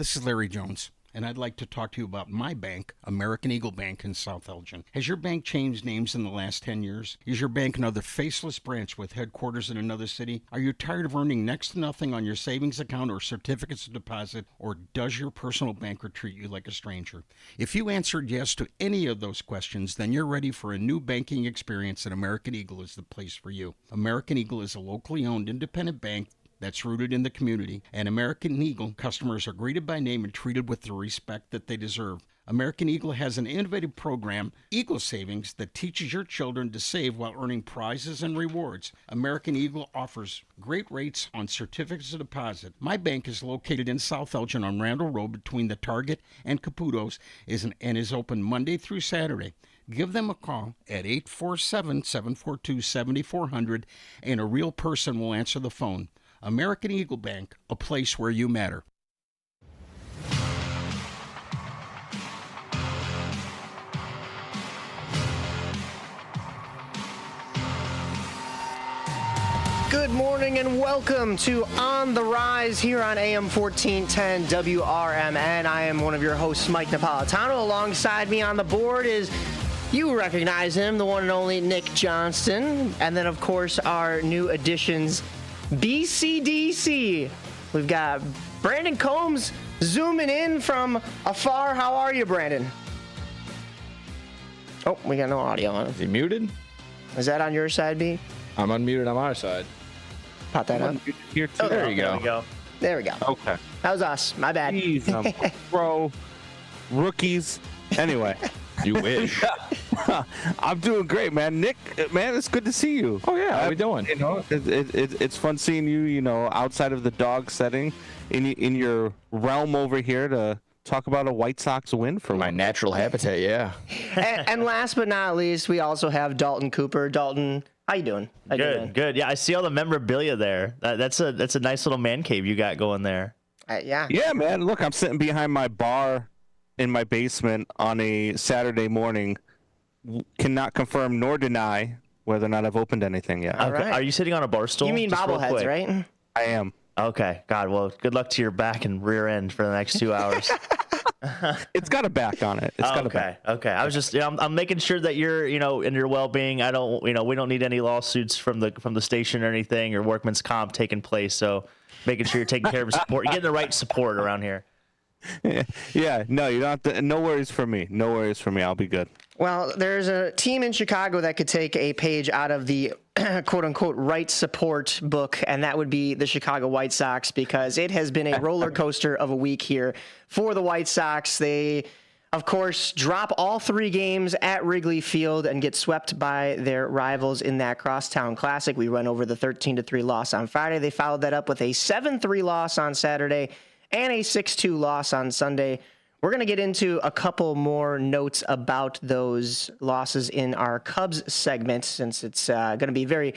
This is Larry Jones, and I'd like to talk to you about my bank, American Eagle Bank in South Elgin. Has your bank changed names in the last 10 years? Is your bank another faceless branch with headquarters in another city? Are you tired of earning next to nothing on your savings account or certificates of deposit, or does your personal banker treat you like a stranger? If you answered yes to any of those questions, then you're ready for a new banking experience, and American Eagle is the place for you. American Eagle is a locally owned independent bank that's rooted in the community, and American Eagle customers are greeted by name and treated with the respect that they deserve. American Eagle has an innovative program, Eagle Savings, that teaches your children to save while earning prizes and rewards. American Eagle offers great rates on certificates of deposit. My bank is located in South Elgin on Randall Road between the Target and Caputo's and is open Monday through Saturday. Give them a call at 847-742-7400, and a real person will answer the phone. American Eagle Bank, a place where you matter. Good morning and welcome to On the Rise here on AM 1410 WRMN. I am one of your hosts, Mike Napolitano. Alongside me on the board is, you recognize him, the one and only Nick Johnston. And then, of course, our new additions, BCDC. We've got Brandon Combs zooming in from afar. How are you, Brandon? Oh, we got no audio on. Is he muted? Is that on your side, B? I'm unmuted on our side. Pop that up. Here too. Oh, there you go. There we go. Okay. That was us. My bad. Jeez, pro rookies. Anyway, You wish. I'm doing great, man. Nick, man, it's good to see you. Oh yeah, how we doing? You know, it's fun seeing you. You know, outside of the dog setting, in your realm over here to talk about a White Sox win for My one. natural habitat, yeah. and last but not least, we also have Dalton Cooper. Dalton, how you doing? How you doing? Good. Yeah, I see all the memorabilia there. That's a nice little man cave you got going there. Yeah. Yeah, man. Look, I'm sitting behind my bar in my basement on a Saturday morning. Cannot confirm nor deny whether or not I've opened anything yet. All right. Are you sitting on a bar stool? You mean Just real bobbleheads, quick. right? I am. Okay. God, well, good luck to your back and rear end for the next 2 hours. It's got a back on it. It's got a back. Okay. I was just, I'm making sure that you're, in your well-being. I don't, we don't need any lawsuits from the station or anything, or workman's comp taking place. So making sure you're taking care of support. You're getting the right support around here. Yeah, no, you don't have to. No worries for me. No worries for me. I'll be good. Well, there's a team in Chicago that could take a page out of the quote-unquote right support book, and that would be the Chicago White Sox, because it has been a roller coaster of a week here for the White Sox. They, of course, drop all 3 games at Wrigley Field and get swept by their rivals in that Crosstown Classic. We run over the 13-3 loss on Friday. They followed that up with a 7-3 loss on Saturday and a 6-2 loss on Sunday. We're going to get into a couple more notes about those losses in our Cubs segment, since it's going to be very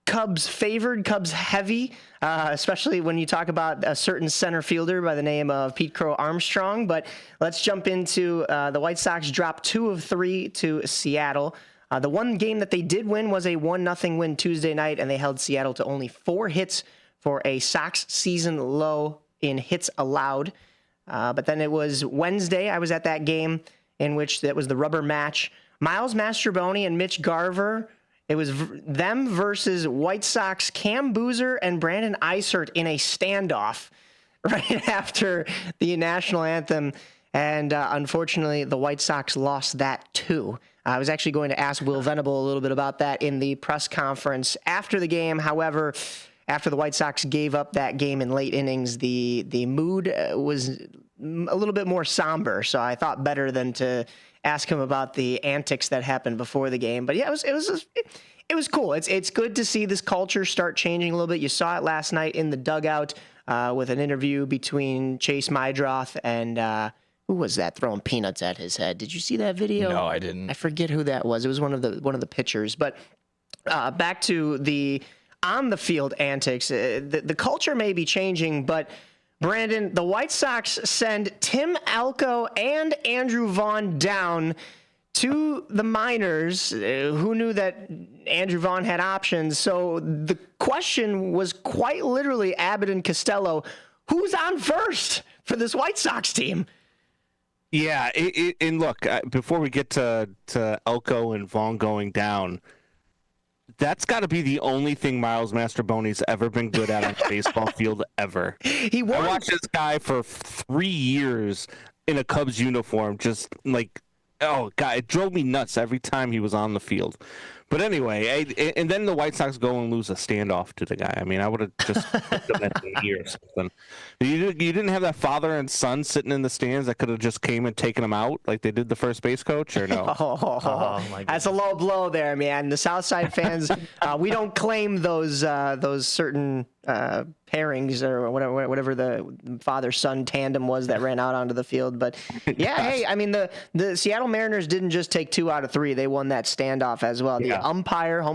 Cubs favored, Cubs heavy, especially when you talk about a certain center fielder by the name of Pete Crow Armstrong. But let's jump into the White Sox dropped 2 of 3 to Seattle. The one game that they did win was a 1-0 win Tuesday night, and they held Seattle to only 4 hits for a Sox season low in hits allowed. But then it was Wednesday. I was at that game in which that was the rubber match. Miles Mastrobuoni and Mitch Garver. It was them versus White Sox Cam Boozer and Brandon Eisert in a standoff right after the national anthem. And unfortunately, the White Sox lost that too. I was actually going to ask Will Venable a little bit about that in the press conference after the game. However, after the White Sox gave up that game in late innings, the mood was a little bit more somber. So I thought better than to ask him about the antics that happened before the game. But yeah, it was cool. It's good to see this culture start changing a little bit. You saw it last night in the dugout with an interview between Chase Mydroth and who was that throwing peanuts at his head? Did you see that video? No, I didn't. I forget who that was. It was one of the pitchers. But back to the on the field antics. The culture may be changing, but Brandon, the White Sox send Tim Alco and Andrew Vaughn down to the minors. Who knew that Andrew Vaughn had options? So the question was quite literally Abbott and Costello, who's on first for this White Sox team. Yeah, and look, before we get to Elko and Vaughn going down, that's got to be the only thing Miles Mastrobuoni's ever been good at on the baseball field ever. He won. I watched this guy for 3 years in a Cubs uniform, just like, oh God, it drove me nuts every time he was on the field. But anyway, and then the White Sox go and lose a standoff to the guy. I mean, I would have just put them at the ear or something. You didn't have that father and son sitting in the stands that could have just came and taken him out like they did the first base coach, or no? My that's a low blow there, man. The Southside fans, we don't claim those certain pairings or whatever the father-son tandem was that ran out onto the field. But yeah, hey, I mean the Seattle Mariners didn't just take 2 out of 3; they won that standoff as well. The home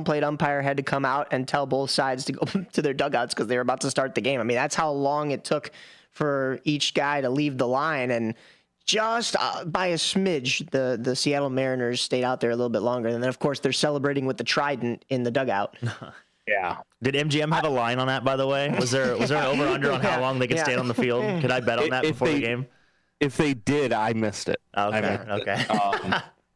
plate umpire, had to come out and tell both sides to go to their dugouts because they were about to start the game. I mean, that's how long it took for each guy to leave the line, and just by a smidge, the Seattle Mariners stayed out there a little bit longer. And then, of course, they're celebrating with the trident in the dugout. Yeah. Did MGM have a line on that, by the way? Was there an over-under on how long they could stay on the field? Could I bet on that before the game? If they did, I missed it. Okay.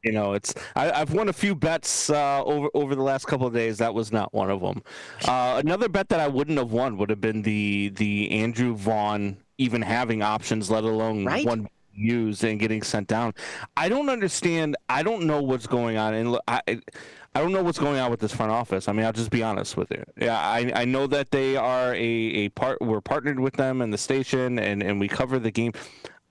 You know, I've won a few bets over the last couple of days. That was not one of them. Another bet that I wouldn't have won would have been the Andrew Vaughn even having options, let alone one used and getting sent down. I don't understand. I don't know what's going on, and I don't know what's going on with this front office. I mean, I'll just be honest with you. Yeah, I know that they are we're partnered with them and the station, and we cover the game.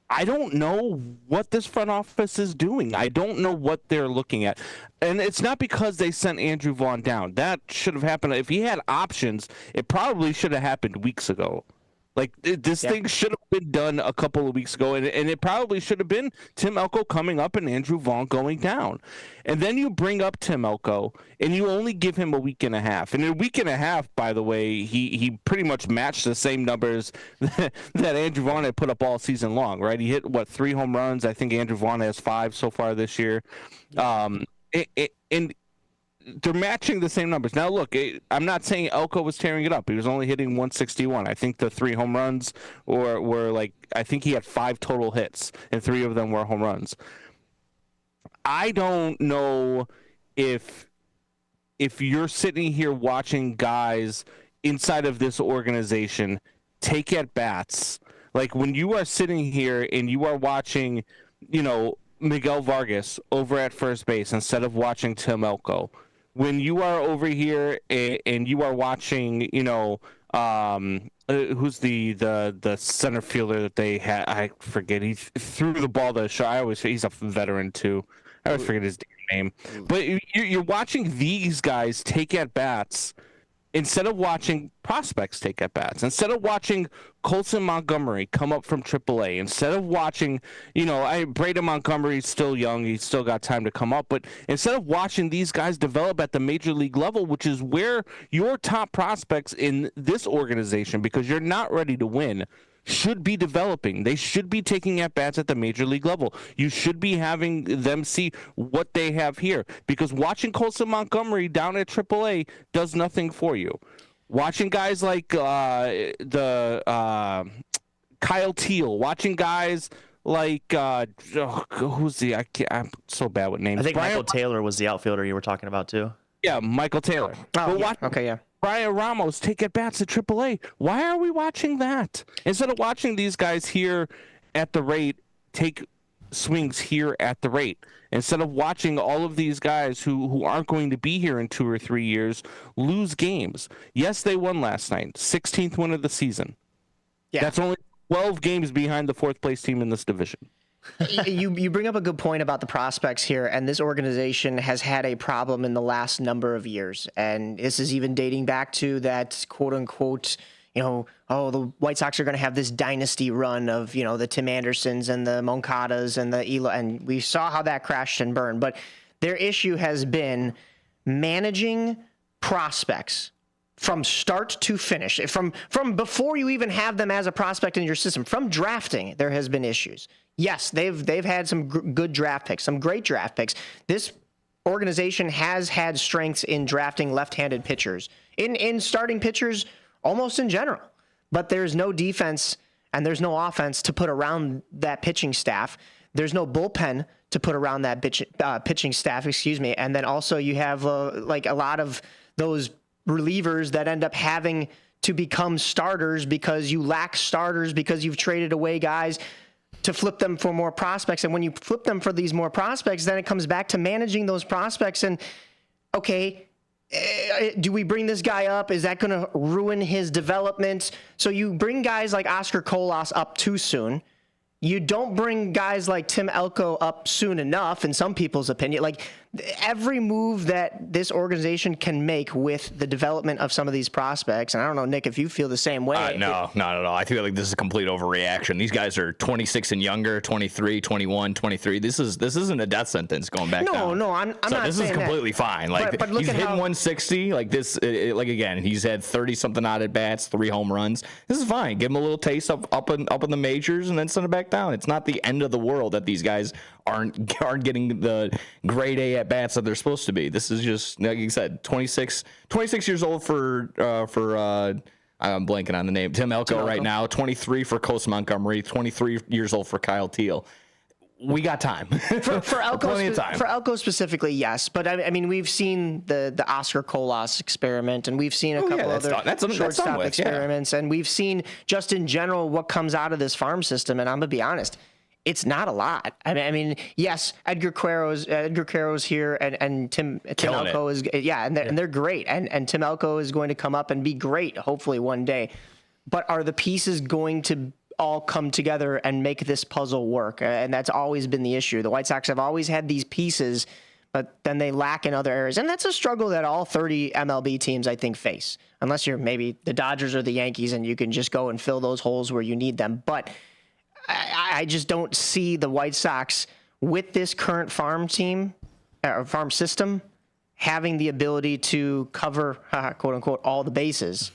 I don't know what this front office is doing. I don't know what they're looking at. And it's not because they sent Andrew Vaughn down. That should have happened. If he had options, it probably should have happened weeks ago. Like, this thing should have been done a couple of weeks ago, and it probably should have been Tim Elko coming up and Andrew Vaughn going down. And then you bring up Tim Elko, and you only give him a week and a half. And in a week and a half, by the way, he pretty much matched the same numbers that Andrew Vaughn had put up all season long, right? He hit, 3 home runs? I think Andrew Vaughn has 5 so far this year. And they're matching the same numbers. Now, look, I'm not saying Elko was tearing it up. He was only hitting 161. I think the 3 home runs were I think he had 5 total hits, and 3 of them were home runs. I don't know if you're sitting here watching guys inside of this organization take at bats, like when you are sitting here and you are watching, Miguel Vargas over at first base instead of watching Tim Elko. When you are over here and you are watching, who's the center fielder that they had? I forget. He threw the ball to Shaw. He's a veteran too. I always forget his name. But you're watching these guys take at bats instead of watching prospects take at bats, instead of watching Colson Montgomery come up from AAA, instead of watching, Braden Montgomery's still young, he's still got time to come up, but instead of watching these guys develop at the major league level, which is where your top prospects in this organization, because you're not ready to win, should be developing. They should be taking at bats at the major league level. You should be having them see what they have here, because watching Colson Montgomery down at AAA does nothing for you. Watching guys like Kyle Teal, watching guys like I'm so bad with names. I think Michael Taylor was the outfielder you were talking about too. Yeah, Michael Taylor. Brian Ramos take at bats at AAA. Why are we watching that instead of watching these guys here at the rate take swings here at the rate? Instead of watching all of these guys who aren't going to be here in 2 or 3 years lose games. Yes, they won last night, 16th win of the season. Yeah, that's only 12 games behind the 4th place team in this division. You bring up a good point about the prospects here, and this organization has had a problem in the last number of years, and this is even dating back to that quote unquote, the White Sox are going to have this dynasty run of, the Tim Andersons and the Moncadas and the Elo, and we saw how that crashed and burned. But their issue has been managing prospects from start to finish, from before you even have them as a prospect in your system. From drafting, there has been issues. Yes, they've had some good draft picks, some great draft picks. This organization has had strengths in drafting left-handed pitchers, in starting pitchers almost in general. But there's no defense and there's no offense to put around that pitching staff. There's no bullpen to put around that pitching staff, and then also you have like a lot of those relievers that end up having to become starters because you lack starters because you've traded away guys to flip them for more prospects. And when you flip them for these more prospects, then it comes back to managing those prospects. And okay, do we bring this guy up? Is that going to ruin his development? So you bring guys like Oscar Colas up too soon. You don't bring guys like Tim Elko up soon enough, in some people's opinion. Like, every move that this organization can make with the development of some of these prospects, and I don't know, Nick, if you feel the same way. No, not at all. I feel like this is a complete overreaction. These guys are 26 and younger, 23, 21, 23. This isn't a death sentence going back down. No, I'm not this saying is completely fine. Like, but look he's at hitting how, 160. Like this, like again, he's had 30-something odd at bats, 3 home runs. This is fine. Give him a little taste up in the majors, and then send it back down. It's not the end of the world that these guys aren't getting the grade A at bats that they're supposed to be. This is just, like you said, 26 years old for I'm blanking on the name, Tim Elko right now, 23 for Coast Montgomery, 23 years old for Kyle Teal. We got time. for Elko, plenty of time. For Elko specifically, yes. But I mean, we've seen the Oscar Colas experiment, and we've seen a couple other shortstop experiments, and we've seen just in general what comes out of this farm system. And I'm gonna be honest, it's not a lot. I mean, yes, Edgar Quero's here, and Tim Elko is, and they're great, and Tim Elko is going to come up and be great, hopefully one day. But are the pieces going to all come together and make this puzzle work? And that's always been the issue. The White Sox have always had these pieces, but then they lack in other areas, and that's a struggle that all 30 MLB teams, I think, face. Unless you're maybe the Dodgers or the Yankees, and you can just go and fill those holes where you need them, but I just don't see the White Sox with this current farm team or farm system having the ability to cover, quote unquote, all the bases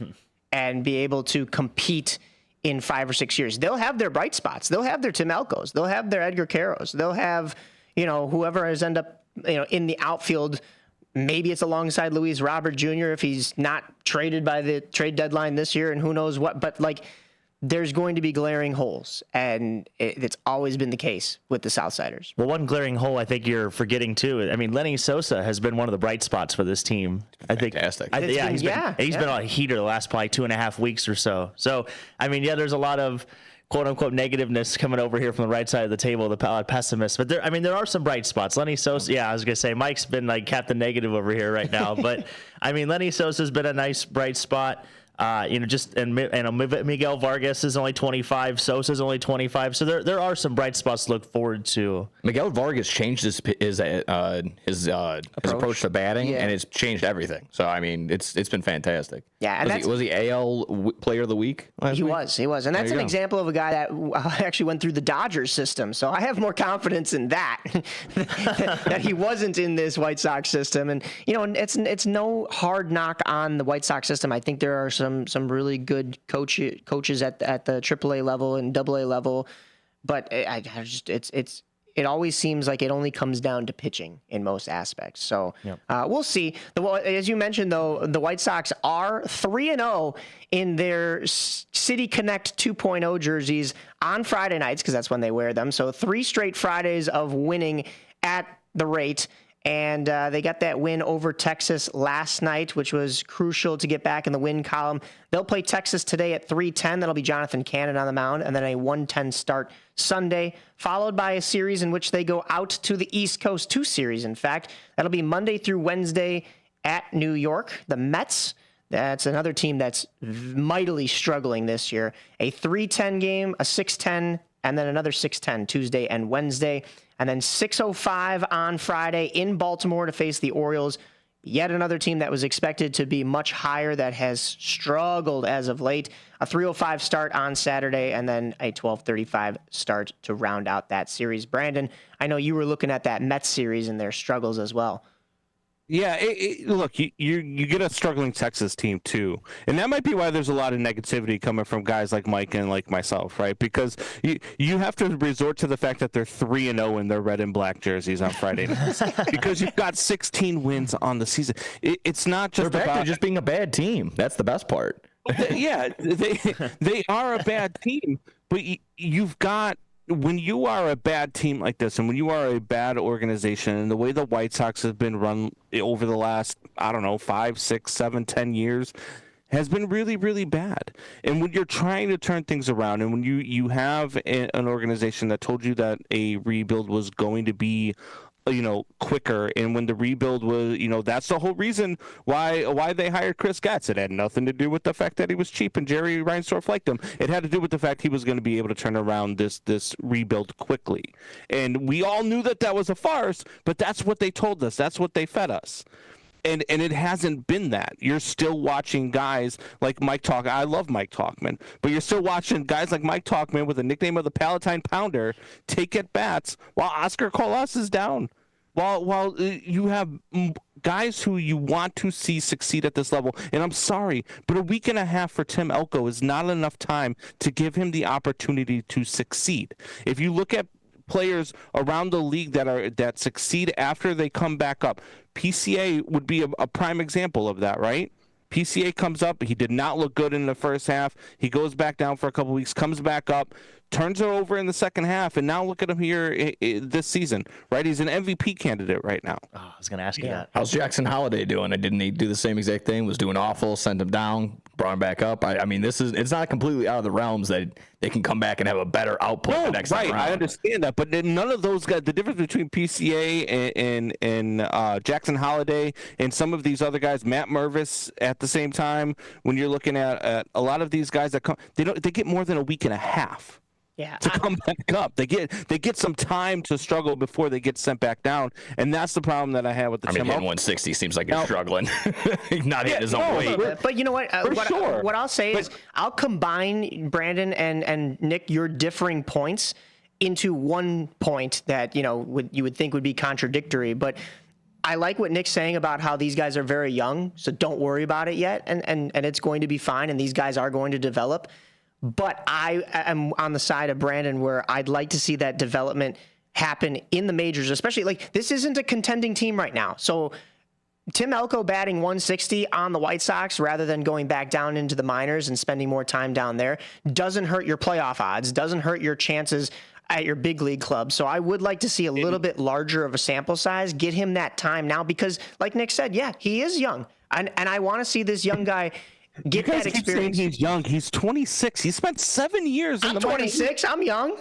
and be able to compete in 5 or 6 years. They'll have their bright spots. They'll have their Tim Elkos. They'll have their Edgar Queros. They'll have, whoever has end up, in the outfield. Maybe it's alongside Luis Robert Jr. if he's not traded by the trade deadline this year, and who knows what. But there's going to be glaring holes, and it's always been the case with the Southsiders. Well, one glaring hole I think you're forgetting too. I mean, Lenny Sosa has been one of the bright spots for this team. Fantastic. He's been on a heater the last probably 2.5 weeks or so. So, I mean, there's a lot of quote unquote negativeness coming over here from the right side of the table, the pessimists. But there are some bright spots. Lenny Sosa, I was gonna say Mike's been like Captain Negative over here right now, but I mean, Lenny Sosa's been a nice bright spot. Miguel Vargas is only 25. Sosa's only 25. So there are some bright spots to look forward to. Miguel Vargas changed his approach to batting, and it's changed everything. So I mean, it's been fantastic. Yeah, and was he AL Player of the Week last week? He was, and that's an example of a guy that actually went through the Dodgers system. So I have more confidence in that that he wasn't in this White Sox system. And it's no hard knock on the White Sox system. I think there are some really good coaches at the AAA level and AA level, but it always seems like it only comes down to pitching in most aspects. So we'll see. As you mentioned, though, the White Sox are 3-0 in their City Connect 2.0 jerseys on Friday nights, because that's when they wear them. So 3 straight Fridays of winning at the rate. And they got that win over Texas last night, which was crucial to get back in the win column. They'll play Texas today at 3:10. That'll be Jonathan Cannon on the mound, and then a 1:10 start Sunday, followed by a series in which they go out to the East Coast, 2 series, in fact. That'll be Monday through Wednesday at New York. The Mets, that's another team that's mightily struggling this year. A 3:10 game, a 6:10, and then another 6:10 Tuesday and Wednesday. And then 6:05 on Friday in Baltimore to face the Orioles. Yet another team that was expected to be much higher that has struggled as of late. A 3:05 start on Saturday, and then a 12:35 start to round out that series. Brandon, I know you were looking at that Mets series and their struggles as well. Yeah, look, you get a struggling Texas team too, and that might be why there's a lot of negativity coming from guys like Mike and like myself, right? Because you have to resort to the fact that they're 3-0 in their red and black jerseys on Friday nights because you've got 16 wins on the season. It's not just They're back about to just being a bad team. That's the best part. Yeah, they are a bad team. but you've got, when you are a bad team like this, and when you are a bad organization, and the way the White Sox have been run over the last, I don't know, 5, 6, 7, 10 years, has been really, really bad. And when you're trying to turn things around, and when you have an organization that told you that a rebuild was going to be, quicker, and when the rebuild was, that's the whole reason why they hired Chris Getz. It had nothing to do with the fact that he was cheap and Jerry Reinsdorf liked him. It had to do with the fact he was going to be able to turn around this rebuild quickly. And we all knew that was a farce, but that's what they told us. That's what they fed us. And it hasn't been that. You're still watching guys like Mike Talk. I love Mike Talkman, but you're still watching guys like Mike Talkman with the nickname of the Palatine Pounder take at bats while Oscar Colas is down. While you have guys who you want to see succeed at this level, and I'm sorry, but a week and a half for Tim Elko is not enough time to give him the opportunity to succeed. If you look at players around the league that succeed after they come back up, PCA would be a prime example of that, right? PCA comes up. He did not look good in the first half. He goes back down for a couple weeks, comes back up, turns it over in the second half, and now look at him here this season, right? He's an MVP candidate right now. Oh, I was going to ask you that. How's Jackson Holiday doing? Didn't he do the same exact thing? Was doing awful, sent him down, brought him back up. I mean, it's not completely out of the realms that they can come back and have a better output the next time around. I understand that, but none of those guys, the difference between PCA and Jackson Holiday and some of these other guys, Matt Mervis at the same time, when you're looking at a lot of these guys that come, they get more than a week and a half. Yeah, to come back up. They get some time to struggle before they get sent back down, and that's the problem that I have with the Hitting 160 seems like he's struggling. He's not hitting his own weight. But you know what? What I'll say is I'll combine, Brandon and Nick, your differing points into one point that you would think would be contradictory. But I like what Nick's saying about how these guys are very young, so don't worry about it yet, and it's going to be fine, and these guys are going to develop. But I am on the side of Brandon where I'd like to see that development happen in the majors, especially like this isn't a contending team right now. So Tim Elko batting 160 on the White Sox rather than going back down into the minors and spending more time down there doesn't hurt your playoff odds, doesn't hurt your chances at your big league club. So I would like to see a little bit larger of a sample size, get him that time now because like Nick said, yeah, he is young. And I want to see this young guy get that experience. He's young. He's 26. He spent 7 years in the 26. I'm young.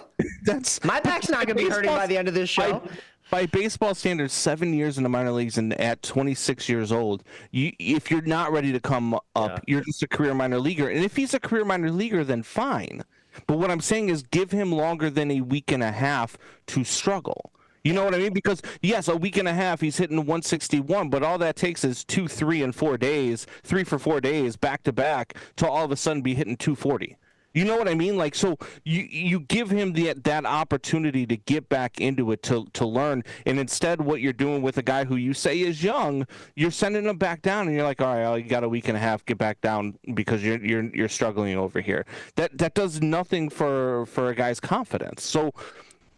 My back's not going to be hurting by the end of this show. By baseball standards, 7 years in the minor leagues and at 26 years old, if you're not ready to come up, you're just a career minor leaguer. And if he's a career minor leaguer, then fine. But what I'm saying is give him longer than a week and a half to struggle. You know what I mean? Because, yes, a week and a half, he's hitting 161, but all that takes is 2, 3, and 4 days, 3 for 4 days, back-to-back, to all of a sudden be hitting 240. You know what I mean? Like, so you give him that opportunity to get back into it, to learn, and instead what you're doing with a guy who you say is young, you're sending him back down, and you're like, all right, you got a week and a half, get back down because you're struggling over here. That does nothing for a guy's confidence. So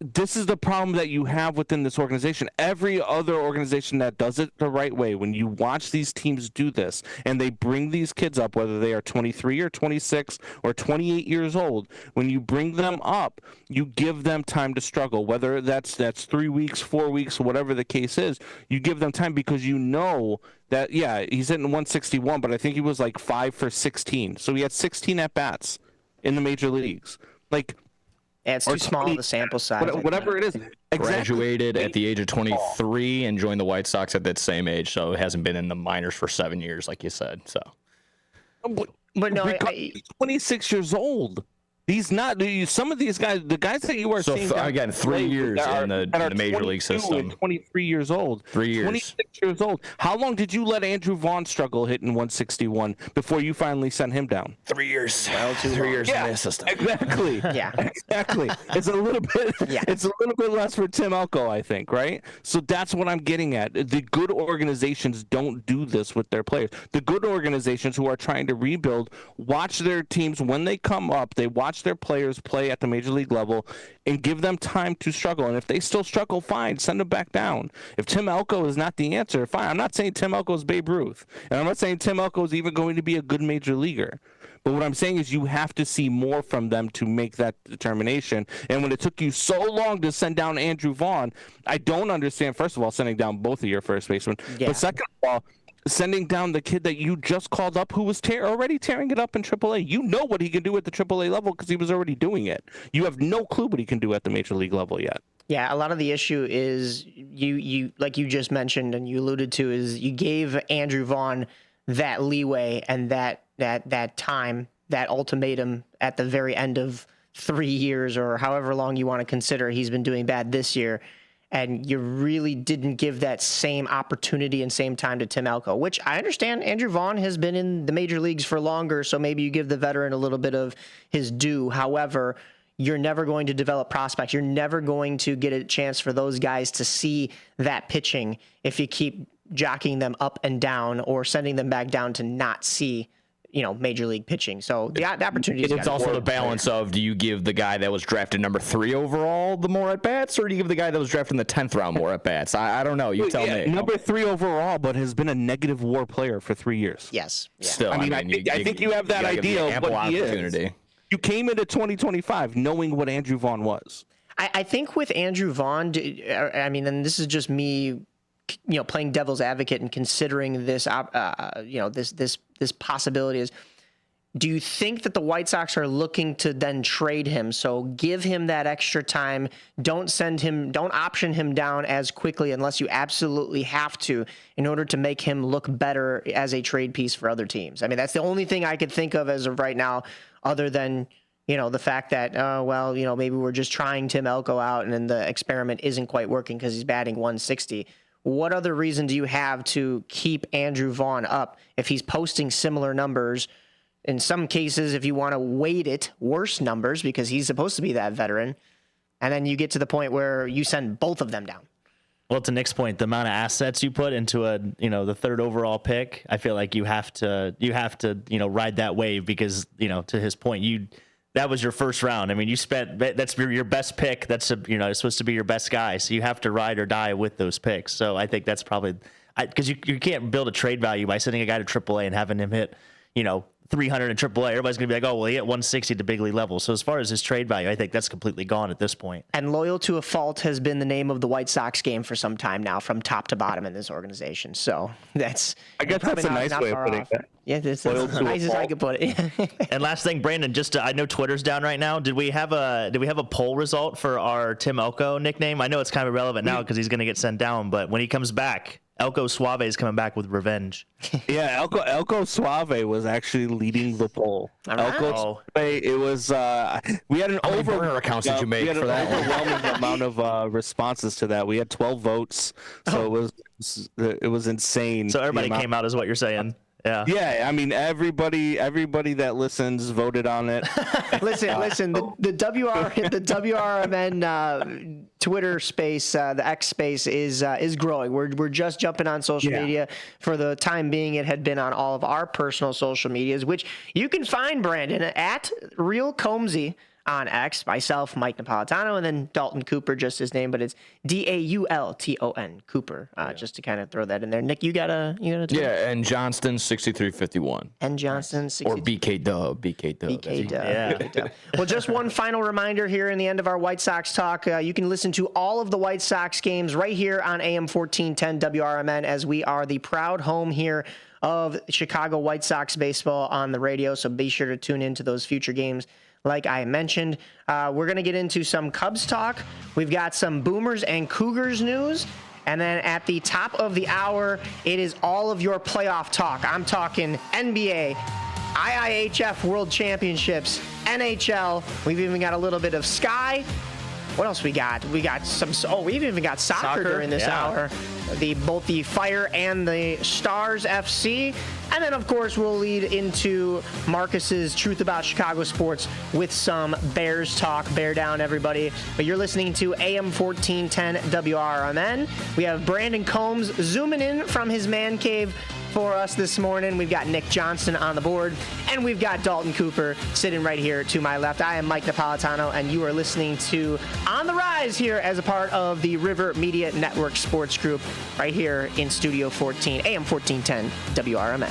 this is the problem that you have within this organization. Every other organization that does it the right way, when you watch these teams do this and they bring these kids up, whether they are 23 or 26 or 28 years old, when you bring them up, you give them time to struggle, whether that's 3 weeks, 4 weeks, whatever the case is. You give them time because you know that, yeah, he's hitting 161, but I think he was like 5 for 16. So he had 16 at-bats in the major leagues. Like, yeah, it's too small of a sample size. Whatever it is. Exactly. Graduated at the age of 23 and joined the White Sox at that same age, so it hasn't been in the minors for 7 years, like you said. So, but no, he's 26 years old. He's not. Some of these guys, the guys that you are seeing, again, 3 years in the major league system. And 23 years old. 3 years. 26 years old. How long did you let Andrew Vaughn struggle hitting 161 before you finally sent him down? 3 years. Well, 3 years in the system. Exactly. Yeah. Exactly. It's a little bit. Yeah. It's a little bit less for Tim Elko, I think. Right. So that's what I'm getting at. The good organizations don't do this with their players. The good organizations who are trying to rebuild watch their teams when they come up. They watch their players play at the major league level and give them time to struggle. And if they still struggle, fine, send them back down. If Tim Elko is not the answer, fine. I'm not saying Tim Elko is Babe Ruth, and I'm not saying Tim Elko is even going to be a good major leaguer. But what I'm saying is you have to see more from them to make that determination. And when it took you so long to send down Andrew Vaughn, I don't understand, first of all, sending down both of your first basemen. Yeah. But second of all, sending down the kid that you just called up who was already tearing it up in AAA. You know what he can do at the AAA level because he was already doing it. You have no clue what he can do at the major league level yet. Yeah, a lot of the issue is you like you just mentioned and you alluded to is you gave Andrew Vaughn that leeway and that time, that ultimatum at the very end of 3 years or however long you want to consider he's been doing bad this year. And you really didn't give that same opportunity and same time to Tim Elko, which I understand Andrew Vaughn has been in the major leagues for longer, so maybe you give the veteran a little bit of his due. However, you're never going to develop prospects. You're never going to get a chance for those guys to see that pitching if you keep jockeying them up and down or sending them back down to not see major league pitching. So the opportunity. It's also the balance of, do you give the guy that was drafted number 3 overall the more at bats, or do you give the guy that was drafted in the 10th round more at bats? I don't know. You tell me. Number 3 overall, but has been a negative WAR player for 3 years. Yes. Yeah. Still, I think you have that idea of what he is. You came into 2025 knowing what Andrew Vaughn was. I think with Andrew Vaughn, and this is just me, playing devil's advocate and considering this, this possibility is, do you think that the White Sox are looking to then trade him? So give him that extra time. Don't option him down as quickly unless you absolutely have to in order to make him look better as a trade piece for other teams. I mean, that's the only thing I could think of as of right now, other than, the fact that, maybe we're just trying Tim Elko out and then the experiment isn't quite working because he's batting 160. What other reason do you have to keep Andrew Vaughn up if he's posting similar numbers? In some cases, if you want to weight it, worse numbers because he's supposed to be that veteran. And then you get to the point where you send both of them down. Well, to Nick's point, the amount of assets you put into the 3rd overall pick, I feel like you have to ride that wave because, to his point, that was your first round. I mean, that's your best pick. That's it's supposed to be your best guy. So you have to ride or die with those picks. So I think that's probably because you can't build a trade value by sending a guy to AAA and having him hit, 300 in AAA. Everybody's going to be like, oh, well, he hit 160 to big league level. So as far as his trade value, I think that's completely gone at this point. And loyal to a fault has been the name of the White Sox game for some time now, from top to bottom in this organization. So I guess that's a nice way of putting it. Yeah, that's as nice as I could put it. And last thing, Brandon, I know Twitter's down right now. Did we have a poll result for our Tim Elko nickname? I know it's kind of irrelevant now because he's going to get sent down, but when he comes back, Elko Suave is coming back with revenge. Yeah, Elko Suave was actually leading the poll. Elko Suave, it was we had an burner accounts did you make for that? Overwhelming amount of responses to that. We had 12 votes, so it was insane. So everybody came out, is what you're saying. Yeah. Yeah, I mean everybody that listens voted on it. Listen. The WRMN Twitter space, the X space is growing. We're just jumping on social media. For the time being, it had been on all of our personal social medias, which you can find Brandon at Real Combsy on X, myself, Mike Napolitano, and then Dalton Cooper, just his name, but it's Daulton Cooper, just to kind of throw that in there. Nick, you got a yeah, and Johnston 6351. And Johnston 63. Or BK Dub. Yeah. Well, just one final reminder here in the end of our White Sox talk. You can listen to all of the White Sox games right here on AM 1410 WRMN, as we are the proud home here of Chicago White Sox baseball on the radio. So be sure to tune into those future games. Like I mentioned, we're going to get into some Cubs talk. We've got some Boomers and Cougars news. And then at the top of the hour, it is all of your playoff talk. I'm talking NBA, IIHF World Championships, NHL. We've even got a little bit of Sky. What else we got? We got we've even got soccer during this hour. Both the Fire and the Stars FC. And then, of course, we'll lead into Marcus's Truth About Chicago Sports with some Bears talk. Bear down, everybody. But you're listening to AM 1410 WRMN. We have Brandon Combs zooming in from his man cave for us this morning. We've got Nick Johnston on the board, and we've got Dalton Cooper sitting right here to my left. I am Mike Napolitano, and you are listening to On the Rise here as a part of the River Media Network Sports Group right here in Studio 14, AM 1410 WRMN.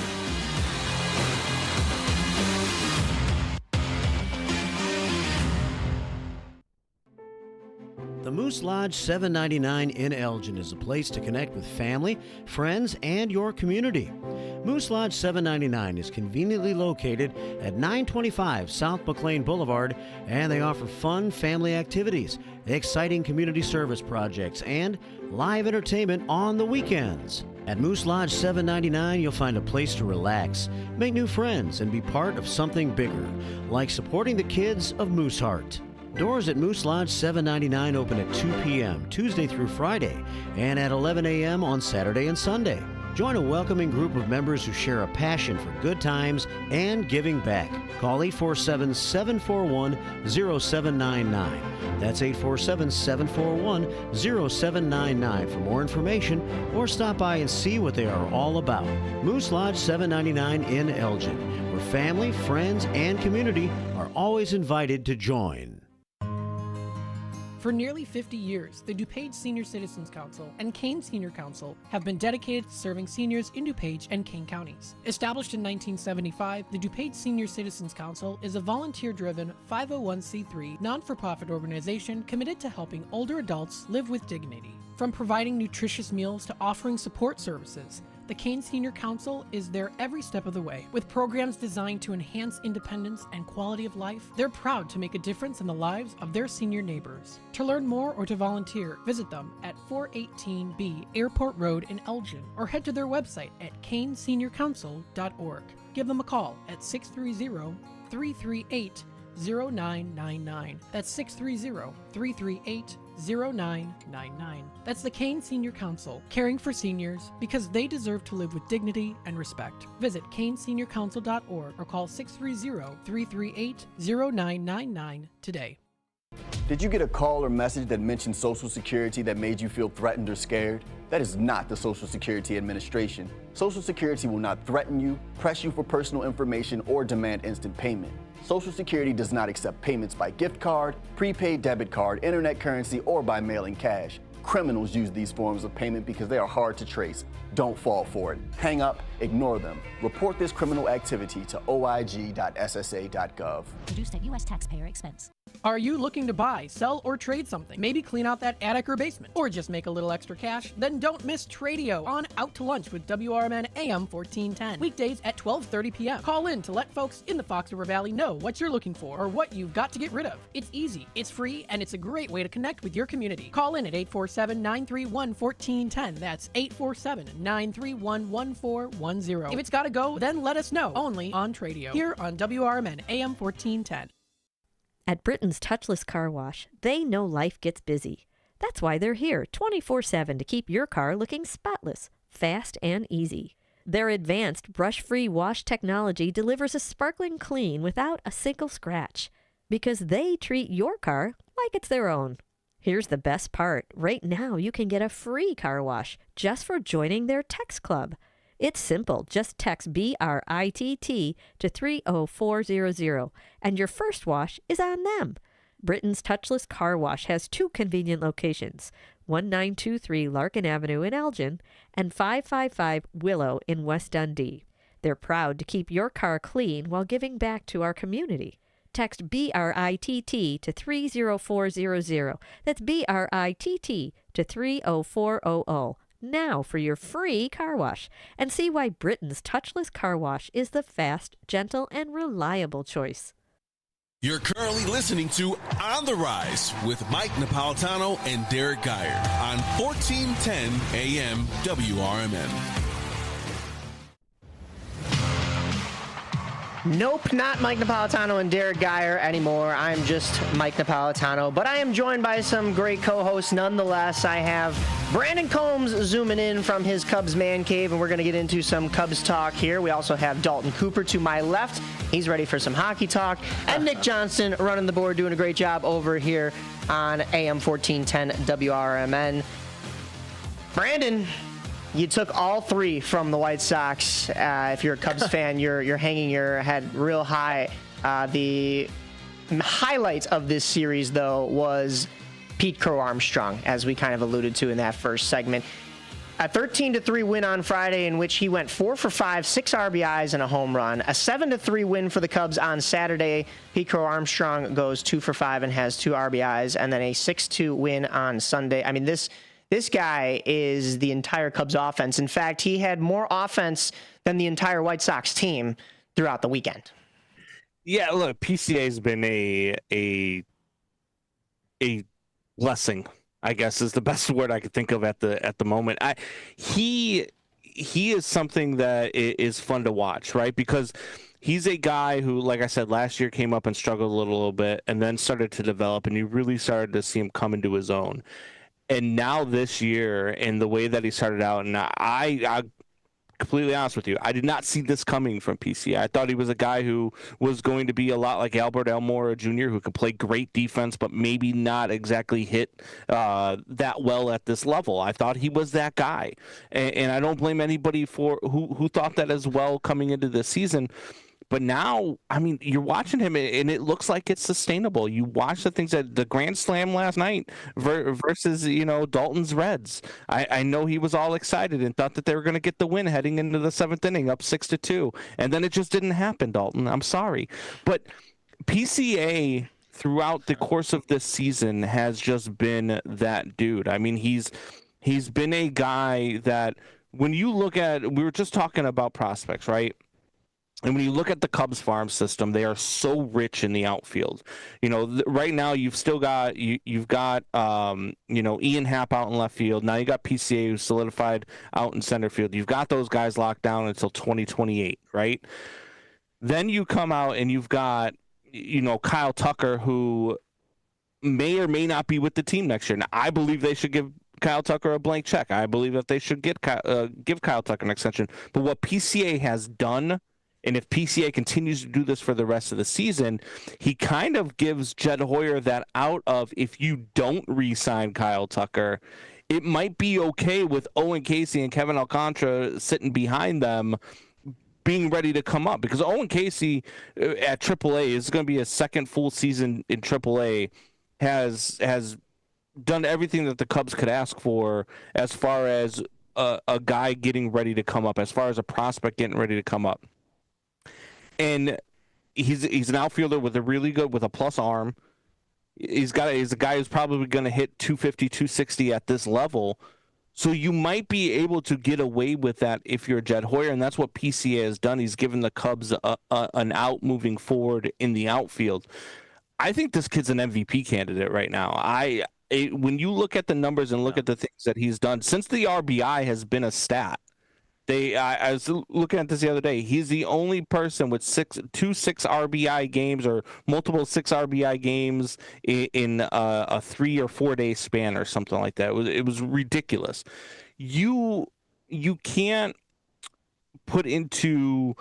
Moose Lodge 799 in Elgin is a place to connect with family, friends, and your community. Moose Lodge 799 is conveniently located at 925 South McLean Boulevard, and they offer fun family activities, exciting community service projects, and live entertainment on the weekends. At Moose Lodge 799, you'll find a place to relax, make new friends, and be part of something bigger, like supporting the kids of Moose Heart. Doors at Moose Lodge 799 open at 2 p.m. Tuesday through Friday and at 11 a.m. on Saturday and Sunday. Join a welcoming group of members who share a passion for good times and giving back. Call 847-741-0799. That's 847-741-0799 for more information, or stop by and see what they are all about. Moose Lodge 799 in Elgin, where family, friends, and community are always invited to join. For nearly 50 years, the DuPage Senior Citizens Council and Kane Senior Council have been dedicated to serving seniors in DuPage and Kane counties. Established in 1975, the DuPage Senior Citizens Council is a volunteer-driven 501c3 non-for-profit organization committed to helping older adults live with dignity. From providing nutritious meals to offering support services, the Kane Senior Council is there every step of the way. With programs designed to enhance independence and quality of life, they're proud to make a difference in the lives of their senior neighbors. To learn more or to volunteer, visit them at 418B Airport Road in Elgin, or head to their website at caneseniorcouncil.org. Give them a call at 630-338-0999. That's 630-338-0999. That's the Kane Senior Council, caring for seniors because they deserve to live with dignity and respect. Visit caneseniorcouncil.org or call 630-338-0999 today. Did you get a call or message that mentioned Social Security that made you feel threatened or scared? That is not the Social Security Administration. Social Security will not threaten you, press you for personal information, or demand instant payment. Social Security does not accept payments by gift card, prepaid debit card, internet currency, or by mailing cash. Criminals use these forms of payment because they are hard to trace. Don't fall for it. Hang up, ignore them. Report this criminal activity to oig.ssa.gov. Produced at U.S. taxpayer expense. Are you looking to buy, sell, or trade something? Maybe clean out that attic or basement, or just make a little extra cash? Then don't miss Tradio on Out to Lunch with WRMN AM 1410. Weekdays at 12:30 p.m. Call in to let folks in the Fox River Valley know what you're looking for or what you've got to get rid of. It's easy, it's free, and it's a great way to connect with your community. Call in at 847-931-1410. That's 847-931-1410. If it's got to go, then let us know. Only on Tradio. Here on WRMN AM 1410. At Britain's Touchless Car Wash, they know life gets busy. That's why they're here 24/7 to keep your car looking spotless, fast, and easy. Their advanced brush-free wash technology delivers a sparkling clean without a single scratch, because they treat your car like it's their own. Here's the best part. Right now, you can get a free car wash just for joining their text club. It's simple. Just text BRITT to 30400, and your first wash is on them. Britain's Touchless Car Wash has two convenient locations, 1923 Larkin Avenue in Elgin and 555 Willow in West Dundee. They're proud to keep your car clean while giving back to our community. Text BRITT to 30400. That's BRITT to 30400. Now for your free car wash, and see why Britain's Touchless Car Wash is the fast, gentle, and reliable choice. You're currently listening to On the Rise with Mike Napolitano and Derek Geyer on 1410 AM WRMN. Nope, not Mike Napolitano and Derek Geyer anymore. I'm just Mike Napolitano, but I am joined by some great co-hosts nonetheless. I have Brandon Combs zooming in from his Cubs man cave, and we're going to get into some Cubs talk here. We also have Dalton Cooper to my left. He's ready for some hockey talk. And Nick Johnston running the board, doing a great job over here on AM 1410 WRMN. Brandon, you took all three from the White Sox. If you're a Cubs fan, you're hanging your head real high. The highlight of this series, though, was Pete Crow Armstrong, as we kind of alluded to in that first segment. A 13-3 win on Friday in which he went 4 for 5, 6 RBIs and a home run. A 7-3 win for the Cubs on Saturday. Pico Armstrong goes 2 for 5 and has 2 RBIs, and then a 6-2 win on Sunday. I mean, this guy is the entire Cubs offense. In fact, he had more offense than the entire White Sox team throughout the weekend. Yeah, look, PCA has been a blessing, I guess is the best word I could think of at the moment. He is something that is fun to watch, right? Because he's a guy who, like I said, last year came up and struggled a little bit and then started to develop, and you really started to see him come into his own. And now this year, and the way that he started out, and I completely honest with you, I did not see this coming from PCA. I thought he was a guy who was going to be a lot like Albert Almora Jr., who could play great defense, but maybe not exactly hit that well at this level. I thought he was that guy, and I don't blame anybody for who thought that as well coming into this season. But now, I mean, you're watching him, and it looks like it's sustainable. You watch the things that the Grand Slam last night versus, Dalton's Reds. I know he was all excited and thought that they were going to get the win heading into the 7th inning, up 6-2, and then it just didn't happen, Dalton. I'm sorry. But PCA, throughout the course of this season, has just been that dude. I mean, he's been a guy that when you look at, we were just talking about prospects, right? And when you look at the Cubs farm system, they are so rich in the outfield. Right now you've still got you've got Ian Happ out in left field. Now you got PCA who's solidified out in center field. You've got those guys locked down until 2028, right? Then you come out and you've got Kyle Tucker, who may or may not be with the team next year. Now, I believe they should give Kyle Tucker a blank check. I believe that they should give Kyle Tucker an extension. But what PCA has done, and if PCA continues to do this for the rest of the season, he kind of gives Jed Hoyer that out of, if you don't re-sign Kyle Tucker, it might be okay with Owen Casey and Kevin Alcantara sitting behind them being ready to come up. Because Owen Casey at AAA is going to be a second full season in AAA, has done everything that the Cubs could ask for as far as a guy getting ready to come up, as far as a prospect getting ready to come up. And he's an outfielder with a plus arm. He's a guy who's probably going to hit 250, 260 at this level. So you might be able to get away with that if you're Jed Hoyer, and that's what PCA has done. He's given the Cubs an out moving forward in the outfield. I think this kid's an MVP candidate right now. When you look at the numbers and look at the things that he's done since the RBI has been a stat. I was looking at this the other day. He's the only person with 6 RBI games or multiple 6 RBI games in a 3 or 4 day span or something like that. It was ridiculous. You can't put into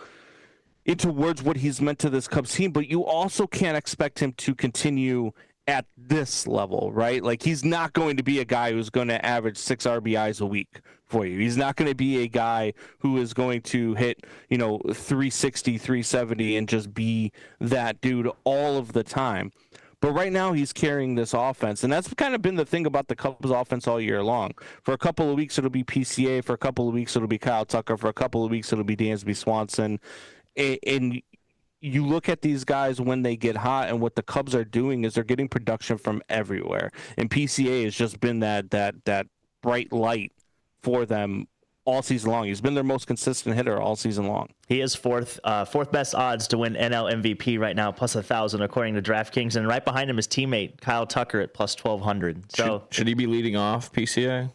words what he's meant to this Cubs team, but you also can't expect him to continue at this level, right? Like, he's not going to be a guy who's going to average 6 RBIs a week for you. He's not going to be a guy who is going to hit, 360, 370 and just be that dude all of the time. But right now he's carrying this offense, and that's kind of been the thing about the Cubs offense all year long. For a couple of weeks it'll be PCA, for a couple of weeks it'll be Kyle Tucker, for a couple of weeks it'll be Dansby Swanson. And you look at these guys when they get hot, and what the Cubs are doing is they're getting production from everywhere. And PCA has just been that bright light for them all season long. He's been their most consistent hitter all season long. He is fourth best odds to win NL MVP right now, plus 1,000 according to DraftKings, and right behind him is teammate Kyle Tucker at plus 1,200. So should he be leading off PCA?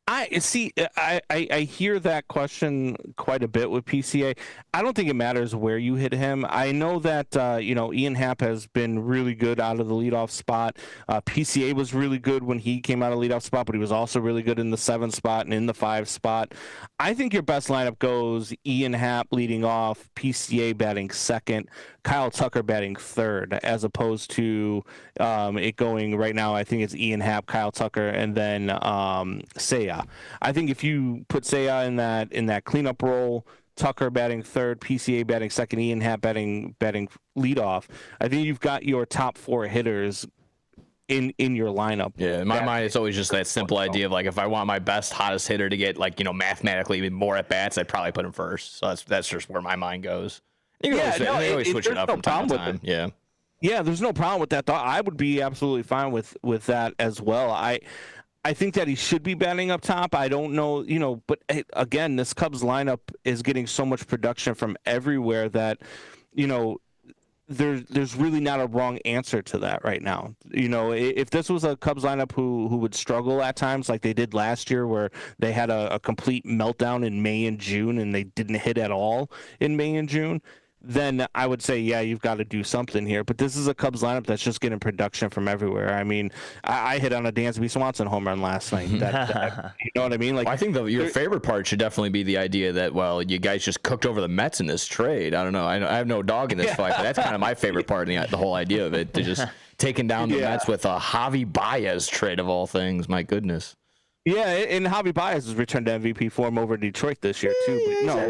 I hear that question quite a bit with PCA. I don't think it matters where you hit him. I know that Ian Happ has been really good out of the leadoff spot. PCA was really good when he came out of leadoff spot, but he was also really good in the 7 spot and in the 5 spot. I think your best lineup goes Ian Happ leading off, PCA batting second, Kyle Tucker batting third, as opposed to it going right now. I think it's Ian Happ, Kyle Tucker, and then Seiya. I think if you put Seiya in that cleanup role, Tucker batting third, PCA batting second, Ian Happ batting leadoff, I think you've got your top 4 hitters in your lineup. Yeah, in my mind, it's always just that simple idea of like, if I want my best, hottest hitter to get like, mathematically even more at bats, I'd probably put him first. So that's just where my mind goes. You can always switch it up from time to time. Yeah. Yeah, there's no problem with that thought. I would be absolutely fine with that as well. I think that he should be batting up top. I don't know, but again, this Cubs lineup is getting so much production from everywhere that, there's really not a wrong answer to that right now. If this was a Cubs lineup who would struggle at times like they did last year, where they had a complete meltdown in May and June and they didn't hit at all in May and June, then I would say, yeah, you've got to do something here. But this is a Cubs lineup that's just getting production from everywhere. I mean, I hit on a Dansby Swanson home run last night. You know what I mean? Like, I think your favorite part should definitely be the idea that, well, you guys just cooked over the Mets in this trade. I don't know. I have no dog in this fight, but that's kind of my favorite part of the whole idea of it, to just taking down the Mets with a Javi Baez trade of all things. My goodness. Yeah, and Javi Baez has returned to MVP form over Detroit this year too. But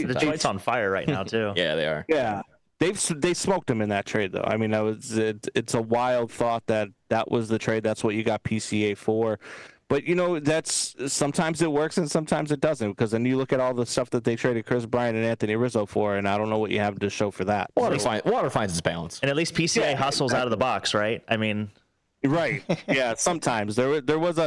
Detroit's on fire right now too. Yeah, they are. Yeah, they smoked him in that trade though. I mean, it's a wild thought that was the trade. That's what you got PCA for. But that's sometimes it works and sometimes it doesn't, because then you look at all the stuff that they traded Chris Bryant and Anthony Rizzo for, and I don't know what you have to show for that. Water finds its balance. And at least PCA hustles out of the box, right? I mean. Right. Yeah. Sometimes there was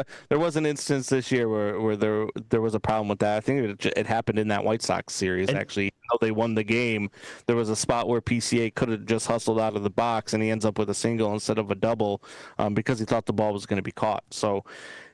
an instance this year where there was a problem with that. I think it happened in that White Sox series. Actually, even though they won the game, there was a spot where PCA could have just hustled out of the box, and he ends up with a single instead of a double, because he thought the ball was going to be caught. So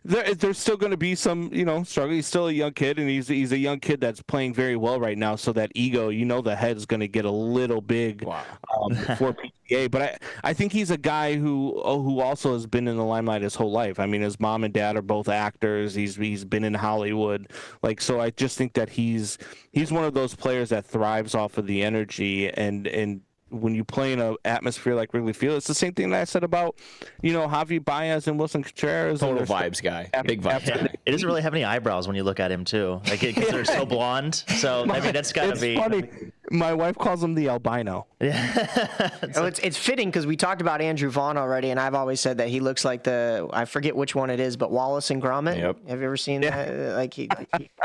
there's still going to be some struggle. He's still a young kid, and he's a young kid that's playing very well right now. So that ego, the head's going to get a little big for PCA. But I think he's a guy who also has been in the limelight his whole life. I mean, his mom and dad are both actors. He's been in Hollywood. So I just think that he's one of those players that thrives off of the energy, and when you play in an atmosphere like Wrigley Field, it's the same thing that I said about, Javi Baez and Wilson Contreras. Total vibes guy. Big vibes guy. It doesn't really have any eyebrows when you look at him, too. Like, because they're so blonde. So, I mean, that's got to be. Funny. My wife calls him the albino. It's fitting because we talked about Andrew Vaughn already, and I've always said that he looks like I forget which one it is, but Wallace and Gromit. Yep. Have you ever seen that? Like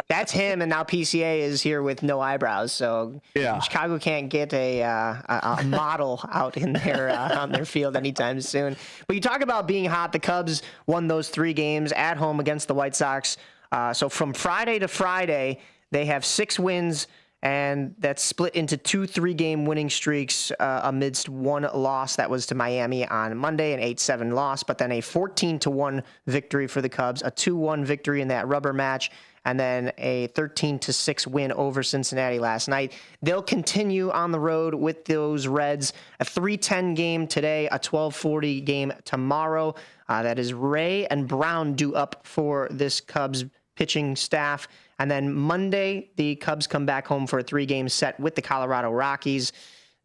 that's him, and now PCA is here with no eyebrows. So Chicago can't get a model out in on their field anytime soon. But you talk about being hot. The Cubs won those 3 games at home against the White Sox. So from Friday to Friday, they have 6 wins. And that's split into 2 3-game winning streaks amidst 1 loss that was to Miami on Monday, an 8-7 loss, but then a 14-1 victory for the Cubs, a 2-1 victory in that rubber match, and then a 13-6 win over Cincinnati last night. They'll continue on the road with those Reds, a 3:10 game today, a 12:40 game tomorrow. That is Ray and Brown due up for this Cubs pitching staff. And then Monday, the Cubs come back home for a 3-game set with the Colorado Rockies.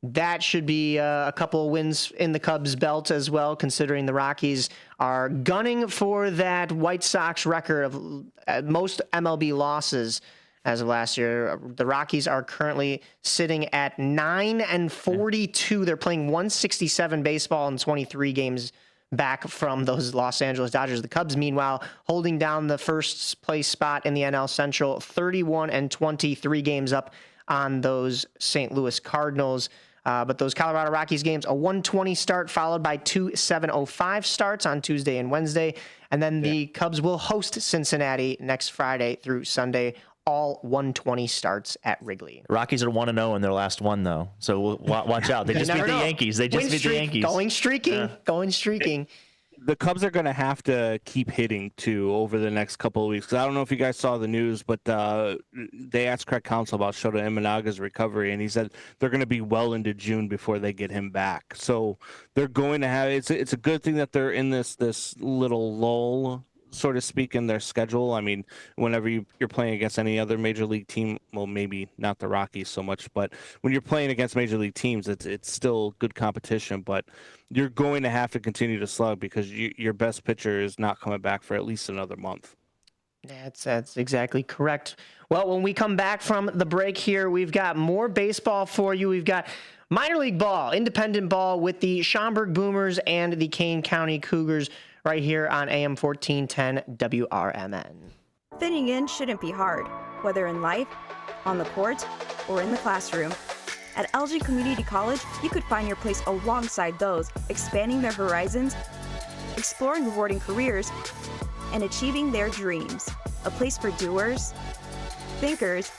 That should be a couple of wins in the Cubs' belt as well, considering the Rockies are gunning for that White Sox record of most MLB losses as of last year. The Rockies are currently sitting at 9-42. They're playing 167 baseball in 23 games back from those Los Angeles Dodgers. The Cubs, meanwhile, holding down the first place spot in the NL Central, 31-20, 3 games up on those St. Louis Cardinals. But those Colorado Rockies games, a 1:20 start followed by 2 7:05 starts on Tuesday and Wednesday. And then the Cubs will host Cincinnati next Friday through Sunday. All 1:20 starts at Wrigley. Rockies are 1-0 in their last one, though. So watch out. They just beat the Yankees. They just beat the Yankees. Going streaking. The Cubs are going to have to keep hitting, too, over the next couple of weeks. 'Cause I don't know if you guys saw the news, but they asked Craig Counsell about Shota Imanaga's recovery, and he said they're going to be well into June before they get him back. So they're going to have – it's a good thing that they're in this little lull, so to speak, in their schedule. I mean, whenever you're playing against any other major league team, well, maybe not the Rockies so much, but when you're playing against major league teams, it's still good competition, but you're going to have to continue to slug because your best pitcher is not coming back for at least another month. That's exactly correct. Well, when we come back from the break here, we've got more baseball for you. We've got minor league ball, independent ball with the Schaumburg Boomers and the Kane County Cougars right here on AM 1410 WRMN. Fitting in shouldn't be hard, whether in life, on the court, or in the classroom. At Elgin Community College, you could find your place alongside those expanding their horizons, exploring rewarding careers, and achieving their dreams. A place for doers, thinkers,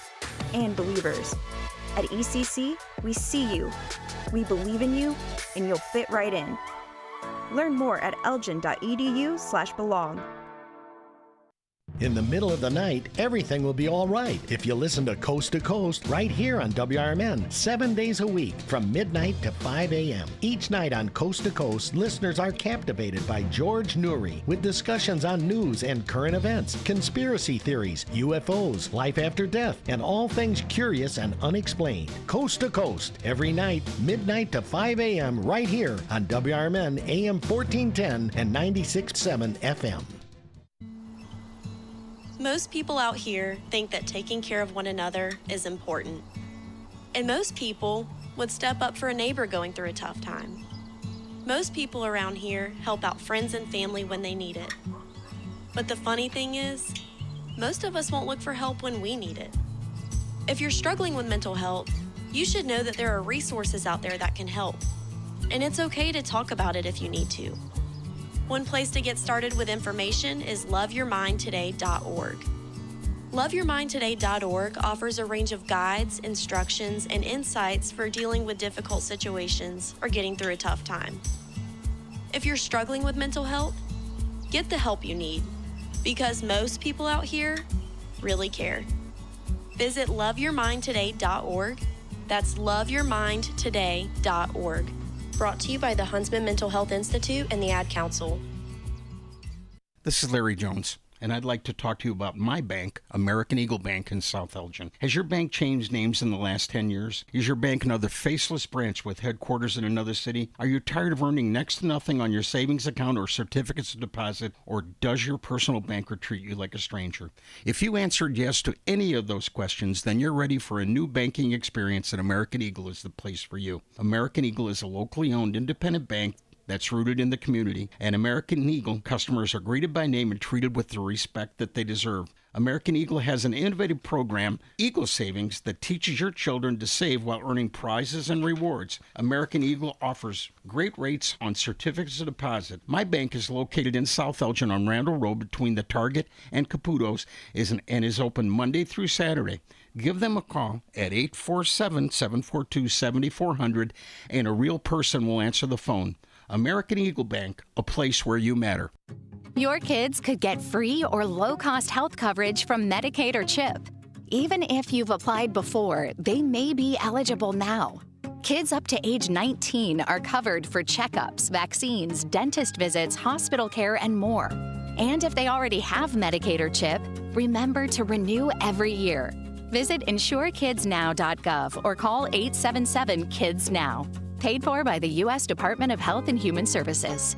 and believers. At ECC, we see you, we believe in you, and you'll fit right in. Learn more at elgin.edu/belong. In the middle of the night, everything will be all right if you listen to Coast right here on WRMN, 7 days a week from midnight to 5 a.m. Each night on Coast to Coast, listeners are captivated by George Noory with discussions on news and current events, conspiracy theories, UFOs, life after death, and all things curious and unexplained. Coast to Coast, every night, midnight to 5 a.m. right here on WRMN AM 1410 and 96.7 FM. Most people out here think that taking care of one another is important. And most people would step up for a neighbor going through a tough time. Most people around here help out friends and family when they need it. But the funny thing is, most of us won't look for help when we need it. If you're struggling with mental health, you should know that there are resources out there that can help. And it's okay to talk about it if you need to. One place to get started with information is loveyourmindtoday.org. Loveyourmindtoday.org offers a range of guides, instructions, and insights for dealing with difficult situations or getting through a tough time. If you're struggling with mental health, get the help you need, because most people out here really care. Visit loveyourmindtoday.org. That's loveyourmindtoday.org. Brought to you by the Huntsman Mental Health Institute and the Ad Council. This is Larry Jones, and I'd like to talk to you about my bank, American Eagle Bank in South Elgin. Has your bank changed names in the last 10 years? Is your bank another faceless branch with headquarters in another city? Are you tired of earning next to nothing on your savings account or certificates of deposit, or does your personal banker treat you like a stranger? If you answered yes to any of those questions, then you're ready for a new banking experience, and American Eagle is the place for you. American Eagle is a locally owned independent bank that's rooted in the community, and American Eagle customers are greeted by name and treated with the respect that they deserve. American Eagle has an innovative program, Eagle Savings, that teaches your children to save while earning prizes and rewards. American Eagle offers great rates on certificates of deposit. My bank is located in South Elgin on Randall Road between the Target and Caputo's and is open Monday through Saturday. Give them a call at 847-742-7400, and a real person will answer the phone. American Eagle Bank, a place where you matter. Your kids could get free or low-cost health coverage from Medicaid or CHIP. Even if you've applied before, they may be eligible now. Kids up to age 19 are covered for checkups, vaccines, dentist visits, hospital care, and more. And if they already have Medicaid or CHIP, remember to renew every year. Visit insurekidsnow.gov or call 877-KIDS-NOW. Paid for by the U.S. Department of Health and Human Services.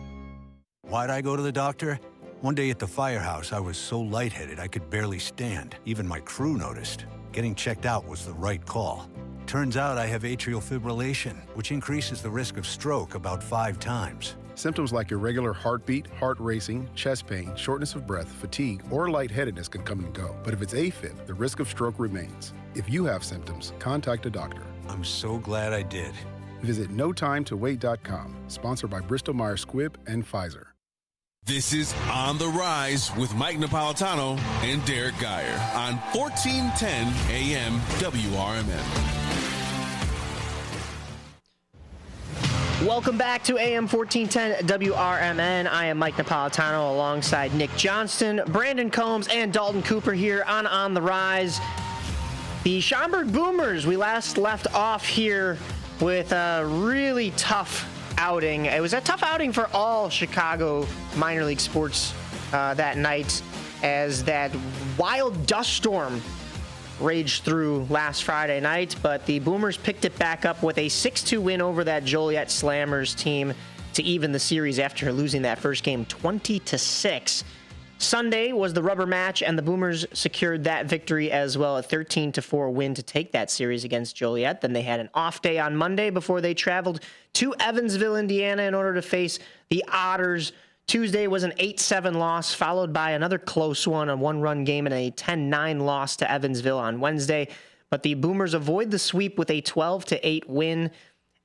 Why'd I go to the doctor? One day at the firehouse, I was so lightheaded I could barely stand. Even my crew noticed. Getting checked out was the right call. Turns out I have atrial fibrillation, which increases the risk of stroke about 5 times. Symptoms like irregular heartbeat, heart racing, chest pain, shortness of breath, fatigue, or lightheadedness can come and go. But if it's AFib, the risk of stroke remains. If you have symptoms, contact a doctor. I'm so glad I did. Visit NoTimeToWait.com, sponsored by Bristol-Myers Squibb and Pfizer. This is On the Rise with Mike Napolitano and Derek Geyer on 1410 AM WRMN. Welcome back to AM 1410 WRMN. I am Mike Napolitano alongside Nick Johnston, Brandon Combs, and Dalton Cooper here on the Rise. The Schaumburg Boomers, we last left off here with a really tough outing. It was a tough outing for all Chicago minor league sports that night, as that wild dust storm raged through last Friday night, but the Boomers picked it back up with a 6-2 win over that Joliet Slammers team to even the series after losing that first game 20-6. Sunday was the rubber match, and the Boomers secured that victory as well, a 13-4 win to take that series against Joliet. Then they had an off day on Monday before they traveled to Evansville, Indiana, in order to face the Otters. Tuesday was an 8-7 loss, followed by another close one, a one-run game, and a 10-9 loss to Evansville on Wednesday. But the Boomers avoid the sweep with a 12-8 win,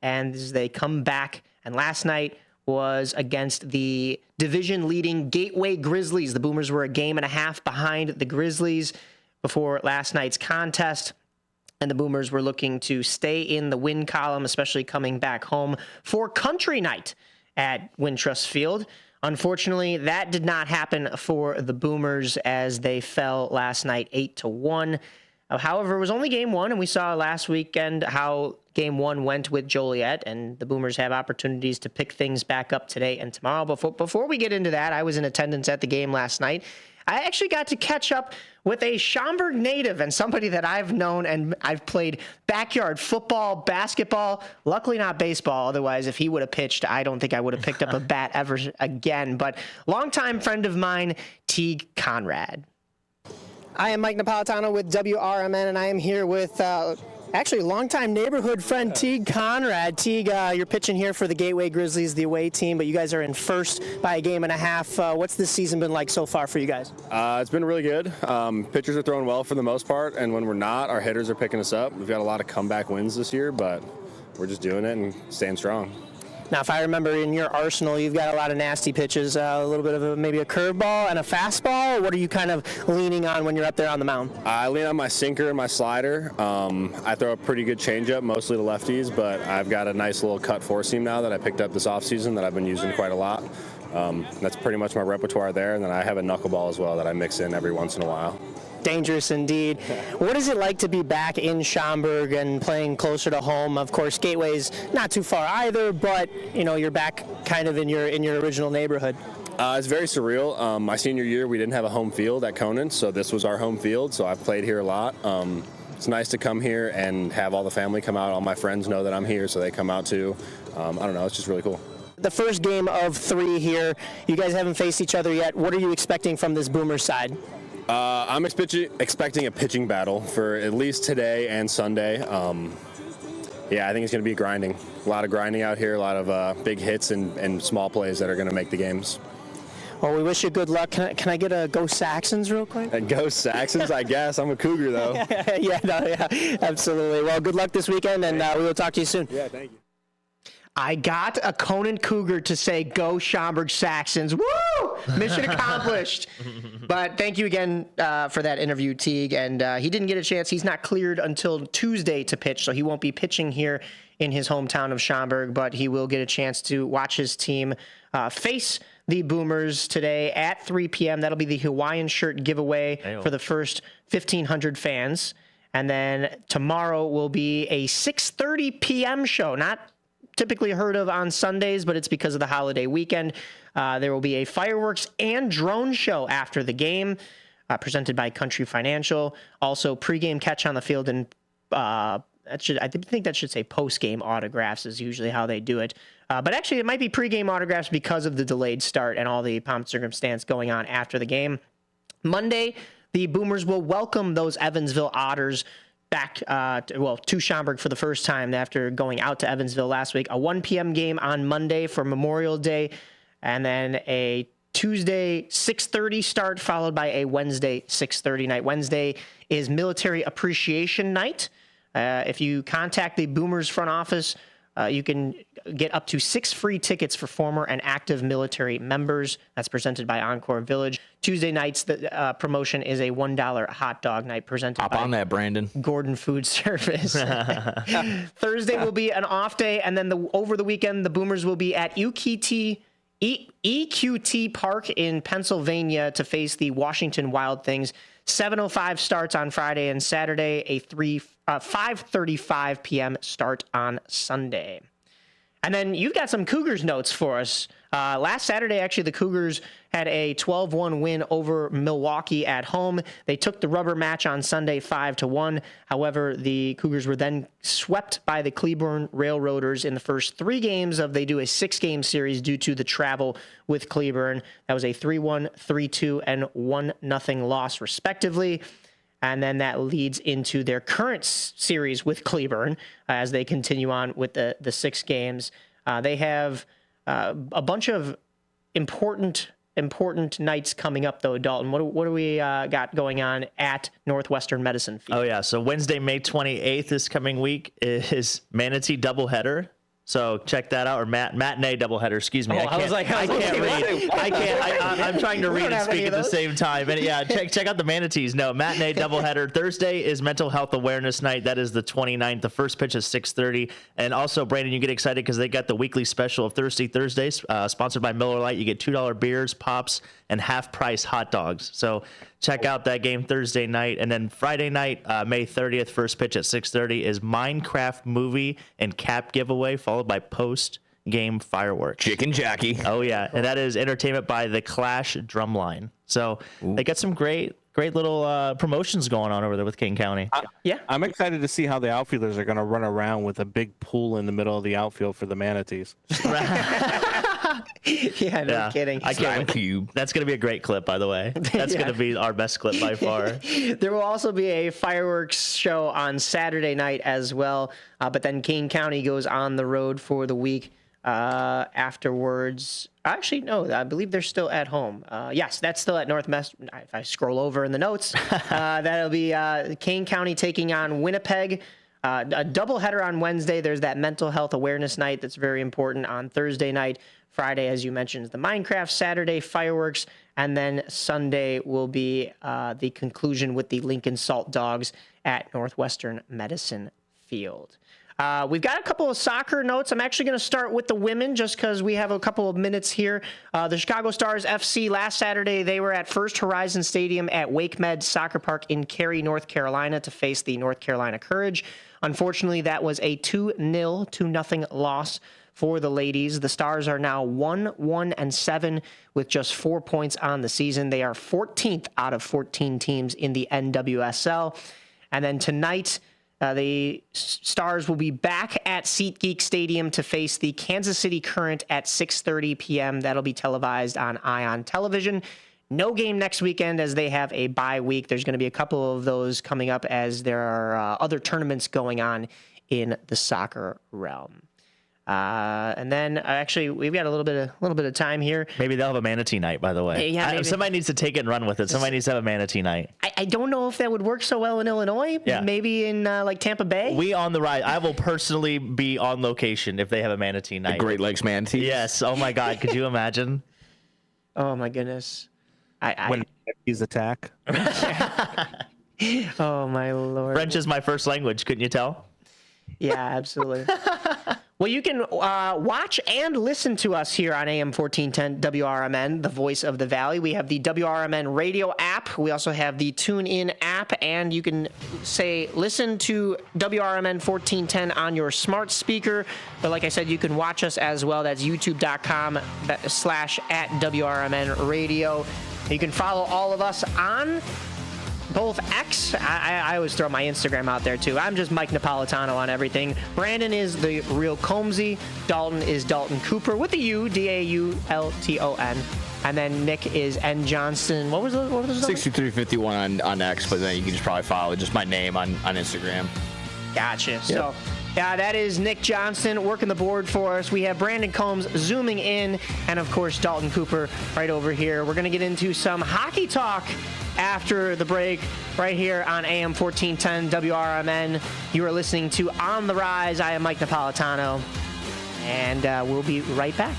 and as they come back. And last night was against the division-leading Gateway Grizzlies. The Boomers were a game and a half behind the Grizzlies before last night's contest, and the Boomers were looking to stay in the win column, especially coming back home for Country Night at Wintrust Field. Unfortunately, that did not happen for the Boomers as they fell last night 8-1. However, it was only game one, and we saw last weekend how game one went with Joliet, and the Boomers have opportunities to pick things back up today and tomorrow. Before we get into that, I was in attendance at the game last night. I actually got to catch up with a Schaumburg native and somebody that I've known, and I've played backyard football, basketball, luckily not baseball. Otherwise, if he would have pitched, I don't think I would have picked up a bat ever again. But longtime friend of mine, Teague Conrad. I am Mike Napolitano with WRMN, and I am here with actually longtime neighborhood friend Teague Conrad. Teague, you're pitching here for the Gateway Grizzlies, the away team, but you guys are in first by a game and a half. What's this season been like so far for you guys? It's been really good. Pitchers are throwing well for the most part, and when we're not, our hitters are picking us up. We've got a lot of comeback wins this year, but we're just doing it and staying strong. Now, if I remember in your arsenal, you've got a lot of nasty pitches, a little bit of maybe a curveball and a fastball. What are you kind of leaning on when you're up there on the mound? I lean on my sinker and my slider. I throw a pretty good changeup, mostly to lefties, but I've got a nice little cut four seam now that I picked up this offseason that I've been using quite a lot. That's pretty much my repertoire there, and then I have a knuckleball as well that I mix in every once in a while. Dangerous indeed. What is it like to be back in Schaumburg and playing closer to home? Of course, Gateway's not too far either, but you know you're back kind of in your original neighborhood. It's very surreal. My senior year, we didn't have a home field at Conant, so this was our home field. So I've played here a lot. It's nice to come here and have all the family come out. All my friends know that I'm here, so they come out too. I don't know. It's just really cool. The first game of 3 here. You guys haven't faced each other yet. What are you expecting from this Boomer side? I'm expecting a pitching battle for at least today and Sunday. Yeah, I think it's going to be grinding. A lot of grinding out here, a lot of big hits and small plays that are going to make the games. Well, we wish you good luck. Can I get a Go Saxons real quick? And Go Saxons, I guess. I'm a Cougar, though. Yeah, absolutely. Well, good luck this weekend, and we will talk to you soon. Yeah, thank you. I got a Conant Cougar to say go Schaumburg Saxons. Woo! Mission accomplished. But thank you again for that interview, Teague. And he didn't get a chance. He's not cleared until Tuesday to pitch, so he won't be pitching here in his hometown of Schaumburg, but he will get a chance to watch his team face the Boomers today at 3 p.m. That'll be the Hawaiian shirt giveaway for the first 1,500 fans. And then tomorrow will be a 6:30 p.m. show, not typically heard of on Sundays, but it's because of the holiday weekend. There will be a fireworks and drone show after the game, presented by Country Financial. Also, pregame catch on the field, and I think that should say postgame autographs is usually how they do it. But actually, it might be pregame autographs because of the delayed start and all the pomp circumstance going on after the game. Monday, the Boomers will welcome those Evansville Otters back to Schaumburg for the first time after going out to Evansville last week. A 1 p.m. game on Monday for Memorial Day, and then a Tuesday 6:30 start followed by a Wednesday 6:30 night. Wednesday is Military Appreciation Night. If you contact the Boomers front office, you can get up to 6 free tickets for former and active military members. That's presented by Encore Village. Tuesday nights, the promotion is a $1 hot dog night presented by on that, Brandon. Gordon Food Service. Thursday will be an off day, and then over the weekend, the Boomers will be at EQT Park in Pennsylvania to face the Washington Wild Things. 7:05 starts on Friday and Saturday, a 5:35 p.m. start on Sunday. And then you've got some Cougars notes for us Last Saturday, actually, the Cougars had a 12-1 win over Milwaukee at home. They took the rubber match on Sunday 5-1. However, the Cougars were then swept by the Cleburne Railroaders in the first 3 games of they do a 6-game series due to the travel with Cleburne. That was a 3-1, 3-2, and 1-0 loss, respectively. And then that leads into their current series with Cleburne as they continue on with the 6 games. They have a bunch of important nights coming up, though, Dalton. What do we got going on at Northwestern Medicine Field? Oh, yeah. So Wednesday, May 28th, this coming week, is Manatee doubleheader. So check that out, or matinee doubleheader. Excuse me. Oh, I can't read. I'm trying to read and speak at the same time. And yeah, check out the Manatees. No, matinee doubleheader. Thursday is Mental Health Awareness Night. That is the 29th. The first pitch is 6:30. And also, Brandon, you get excited because they got the weekly special of Thirsty Thursdays, sponsored by Miller Lite. You get $2 beers, pops, and half-price hot dogs. So check out that game Thursday night. And then Friday night, May 30th, first pitch at 6:30 is Minecraft movie and cap giveaway, followed by post-game fireworks. Chicken Jackie. Oh, yeah. And that is entertainment by the Clash Drumline. So they got some great little promotions going on over there with King County. Yeah. I'm excited to see how the outfielders are going to run around with a big pool in the middle of the outfield for the Manatees. Yeah, no kidding. I can't wait. That's going to be a great clip, by the way. That's going to be our best clip by far. There will also be a fireworks show on Saturday night as well. But then King County goes on the road for the week afterwards. Actually, no, I believe they're still at home. Yes, that's still at Northwestern. If I scroll over in the notes, that'll be King County taking on Winnipeg. A doubleheader on Wednesday. There's that mental health awareness night that's very important on Thursday night. Friday, as you mentioned, is the Minecraft. Saturday, fireworks. And then Sunday will be the conclusion with the Lincoln Salt Dogs at Northwestern Medicine Field. We've got a couple of soccer notes. I'm actually going to start with the women just because we have a couple of minutes here. The Chicago Stars FC last Saturday, they were at First Horizon Stadium at Wake Med Soccer Park in Cary, North Carolina to face the North Carolina Courage. Unfortunately, that was a 2-0 loss for the ladies. The Stars are now 1-1-7 with just 4 points on the season. They are 14th out of 14 teams in the NWSL. And then tonight, the Stars will be back at SeatGeek Stadium to face the Kansas City Current at 6:30 p.m. That'll be televised on ION Television. No game next weekend as they have a bye week. There's going to be a couple of those coming up as there are other tournaments going on in the soccer realm. And then actually we've got a little bit of time here. Maybe they'll have a manatee night, by the way. Yeah, somebody needs to take it and run with it. Somebody needs to have a manatee night. I don't know if that would work so well in Illinois. Yeah. Maybe in like Tampa Bay. We on the ride. I will personally be on location if they have a manatee night. The Great Lakes Manatee. Yes. Oh my God. Could you imagine? Oh my goodness. When he's attack. Oh my Lord. French is my first language. Couldn't you tell? Yeah, absolutely. Well, you can watch and listen to us here on AM 1410 WRMN, the voice of the Valley. We have the WRMN radio app. We also have the TuneIn app, and you can listen to WRMN 1410 on your smart speaker. But like I said, you can watch us as well. That's youtube.com/@WRMN radio. You can follow all of us on both X. I always throw my Instagram out there too. I'm just Mike Napolitano on everything. Brandon is the real Combsy. Dalton is Dalton Cooper with the U, DAULTON. And then Nick is N Johnston. What was those numbers? 6351 on X, but then you can just probably follow just my name on Instagram. Gotcha. Yep. So that is Nick Johnston working the board for us. We have Brandon Combs zooming in, and of course Dalton Cooper right over here. We're going to get into some hockey talk after the break right here on AM 1410 WRMN. You are listening to On the Rise. I am Mike Napolitano, and we'll be right back.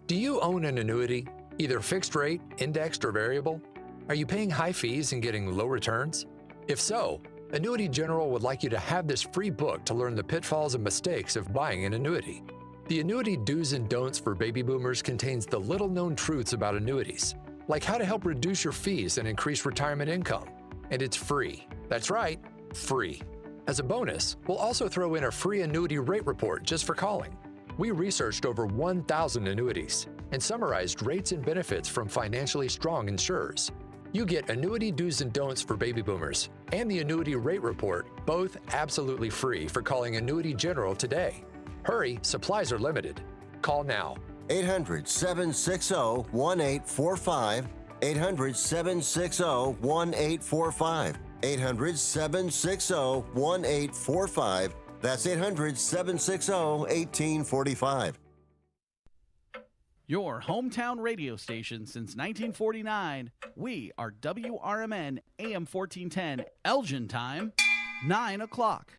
Do you own an annuity, either fixed rate, indexed, or variable? Are you paying high fees and getting low returns? If so, Annuity General would like you to have this free book to learn the pitfalls and mistakes of buying an annuity. The Annuity Do's and Don'ts for Baby Boomers contains the little-known truths about annuities, like how to help reduce your fees and increase retirement income. And it's free. That's right, free. As a bonus, we'll also throw in a free annuity rate report just for calling. We researched over 1,000 annuities and summarized rates and benefits from financially strong insurers. You get annuity do's and don'ts for baby boomers and the annuity rate report, both absolutely free for calling Annuity General today. Hurry, supplies are limited. Call now. 800-760-1845. 800-760-1845. 800-760-1845. That's 800-760-1845. Your hometown radio station since 1949. We are WRMN AM 1410, Elgin time, 9 o'clock.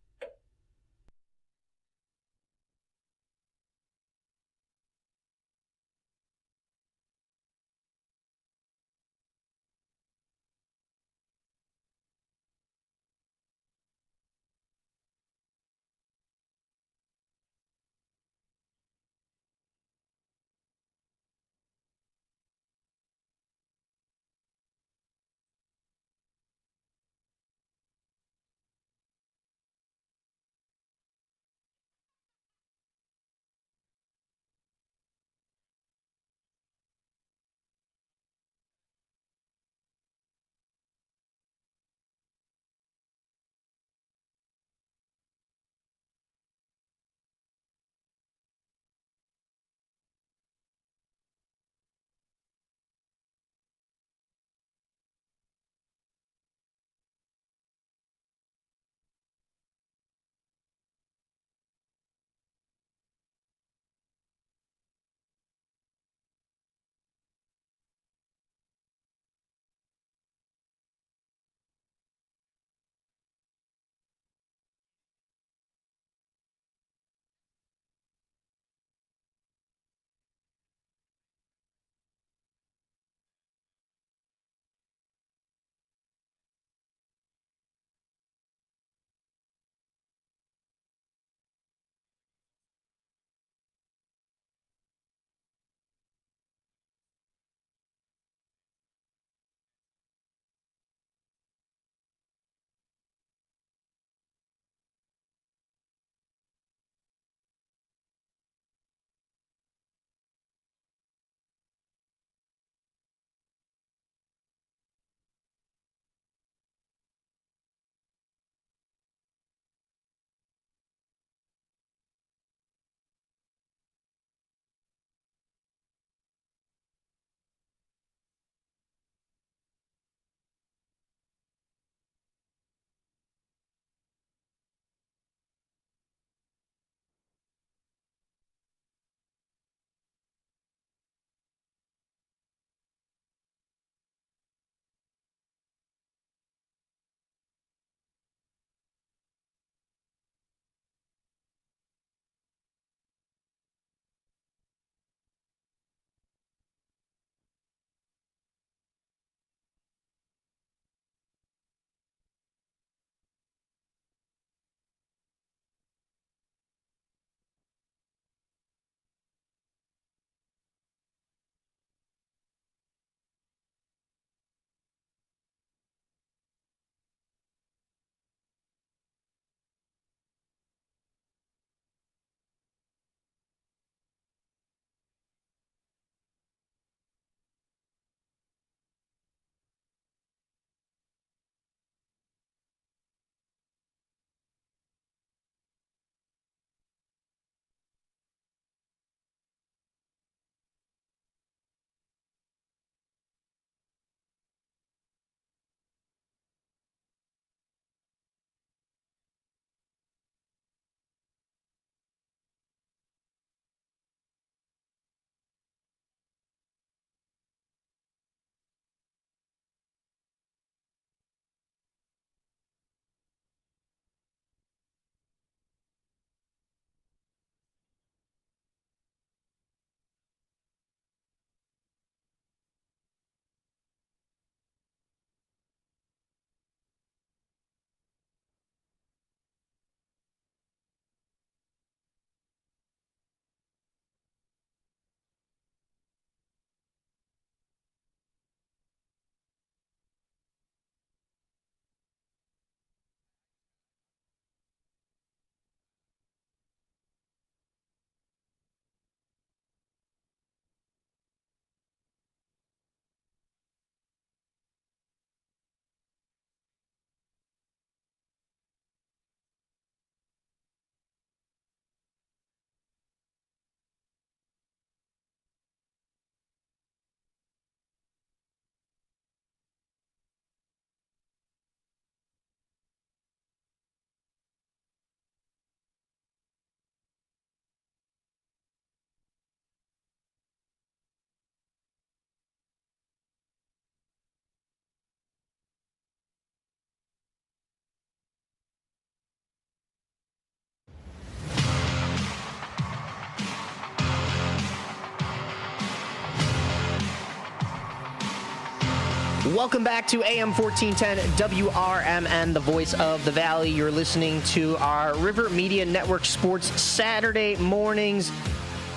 Welcome back to AM 1410 WRMN, the voice of the Valley. You're listening to our River Media Network Sports Saturday mornings.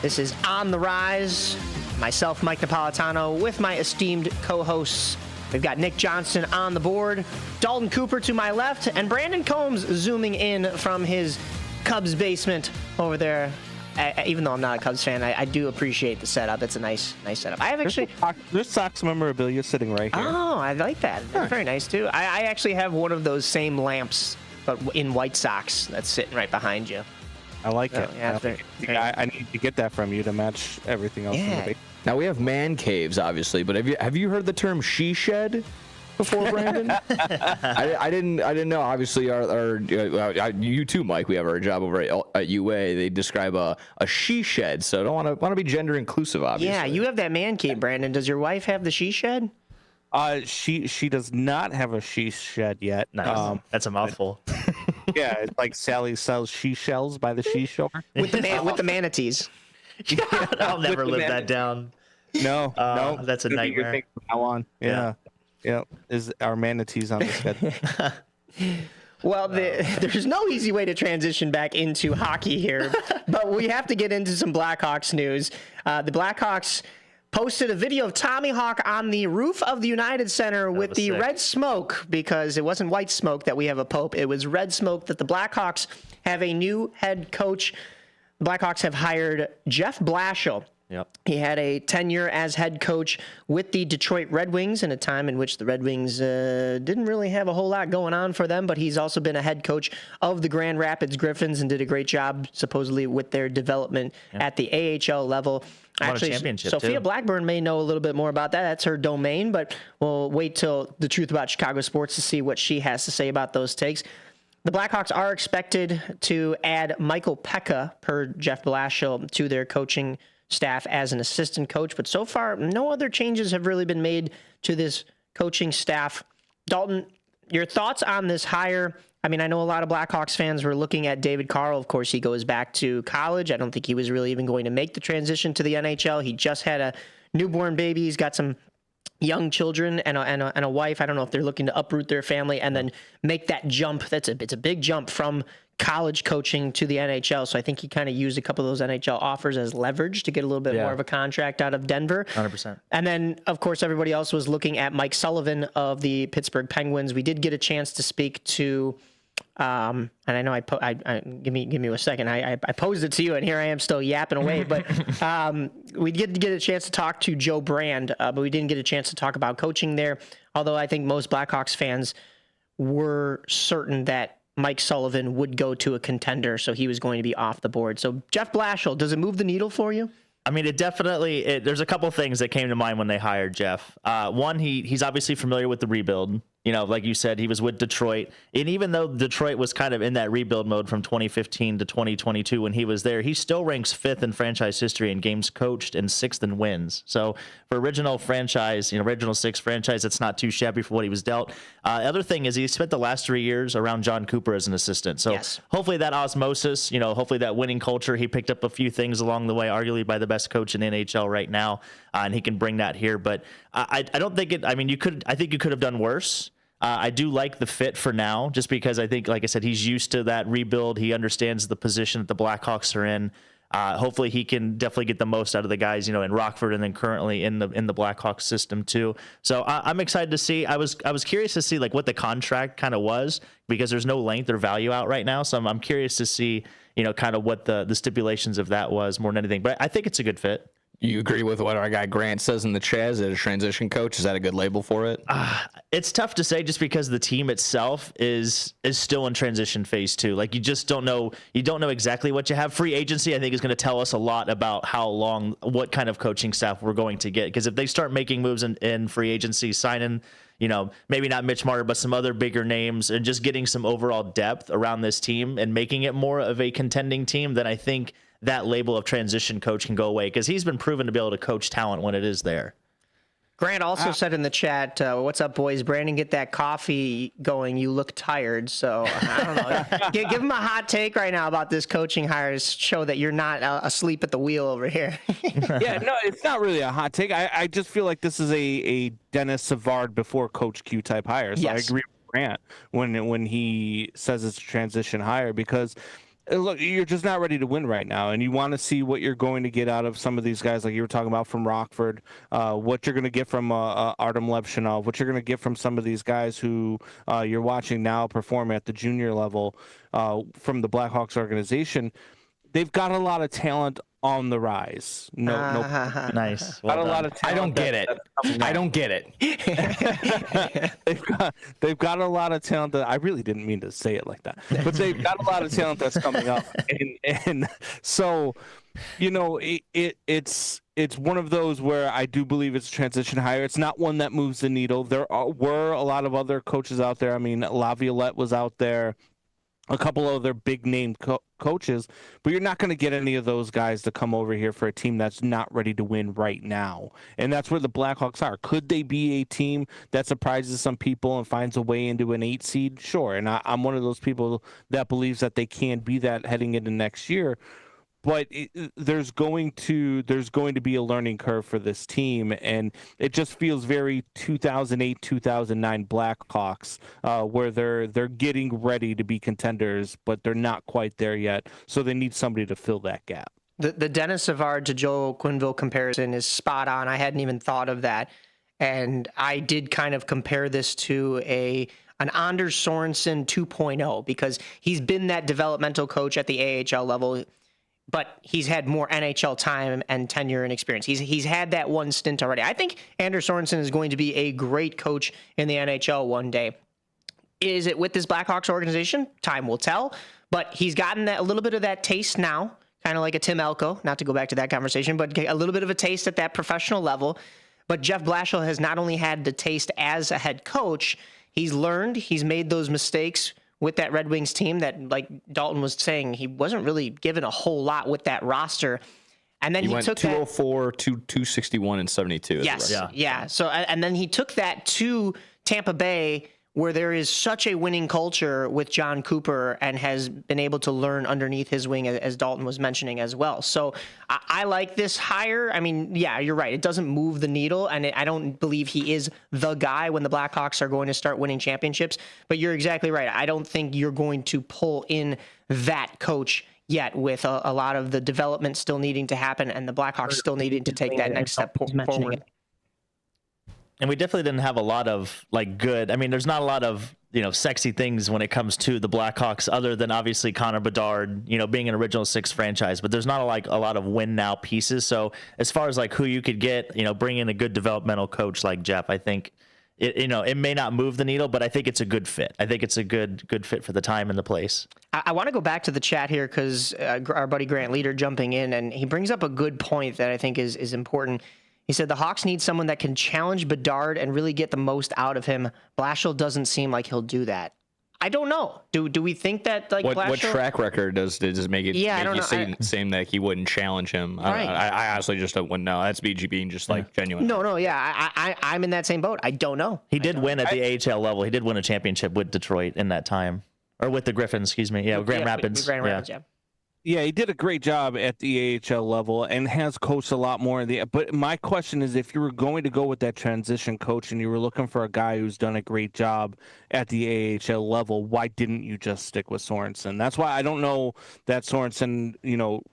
This is On the Rise. Myself, Mike Napolitano, with my esteemed co-hosts. We've got Nick Johnston on the board, Dalton Cooper to my left, and Brandon Combs zooming in from his Cubs basement over there. Even though I'm not a Cubs fan, I do appreciate the setup. It's a nice setup. I have actually there's Sox memorabilia sitting right here. Oh, I like that. That's very nice too. I actually have one of those same lamps, but in White Sox that's sitting right behind you. I like it. Yeah, I need to get that from you to match everything else in the basement. Now we have man caves, obviously, but have you heard the term she shed before, Brandon? I didn't know. Obviously, you too, Mike. We have our job over at UA. They describe a she shed, so I don't want to be gender inclusive. Obviously, yeah. You have that man cave, Brandon. Does your wife have the she shed? She does not have a she shed yet. Nice. That's a mouthful. Yeah, it's like Sally sells she shells by the seashore with the manatees. I'll never live that down. No, that's a nightmare. From now on, yeah. Is our manatees on the schedule? Well, there's no easy way to transition back into hockey here, but we have to get into some Blackhawks news. The Blackhawks posted a video of Tommy Hawk on the roof of the United Center with the red smoke, because it wasn't white smoke that we have a Pope. It was red smoke that the Blackhawks have a new head coach. The Blackhawks have hired Jeff Blashill. Yep. He had a tenure as head coach with the Detroit Red Wings in a time in which the Red Wings didn't really have a whole lot going on for them, but he's also been a head coach of the Grand Rapids Griffins and did a great job, supposedly, with their development at the AHL level. Actually, Sophia Blackburn may know a little bit more about that. That's her domain, but we'll wait till the Truth About Chicago Sports to see what she has to say about those takes. The Blackhawks are expected to add Michael Pekka, per Jeff Blashill, to their coaching staff as an assistant coach, but so far no other changes have really been made to this coaching staff. Dalton, your thoughts on this hire? I mean, I know a lot of Blackhawks fans were looking at David Carl. Of course, he goes back to college. I don't think he was really even going to make the transition to the NHL. He just had a newborn baby. He's got some young children and a wife. I don't know if they're looking to uproot their family and then make that jump. It's a big jump from college coaching to the NHL. So I think he kind of used a couple of those NHL offers as leverage to get a little bit more of a contract out of Denver. 100%. And then, of course, everybody else was looking at Mike Sullivan of the Pittsburgh Penguins. We did get a chance to speak to, and I know give me a second. I posed it to you, and here I am still yapping away. But we did get a chance to talk to Joe Brand, but we didn't get a chance to talk about coaching there. Although I think most Blackhawks fans were certain that Mike Sullivan would go to a contender, so he was going to be off the board. So Jeff Blashill, does it move the needle for you? I mean, there's a couple of things that came to mind when they hired Jeff. One, he's obviously familiar with the rebuild. You know, like you said, he was with Detroit. And even though Detroit was kind of in that rebuild mode from 2015 to 2022 when he was there, he still ranks 5th in franchise history in games coached and 6th in wins. So for original franchise, original 6 franchise, it's not too shabby for what he was dealt. The other thing is he spent the last 3 years around John Cooper as an assistant. So hopefully that osmosis, hopefully that winning culture, he picked up a few things along the way, arguably by the best coach in NHL right now, and he can bring that here. But I don't think I think you could have done worse. I do like the fit for now, just because I think, like I said, he's used to that rebuild. He understands the position that the Blackhawks are in. Hopefully he can definitely get the most out of the guys, in Rockford and then currently in the Blackhawks system too. So I'm excited to see. I was curious to see like what the contract kind of was, because there's no length or value out right now. So I'm curious to see, kind of what the stipulations of that was more than anything. But I think it's a good fit. You agree with what our guy Grant says in the chat? Is it a transition coach? Is that a good label for it? It's tough to say, just because the team itself is still in transition phase 2. Like, you just don't know. You don't know exactly what you have. Free agency, I think, is going to tell us a lot about what kind of coaching staff we're going to get. Because if they start making moves in free agency, signing, maybe not Mitch Marner, but some other bigger names, and just getting some overall depth around this team and making it more of a contending team, then I think that label of transition coach can go away, because he's been proven to be able to coach talent when it is there. Grant also said in the chat, what's up, boys? Brandon, get that coffee going. You look tired. So, I don't know. Give him a hot take right now about this coaching hires. Show that you're not asleep at the wheel over here. Yeah, no, it's not really a hot take. I just feel like this is a Dennis Savard before Coach Q type hire. So I agree with Grant when he says it's a transition hire, because look, you're just not ready to win right now, and you want to see what you're going to get out of some of these guys, like you were talking about from Rockford, what you're going to get from Artem Levshinov, what you're going to get from some of these guys who you're watching now perform at the junior level from the Blackhawks organization. They've got a lot of talent on the rise. Nice. Well Got a lot of I don't get it. I don't get it. They've got a lot of talent. I really didn't mean to say it like that, but they've got a lot of talent that's coming up, and so it's one of those where I do believe it's a transition hire. It's not one that moves the needle. There were a lot of other coaches out there. I mean, Laviolette was out there, a couple other big name coaches, but you're not going to get any of those guys to come over here for a team that's not ready to win right now. And that's where the Blackhawks are. Could they be a team that surprises some people and finds a way into an 8 seed? Sure. And I'm one of those people that believes that they can be that heading into next year. But there's going to be a learning curve for this team, and it just feels very 2008, 2009 Blackhawks, where they're getting ready to be contenders, but they're not quite there yet. So they need somebody to fill that gap. The Dennis Savard to Joel Quenneville comparison is spot on. I hadn't even thought of that, and I did kind of compare this to an Anders Sorensen 2.0, because he's been that developmental coach at the AHL level, but he's had more NHL time and tenure and experience. He's had that one stint already. I think Anders Sorensen is going to be a great coach in the NHL one day. Is it with this Blackhawks organization? Time will tell. But he's gotten a little bit of that taste now, kind of like a Tim Elko, not to go back to that conversation, but a little bit of a taste at that professional level. But Jeff Blashill has not only had the taste as a head coach, he's learned, he's made those mistakes with that Red Wings team that, like Dalton was saying, he wasn't really given a whole lot with that roster. And then he went took 204, 261, and 72. Yes, yeah. So, and then he took that to Tampa Bay, where there is such a winning culture with John Cooper, and has been able to learn underneath his wing, as Dalton was mentioning as well. So I like this hire. I mean, yeah, you're right. It doesn't move the needle, and I don't believe he is the guy when the Blackhawks are going to start winning championships. But you're exactly right. I don't think you're going to pull in that coach yet, with a lot of the development still needing to happen, and the Blackhawks still needing to take that next step forward. And we definitely didn't have a lot of there's not a lot of, sexy things when it comes to the Blackhawks, other than obviously Connor Bedard, being an original six franchise, but there's not a lot of win now pieces. So as far as who you could get, bring in a good developmental coach like Jeff, I think it may not move the needle, but I think it's a good fit. I think it's a good fit for the time and the place. I want to go back to the chat here, because our buddy Grant Leader jumping in, and he brings up a good point that I think is important. He said the Hawks need someone that can challenge Bedard and really get the most out of him. Blashill doesn't seem like he'll do that. I don't know. Do we think that Blashill? What track record does it make it? Yeah, make I don't know. Saying that he wouldn't challenge him. Right. I honestly just wouldn't know. That's BG being just genuine. No, yeah, I'm in that same boat. I don't know. He did win at the AHL level. He did win a championship with Detroit in that time, or with the Griffins. Excuse me. Yeah, Grand Rapids. Grand Rapids. Yeah. Yeah, he did a great job at the AHL level and has coached a lot more. But my question is, if you were going to go with that transition coach and you were looking for a guy who's done a great job at the AHL level, why didn't you just stick with Sorensen? That's why I don't know that Sorensen,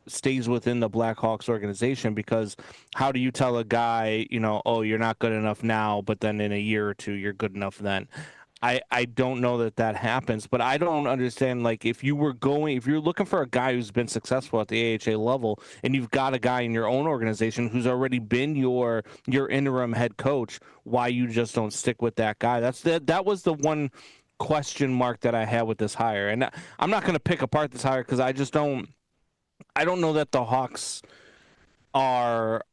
stays within the Blackhawks organization, because how do you tell a guy, oh, you're not good enough now, but then in a year or two, you're good enough then? I don't know that happens, but I don't understand, if you're looking for a guy who's been successful at the AHA level, and you've got a guy in your own organization who's already been your interim head coach, why you just don't stick with that guy? That was the one question mark that I had with this hire. And I'm not going to pick apart this hire, because I don't know that the Hawks are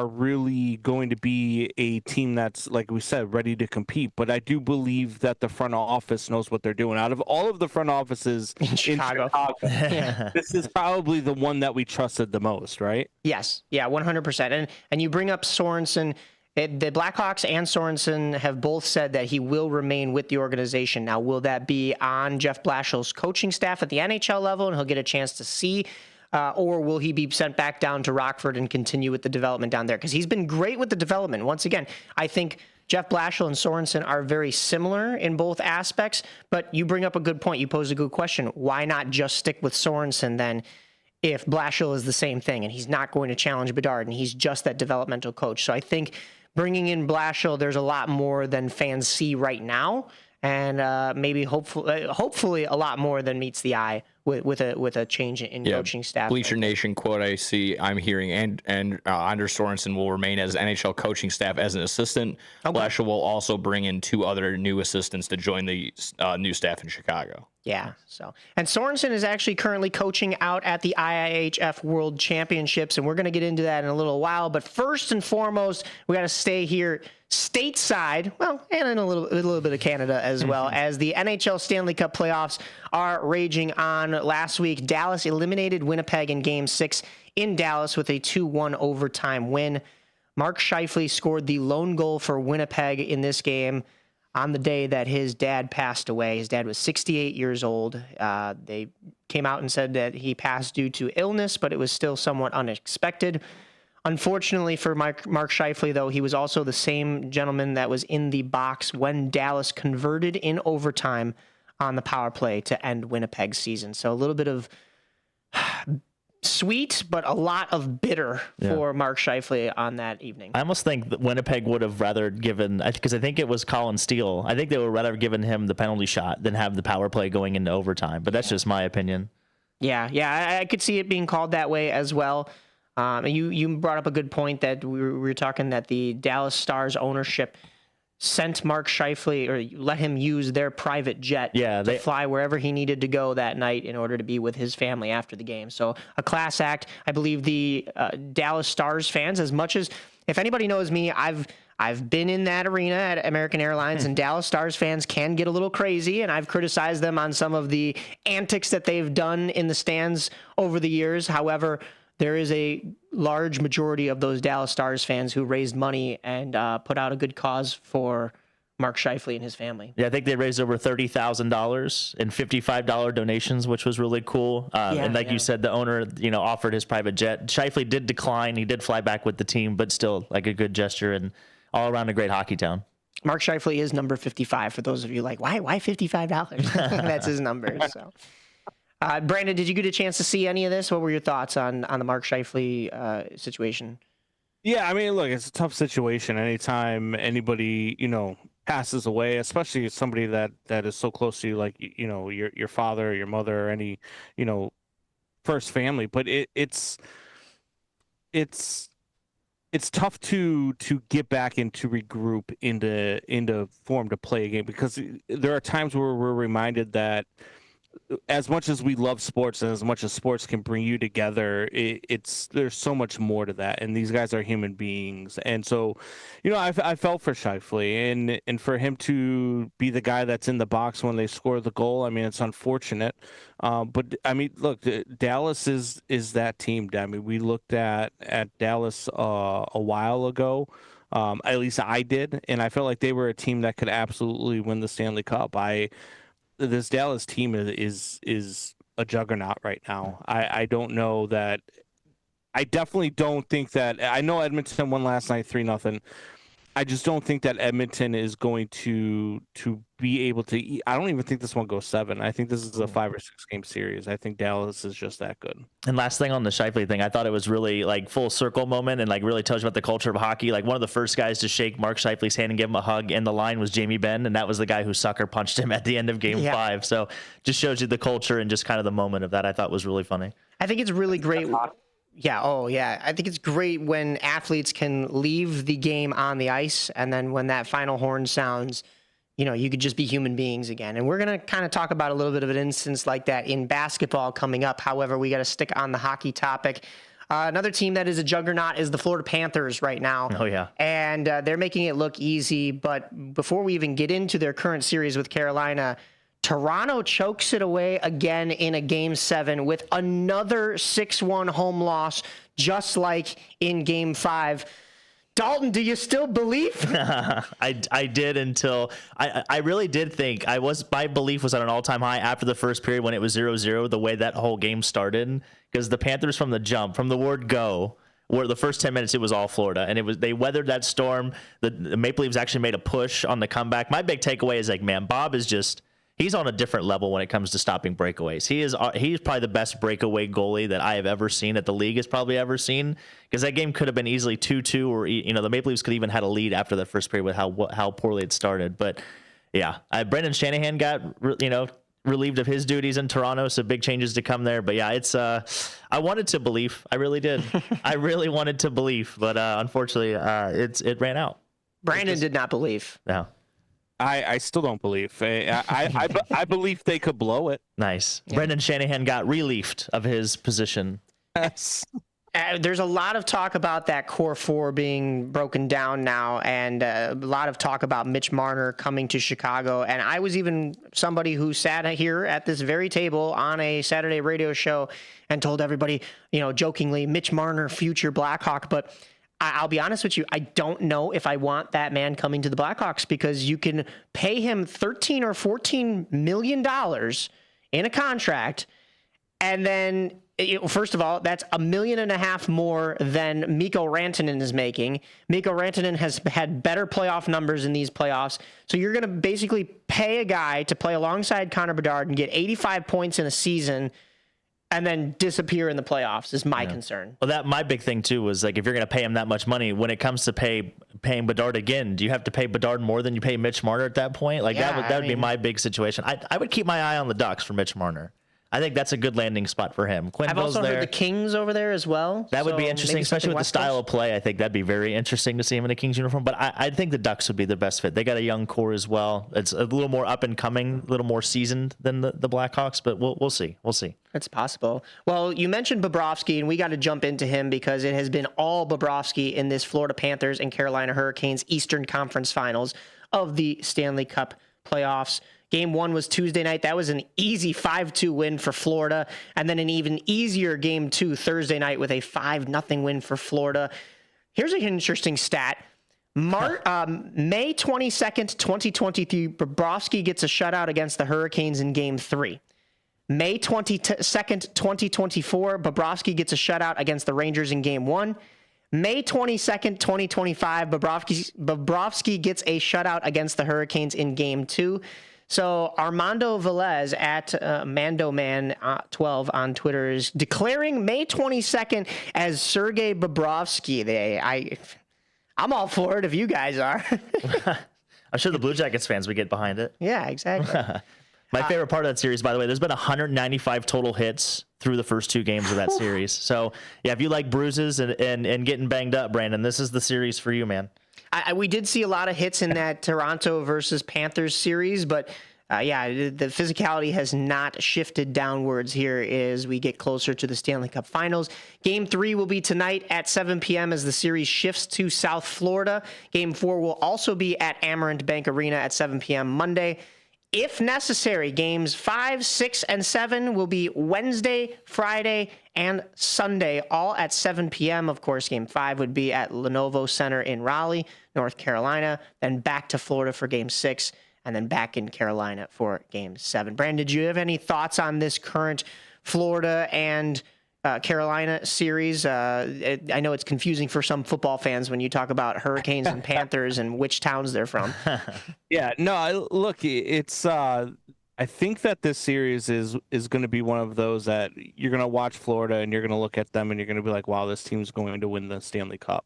really going to be a team that's, like we said, ready to compete. But I do believe that the front office knows what they're doing. Out of all of the front offices in Chicago, this is probably the one that we trusted the most, right? Yes. Yeah, 100%. And you bring up Sorensen, The Blackhawks and Sorensen have both said that he will remain with the organization. Now, will that be on Jeff Blashill's coaching staff at the NHL level and he'll get a chance to see, or will he be sent back down to Rockford and continue with the development down there? Because he's been great with the development. Once again, I think Jeff Blashill and Sorensen are very similar in both aspects, but you bring up a good point. You pose a good question. Why not just stick with Sorensen then if Blashill is the same thing and he's not going to challenge Bedard and he's just that developmental coach? So I think bringing in Blashill, there's a lot more than fans see right now, and maybe hopefully a lot more than meets the eye with a change in coaching staff. Bleacher Nation quote I'm hearing, and Anders Sorensen will remain as NHL coaching staff as an assistant. Okay. Blashill will also bring in 2 other new assistants to join the new staff in Chicago. Yeah. And Sorensen is actually currently coaching out at the IIHF World Championships, and we're going to get into that in a little while. But first and foremost, we got to stay here stateside, well, and in a little bit of Canada as well, as the NHL Stanley Cup playoffs are raging on. Last week, Dallas eliminated Winnipeg in Game 6 in Dallas with a 2-1 overtime win. Mark Scheifele scored the lone goal for Winnipeg in this game on the day that his dad passed away. His dad was 68 years old. They came out and said that he passed due to illness, but it was still somewhat unexpected. Unfortunately for Mark Scheifele, though, he was also the same gentleman that was in the box when Dallas converted in overtime on the power play to end Winnipeg's season. So a little bit of sweet, but a lot of bitter for Mark Scheifele on that evening. I almost think that Winnipeg would have rather given, because I think it was Colin Steele. I think they would rather have given him the penalty shot than have the power play going into overtime. But that's just my opinion. Yeah, I could see it being called that way as well. You brought up a good point that we were talking that the Dallas Stars ownership sent Mark Scheifele, or let him use their private jet to fly wherever he needed to go that night in order to be with his family after the game. So a class act. I believe the Dallas Stars fans, as much as, if anybody knows me, I've been in that arena at American Airlines, and Dallas Stars fans can get a little crazy, and I've criticized them on some of the antics that they've done in the stands over the years. However, there is a large majority of those Dallas Stars fans who raised money and put out a good cause for Mark Scheifele and his family. Yeah, I think they raised over $30,000 in $55 donations, which was really cool. And like you said, the owner, offered his private jet. Scheifele did decline. He did fly back with the team, but still like a good gesture and all around a great hockey town. Mark Scheifele is number 55 for those of you like, why $55? That's his number. So. Brandon, did you get a chance to see any of this? What were your thoughts on the Mark Scheifele situation? Yeah, I mean, look, it's a tough situation. Anytime anybody, passes away, especially somebody that is so close to you, like, your father or your mother or any, first family. But it's tough to get back and to regroup into form to play a game, because there are times where we're reminded that as much as we love sports and as much as sports can bring you together, there's so much more to that. And these guys are human beings. And so, I felt for Scheifele and for him to be the guy that's in the box when they score the goal. I mean, it's unfortunate. But I mean, look, Dallas is that team. I mean, we looked at Dallas a while ago. At least I did. And I felt like they were a team that could absolutely win the Stanley Cup. This Dallas team is a juggernaut right now. I don't know that. I definitely don't think that. I know Edmonton won last night 3-0. I just don't think that Edmonton is going to be able to. I don't even think this one goes 7. I think this is a 5 or 6 game series. I think Dallas is just that good. And last thing on the Scheifele thing, I thought it was really like full circle moment and like really tells you about the culture of hockey. Like one of the first guys to shake Mark Scheifele's hand and give him a hug in the line was Jamie Benn, and that was the guy who sucker punched him at the end of Game 5. So just shows you the culture and just kind of the moment of that. I thought was really funny. I think it's really great. Yeah. Oh, yeah. I think it's great when athletes can leave the game on the ice, and then when that final horn sounds, you could just be human beings again. And we're going to kind of talk about a little bit of an instance like that in basketball coming up. However, we got to stick on the hockey topic. Another team that is a juggernaut is the Florida Panthers right now. Oh, yeah. And they're making it look easy. But before we even get into their current series with Carolina, Toronto chokes it away again in a Game 7 with another 6-1 home loss, just like in Game 5. Dalton, do you still believe? I did until I really did think my belief was at an all-time high after the first period when it was 0-0, the way that whole game started, because the Panthers from the jump, from the word go, where the first 10 minutes it was all Florida, and they weathered that storm. The Maple Leafs actually made a push on the comeback. My big takeaway is like, man, Bob is he's on a different level when it comes to stopping breakaways. He's probably the best breakaway goalie that I have ever seen, that the league has probably ever seen, because that game could have been easily 2-2, or the Maple Leafs could even had a lead after that first period with how poorly it started. But yeah, Brendan Shanahan got relieved of his duties in Toronto, so big changes to come there. But yeah, it's I wanted to believe, I really did. I really wanted to believe, but unfortunately, it ran out. Brandon did not believe. No. I still don't believe. I believe they could blow it. Nice. Yeah. Brendan Shanahan got relieved of his position. Yes. There's a lot of talk about that core four being broken down now, and a lot of talk about Mitch Marner coming to Chicago. And I was even somebody who sat here at this very table on a Saturday radio show and told everybody, jokingly, Mitch Marner, future Blackhawk. But I'll be honest with you, I don't know if I want that man coming to the Blackhawks, because you can pay him $13 or $14 million in a contract, and then first of all, that's $1.5 million more than Mikko Rantanen is making. Mikko Rantanen has had better playoff numbers in these playoffs, so you're going to basically pay a guy to play alongside Connor Bedard and get 85 points in a season, and then disappear in the playoffs is my concern. Well, my big thing too was, like, if you're going to pay him that much money, when it comes to paying Bedard again, do you have to pay Bedard more than you pay Mitch Marner at that point? Like, that would be my big situation. I would keep my eye on the Ducks for Mitch Marner. I think that's a good landing spot for him. Quinn I've also heard the Kings over there as well. That would be interesting, especially with the style of play. I think that'd be very interesting to see him in a Kings uniform. But I think the Ducks would be the best fit. They got a young core as well. It's a little more up and coming, a little more seasoned than the Blackhawks. But we'll see. We'll see. It's possible. Well, you mentioned Bobrovsky, and we got to jump into him because it has been all Bobrovsky in this Florida Panthers and Carolina Hurricanes Eastern Conference Finals of the Stanley Cup playoffs. Game 1 was Tuesday night. That was an easy 5-2 win for Florida. And then an even easier Game 2 Thursday night with a 5-0 win for Florida. Here's an interesting stat. May 22nd, 2023, Bobrovsky gets a shutout against the Hurricanes in Game 3. May 22nd, 2024, Bobrovsky gets a shutout against the Rangers in Game 1. May 22nd, 2025, Bobrovsky gets a shutout against the Hurricanes in Game 2. So Armando Velez at MandoMan12 on Twitter is declaring May 22nd as Sergei Bobrovsky Day. I'm all for it if you guys are. I'm sure the Blue Jackets fans would get behind it. Yeah, exactly. My favorite part of that series, by the way, there's been 195 total hits through the first 2 games of that series. So, yeah, if you like bruises and getting banged up, Brandon, this is the series for you, man. We did see a lot of hits in that Toronto versus Panthers series, but the physicality has not shifted downwards here as we get closer to the Stanley Cup Finals. Game 3 will be tonight at 7 p.m. as the series shifts to South Florida. Game 4 will also be at Amerant Bank Arena at 7 p.m. Monday. If necessary, games 5, 6, and 7 will be Wednesday, Friday, and Sunday, all at 7 p.m. Of course, Game 5 would be at Lenovo Center in Raleigh, North Carolina, then back to Florida for Game 6, and then back in Carolina for Game 7. Brandon, did you have any thoughts on this current Florida and Carolina series? I know it's confusing for some football fans when you talk about Hurricanes and Panthers and which towns they're from. Yeah, no, look, it's I think that this series is going to be one of those that you're going to watch Florida and you're going to look at them and you're going to be like, wow, this team's going to win the Stanley Cup.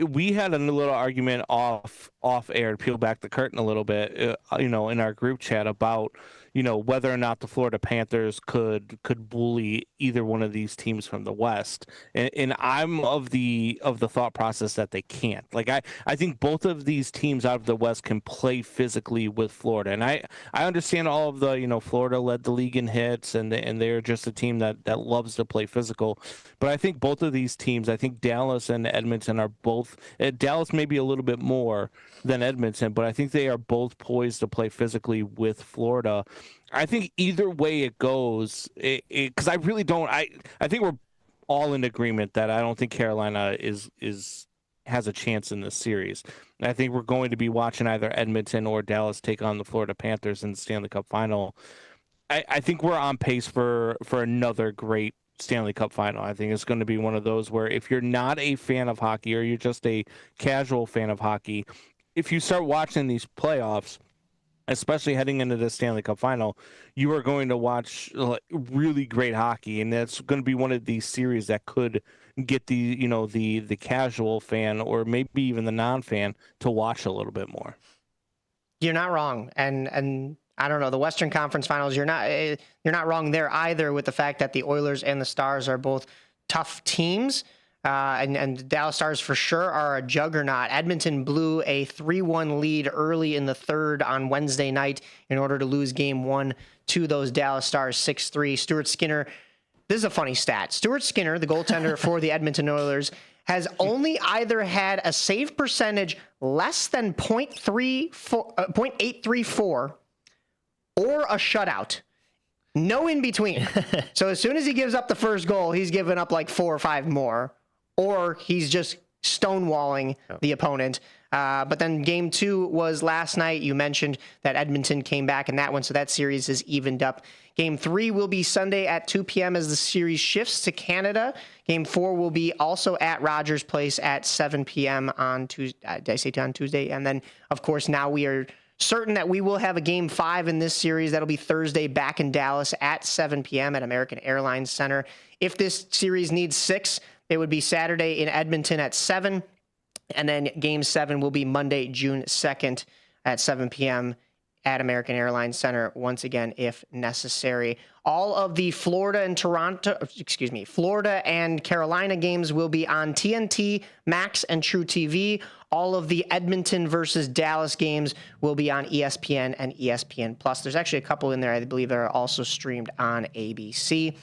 We had a little argument off air to peel back the curtain a little bit, in our group chat about, whether or not the Florida Panthers could bully either one of these teams from the West. And I'm of the thought process that they can't. Like, I think both of these teams out of the West can play physically with Florida. And I understand all of the, Florida led the league in hits and they're just a team that loves to play physical. But I think both of these teams, I think Dallas and Edmonton are both, Dallas maybe a little bit more than Edmonton, but I think they are both poised to play physically with Florida. I think either way it goes, because I really don't. I think we're all in agreement that I don't think Carolina has a chance in this series. I think we're going to be watching either Edmonton or Dallas take on the Florida Panthers in the Stanley Cup final. I think we're on pace for another great Stanley Cup final. I think it's going to be one of those where if you're not a fan of hockey or you're just a casual fan of hockey, if you start watching these playoffs, especially heading into the Stanley Cup final, you are going to watch really great hockey, and that's going to be one of these series that could get the casual fan or maybe even the non-fan to watch a little bit more. You're not wrong, and I don't know, the Western Conference Finals, you're not wrong there either, with the fact that the Oilers and the Stars are both tough teams. And the Dallas Stars for sure are a juggernaut. Edmonton blew a 3-1 lead early in the third on Wednesday night in order to lose game one to those Dallas Stars 6-3. Stuart Skinner, this is a funny stat. Stuart Skinner, the goaltender for the Edmonton Oilers, has only either had a save percentage less than .834 or a shutout. No in between. So as soon as he gives up the first goal, he's given up like 4 or 5 more, or he's just stonewalling the opponent. But then game 2 was last night. You mentioned that Edmonton came back in that one, so that series is evened up. Game 3 will be Sunday at 2 p.m. as the series shifts to Canada. Game 4 will be also at Rogers Place at 7 p.m. on Tuesday. Did I say on Tuesday? And then, of course, now we are certain that we will have a game 5 in this series. That'll be Thursday back in Dallas at 7 p.m. at American Airlines Center. If this series needs 6, it would be Saturday in Edmonton at 7. And then game 7 will be Monday, June 2nd at 7 p.m. at American Airlines Center, once again, if necessary. All of the Florida and Carolina games will be on TNT, Max, and True TV. All of the Edmonton versus Dallas games will be on ESPN and ESPN Plus. There's actually a couple in there, I believe, that are also streamed on ABC.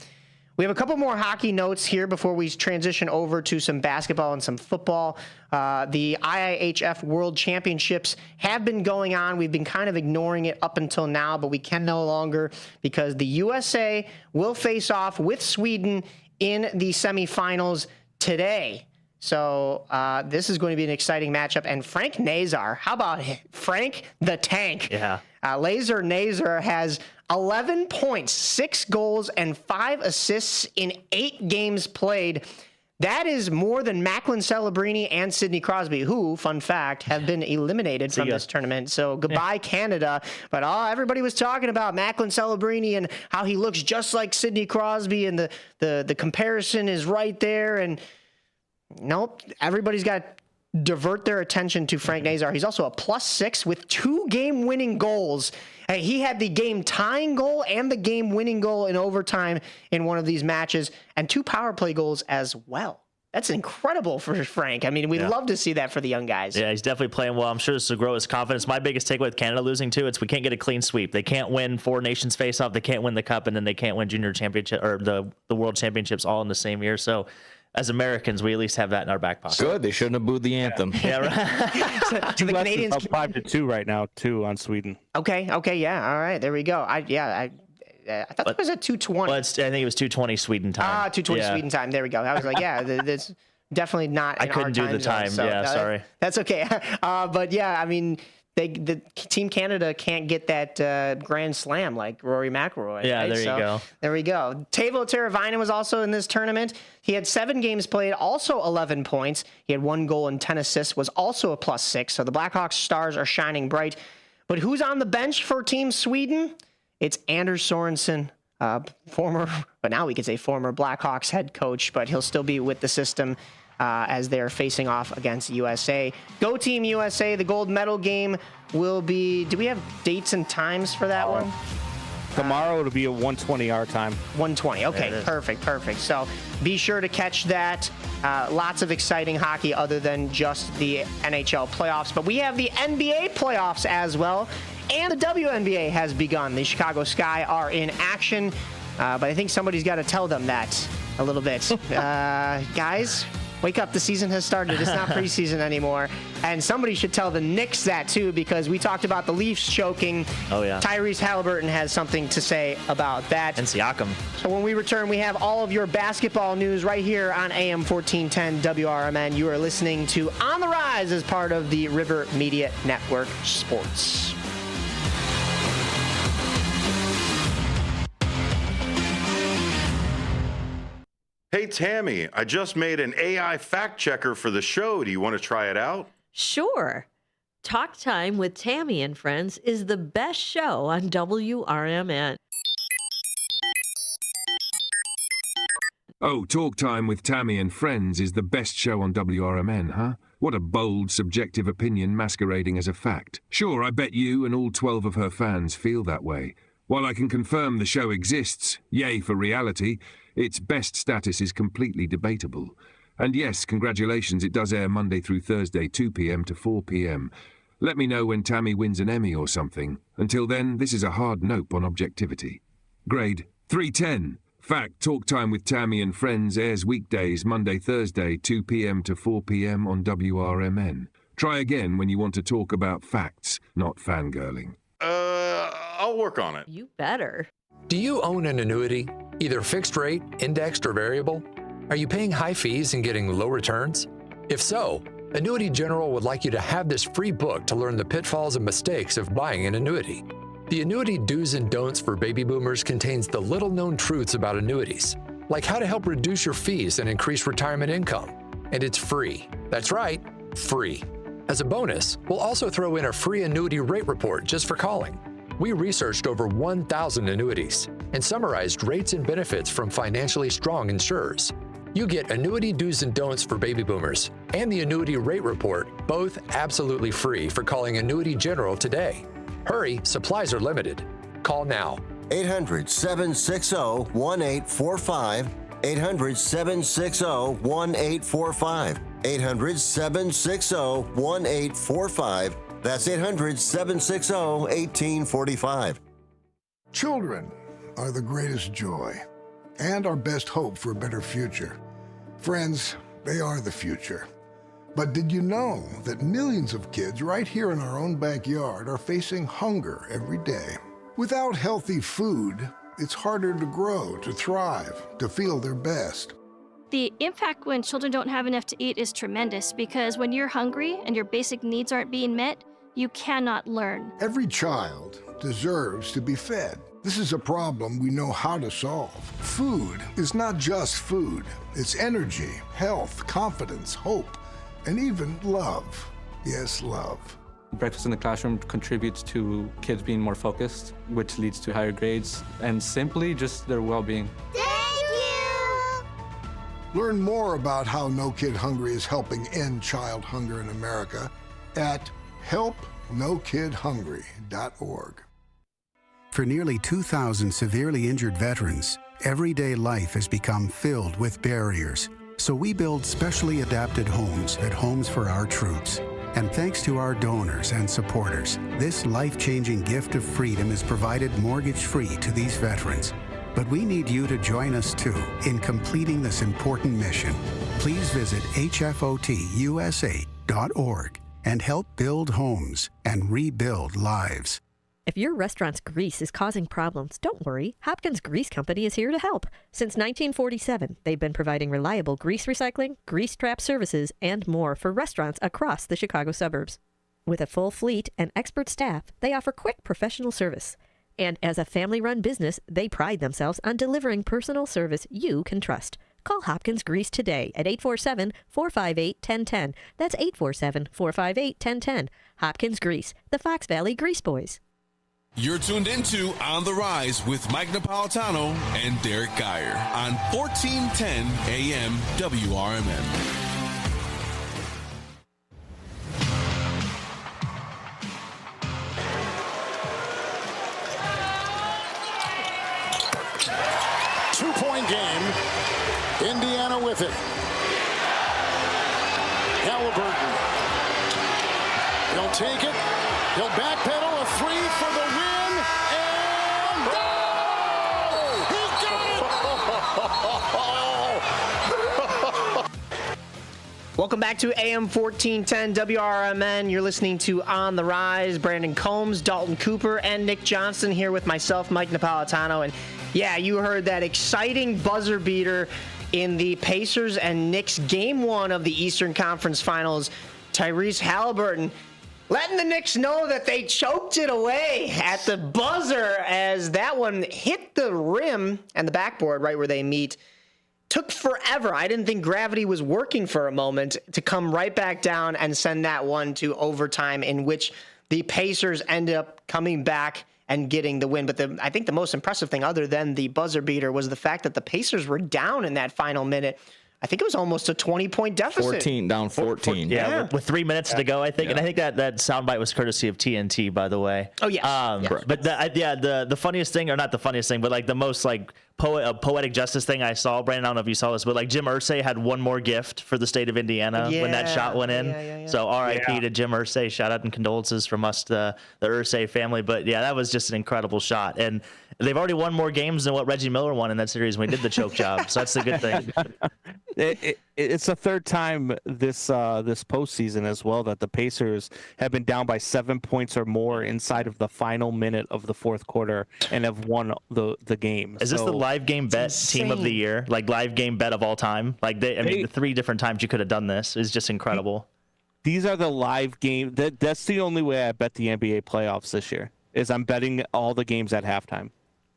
We have a couple more hockey notes here before we transition over to some basketball and some football. The IIHF World Championships have been going on. We've been kind of ignoring it up until now, but we can no longer, because the USA will face off with Sweden in the semifinals today. So this is going to be an exciting matchup. And Frank Nazar, how about Frank the Tank? Yeah. Laser Nazar has 11 points, 6 goals, and 5 assists in 8 games played. That is more than Macklin Celebrini and Sidney Crosby, who, fun fact, have been eliminated from this tournament. So goodbye, Canada. But everybody was talking about Macklin Celebrini and how he looks just like Sidney Crosby, and the comparison is right there. And nope, everybody's got to divert their attention to Frank Nazar. He's also a +6 with 2 game-winning goals. He had the game-tying goal and the game-winning goal in overtime in one of these matches, and 2 power play goals as well. That's incredible for Frank. I mean, we'd love to see that for the young guys. Yeah, he's definitely playing well. I'm sure this will grow his confidence. My biggest takeaway with Canada losing, too, it's we can't get a clean sweep. They can't win 4 nations face-off. They can't win the cup, and then they can't win junior championship or the world championships all in the same year. So as Americans, we at least have that in our back pocket. Good. They shouldn't have booed the anthem. Yeah, right. To the Canadians, up 5-2 right now, too, on Sweden. Okay, yeah, all right, there we go. I thought it was at 2:20. Well, I think it was 2:20 Sweden time. 2:20 Sweden time. There we go. I was like, that's definitely not. I couldn't do the time. Zone, so Sorry. That's okay. But yeah, I mean, the Team Canada can't get that grand slam like Rory McIlroy. Yeah, right? there you go. There we go. Teuvo Teravainen was also in this tournament. He had 7 games played, also 11 points. He had 1 goal and 10 assists, was also a +6. So the Blackhawks stars are shining bright. But who's on the bench for Team Sweden? It's Anders Sorensen, former Blackhawks head coach, but he'll still be with the system as they're facing off against USA. Go Team USA. The gold medal game will be, do we have dates and times for that one? Tomorrow it'll be a 1:20 our time. 1:20. Okay, perfect. So be sure to catch that. Lots of exciting hockey other than just the NHL playoffs. But we have the NBA playoffs as well. And the WNBA has begun. The Chicago Sky are in action. But I think somebody's got to tell them that a little bit. Guys, Wake up, the season has started. It's not preseason anymore. And somebody should tell the Knicks that too, because we talked about the Leafs choking. Oh, yeah. Tyrese Halliburton has something to say about that. And Siakam. So when we return, we have all of your basketball news right here on AM 1410 WRMN. You are listening to On the Rise as part of the River Media Network Sports. Hey, Tammy, I just made an AI fact checker for the show. Do you want to try it out? Sure. Talk Time with Tammy and Friends is the best show on WRMN. Oh, Talk Time with Tammy and Friends is the best show on WRMN, huh? What a bold, subjective opinion masquerading as a fact. Sure, I bet you and all 12 of her fans feel that way. While I can confirm the show exists, yay for reality, its best status is completely debatable. And yes, congratulations, it does air Monday through Thursday, 2 p.m. to 4 p.m. Let me know when Tammy wins an Emmy or something. Until then, this is a hard nope on objectivity. Grade 310. Fact, Talk Time with Tammy and Friends airs weekdays, Monday, Thursday, 2 p.m. to 4 p.m. on WRMN. Try again when you want to talk about facts, not fangirling. I'll work on it. You better. Do you own an annuity, either fixed rate, indexed, or variable? Are you paying high fees and getting low returns? If so, Annuity General would like you to have this free book to learn the pitfalls and mistakes of buying an annuity. The Annuity Do's and Don'ts for Baby Boomers contains the little-known truths about annuities, like how to help reduce your fees and increase retirement income. And it's free. That's right, free. As a bonus, we'll also throw in a free annuity rate report just for calling. We researched over 1,000 annuities and summarized rates and benefits from financially strong insurers. You get Annuity Do's and Don'ts for Baby Boomers and the Annuity Rate Report, both absolutely free for calling Annuity General today. Hurry, supplies are limited. Call now. 800-760-1845. 800-760-1845. 800-760-1845. That's 800-760-1845. Children are the greatest joy and our best hope for a better future. Friends, they are the future. But did you know that millions of kids right here in our own backyard are facing hunger every day? Without healthy food, it's harder to grow, to thrive, to feel their best. The impact when children don't have enough to eat is tremendous because when you're hungry and your basic needs aren't being met, you cannot learn. Every child deserves to be fed. This is a problem we know how to solve. Food is not just food. It's energy, health, confidence, hope, and even love. Yes, love. Breakfast in the classroom contributes to kids being more focused, which leads to higher grades, and simply just their well-being. Learn more about how No Kid Hungry is helping end child hunger in America at helpnokidhungry.org. For nearly 2,000 severely injured veterans, everyday life has become filled with barriers. So we build specially adapted homes at Homes for Our Troops. And thanks to our donors and supporters, this life-changing gift of freedom is provided mortgage-free to these veterans. But we need you to join us too in completing this important mission. Please visit hfotusa.org and help build homes and rebuild lives. If your restaurant's grease is causing problems, don't worry. Hopkins Grease Company is here to help. Since 1947, they've been providing reliable grease recycling, grease trap services, and more for restaurants across the Chicago suburbs. With a full fleet and expert staff, they offer quick professional service. And as a family-run business, they pride themselves on delivering personal service you can trust. Call Hopkins Grease today at 847-458-1010. That's 847-458-1010. Hopkins Grease, the Fox Valley Grease Boys. You're tuned into On the Rise with Mike Napolitano and Derek Geyer on 1410 AM WRMN. Two-point game. Indiana with it. Halliburton. He'll take it. He'll backpedal. A three for the win. And goal! He got it! Welcome back to AM 1410 WRMN. You're listening to On the Rise. Brandon Combs, Dalton Cooper, and Nick Johnson here with myself, Mike Napolitano. And yeah, you heard that exciting buzzer beater in the Pacers and Knicks Game 1 of the Eastern Conference Finals. Tyrese Halliburton letting the Knicks know that they choked it away at the buzzer as that one hit the rim and the backboard right where they meet. Took forever. I didn't think gravity was working for a moment to come right back down and send that one to overtime, in which the Pacers end up coming back and getting the win. But I think the most impressive thing, other than the buzzer beater, was the fact that the Pacers were down in that final minute. I think it was almost a 20-point deficit. 14. Yeah, with 3 minutes to go, I think. Yeah. And I think that soundbite was courtesy of TNT, by the way. Oh, yes. Yes. But the funniest thing, or not the funniest thing, but like the most like poetic justice thing I saw, Brandon, I don't know if you saw this, but like Jim Irsay had one more gift for the state of Indiana when that shot went in. Yeah. So RIP to Jim Irsay. Shout out and condolences from us, the Irsay family. But yeah, that was just an incredible shot. And they've already won more games than what Reggie Miller won in that series when he did the choke job. So that's the good thing. It's the third time this postseason as well that the Pacers have been down by 7 points or more inside of the final minute of the fourth quarter and have won the game. Is this the live game bet team of the year? Like live game bet of all time? Like the 3 different times you could have done this is just incredible. These are the live game. That's the only way I bet the NBA playoffs this year is I'm betting all the games at halftime.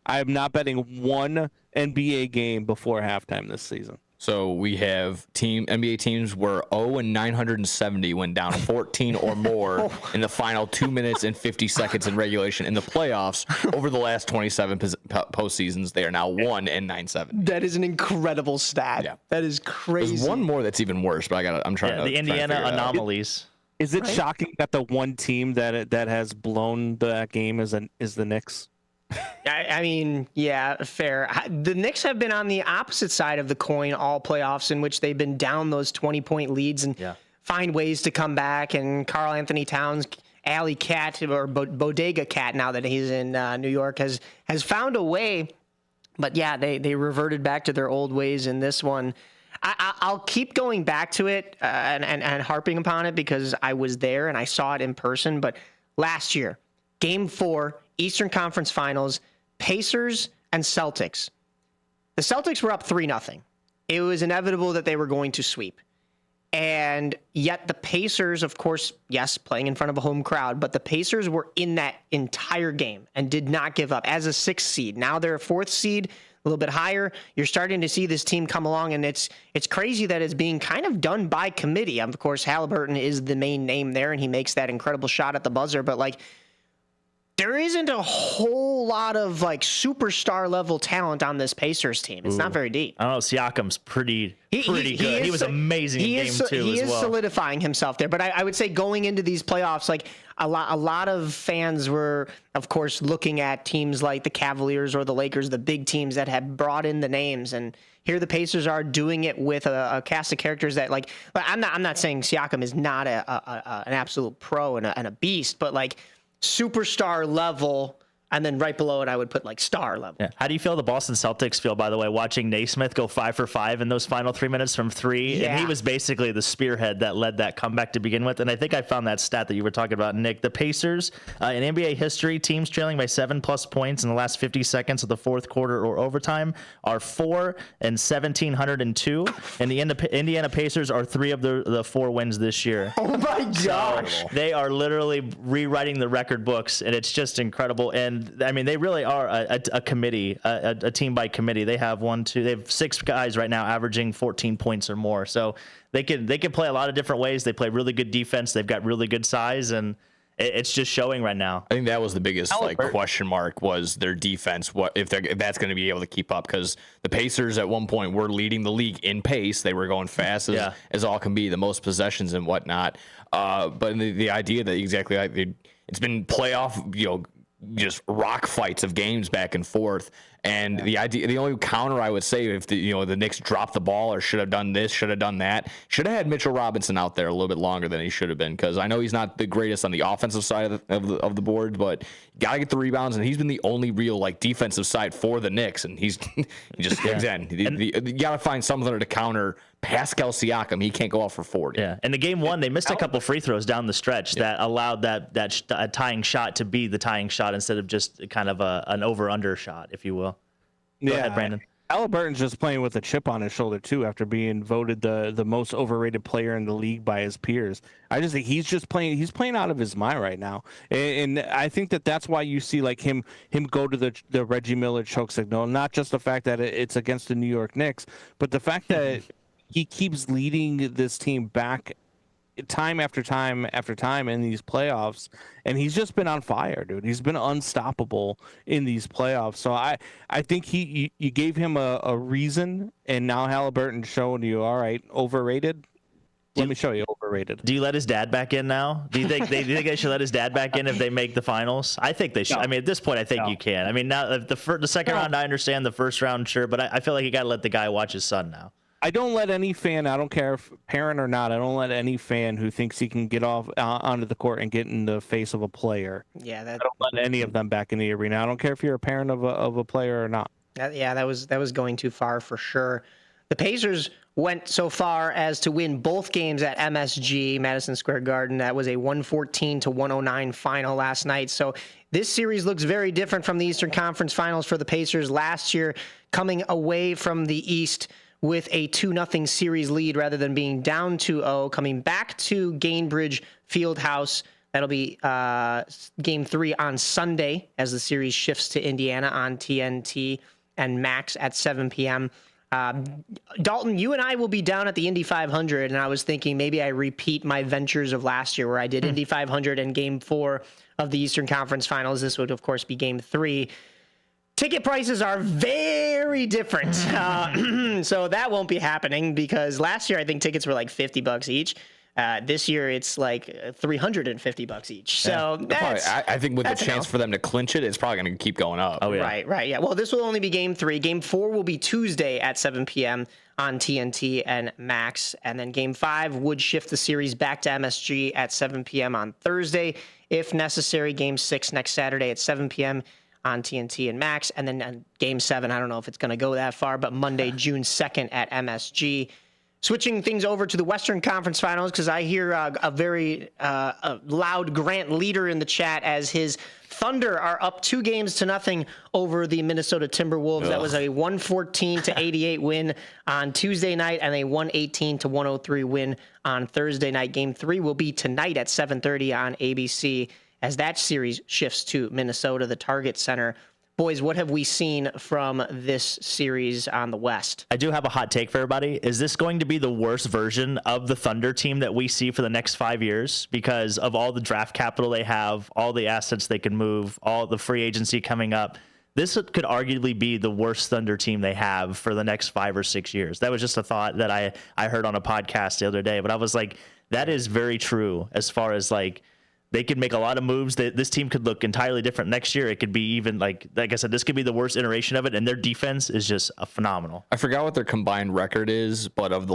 I am not betting one NBA game before halftime this season. So we have NBA teams were 0-970 when down 14 or more in the final 2 minutes and 50 seconds in regulation. In the playoffs, over the last 27 postseasons, they are now 1-970. That is an incredible stat. Yeah. That is crazy. There's one more that's even worse, but I'm trying to. The Indiana anomalies. Is it shocking that the one team that has blown that game is the Knicks? I mean, yeah, fair. The Knicks have been on the opposite side of the coin all playoffs, in which they've been down those 20-point leads and find ways to come back. And Karl Anthony Towns, Alley Cat, or Bodega Cat, now that he's in New York, has found a way. But yeah, they reverted back to their old ways in this one. I'll keep going back to it and harping upon it because I was there and I saw it in person. But last year, Game 4, Eastern Conference Finals, Pacers and Celtics. The Celtics were up 3-0. It was inevitable that they were going to sweep. And yet the Pacers, of course, yes, playing in front of a home crowd, but the Pacers were in that entire game and did not give up as a 6th seed. Now they're a 4th seed, a little bit higher. You're starting to see this team come along, and it's crazy that it's being kind of done by committee. Of course, Halliburton is the main name there, and he makes that incredible shot at the buzzer, but like, there isn't a whole lot of like superstar level talent on this Pacers team. It's not very deep. I don't know. Siakam's pretty good. He was amazing in game 2 as well. He is solidifying himself there. But I would say going into these playoffs, like a lot of fans were, of course, looking at teams like the Cavaliers or the Lakers, the big teams that have brought in the names. And here the Pacers are doing it with a cast of characters that, like, I'm not saying Siakam is not an absolute pro and a beast, but like, superstar level, and then right below it, I would put like star level. Yeah. How do you feel the Boston Celtics feel, by the way, watching Naismith go 5 for 5 in those final 3 minutes from 3? Yeah. And he was basically the spearhead that led that comeback to begin with. And I think I found that stat that you were talking about, Nick. The Pacers, in NBA history, teams trailing by 7+ points in the last 50 seconds of the fourth quarter or overtime are 4 and 1,702. And the Indiana Pacers are 3 of the 4 wins this year. Oh my gosh. They are literally rewriting the record books, and it's just incredible. And I mean, they really are a committee, a team by committee. They have 6 guys right now averaging 14 points or more. So they can play a lot of different ways. They play really good defense. They've got really good size, and it's just showing right now. I think that was the biggest question mark was their defense. What if that's going to be able to keep up? Because the Pacers at one point were leading the league in pace. They were going fast as all can be, the most possessions and whatnot. But the idea that exactly like it's been playoff, just rock fights of games back and forth, And the only counter I would say, if the Knicks dropped the ball or should have done this, should have done that, should have had Mitchell Robinson out there a little bit longer than he should have been, because I know he's not the greatest on the offensive side of the board, but gotta get the rebounds, and he's been the only real defensive side for the Knicks, and he just digs in. You gotta find something to counter Pascal Siakam. He can't go out for 40. Yeah, and the game one, they missed a couple free throws down the stretch that allowed that tying shot to be the tying shot instead of just kind of an over-under shot, if you will. Go ahead, Brandon. Halliburton's just playing with a chip on his shoulder too, after being voted the most overrated player in the league by his peers. I just think he's playing out of his mind right now, and I think that's why you see him go to the Reggie Miller choke signal. Not just the fact that it's against the New York Knicks, but the fact that he keeps leading this team back time after time after time in these playoffs, and he's just been on fire, dude. He's been unstoppable in these playoffs. So I think you gave him a reason, and now Halliburton's showing you, all right, overrated. Let me show you overrated. Do you let his dad back in now? Do you think they should let his dad back in if they make the finals? I think they should. No. I mean, at this point, I think you can. I mean, now the second round, I understand. The first round, sure, but I feel like you got to let the guy watch his son now. I don't let any fan, I don't care if parent or not, I don't let any fan who thinks he can get off onto the court and get in the face of a player. Yeah, I don't let any of them back in the arena. I don't care if you're a parent of a player or not. That was going too far for sure. The Pacers went so far as to win both games at MSG, Madison Square Garden. That was a 114-109 final last night. So this series looks very different from the Eastern Conference Finals for the Pacers last year, coming away from the East with a 2-0 series lead rather than being down 2-0, coming back to Gainbridge Fieldhouse. That'll be Game 3 on Sunday as the series shifts to Indiana on TNT and Max at 7 p.m. Dalton, you and I will be down at the Indy 500, and I was thinking maybe I repeat my ventures of last year where I did Indy 500 and Game 4 of the Eastern Conference Finals. This would, of course, be Game 3. Ticket prices are very different, so that won't be happening because last year I think tickets were like $50 each. This year it's like $350 each. So I think with the chance for them to clinch it, it's probably going to keep going up. Oh, yeah. Right. Yeah. Well, this will only be Game 3. Game 4 will be Tuesday at 7 p.m. on TNT and Max, and then Game 5 would shift the series back to MSG at 7 p.m. on Thursday, if necessary. Game 6 next Saturday at 7 p.m. on TNT and Max, and then Game 7, I don't know if it's going to go that far, but Monday, June 2nd at MSG. Switching things over to the Western Conference Finals, because I hear a very loud Grant Leader in the chat as his Thunder are up 2-0 over the Minnesota Timberwolves. That was a 114-88 win on Tuesday night and a 118-103 win on Thursday night. Game 3 will be tonight at 7:30 on ABC. As that series shifts to Minnesota, the Target Center. Boys, what have we seen from this series on the West? I do have a hot take for everybody. Is this going to be the worst version of the Thunder team that we see for the next 5 years because of all the draft capital they have, all the assets they can move, all the free agency coming up? This could arguably be the worst Thunder team they have for the next 5 or 6 years. That was just a thought that I heard on a podcast the other day, but I was like, that is very true as far as they could make a lot of moves. This team could look entirely different next year. It could be even like I said, this could be the worst iteration of it, and their defense is just phenomenal. I forgot what their combined record is, but over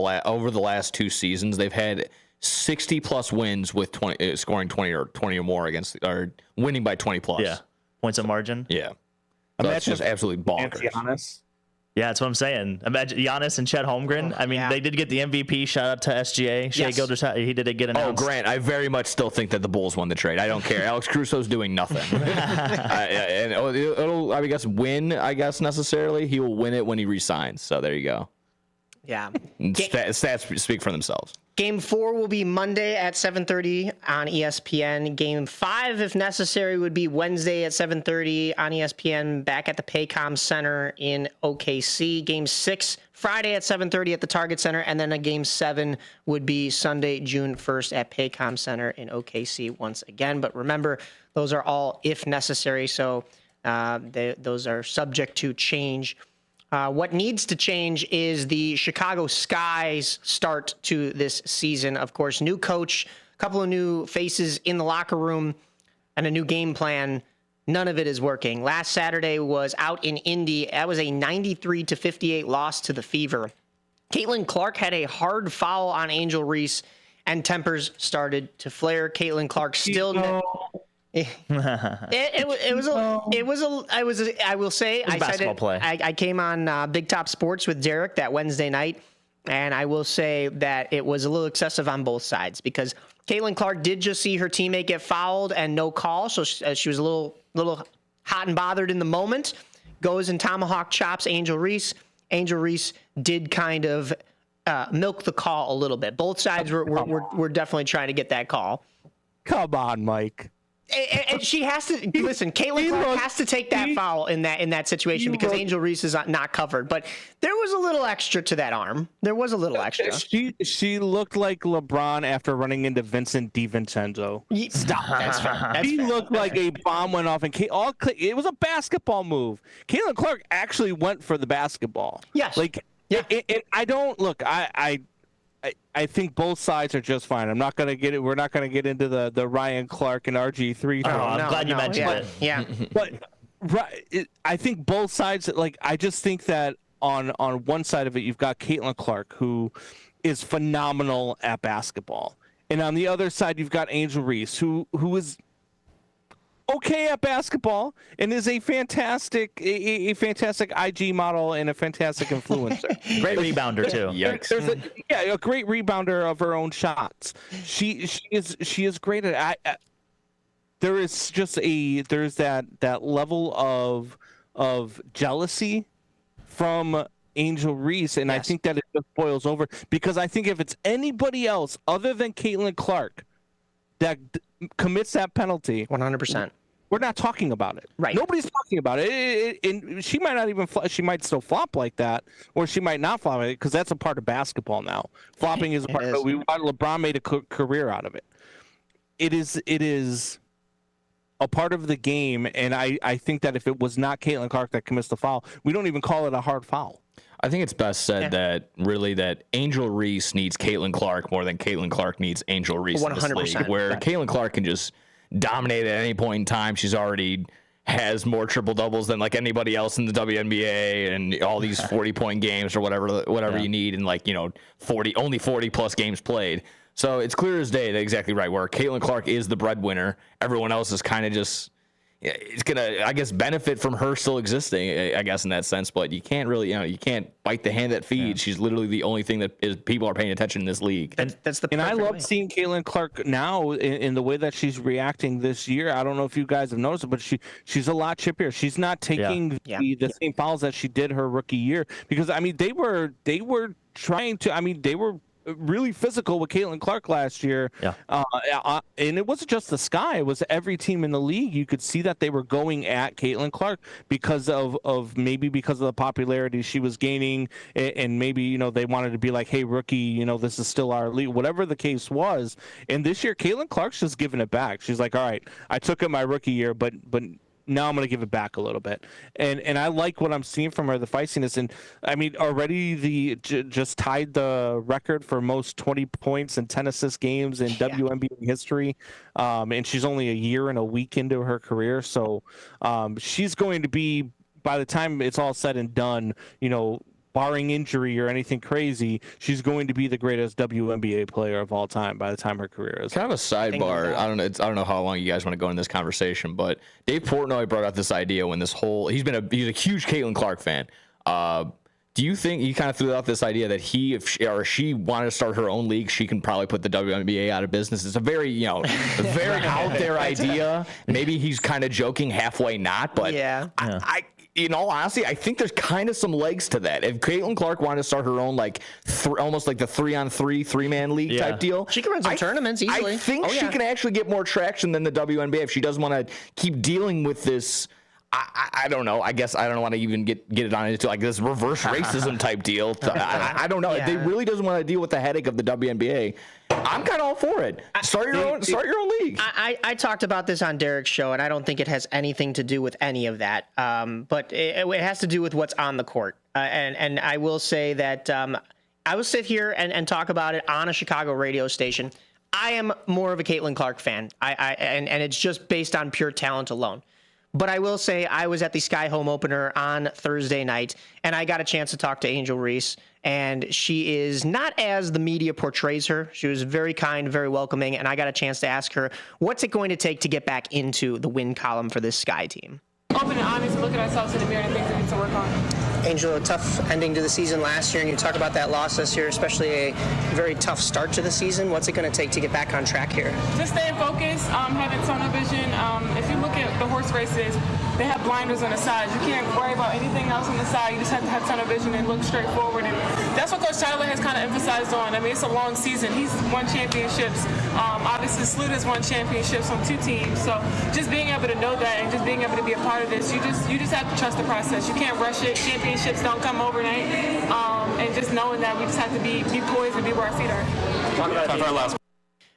the last 2 seasons, they've had 60+ wins with scoring 20 or more against, or winning by 20+. Yeah, points of margin. Yeah, so that's just absolutely bonkers. Yeah, that's what I'm saying. Imagine Giannis and Chet Holmgren. I mean, they did get the MVP. Shout out to SGA. Shea Gilgeous, he did get announced. Oh, Grant, I very much still think that the Bulls won the trade. I don't care. Alex Caruso's doing nothing. And it'll, I guess, win, necessarily. He will win it when he resigns. So there you go. Yeah. Stats speak for themselves. Game 4 will be Monday at 7:30 on ESPN. Game 5, if necessary, would be Wednesday at 7:30 on ESPN, back at the Paycom Center in OKC. Game 6, Friday at 7:30 at the Target Center, and then a Game 7 would be Sunday, June 1st at Paycom Center in OKC once again. But remember, those are all if necessary, so those are subject to change. What needs to change is the Chicago Sky's start to this season. Of course, new coach, a couple of new faces in the locker room, and a new game plan. None of it is working. Last Saturday was out in Indy. That was a 93-58 loss to the Fever. Caitlin Clark had a hard foul on Angel Reese, and tempers started to flare. Caitlin Clark still. I will say, I said it. I came on Big Top Sports with Derek that Wednesday night, and I will say that it was a little excessive on both sides because Caitlin Clark did just see her teammate get fouled and no call, so she was a little hot and bothered in the moment. Goes and tomahawk chops Angel Reese. Angel Reese did kind of milk the call a little bit. Both sides were definitely trying to get that call. Come on, Mike. And she has to listen. Caitlin Clark has to take that foul in that situation because Angel Reese is not covered. But there was a little extra to that arm. There was a little extra. She looked like LeBron after running into Vincent DiVincenzo. Stop. That's fair. She looked like a bomb went off, and it was a basketball move. Caitlin Clark actually went for the basketball. Yes. And I don't look. I think both sides are just fine. I'm not gonna get it. We're not gonna get into the Ryan Clark and RG3. I'm glad you mentioned it. Yeah. But I think both sides. I just think that on one side of it, you've got Caitlin Clark, who is phenomenal at basketball, and on the other side, you've got Angel Reese, who is okay at basketball and is a fantastic IG model and a fantastic influencer. Great rebounder too. Yikes. A great rebounder of her own shots. She is great at. There's that level of jealousy from Angel Reese, and I think that it just boils over because I think if it's anybody else other than Caitlin Clark that commits that penalty, 100%. We're not talking about it. Right. Nobody's talking about it. And she might not even. She might still flop like that, or she might not flop it because that's a part of basketball now. Flopping is a part of it. LeBron made a career out of it. It is a part of the game, and I think that if it was not Caitlin Clark that commits the foul, we don't even call it a hard foul. I think it's best said that Angel Reese needs Caitlin Clark more than Caitlin Clark needs Angel Reese 100%. In this league, where Caitlin Clark can just dominate at any point in time. She's already has more triple doubles than like anybody else in the WNBA and all these 40-point games or whatever you need, and only 40 plus games played. So it's clear as day that exactly right where Caitlin Clark is the breadwinner. Everyone else is kind of just. It's gonna, I guess, benefit from her still existing, I guess, in that sense. But you can't really, you can't bite the hand that feeds. She's literally the only thing that people are paying attention in this league. That's the. And I love seeing Caitlin Clark now in the way that she's reacting this year. I don't know if you guys have noticed it, but she's a lot chippier. She's not taking the same fouls that she did her rookie year because they were trying to. They were really physical with Caitlin Clark last year. And it wasn't just the Sky, it was every team in the league. You could see that they were going at Caitlin Clark because of the popularity she was gaining, and maybe they wanted to be like, hey, rookie, this is still our league, whatever the case was. And this year Caitlin Clark's just giving it back. She's like, all right, I took it my rookie year, but now I'm going to give it back a little bit. And I like what I'm seeing from her, the feistiness. And already just tied the record for most 20 points and 10 assist games in WNBA history. And she's only a year and a week into her career. So she's going to be, by the time it's all said and done, barring injury or anything crazy, she's going to be the greatest WNBA player of all time by the time her career is. Kind of a sidebar. I don't know how long you guys want to go in this conversation, but Dave Portnoy brought out this idea when he's a huge Caitlin Clark fan. Do you think he kind of threw out this idea that if she wanted to start her own league, she can probably put the WNBA out of business? It's a very, very out there idea. Maybe he's kind of joking, halfway not, but I in all honesty, I think there's kind of some legs to that. If Caitlin Clark wanted to start her own, almost like the 3-on-3 3-man league type deal, she can run some tournaments easily. I think she can actually get more traction than the WNBA if she doesn't want to keep dealing with this. I don't know. I guess I don't want to even get it on into like this reverse racism type deal. I don't know. If they really doesn't want to deal with the headache of the WNBA, I'm kind of all for it. Start your own league. I talked about this on Derek's show, and I don't think it has anything to do with any of that. But it has to do with what's on the court. And I will say that I will sit here and talk about it on a Chicago radio station. I am more of a Caitlin Clark fan. And it's just based on pure talent alone. But I will say I was at the Sky Home opener on Thursday night, and I got a chance to talk to Angel Reese, and she is not as the media portrays her. She was very kind, very welcoming, and I got a chance to ask her, what's it going to take to get back into the win column for this Sky team? Open and honest, look at ourselves in the mirror and things we need to work on. Angel, a tough ending to the season last year, and you talk about that loss this year, especially a very tough start to the season. What's it going to take to get back on track here? Just staying focused, having tunnel vision. If you look at the horse races, they have blinders on the sides. You can't worry about anything else on the side. You just have to have tunnel vision and look straight forward. And that's what Coach Tyler has kind of emphasized on. I mean, it's a long season. He's won championships. Obviously, Sloot has won championships on 2 teams. So just being able to know that and just being able to be a part of this, you just have to trust the process. You can't rush it. Championships don't come overnight. And just knowing that we just have to be poised and be where our feet are. Talk about our last.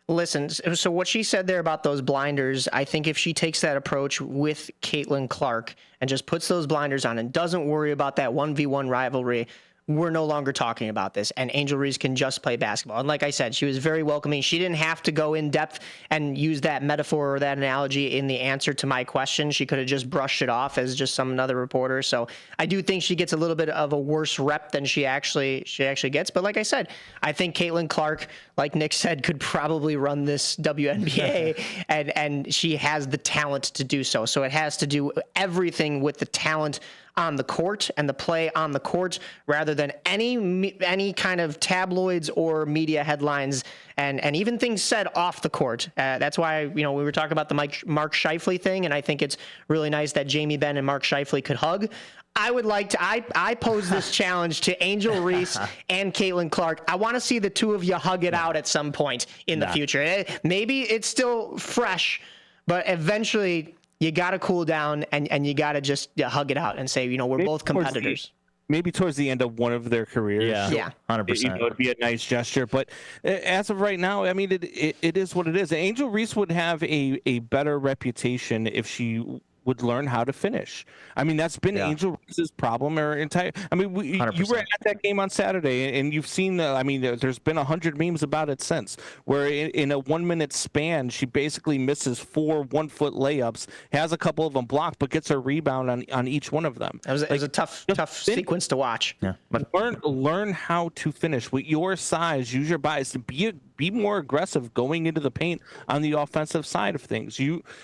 Listen, so what she said there about those blinders, I think if she takes that approach with Caitlin Clark and just puts those blinders on and doesn't worry about that 1v1 rivalry, we're no longer talking about this, and Angel Reese can just play basketball. And like I said, she was very welcoming. She didn't have to go in depth and use that metaphor or that analogy in the answer to my question. She could have just brushed it off as just some another reporter. So I do think she gets a little bit of a worse rep than she actually gets. But like I said, I think Caitlin Clark, like Nick said, could probably run this WNBA, and she has the talent to do so. So it has to do everything with the talent on the court and the play on the court rather than any kind of tabloids or media headlines and even things said off the court. That's why, we were talking about the Mark Scheifele thing, and I think it's really nice that Jamie Benn and Mark Scheifele could hug. I would like to, I pose this challenge to Angel Reese and Caitlin Clark. I want to see the two of you hug it out at some point in the future. Maybe it's still fresh, but eventually you got to cool down and you got to just hug it out and say, we're both competitors. Maybe towards the end of one of their careers. Yeah. 100%. It would be a nice gesture. But as of right now, I mean, it is what it is. Angel Reese would have a better reputation if she would learn how to finish. I mean, that's been Angel Reese's problem her entire. I mean, you were at that game on Saturday, and you've seen. There's been 100 memes about it since, where in a 1 minute span, she basically misses 4 1-foot layups, has a couple of them blocked, but gets a rebound on each one of them. It was a tough sequence to watch. Yeah, but learn how to finish with your size. Use your body to be more aggressive going into the paint on the offensive side of things.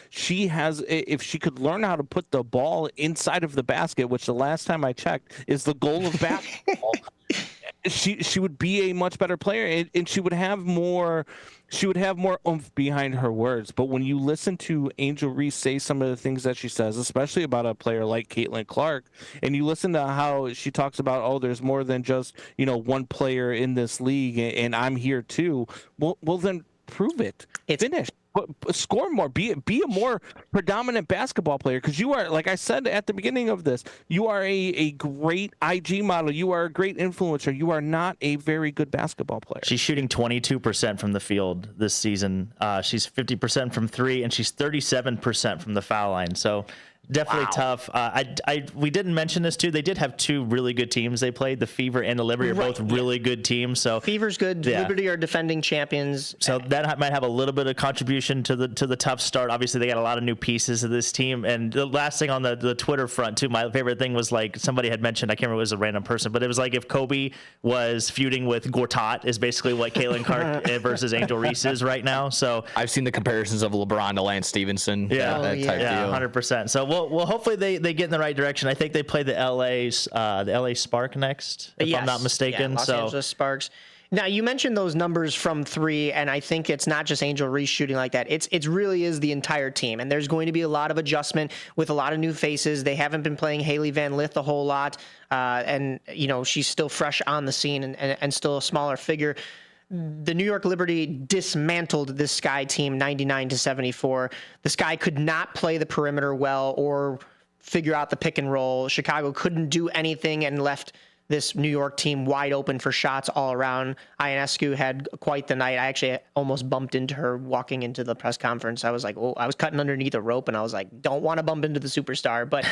She has, if she could learn how to put the ball inside of the basket, which the last time I checked is the goal of basketball, she would be a much better player, and she would have more oomph behind her words. But when you listen to Angel Reese say some of the things that she says, especially about a player like Caitlin Clark, and you listen to how she talks about, there's more than just, one player in this league, and I'm here too. Well, then prove it. Finish. Score more. Be a more predominant basketball player, because you are, like I said at the beginning of this, you are a great IG model. You are a great influencer. You are not a very good basketball player. She's shooting 22% from the field this season. She's 50% from 3, and she's 37% from the foul line. So definitely tough. We didn't mention this too. They did have 2 really good teams they played. The Fever and the Liberty are both really good teams. So Fever's good. Liberty are defending champions. So that might have a little bit of contribution to the tough start. Obviously, they got a lot of new pieces of this team. And the last thing on the Twitter front too, my favorite thing was, like, somebody had mentioned, I can't remember if it was a random person, but it was like if Kobe was feuding with Gortat is basically what Caitlin Clark versus Angel Reese is right now. So I've seen the comparisons of LeBron to Lance Stevenson. Yeah, that type deal. 100%. So well, hopefully they get in the right direction. I think they play the LA Spark next, if I'm not mistaken. Yeah, Los Angeles Sparks. Now, you mentioned those numbers from 3, and I think it's not just Angel Reese shooting like that. It really is the entire team, and there's going to be a lot of adjustment with a lot of new faces. They haven't been playing Haley Van Lith a whole lot, and she's still fresh on the scene and still a smaller figure. The New York Liberty dismantled this Sky team 99-74. The Sky could not play the perimeter well or figure out the pick and roll. Chicago couldn't do anything and left this New York team wide open for shots all around. Ionescu had quite the night. I actually almost bumped into her walking into the press conference. I was like, I was cutting underneath a rope, and I was like, don't want to bump into the superstar. But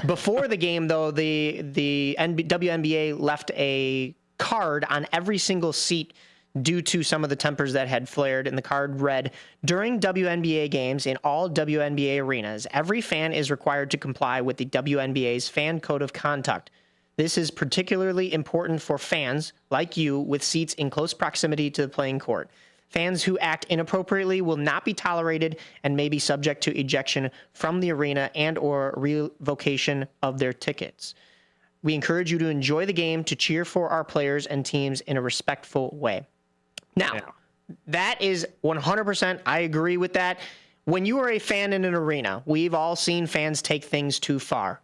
before the game, though, the WNBA left a card on every single seat due to some of the tempers that had flared. And the card read, during WNBA games in all WNBA arenas, every fan is required to comply with the WNBA's fan code of conduct. This is particularly important for fans like you with seats in close proximity to the playing court. Fans who act inappropriately will not be tolerated and may be subject to ejection from the arena and or revocation of their tickets. We encourage you to enjoy the game, to cheer for our players and teams in a respectful way. Now, that is 100%. I agree with that. When you are a fan in an arena, we've all seen fans take things too far.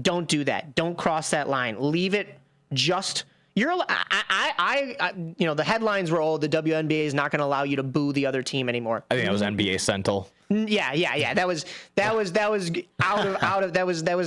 Don't do that. Don't cross that line. Leave it just. You know, the headlines were, oh, the WNBA is not going to allow you to boo the other team anymore. I think that was NBA Central. Yeah. That was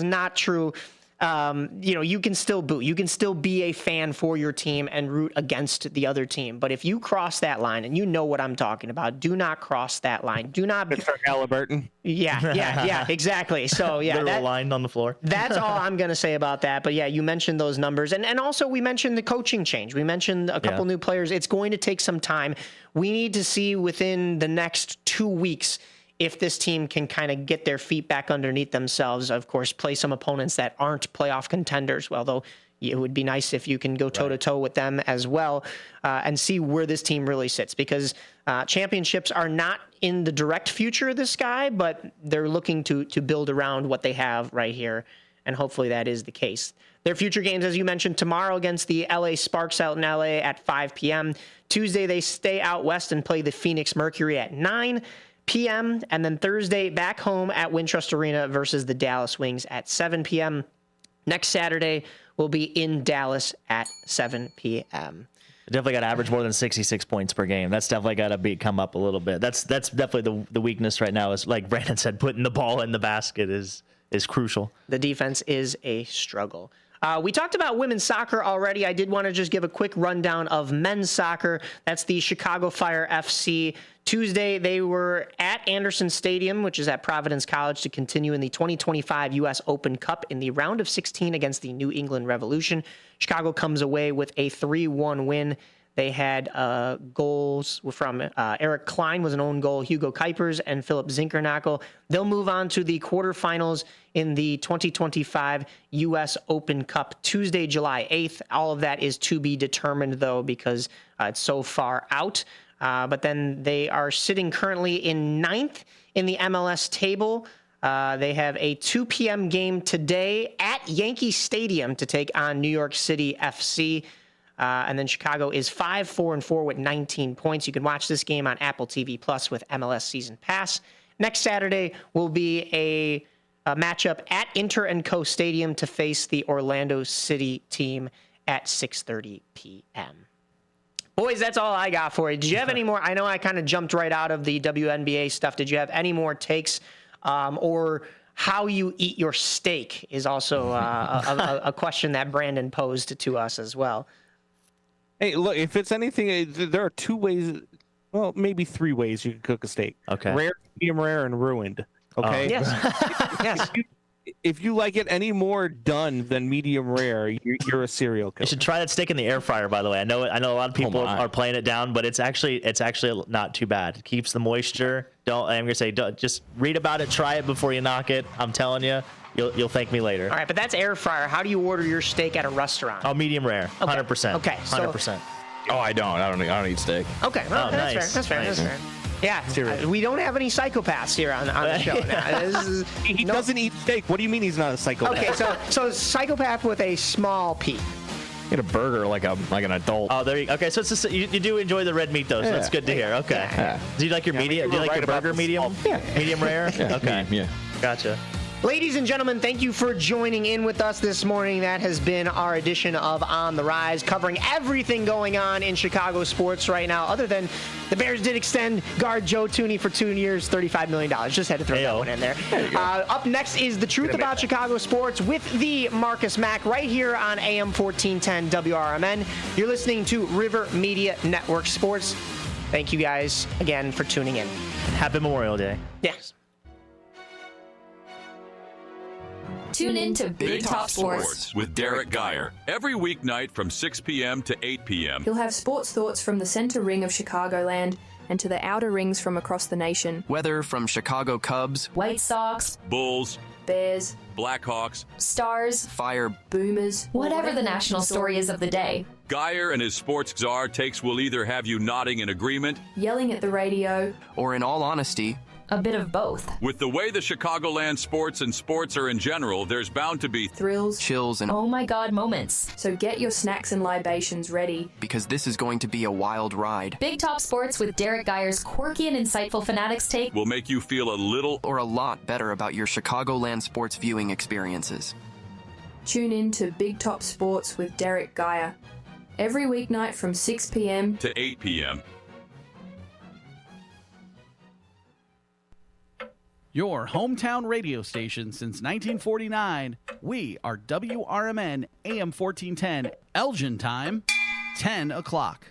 not true. You know, you can still boo. You can still be a fan for your team and root against the other team. But if you cross that line, and you know what I'm talking about, do not cross that line. Do not. Mr. Halliburton. Yeah, exactly. So yeah, literal line on the floor. That's all I'm going to say about that. But yeah, you mentioned those numbers, and also we mentioned the coaching change. We mentioned a couple new players. It's going to take some time. We need to see within the next 2 weeks if this team can kind of get their feet back underneath themselves. Of course, play some opponents that aren't playoff contenders, although it would be nice if you can go toe-to-toe with them as well, and see where this team really sits, because championships are not in the direct future of this guy, but they're looking to build around what they have right here, and hopefully that is the case. Their future games, as you mentioned, tomorrow against the LA Sparks out in LA at 5 p.m. Tuesday, they stay out west and play the Phoenix Mercury at 9 p.m. And then Thursday, back home at Wintrust Arena versus the Dallas Wings at 7 p.m. Next Saturday, we'll be in Dallas at 7 p.m. Definitely got to average more than 66 points per game. That's definitely got to come up a little bit. That's definitely the weakness right now. Is, like Brandon said, putting the ball in the basket is crucial. The defense is a struggle. We talked about women's soccer already. I did want to just give a quick rundown of men's soccer. That's the Chicago Fire FC. Tuesday, they were at Anderson Stadium, which is at Providence College, to continue in the 2025 U.S. Open Cup in the round of 16 against the New England Revolution. Chicago comes away with a 3-1 win. They had goals from Eric Klein was an own goal, Hugo Kuipers, and Philip Zinkernagel. They'll move on to the quarterfinals in the 2025 U.S. Open Cup Tuesday, July 8th. All of that is to be determined, though, because it's so far out. But then they are sitting currently in 9th in the MLS table. They have a 2 p.m. game today at Yankee Stadium to take on New York City FC. And then Chicago is 5-4-4 with 19 points. You can watch this game on Apple TV Plus with MLS Season Pass. Next Saturday will be a matchup at Inter & Co Stadium to face the Orlando City team at 6:30 p.m. Boys, that's all I got for you. Did you have any more? I know I kind of jumped right out of the WNBA stuff. Did you have any more takes, or how you eat your steak is also a question that Brandon posed to us as well. Hey, look, if it's anything, there are 2 ways, well, maybe 3 ways you can cook a steak. Okay. Rare, medium rare, and ruined. Okay? Yes. Yes. If you like it any more done than medium rare, you're a serial killer. You should try that steak in the air fryer, by the way. I know a lot of people are playing it down, but it's actually not too bad. It keeps the moisture. Just read about it, try it before you knock it. I'm telling you, you'll thank me later. All right, but that's air fryer. How do you order your steak at a restaurant? Oh, medium rare, 100%. Okay, 100%. Oh, I don't eat steak. Okay, well, that's nice. fair. That's fair. Yeah, we don't have any psychopaths here on the show now. He doesn't eat steak. What do you mean he's not a psychopath? Okay, so psychopath with a small p. Get a burger like an adult. Oh, there you go. Okay, so it's just, you do enjoy the red meat, though, so that's good to hear. Okay. Yeah. Do you like your medium? Do you like your burger medium? Medium rare? Yeah, okay. Yeah. Gotcha. Ladies and gentlemen, thank you for joining in with us this morning. That has been our edition of On the Rise, covering everything going on in Chicago sports right now, other than the Bears did extend guard Joe Thuney for 2 years, $35 million. Just had to throw that one in there. Up next is The Truth About Chicago Sports with the Marcus Mack right here on AM 1410 WRMN. You're listening to River Media Network Sports. Thank you guys again for tuning in. Happy Memorial Day. Yes. Tune in to Big Top Sports with Derek Geyer every weeknight from 6 p.m. to 8 p.m. He'll have sports thoughts from the center ring of Chicagoland and to the outer rings from across the nation. Weather from Chicago Cubs, White Sox, Bulls, Bears, Blackhawks, Stars, Fire, Boomers, whatever the national story is of the day. Geyer and his sports czar takes will either have you nodding in agreement, Yelling at the radio, or in all honesty, a bit of both. with the way the Chicagoland sports and sports are in general, there's bound to be Thrills, chills, and oh my god moments. So get your snacks and libations ready, because this is going to be a wild ride. Big Top Sports with Derek Geyer's quirky and insightful Fanatics take will make you feel a little or a lot better about your Chicagoland sports viewing experiences. Tune in to Big Top Sports with Derek Geyer. Every weeknight from 6 p.m. to 8 p.m. Your hometown radio station since 1949. We are WRMN AM 1410, Elgin time, 10 o'clock.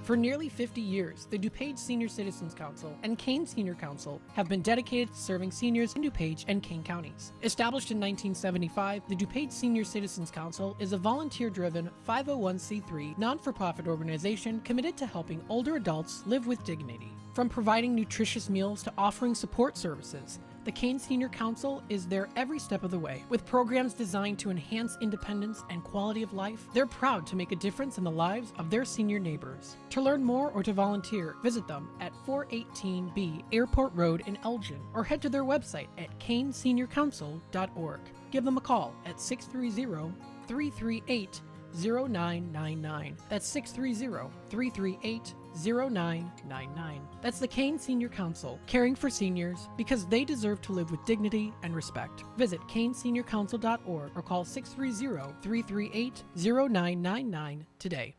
For nearly 50 years, the DuPage Senior Citizens Council and Kane Senior Council have been dedicated to serving seniors in DuPage and Kane counties. Established in 1975, the DuPage Senior Citizens Council is a volunteer-driven 501c3 non-for-profit organization committed to helping older adults live with dignity. From providing nutritious meals to offering support services, the Kane Senior Council is there every step of the way. With programs designed to enhance independence and quality of life, they're proud to make a difference in the lives of their senior neighbors. To learn more or to volunteer, visit them at 418B Airport Road in Elgin or head to their website at caneseniorcouncil.org. Give them a call at 630-338-0999. That's 630-338-0999. That's the Kane Senior Council, caring for seniors because they deserve to live with dignity and respect. Visit caneseniorcouncil.org or call 630-338-0999 today.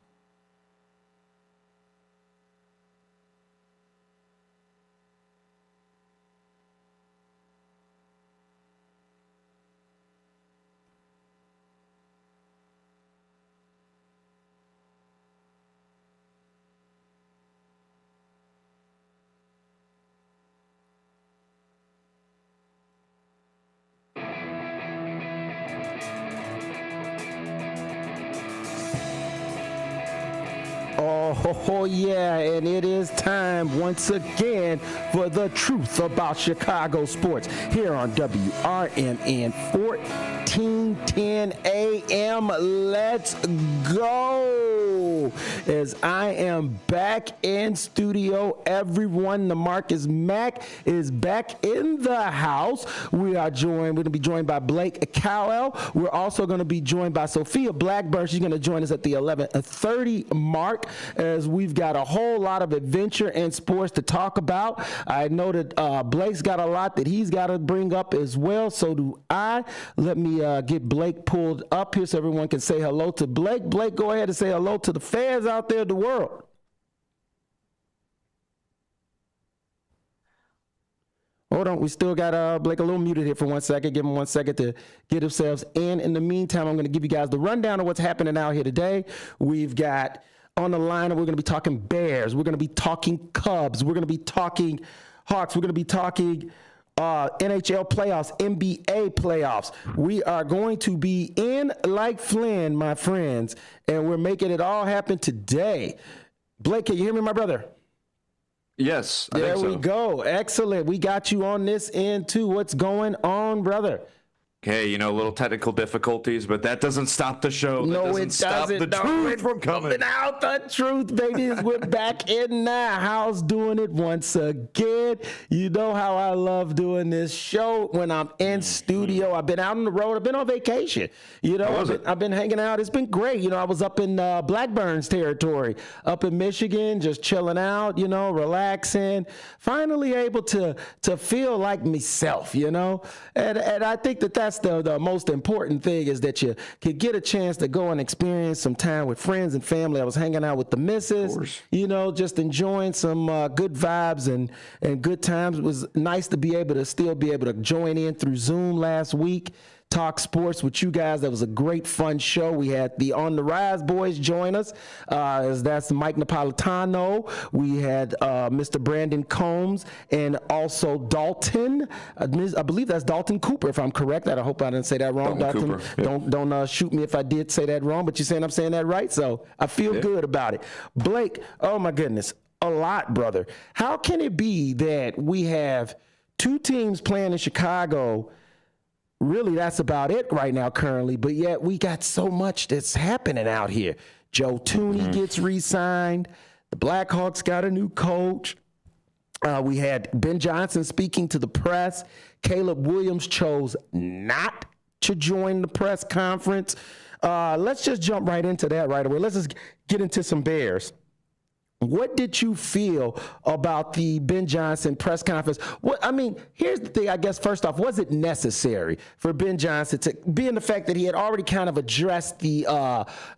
Oh, yeah, and it is time once again for the truth about Chicago sports here on WRMN 1410 AM. Let's go! As I am back in studio, everyone, the Marcus Mack is back in the house. We're going to be joined by Blake Cowell. We're also going to be joined by Sophia Blackburn. She's going to join us at the 11:30 mark, as we've got a whole lot of adventure and sports to talk about. I know that Blake's got a lot that he's got to bring up as well. So do I. Let me get Blake pulled up here so everyone can say hello to Blake. Blake, go ahead and say hello to the fans out there in the world. Hold on, we still got Blake a little muted here for 1 second. Give him 1 second to get himself in. In the meantime, I'm going to give you guys the rundown of what's happening out here today. We've got on the line, we're going to be talking Bears. We're going to be talking Cubs. We're going to be talking Hawks. We're going to be talking NHL playoffs, NBA playoffs. We are going to be in like Flynn, my friends, and we're making it all happen today. Blake, can you hear me, my brother? Yes, I there think so. we go. Excellent. We got you on this end too. What's going on, brother? Okay, little technical difficulties, but that doesn't stop the show. No, that doesn't it stop doesn't. the truth from coming out. The truth, baby, is we're back in the house doing it once again. You know how I love doing this show when I'm in studio. I've been out on the road. I've been on vacation. I've been hanging out. It's been great. I was up in Blackburn's territory, up in Michigan, just chilling out, relaxing. Finally able to feel like myself, And I think that's the most important thing, is that you could get a chance to go and experience some time with friends and family. I was hanging out with the missus, just enjoying some good vibes and good times. It was nice to be able to still be able to join in through Zoom last week. Talk sports with you guys. That was a great, fun show. We had the On the Rise boys join us. That's Mike Napolitano. We had Mr. Brandon Combs and also Dalton. I believe that's Dalton Cooper, if I'm correct. I hope I didn't say that wrong. Dalton, don't shoot me if I did say that wrong, but you're saying I'm saying that right, so I feel good about it. Blake, oh my goodness, a lot, brother. How can it be that we have two teams playing in Chicago? Really, that's about it right now currently, but yet we got so much that's happening out here. Joe Tooney gets re-signed. The Blackhawks got a new coach. We had Ben Johnson speaking to the press. Caleb Williams chose not to join the press conference. Let's just jump right into that right away. Let's just get into some Bears. What did you feel about the Ben Johnson press conference? Here's the thing, I guess, first off, was it necessary for Ben Johnson to, being the fact that he had already kind of addressed the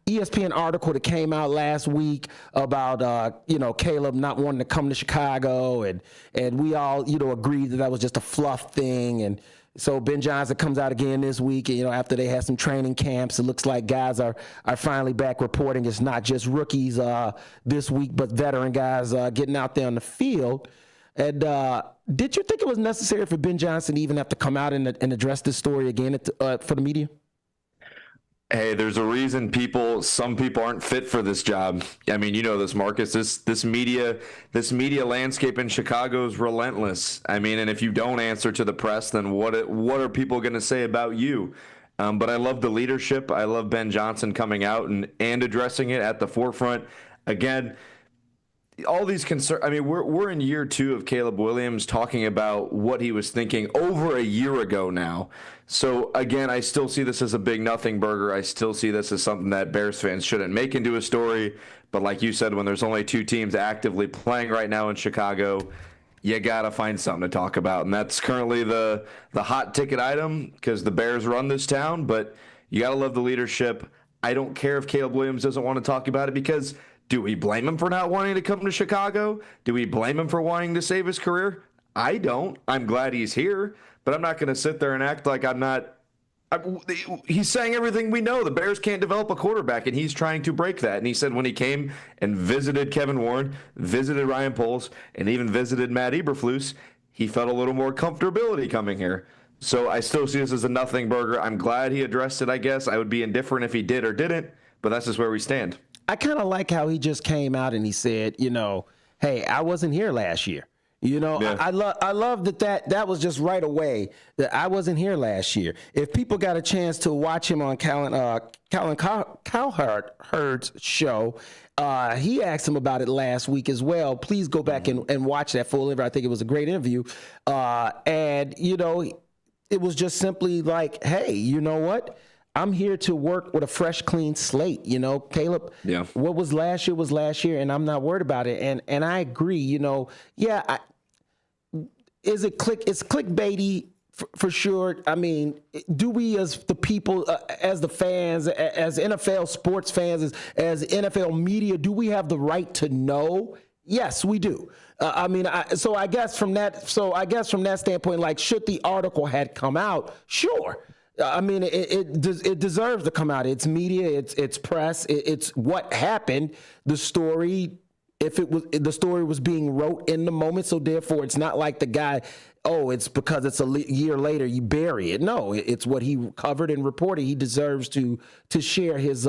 ESPN article that came out last week about, Caleb not wanting to come to Chicago, and we all, agreed that was just a fluff thing, and So Ben Johnson comes out again this week, after they had some training camps. It looks like guys are finally back reporting. It's not just rookies this week, but veteran guys getting out there on the field. And did you think it was necessary for Ben Johnson to even have to come out and address this story again for the media? Hey, there's a reason some people aren't fit for this job. I mean, you know this, Marcus. This media landscape in Chicago is relentless. I mean, and if you don't answer to the press, then what are people going to say about you? But I love the leadership. I love Ben Johnson coming out and addressing it at the forefront. Again, all these concerns. I mean, we're in year 2 of Caleb Williams talking about what he was thinking over a year ago now. So again, I still see this as a big nothing burger. I still see this as something that Bears fans shouldn't make into a story. But like you said, when there's only 2 teams actively playing right now in Chicago, you gotta find something to talk about, and that's currently the hot ticket item because the Bears run this town. But you gotta love the leadership. I don't care if Caleb Williams doesn't want to talk about it because. Do we blame him for not wanting to come to Chicago? Do we blame him for wanting to save his career? I don't. I'm glad he's here, but I'm not going to sit there and act like I'm not. He's saying everything we know. The Bears can't develop a quarterback, and he's trying to break that. And he said when he came and visited Kevin Warren, visited Ryan Poles, and even visited Matt Eberflus, he felt a little more comfortability coming here. So I still see this as a nothing burger. I'm glad he addressed it, I guess. I would be indifferent if he did or didn't, but that's just where we stand. I kind of like how he just came out and he said, hey, I wasn't here last year. Yeah. I love that was just right away that I wasn't here last year. If people got a chance to watch him on Colin Cowherd's show, he asked him about it last week as well. Please go back and watch that full interview. I think it was a great interview. And it was just simply like, hey, you know what? I'm here to work with a fresh, clean slate. Caleb, what was last year was last year, and I'm not worried about it. And I agree, it's clickbaity for sure. I mean, do we as the people, as the fans, as NFL sports fans, as NFL media, do we have the right to know? Yes, we do. So I guess from that standpoint, like, should the article had come out? Sure. I mean, it deserves to come out. It's media, it's press, it's what happened. The story, the story was being wrote in the moment, so therefore it's not like the guy, it's because it's a year later you bury it. No, it's what he covered and reported. He deserves to share his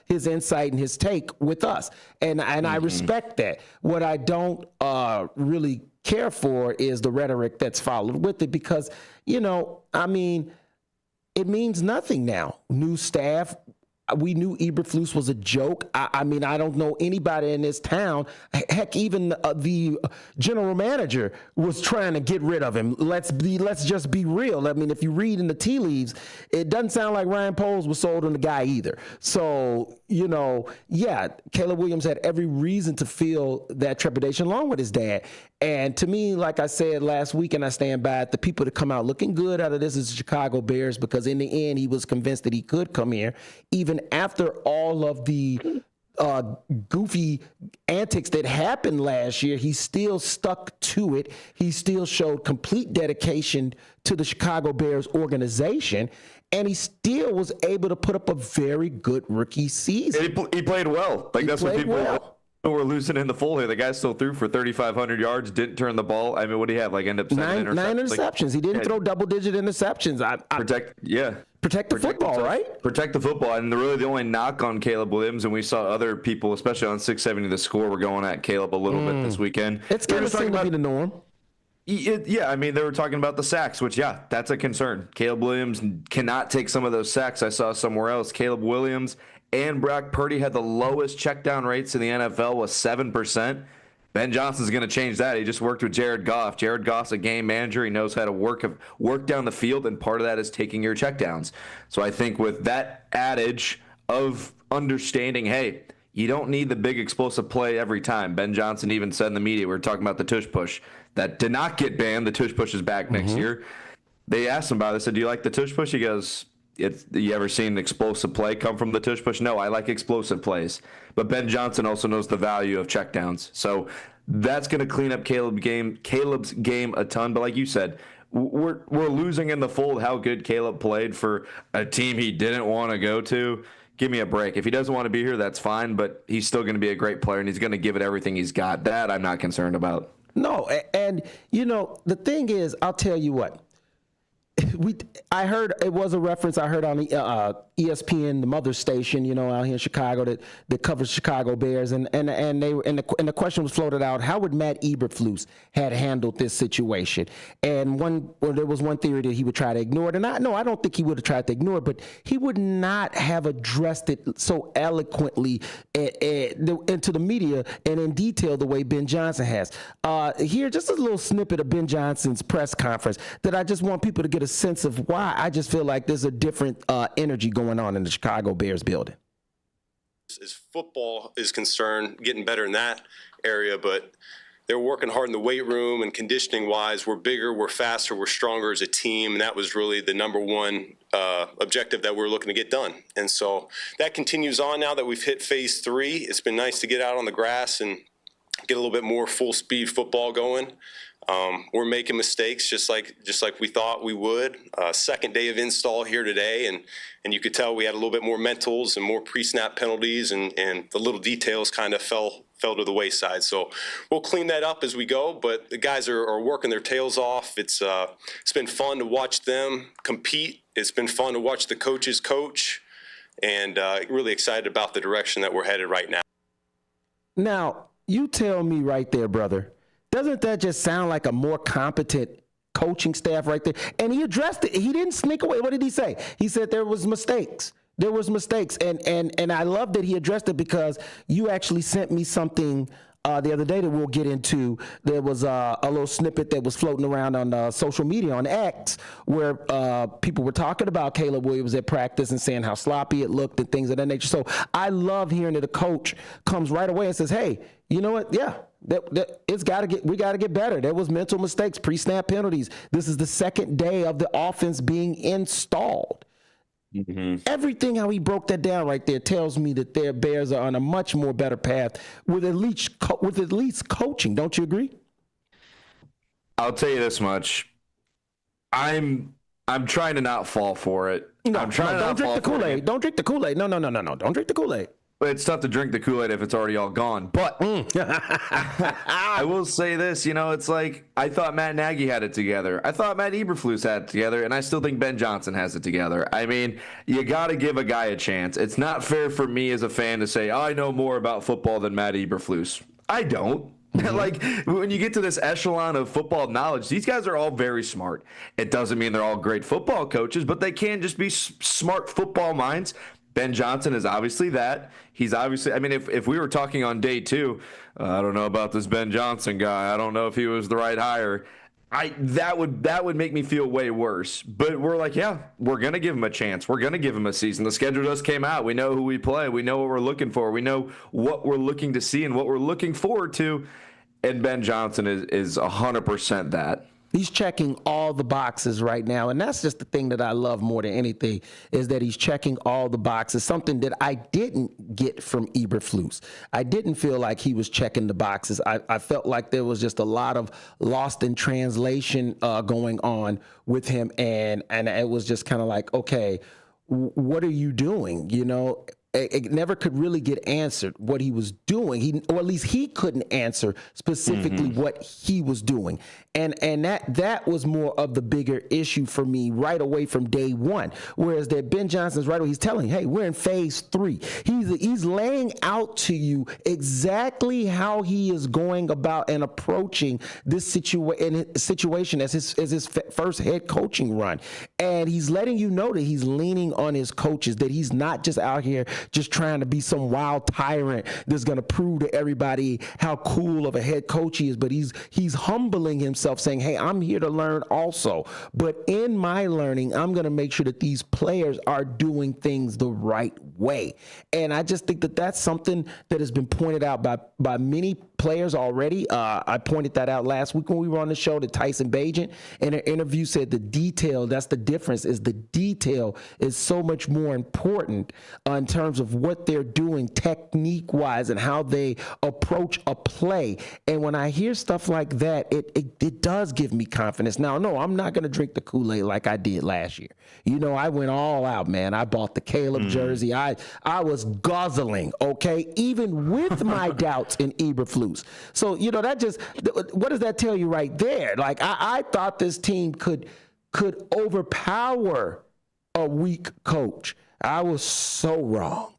insight and his take with us, and I respect that. What I don't really care for is the rhetoric that's followed with it, because it means nothing now. New staff. We knew Eberflus was a joke. I mean, I don't know anybody in this town. Heck, even the general manager was trying to get rid of him. Let's just be real. I mean, if you read in the tea leaves, it doesn't sound like Ryan Poles was sold on the guy either. So, Caleb Williams had every reason to feel that trepidation along with his dad. And to me, like I said last week, and I stand by it, the people that come out looking good out of this is the Chicago Bears, because in the end, he was convinced that he could come here. Even after all of the goofy antics that happened last year, he still stuck to it. He still showed complete dedication to the Chicago Bears organization, and he still was able to put up a very good rookie season. He played well. That's what people were losing in the fold here. The guy still threw for 3,500 yards, didn't turn the ball. I mean, what do you have? End up nine interceptions. He didn't throw double-digit interceptions. Protect the football, right? Protect the football. And really the only knock on Caleb Williams, and we saw other people, especially on 670 The Score, were going at Caleb a little bit this weekend. It's going to seem to be the norm. I mean, they were talking about the sacks, which, that's a concern. Caleb Williams cannot take some of those sacks I saw somewhere else. Caleb Williams and Brock Purdy had the lowest checkdown rates in the NFL with 7%. Ben Johnson's going to change that. He just worked with Jared Goff. Jared Goff's a game manager. He knows how to work down the field, and part of that is taking your checkdowns. So I think with that adage of understanding, hey, you don't need the big explosive play every time. Ben Johnson even said in the media, we were talking about the tush push. That did not get banned. The tush push is back next year. They asked him about it. They said, do you like the tush push? He goes, you ever seen an explosive play come from the tush push? No, I like explosive plays. But Ben Johnson also knows the value of checkdowns. So that's going to clean up Caleb's game a ton. But like you said, we're losing in the fold how good Caleb played for a team he didn't want to go to. Give me a break. If he doesn't want to be here, that's fine, but he's still going to be a great player, and he's going to give it everything he's got. That I'm not concerned about. No, and the thing is, I'll tell you what. I heard it was a reference I heard on the ESPN, the mother station, out here in Chicago that covers Chicago Bears, and the question was floated out: how would Matt Eberflus had handled this situation? And there was one theory that he would try to ignore it, and I don't think he would have tried to ignore it, but he would not have addressed it so eloquently into the media and in detail the way Ben Johnson has. Here, just a little snippet of Ben Johnson's press conference that I just want people to get a sense of why I just feel like there's a different energy going on in the Chicago Bears building. As football is concerned, getting better in that area, but they're working hard in the weight room and conditioning wise. We're bigger, we're faster, we're stronger as a team, and that was really the number one objective that we're looking to get done. And so that continues on now that we've hit phase 3. It's been nice to get out on the grass and get a little bit more full speed football going. We're making mistakes just like we thought we would. Second day of install here today, and you could tell we had a little bit more mentals and more pre-snap penalties, and the little details kind of fell to the wayside. So we'll clean that up as we go, but the guys are working their tails off. It's been fun to watch them compete. It's been fun to watch the coaches coach, and really excited about the direction that we're headed right now. Now, you tell me right there, brother, doesn't that just sound like a more competent coaching staff right there? And he addressed it. He didn't sneak away. What did he say? He said there was mistakes. There was mistakes. And I love that he addressed it, because you actually sent me something the other day that we'll get into. There was a little snippet that was floating around on social media, on X, where people were talking about Caleb Williams at practice and saying how sloppy it looked and things of that nature. So I love hearing that a coach comes right away and says, hey, you know what? Yeah. We got to get better. There was mental mistakes, pre-snap penalties. This is the second day of the offense being installed. Mm-hmm. Everything how he broke that down right there tells me that their Bears are on a much more better path with at least coaching. Don't you agree? I'll tell you this much: I'm trying to not fall for it. Don't drink the Kool-Aid. Don't drink the Kool-Aid. No. Don't drink the Kool-Aid. It's tough to drink the Kool-Aid if it's already all gone. But I will say this, it's like I thought Matt Nagy had it together. I thought Matt Eberflus had it together, and I still think Ben Johnson has it together. I mean, you got to give a guy a chance. It's not fair for me as a fan to say, I know more about football than Matt Eberflus. I don't. Like, when you get to this echelon of football knowledge, these guys are all very smart. It doesn't mean they're all great football coaches, but they can just be smart football minds. Ben Johnson is obviously that. He's obviously, I mean, if we were talking on day 2, I don't know about this Ben Johnson guy. I don't know if he was the right hire. That would make me feel way worse. But we're like, yeah, we're going to give him a chance. We're going to give him a season. The schedule just came out. We know who we play. We know what we're looking for. We know what we're looking to see and what we're looking forward to. And Ben Johnson is 100% that. He's checking all the boxes right now, and that's just the thing that I love more than anything, is that he's checking all the boxes, something that I didn't get from Eberflus. I didn't feel like he was checking the boxes. I felt like there was just a lot of lost in translation going on with him, and it was just kind of like, okay, what are you doing, It never could really get answered what he was doing. Or at least he couldn't answer specifically what he was doing. And that was more of the bigger issue for me right away from day one. Whereas that Ben Johnson's right away, he's telling, hey, we're in phase 3. He's laying out to you exactly how he is going about and approaching this situation as his first head coaching run. And he's letting you know that he's leaning on his coaches, that he's not just out here just trying to be some wild tyrant that's going to prove to everybody how cool of a head coach he is, but he's humbling himself, saying, hey, I'm here to learn also, but in my learning, I'm going to make sure that these players are doing things the right way. And I just think that that's something that has been pointed out by many players already. I pointed that out last week when we were on the show, that Tyson Bagent in an interview said the detail, that's the difference, is the detail is so much more important in terms terms of what they're doing technique-wise and how they approach a play. And when I hear stuff like that, it does give me confidence. Now, no, I'm not going to drink the Kool-Aid like I did last year. You know, I went all out, man. I bought the Caleb jersey. I was guzzling, okay, even with my doubts in Eberflus. So, you know, what does that tell you right there? Like, I thought this team could overpower a weak coach. I was so wrong.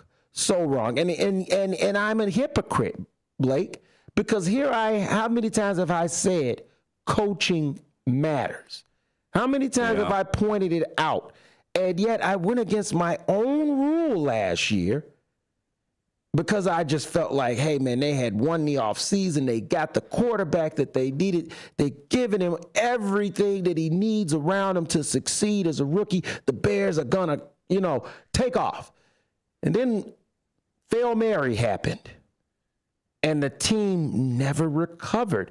And I'm a hypocrite, Blake, because how many times have I said coaching matters? How many times have I pointed it out? And yet I went against my own rule last year because I just felt like, hey, man, they had won the offseason. They got the quarterback that they needed. They given him everything that he needs around him to succeed as a rookie. The Bears are going to, take off. And then Hail Mary happened, and the team never recovered.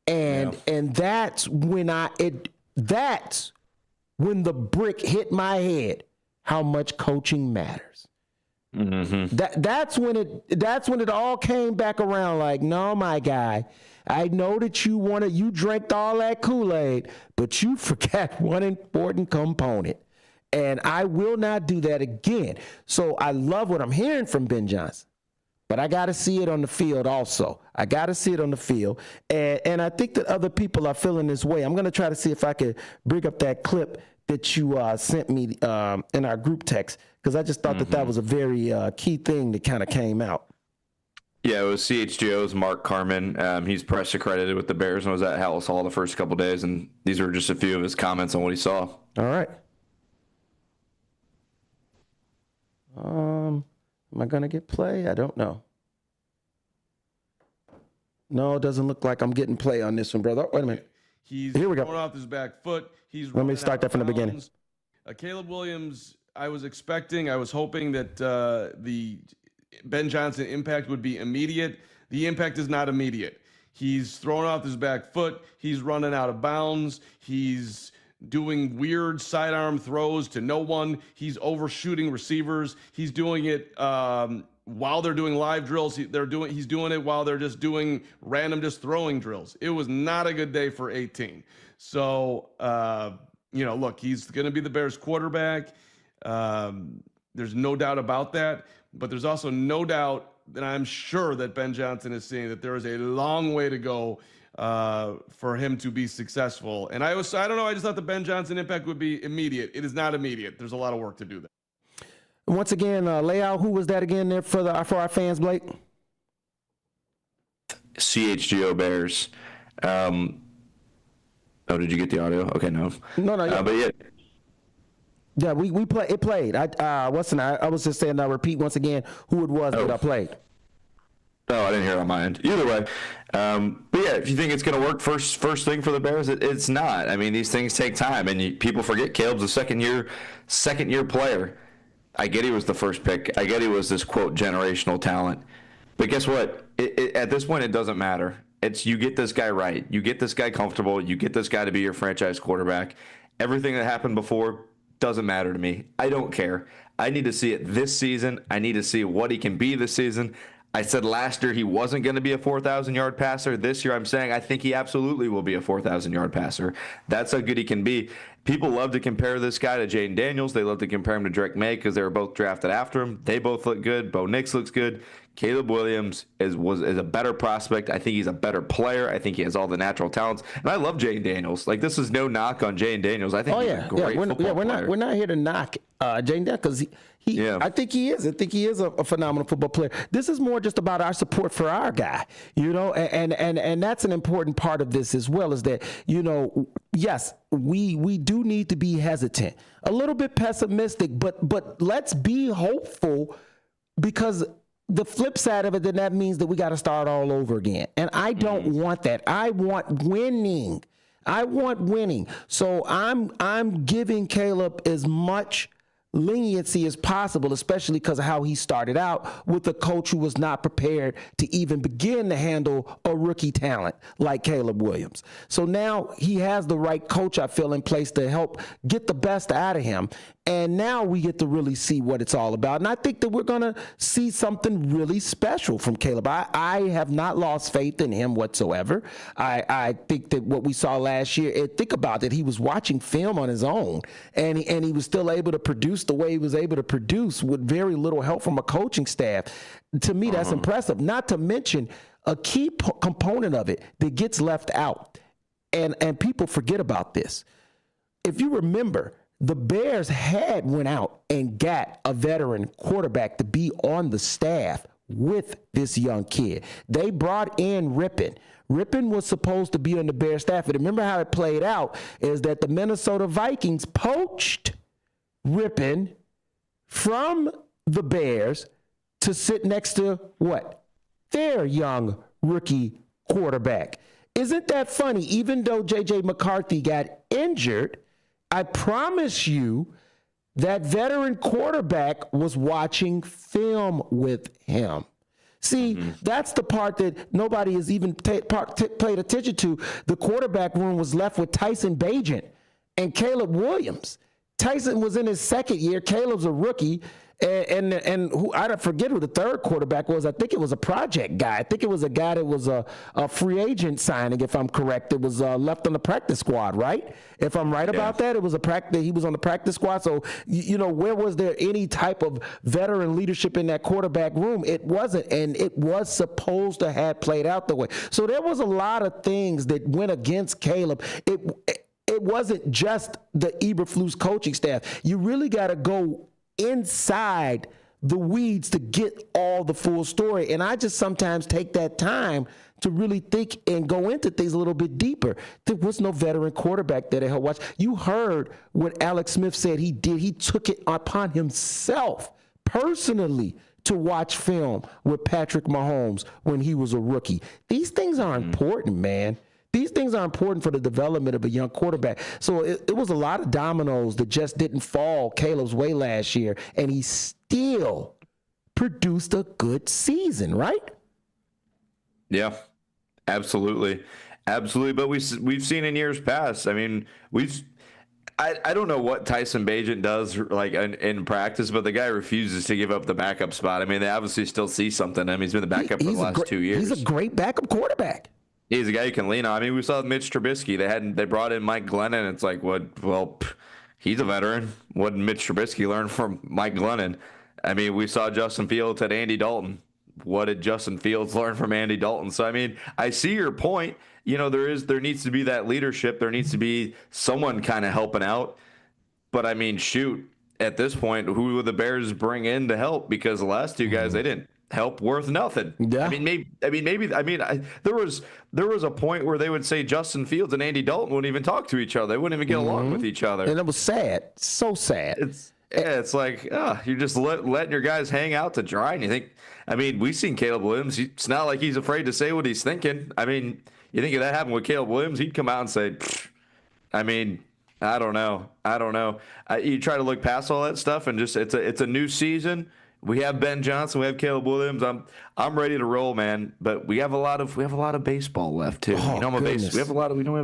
And that's when that's when the brick hit my head, how much coaching matters. Mm-hmm. That's when it all came back around. Like, no, my guy, I know that you drank all that Kool-Aid, but you forgot one important component. And I will not do that again. So I love what I'm hearing from Ben Johnson, but I got to see it on the field also. I got to see it on the field. And I think that other people are feeling this way. I'm going to try to see if I could bring up that clip that you sent me in our group text, because I just thought that was a very key thing that kind of came out. Yeah, it was CHGO's Mark Carman. He's press accredited with the Bears and was at Hallis Hall the first couple days, and these are just a few of his comments on what he saw. All right. Am I going to get play? I don't know. No, it doesn't look like I'm getting play on this one, brother. Wait a minute. Here we go. Throwing off his back foot. Let me start that from the beginning. Caleb Williams, I was hoping that the Ben Johnson impact would be immediate. The impact is not immediate. He's throwing off his back foot. He's running out of bounds. He's doing weird sidearm throws to no one. He's overshooting receivers. He's doing it while they're doing live drills. He's doing it while they're just doing random throwing drills. It was not a good day for 18. So, look, he's going to be the Bears quarterback. There's no doubt about that. But there's also no doubt that I'm sure that Ben Johnson is seeing that there is a long way to go for him to be successful. And I don't know, I just thought the Ben Johnson impact would be immediate. It is not immediate. There's a lot of work to do there. Once again, layout, who was that again there for our fans, Blake? CHGO Bears. Did you get the audio? Okay, no. No, yeah. But yeah. Yeah, we play. It played. I was just saying. I'll repeat once again who it was that I played. Oh, I didn't hear it on my end. Either way, but yeah, if you think it's going to work first thing for the Bears, it's not. I mean, these things take time, and people forget Caleb's a second year player. I get he was the first pick. I get he was this quote generational talent, but guess what? At this point, it doesn't matter. It's you get this guy right, you get this guy comfortable, you get this guy to be your franchise quarterback. Everything that happened before doesn't matter to me. I don't care. I need to see it this season. I need to see what he can be this season. I said last year he wasn't going to be a 4,000-yard passer. This year I'm saying I think he absolutely will be a 4,000-yard passer. That's how good he can be. People love to compare this guy to Jaden Daniels. They love to compare him to Drake May because they were both drafted after him. They both look good. Bo Nix looks good. Caleb Williams is a better prospect. I think he's a better player. I think he has all the natural talents. And I love Jaden Daniels. Like, this is no knock on Jaden Daniels. I think he's a great football player. We're not here to knock Jaden Daniels because I think he is. I think he is a phenomenal football player. This is more just about our support for our guy, and that's an important part of this as well, is that, yes, we do need to be hesitant, a little bit pessimistic, but let's be hopeful, because the flip side of it, then that means that we got to start all over again. And I don't want that. I want winning. So I'm giving Caleb as much leniency as possible, especially because of how he started out with a coach who was not prepared to even begin to handle a rookie talent like Caleb Williams. So now he has the right coach, I feel, in place to help get the best out of him. And now we get to really see what it's all about. And I think that we're going to see something really special from Caleb. I have not lost faith in him whatsoever. I think that what we saw last year, think about it, he was watching film on his own, and he was still able to produce the way he was able to produce with very little help from a coaching staff. To me, that's impressive. Not to mention a key component of it that gets left out, and people forget about this. If you remember, the Bears had went out and got a veteran quarterback to be on the staff with this young kid. They brought in Rippon. Rippon was supposed to be on the Bears staff. And remember how it played out is that the Minnesota Vikings poached Rippon from the Bears to sit next to what? Their young rookie quarterback. Isn't that funny? Even though J.J. McCarthy got injured, I promise you that veteran quarterback was watching film with him. See, that's the part that nobody has even paid attention to. The quarterback room was left with Tyson Bagent and Caleb Williams. Tyson was in his second year. Caleb's a rookie. And who I don't forget who the third quarterback was. I think it was a project guy. I think it was a guy that was a free agent signing, if I'm correct. It was left on the practice squad, right? If I'm right about that, it was he was on the practice squad. So, where was there any type of veteran leadership in that quarterback room? It wasn't, and it was supposed to have played out the way. So there was a lot of things that went against Caleb. It wasn't just the Eberflus coaching staff. You really got to go inside the weeds to get all the full story. And I just sometimes take that time to really think and go into things a little bit deeper. There was no veteran quarterback that I helped watch. You heard what Alex Smith said he did. He took it upon himself personally to watch film with Patrick Mahomes when he was a rookie. These things are important, man. These things are important for the development of a young quarterback. So it was a lot of dominoes that just didn't fall Caleb's way last year, and he still produced a good season, right? Yeah, absolutely. Absolutely. But we've seen in years past, I mean, I don't know what Tyson Bagent does like in practice, but the guy refuses to give up the backup spot. I mean, they obviously still see something. I mean, he's been the backup for the last 2 years. He's a great backup quarterback. He's a guy you can lean on. I mean, we saw Mitch Trubisky. They brought in Mike Glennon. It's like, he's a veteran. What did Mitch Trubisky learn from Mike Glennon? I mean, we saw Justin Fields at Andy Dalton. What did Justin Fields learn from Andy Dalton? So, I mean, I see your point. There needs to be that leadership. There needs to be someone kind of helping out. But, I mean, shoot, at this point, who would the Bears bring in to help? Because the last two guys, they didn't help worth nothing. Yeah. There was a point where they would say Justin Fields and Andy Dalton wouldn't even talk to each other. They wouldn't even get along with each other. And it was sad. So sad. It's like, you're just letting your guys hang out to dry. And you think, I mean, we've seen Caleb Williams. It's not like he's afraid to say what he's thinking. I mean, you think if that happened with Caleb Williams, he'd come out and say, I mean, I don't know. You try to look past all that stuff and just, it's a new season. We have Ben Johnson. We have Caleb Williams. I'm ready to roll, man. But we have a lot of baseball left too. Oh, we don't have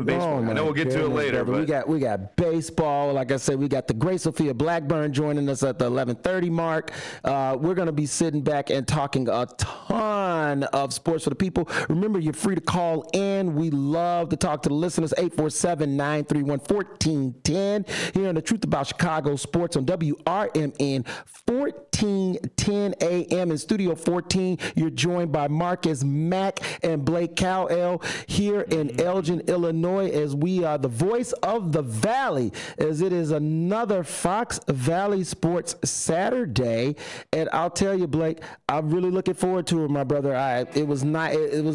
baseball. I know we'll get to it later. But we got baseball. Like I said, we got the Grace Sophia Blackburn joining us at the 11:30 mark. We're gonna be sitting back and talking a ton of sports for the people. Remember, you're free to call in. We love to talk to the listeners. 847-931-1410 here on the Truth About Chicago Sports on WRMN 1410 AM in Studio 14. You're joined by Marcus Mack and Blake Cowell here in Elgin, Illinois, as we are the voice of the Valley, as it is another Fox Valley Sports Saturday. And I'll tell you, Blake, I'm really looking forward to it, my brother. It was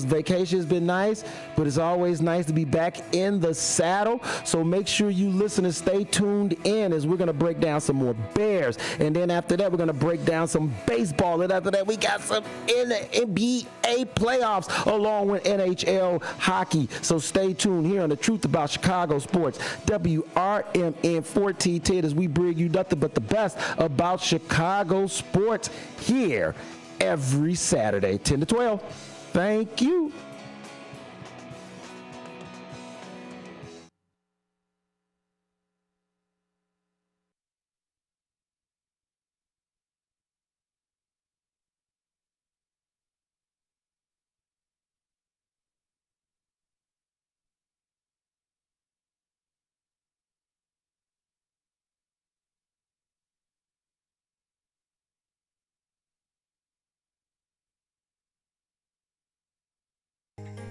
vacation has been nice, but it's always nice to be back in the saddle. So make sure you listen and stay tuned in as we're going to break down some more Bears. And then after that, we're going to break down some baseball. And after that, we got some NBA playoffs along with NHL hockey. So stay tuned here on the Truth About Chicago Sports, WRMN 1410, as we bring you nothing but the best about Chicago sports here every Saturday, 10 to 12. Thank you.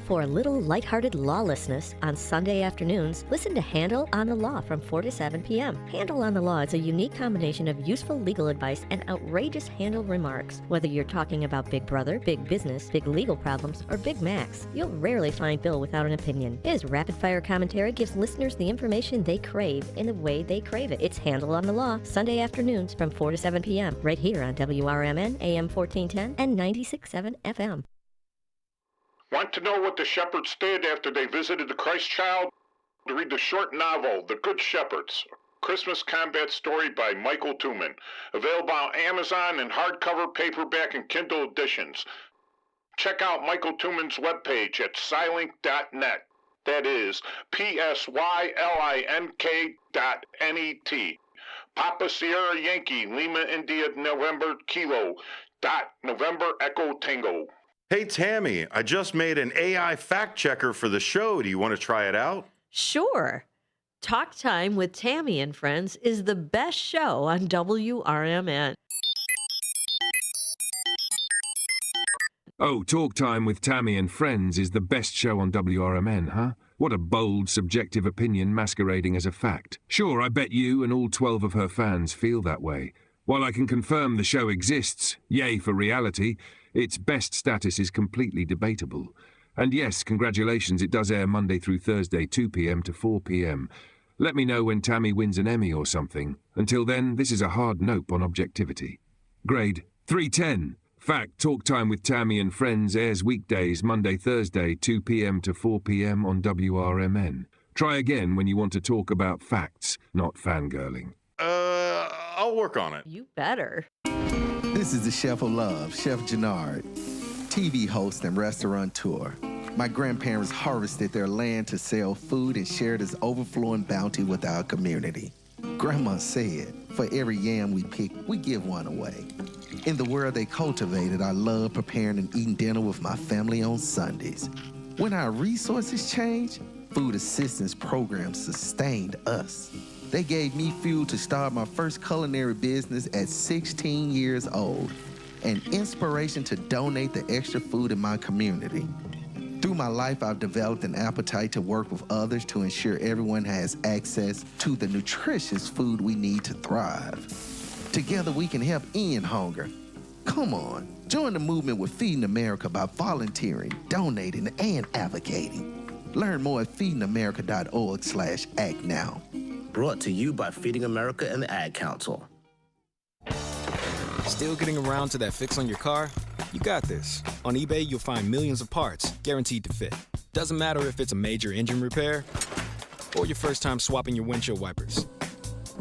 For a little lighthearted lawlessness on Sunday afternoons, listen to Handle on the Law from 4 to 7 p.m. Handle on the Law is a unique combination of useful legal advice and outrageous handle remarks. Whether you're talking about Big Brother, big business, big legal problems, or Big Macs, you'll rarely find Bill without an opinion. His rapid-fire commentary gives listeners the information they crave in the way they crave it. It's Handle on the Law, Sunday afternoons from 4 to 7 p.m. right here on WRMN, AM 1410 and 96.7 FM. Want to know what the shepherds did after they visited the Christ child? Read the short novel, The Good Shepherds, Christmas combat story by Michael Tooman. Available on Amazon in hardcover, paperback, and Kindle editions. Check out Michael Tooman's webpage at Scilink.net. That is PSYLINK.net. Papa Sierra Yankee, Lima India November Kilo, November Echo Tango. Hey, Tammy, I just made an AI fact checker for the show. Do you want to try it out? Sure. Talk Time with Tammy and Friends is the best show on WRMN. Oh, Talk Time with Tammy and Friends is the best show on WRMN, huh? What a bold, subjective opinion masquerading as a fact. Sure, I bet you and all 12 of her fans feel that way. While I can confirm the show exists, yay for reality, its best status is completely debatable. And yes, congratulations, it does air Monday through Thursday, 2 p.m. to 4 p.m. Let me know when Tammy wins an Emmy or something. Until then, this is a hard nope on objectivity. Grade 310. Fact, Talk Time with Tammy and Friends airs weekdays, Monday, Thursday, 2 p.m. to 4 p.m. on WRMN. Try again when you want to talk about facts, not fangirling. I'll work on it. You better. This is the Chef of Love, Chef Jannard, TV host and restaurateur. My grandparents harvested their land to sell food and shared this overflowing bounty with our community. Grandma said, for every yam we pick, we give one away. In the world they cultivated, I love preparing and eating dinner with my family on Sundays. When our resources changed, food assistance programs sustained us. They gave me fuel to start my first culinary business at 16 years old, and inspiration to donate the extra food in my community. Through my life, I've developed an appetite to work with others to ensure everyone has access to the nutritious food we need to thrive. Together, we can help end hunger. Come on, join the movement with Feeding America by volunteering, donating, and advocating. Learn more at feedingamerica.org/act now. Brought to you by Feeding America and the Ad Council. Still getting around to that fix on your car? You got this. On eBay, you'll find millions of parts guaranteed to fit. Doesn't matter if it's a major engine repair or your first time swapping your windshield wipers.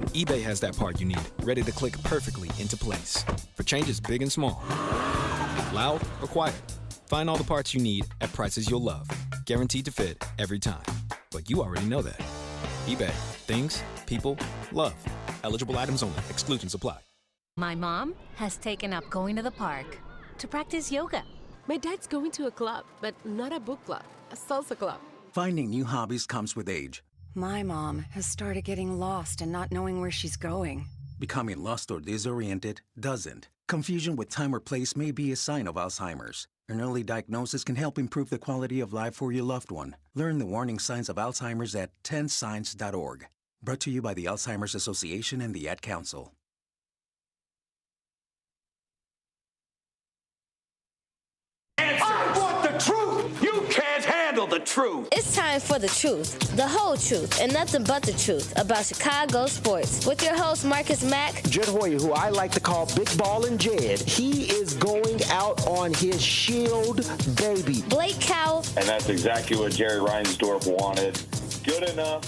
eBay has that part you need, ready to click perfectly into place for changes big and small. Loud or quiet, find all the parts you need at prices you'll love. Guaranteed to fit every time. But you already know that. eBay. Things, people, love. Eligible items only. Exclusions apply. My mom has taken up going to the park to practice yoga. My dad's going to a club, but not a book club, a salsa club. Finding new hobbies comes with age. My mom has started getting lost and not knowing where she's going. Becoming lost or disoriented doesn't. Confusion with time or place may be a sign of Alzheimer's. An early diagnosis can help improve the quality of life for your loved one. Learn the warning signs of Alzheimer's at 10signs.org. Brought to you by the Alzheimer's Association and the Ad Council. I want the truth! You can't handle the truth! It's time for the truth, the whole truth, and nothing but the truth about Chicago sports. With your host, Marcus Mack. Jed Hoyer, who I like to call Big Ballin' Jed. He is going out on his shield, baby. Blake Cowell. And that's exactly what Jerry Reinsdorf wanted. Good enough,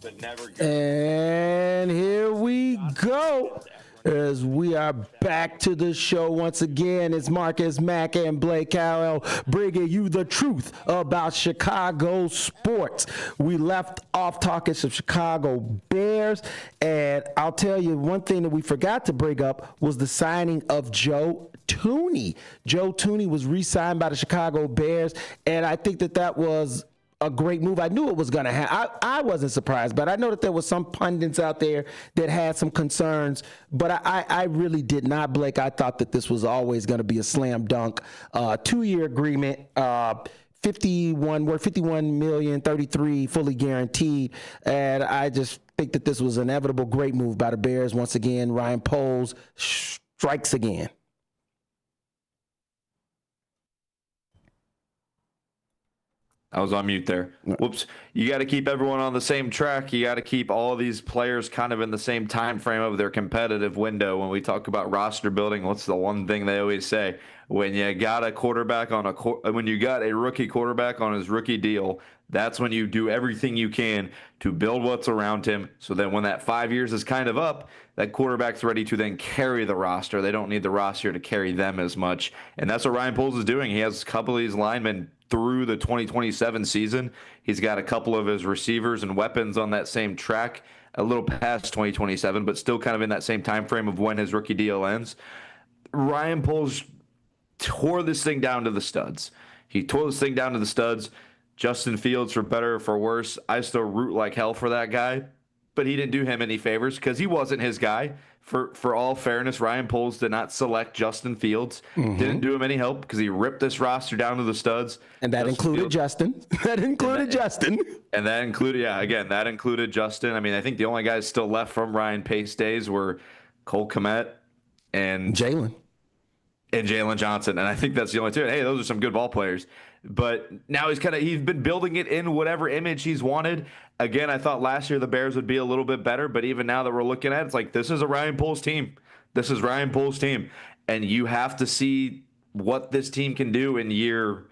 but never good. And here we go. As we are back to the show once again, it's Marcus Mack and Blake Cowell bringing you the truth about Chicago sports. We left off talking some Chicago Bears, and I'll tell you one thing that we forgot to bring up was the signing of Joe Thuney. Joe Thuney was re-signed by the Chicago Bears, and I think that was a great move. I knew it was going to happen. I wasn't surprised, but I know that there was some pundits out there that had some concerns, but I really did not, Blake. I thought that this was always going to be a slam dunk. 2-year agreement, 51 million, 33 fully guaranteed. And I just think that this was an inevitable great move by the Bears. Once again, Ryan Poles strikes again. I was on mute there. Whoops. You got to keep everyone on the same track. You got to keep all these players kind of in the same time frame of their competitive window. When we talk about roster building, what's the one thing they always say? When you got a quarterback on when you got a rookie quarterback on his rookie deal, that's when you do everything you can to build what's around him. So then when that 5 years is kind of up, that quarterback's ready to then carry the roster. They don't need the roster to carry them as much. And that's what Ryan Poles is doing. He has a couple of these linemen through the 2027 season. He's got a couple of his receivers and weapons on that same track, a little past 2027, but still kind of in that same time frame of when his rookie deal ends. Ryan Poles tore this thing down to the studs. He tore this thing down to the studs. Justin Fields, for better or for worse, I still root like hell for that guy, but he didn't do him any favors because he wasn't his guy. For all fairness, Ryan Poles did not select Justin Fields. Didn't do him any help because he ripped this roster down to the studs. And that included Justin. That included Justin. And that included, that included Justin. I mean, I think the only guys still left from Ryan Pace days were Cole Kmet and Jalen Johnson. And I think that's the only two. Hey, those are some good ball players. But now he's been building it in whatever image he's wanted. Again, I thought last year the Bears would be a little bit better, but even now that we're looking at it, it's like, this is a Ryan Poles team. This is Ryan Poles' team. And you have to see what this team can do in year.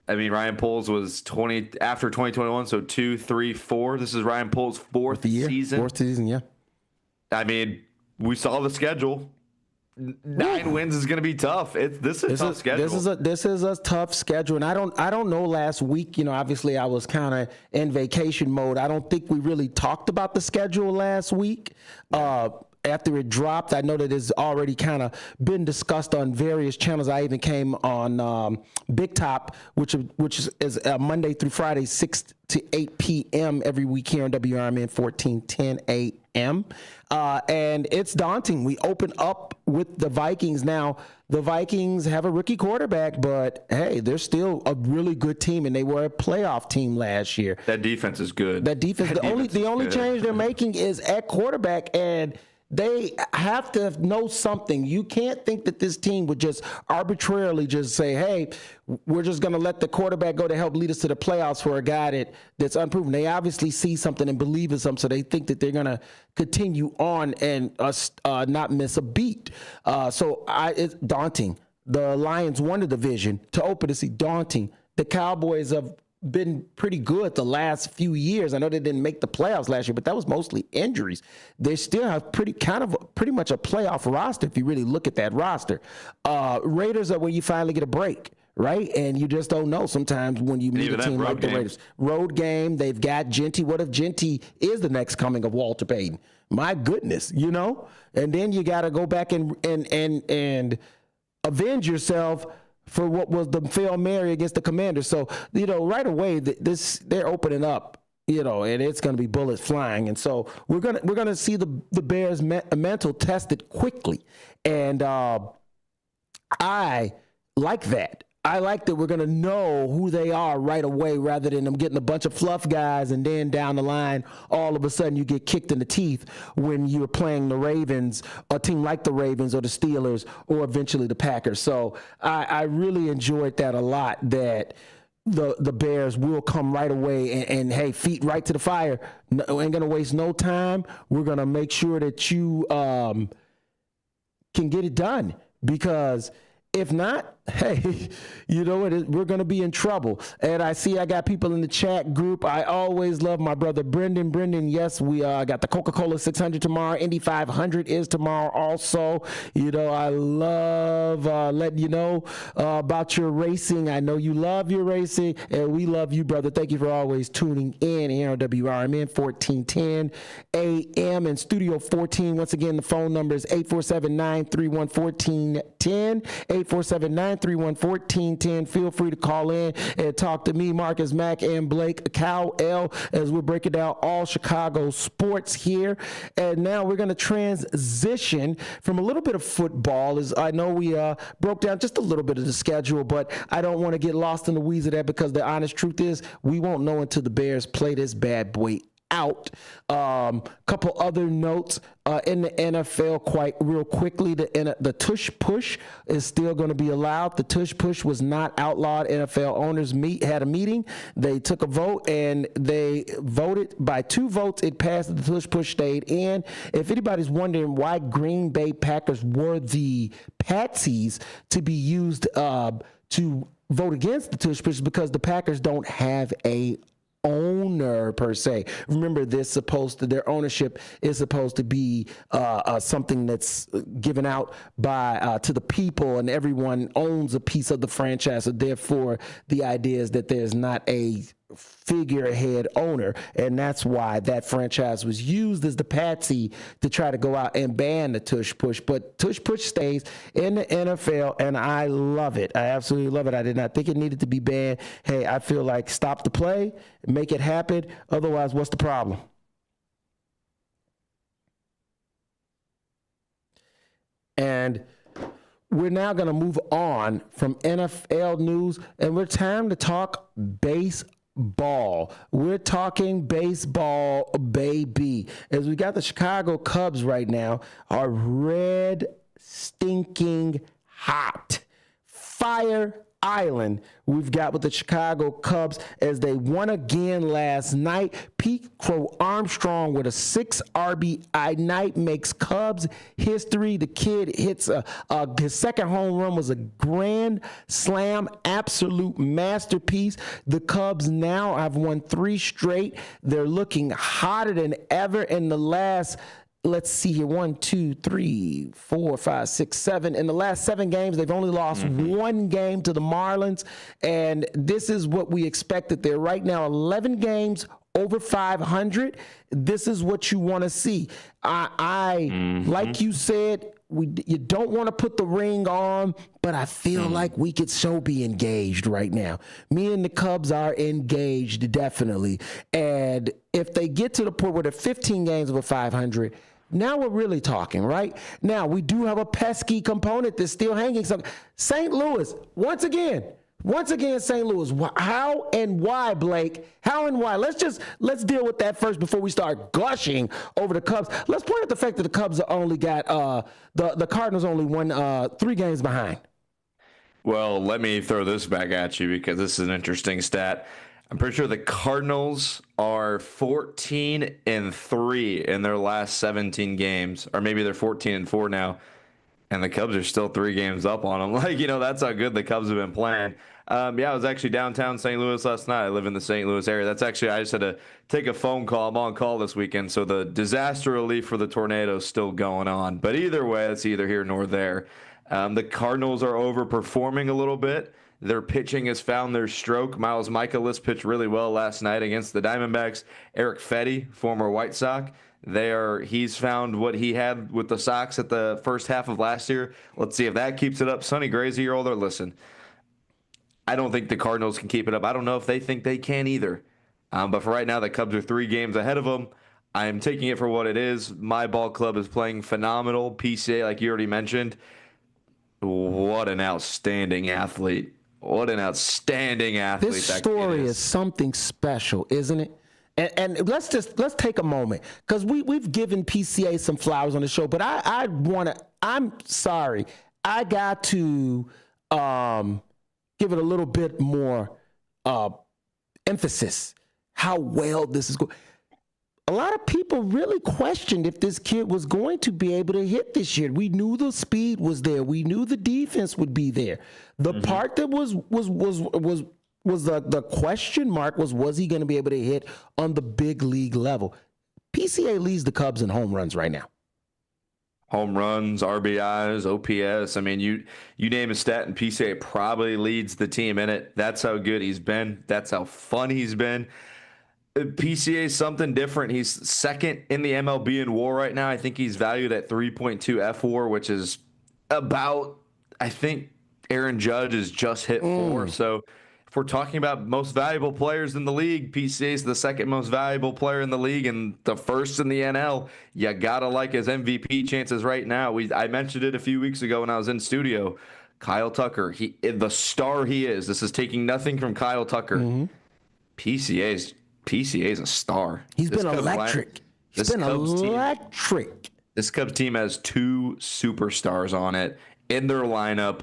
I mean, Ryan Poles was 20 after 2021, so 2, 3, 4. This is Ryan Poles' fourth season. Fourth season, yeah. I mean, we saw the schedule. 9 wins is going to be tough. This is a tough schedule. This is a tough schedule, and I don't know. Last week, obviously I was kind of in vacation mode. I don't think we really talked about the schedule last week. After it dropped, I know that it's already kind of been discussed on various channels. I even came on Big Top, which is Monday through Friday, 6 to 8 p.m. every week here on WRMN 1410 a.m. And it's daunting. We open up with the Vikings. Now, the Vikings have a rookie quarterback, but hey, they're still a really good team, and they were a playoff team last year. That defense is good. The only change they're making is at quarterback, and they have to know something. You can't think that this team would just arbitrarily just say, hey, we're just going to let the quarterback go to help lead us to the playoffs for a guy that's unproven. They obviously see something and believe in something, so they think that they're going to continue on and not miss a beat. So it's daunting. The Lions won the division to open to see daunting. The Cowboys have been pretty good the last few years. I know they didn't make the playoffs last year, but that was mostly injuries. They still have pretty much a playoff roster if you really look at that roster. Raiders are where you finally get a break, right? And you just don't know sometimes when you meet a team like the Raiders. Road game, they've got Genty. What if Genty is the next coming of Walter Payton? My goodness, And then you got to go back and avenge yourself for what was the Hail Mary against the Commanders. So, right away, they're opening up, and it's going to be bullets flying. And so we're gonna see the Bears' mental tested quickly. And I like that. I like that we're going to know who they are right away rather than them getting a bunch of fluff guys and then down the line, all of a sudden you get kicked in the teeth when you're playing the Ravens, a team like the Ravens or the Steelers or eventually the Packers. So I really enjoyed that a lot, that the Bears will come right away and hey, feet right to the fire. No, ain't going to waste no time. We're going to make sure that you can get it done, because if not, hey, you know what? We're going to be in trouble. And I see I got people in the chat group. I always love my brother Brendan. Brendan, yes, we got the Coca-Cola 600 tomorrow. Indy 500 is tomorrow also. I love letting you know about your racing. I know you love your racing, and we love you, brother. Thank you for always tuning in here on WRMN 1410 AM in Studio 14. Once again, the phone number is 847-931-1410, 847-931-1410. 931-1410. Feel free to call in and talk to me, Marcus Mack, and Blake Cowell, as we're breaking down all Chicago sports here. And now we're going to transition from a little bit of football. As I know we broke down just a little bit of the schedule, but I don't want to get lost in the weeds of that, because the honest truth is we won't know until the Bears play this bad boy out. Couple other notes in the NFL, quite real quickly. The tush push is still going to be allowed. The tush push was not outlawed. NFL owners had a meeting. They took a vote, and they voted by 2 votes. It passed. The tush push stayed in. If anybody's wondering why Green Bay Packers were the patsies to be used to vote against the tush push, because the Packers don't have a owner per se. Remember, their ownership is supposed to be something that's given out by to the people, and everyone owns a piece of the franchise. So therefore, the idea is that there's not a figurehead owner, and that's why that franchise was used as the patsy to try to go out and ban the tush push. But tush push stays in the NFL, and I love it. I absolutely love it. I did not think it needed to be banned. Hey, I feel like stop the play, make it happen. Otherwise, what's the problem? And we're now going to move on from NFL news, and we're time to talk baseball. We're talking baseball, baby. As we got the Chicago Cubs right now are red stinking hot. Fire Island we've got with the Chicago Cubs as they won again last night. Pete Crow Armstrong with a 6 RBI night makes Cubs history. The kid hits his second home run was a grand slam, absolute masterpiece. The Cubs now have won 3 straight. They're looking hotter than ever in the last, let's see here, 1, 2, 3, 4, 5, 6, 7. In the last 7 games, they've only lost 1 game to the Marlins, and this is what we expected. They're right now 11 games over 500. This is what you want to see. Like you said, you don't want to put the ring on, but I feel like we could so be engaged right now. Me and the Cubs are engaged, definitely. And if they get to the point where they're 15 games over 500, now we're really talking, right? Now, we do have a pesky component that's still hanging. So, St. Louis, once again, St. Louis. How and why, Blake? How and why? Let's deal with that first before we start gushing over the Cubs. Let's point out the fact that the Cubs only got the Cardinals only won 3 games behind. Well, let me throw this back at you because this is an interesting stat. I'm pretty sure the Cardinals are 14-3 in their last 17 games, or maybe they're 14-4 now, and the Cubs are still 3 games up on them. That's how good the Cubs have been playing. I was actually downtown St. Louis last night. I live in the St. Louis area. I just had to take a phone call. I'm on call this weekend, so the disaster relief for the tornado is still going on. But either way, it's either here nor there. The Cardinals are overperforming a little bit. Their pitching has found their stroke. Miles Michaelis pitched really well last night against the Diamondbacks. Eric Fetty, former White Sox, he's found what he had with the Sox at the first half of last year. Let's see if that keeps it up. Sonny Gray's a year older. Listen, I don't think the Cardinals can keep it up. I don't know if they think they can either. But for right now, the Cubs are 3 games ahead of them. I am taking it for what it is. My ball club is playing phenomenal. PCA, like you already mentioned, what an outstanding athlete. What an outstanding athlete. This story is something special, isn't it? And let's take a moment, because we've given PCA some flowers on the show, but I'm sorry, I got to give it a little bit more emphasis how well this is going. A lot of people really questioned if this kid was going to be able to hit this year. We knew the speed was there. We knew the defense would be there. The part that was the question mark was he going to be able to hit on the big league level? PCA leads the Cubs in home runs right now. Home runs, RBIs, OPS. I mean, you name a stat, and PCA probably leads the team in it. That's how good he's been. That's how fun he's been. PCA is something different. He's second in the MLB in WAR right now. I think he's valued at 3.2 FWAR, which is about, I think, Aaron Judge has just hit 4. So if we're talking about most valuable players in the league, PCA is the second most valuable player in the league and the first in the NL. You got to like his MVP chances right now. I mentioned it a few weeks ago when I was in studio. Kyle Tucker, the star he is. This is taking nothing from Kyle Tucker. PCA's a star. He's been electric. This Cubs team has 2 superstars on it in their lineup.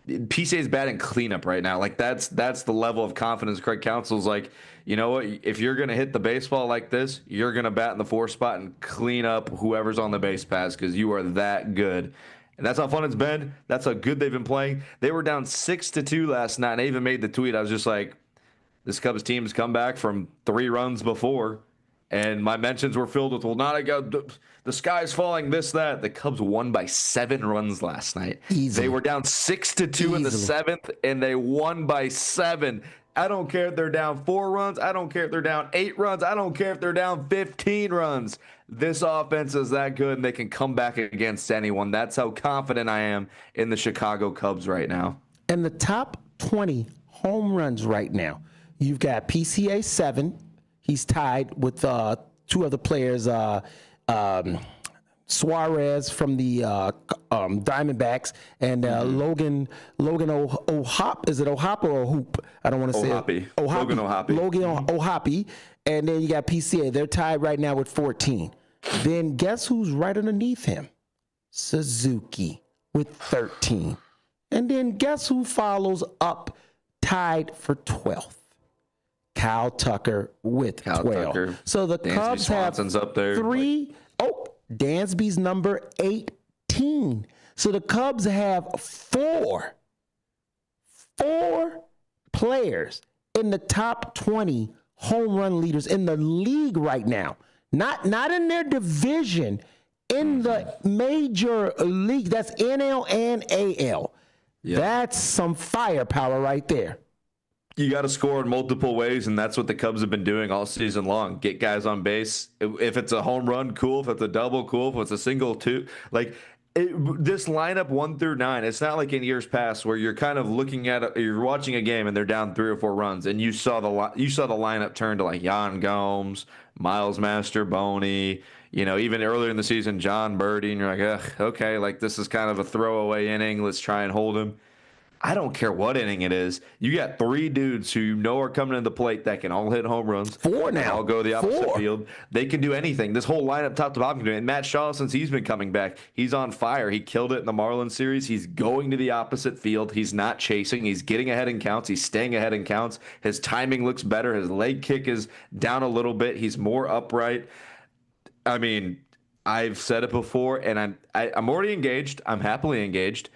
PCA's batting cleanup right now. Like that's the level of confidence Craig Counsell's like, you know what? If you're gonna hit the baseball like this, you're gonna bat in the 4 spot and clean up whoever's on the base paths because you are that good. And that's how fun it's been. That's how good they've been playing. They were down 6-2 last night. And I even made the tweet. I was just like, this Cubs team's come back from 3 runs before. And my mentions were filled with, well, not the sky's falling, this, that. The Cubs won by 7 runs last night. They were down 6-2 in the 7th, and they won by 7. I don't care if they're down 4 runs. I don't care if they're down 8 runs. I don't care if they're down 15 runs. This offense is that good, and they can come back against anyone. That's how confident I am in the Chicago Cubs right now. And the top 20 home runs right now, you've got PCA 7. He's tied with 2 other players, Suarez from the Diamondbacks and Logan O'Hop. Is it O'Hop or O'Hoop? I don't want to say it. Logan O'Hoppy. Logan O'Hoppy. And then you got PCA. They're tied right now with 14. Then guess who's right underneath him? Suzuki with 13. And then guess who follows up tied for 12th? Kyle Tucker with 12. So the Dansby Cubs have Swanson's up there. 3. Oh, Dansby's number 18. So the Cubs have 4 players in the top 20 home run leaders in the league right now. Not in their division, in the major league. That's NL and AL. Yep. That's some firepower right there. You got to score in multiple ways, and that's what the Cubs have been doing all season long. Get guys on base. If it's a home run, cool. If it's a double, cool. If it's a single, 2. This lineup 1 through 9, it's not like in years past where you're kind of looking at you're watching a game and they're down 3 or 4 runs, and you saw the lineup turn to like Yan Gomes, Miles Masterboni, even earlier in the season, John Birdie, and you're like, ugh, okay, like this is kind of a throwaway inning. Let's try and hold him. I don't care what inning it is. You got 3 dudes who are coming to the plate that can all hit home runs. 4 now. All go the opposite 4. field. They can do anything. This whole lineup, top to bottom, can do it. And Matt Shaw, since he's been coming back, he's on fire. He killed it in the Marlins series. He's going to the opposite field. He's not chasing. He's getting ahead in counts. He's staying ahead in counts. His timing looks better. His leg kick is down a little bit. He's more upright. I mean, I've said it before, and I'm already engaged. I'm happily engaged.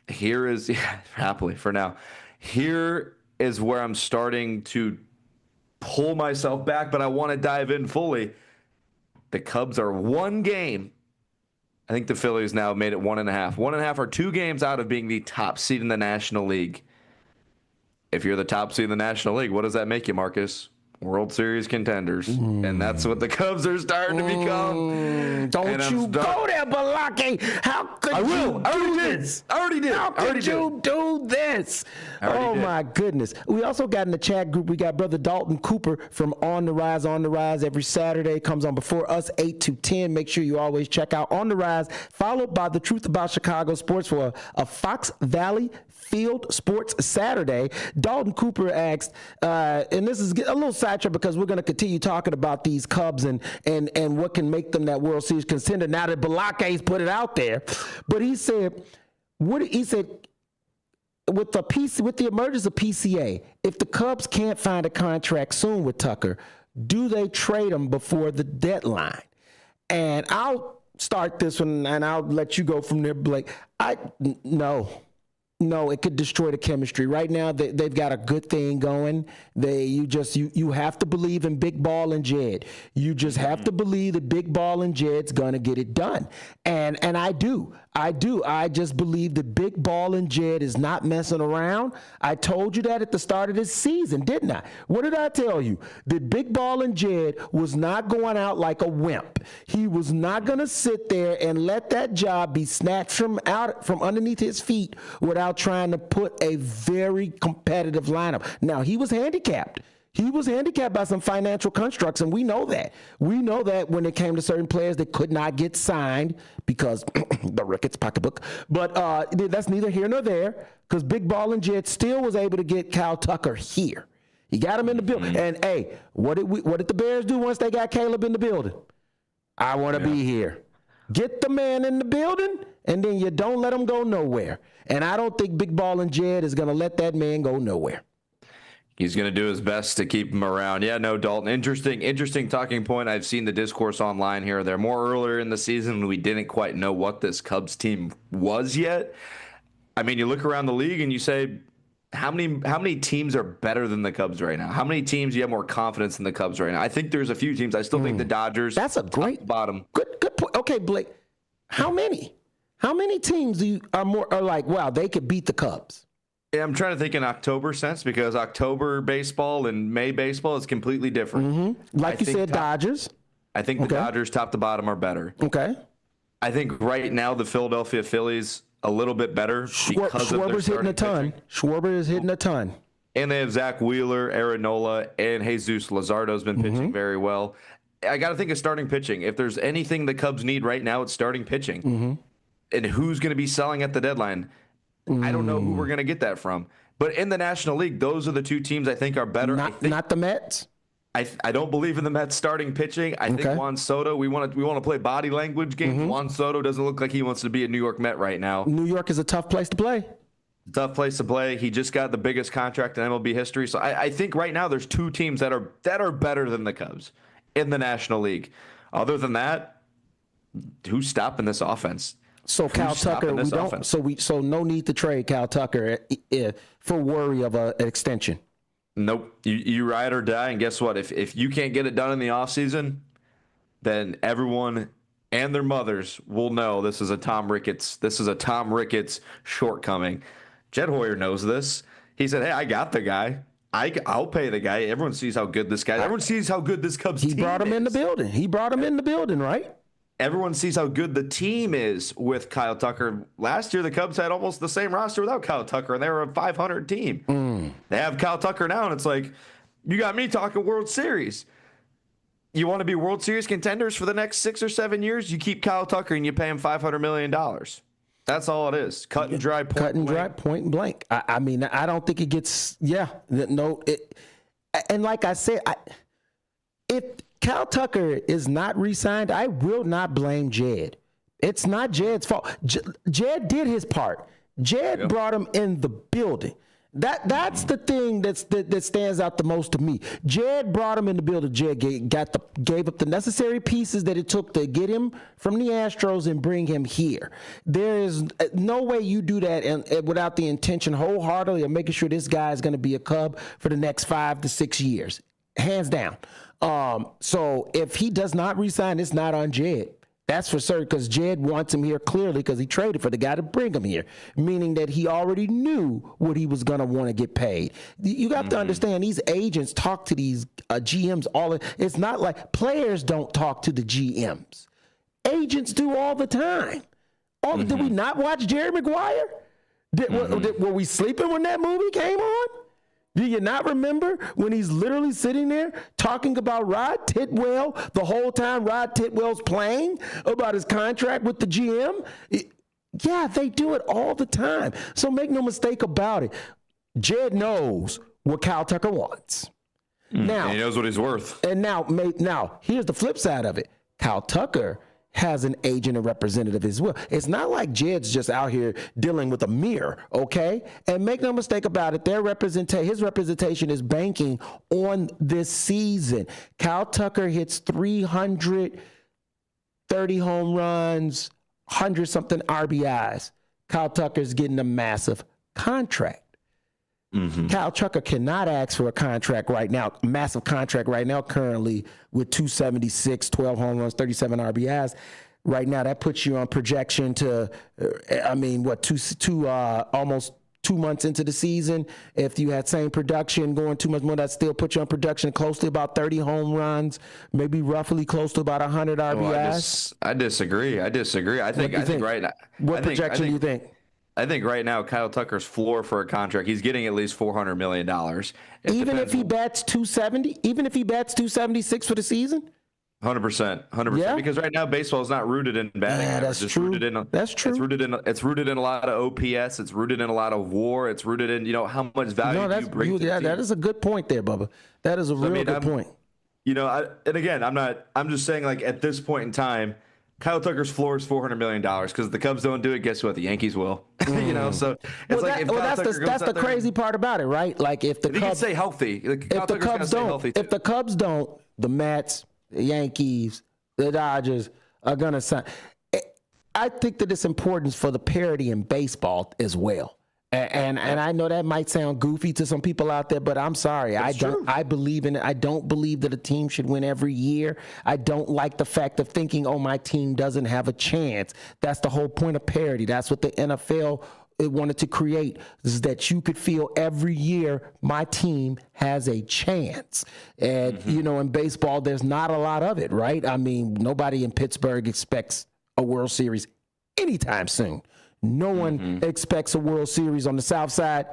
Here is happily for now. Here is where I'm starting to pull myself back, but I want to dive in fully. The Cubs are 1 game. I think the Phillies now made it 1.5. 1.5 are 2 games out of being the top seed in the National League. If you're the top seed in the National League, what does that make you, Marcus? World Series contenders. And that's what the Cubs are starting to become. Don't you go there, Balake. How could you do this? I already did. How could you do this? Oh, my goodness. We also got in the chat group, we got Brother Dalton Cooper from On the Rise every Saturday. Comes on before us, 8 to 10. Make sure you always check out On the Rise, followed by The Truth About Chicago Sports for a Fox Valley Field Sports Saturday. Dalton Cooper asked, and this is a little sidetrack because we're going to continue talking about these Cubs and what can make them that World Series contender now that Balake's put it out there. But he said, with the emergence of PCA, if the Cubs can't find a contract soon with Tucker, do they trade him before the deadline? And I'll start this one and I'll let you go from there, Blake. No. No, it could destroy the chemistry. Right now, they've got a good thing going. You have to believe in Big Ball and Jed. You just have to believe that Big Ball and Jed's gonna get it done. And I do. I just believe that Big Ball and Jed is not messing around. I told you that at the start of this season, didn't I? What did I tell you? That Big Ball and Jed was not going out like a wimp. He was not gonna sit there and let that job be snatched from underneath his feet without trying to put a very competitive lineup. Now, he was handicapped. He was handicapped by some financial constructs, and we know that. We know that when it came to certain players that could not get signed because the Ricketts pocketbook. But that's neither here nor there, because Big Ball and Jed still was able to get Kyle Tucker here. He got him in the building. And, hey, what did the Bears do once they got Caleb in the building? I want to be here. Get the man in the building, and then you don't let him go nowhere. And I don't think Big Ball and Jed is going to let that man go nowhere. He's going to do his best to keep him around. Yeah, no, Dalton. Interesting talking point. I've seen the discourse online here or there. More earlier in the season, we didn't quite know what this Cubs team was yet. I mean, you look around the league and you say, how many teams are better than the Cubs right now? How many teams do you have more confidence in the Cubs right now? I think there's a few teams. I still think the Dodgers. That's a great bottom. Good point. Okay, Blake. How many? How many teams are like, wow, they could beat the Cubs? Yeah, I'm trying to think in October sense, because October baseball and May baseball is completely different. Mm-hmm. Like you said, Dodgers. I think the Dodgers top to bottom are better. Okay. I think right now the Philadelphia Phillies a little bit better because of their Schwarber's hitting a ton. pitching. Schwarber is hitting a ton. And they have Zach Wheeler, Aaron Nola, and Jesus Luzardo's been pitching very well. I got to think of starting pitching. If there's anything the Cubs need right now, it's starting pitching. And who's going to be selling at the deadline? I don't know who we're going to get that from. But in the National League, those are the two teams I think are better. Not the Mets? I don't believe in the Mets starting pitching. I think Juan Soto, we want to play body language games. Juan Soto doesn't look like he wants to be a New York Met right now. New York is a tough place to play. Tough place to play. He just got the biggest contract in MLB history. So I think right now there's two teams that are better than the Cubs in the National League. Other than that, who's stopping this offense? So Cal Tucker, so no need to trade Cal Tucker for worry of an extension. Nope. You ride or die, and guess what? If you can't get it done in the offseason, then everyone and their mothers will know this is a Tom Ricketts shortcoming. Jed Hoyer knows this. He said, "Hey, I got the guy. I'll pay the guy." Everyone sees how good this guy. Everyone sees how good this Cubs team is. He brought him in the building. Right? Everyone sees how good the team is with Kyle Tucker. Last year, the Cubs had almost the same roster without Kyle Tucker, and they were a 500 team. They have Kyle Tucker now, and it's like, you got me talking World Series. You want to be World Series contenders for the next 6 or 7 years? You keep Kyle Tucker, and you pay him $500 million. That's all it is. Cut and dry, point blank. I mean, I don't think it gets, and like I said, if Cal Tucker is not re-signed, I will not blame Jed. It's not Jed's fault. Jed did his part. Jed brought him in the building. That's the thing that stands out the most to me. Jed brought him in the building. Jed gave up the necessary pieces that it took to get him from the Astros and bring him here. There is no way you do that and without the intention wholeheartedly of making sure this guy is going to be a Cub for the next 5 to 6 years. Hands down. So if he does not resign, it's not on Jed. That's for certain, because Jed wants him here clearly because he traded for the guy to bring him here, meaning that he already knew what he was going to want to get paid. You got to understand, these agents talk to these GMs it's not like players don't talk to the GMs. Agents do all the time. Did we not watch Jerry Maguire? Were we sleeping when that movie came on? Do you not remember when he's literally sitting there talking about Rod Tidwell the whole time Rod Tidwell's playing about his contract with the GM? Yeah, they do it all the time. So make no mistake about it. Jed knows what Kyle Tucker wants. Now, and he knows what he's worth. And now, here's the flip side of it. Kyle Tucker has an agent and representative as well. It's not like Jed's just out here dealing with a mirror, okay? And make no mistake about it, his representation is banking on this season. Kyle Tucker hits 330 home runs, 100-something RBIs. Kyle Tucker's getting a massive contract. Mm-hmm. Kyle Tucker cannot ask for a contract right now, massive contract right now, currently with 276, 12 home runs, 37 RBIs. Right now, that puts you on projection to, almost 2 months into the season. If you had same production going 2 months more, that still puts you on production close to about 30 home runs, maybe roughly close to about 100 RBIs. I disagree. I think right now. What projection do you think? I think right now Kyle Tucker's floor for a contract, he's getting at least $400 million. Even if he bats 270, even if he bats 276 for the season? 100%. Yeah? Because right now baseball is not rooted in batting. Yeah, that's true. That's true. It's rooted in a lot of OPS. It's rooted in a lot of WAR. It's rooted in how much value you bring to the team. That is a good point there, Bubba. That is a good point. I'm just saying, like, at this point in time, Kyle Tucker's floor is $400 million because if the Cubs don't do it, guess what? The Yankees will. So it's that's the crazy part about it, right? Like if the Cubs can stay healthy, if the Cubs don't, the Mets, the Yankees, the Dodgers are gonna sign. I think that it's important for the parity in baseball as well. And I know that might sound goofy to some people out there, but I'm sorry. I believe in it. I don't believe that a team should win every year. I don't like the fact of thinking, oh, my team doesn't have a chance. That's the whole point of parity. That's what the NFL wanted to create, is that you could feel every year my team has a chance. And, in baseball, there's not a lot of it, right? I mean, nobody in Pittsburgh expects a World Series anytime soon. No one expects a World Series on the South Side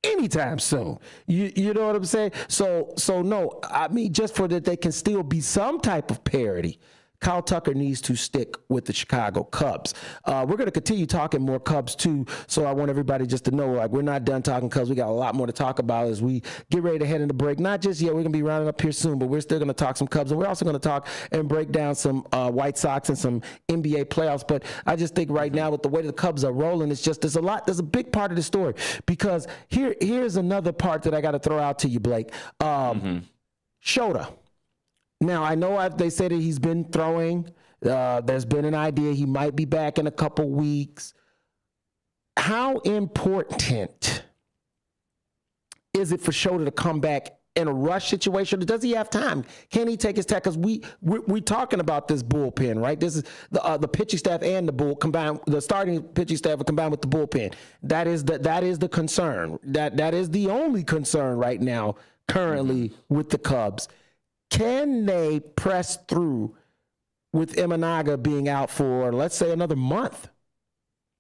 anytime soon. You know what I'm saying? So no, I mean, just for that they can still be some type of parity, Kyle Tucker needs to stick with the Chicago Cubs. We're going to continue talking more Cubs too, so I want everybody just to know, like, we're not done talking Cubs. We got a lot more to talk about as we get ready to head into break. Not just yet, we're going to be rounding up here soon, but we're still going to talk some Cubs, and we're also going to talk and break down some White Sox and some NBA playoffs. But I just think right now with the way the Cubs are rolling, it's just there's a big part of the story, because here's another part that I got to throw out to you, Blake. Shota. Now, I know they say that he's been throwing. There's been an idea he might be back in a couple weeks. How important is it for Shota to come back in a rush situation? Does he have time? Can he take his time? Because we're talking about this bullpen, right? This is the pitching staff and the bull combined. The starting pitching staff are combined with the bullpen. That is the concern. That is the only concern right now currently with the Cubs. Can they press through with Imanaga being out for, let's say, another month?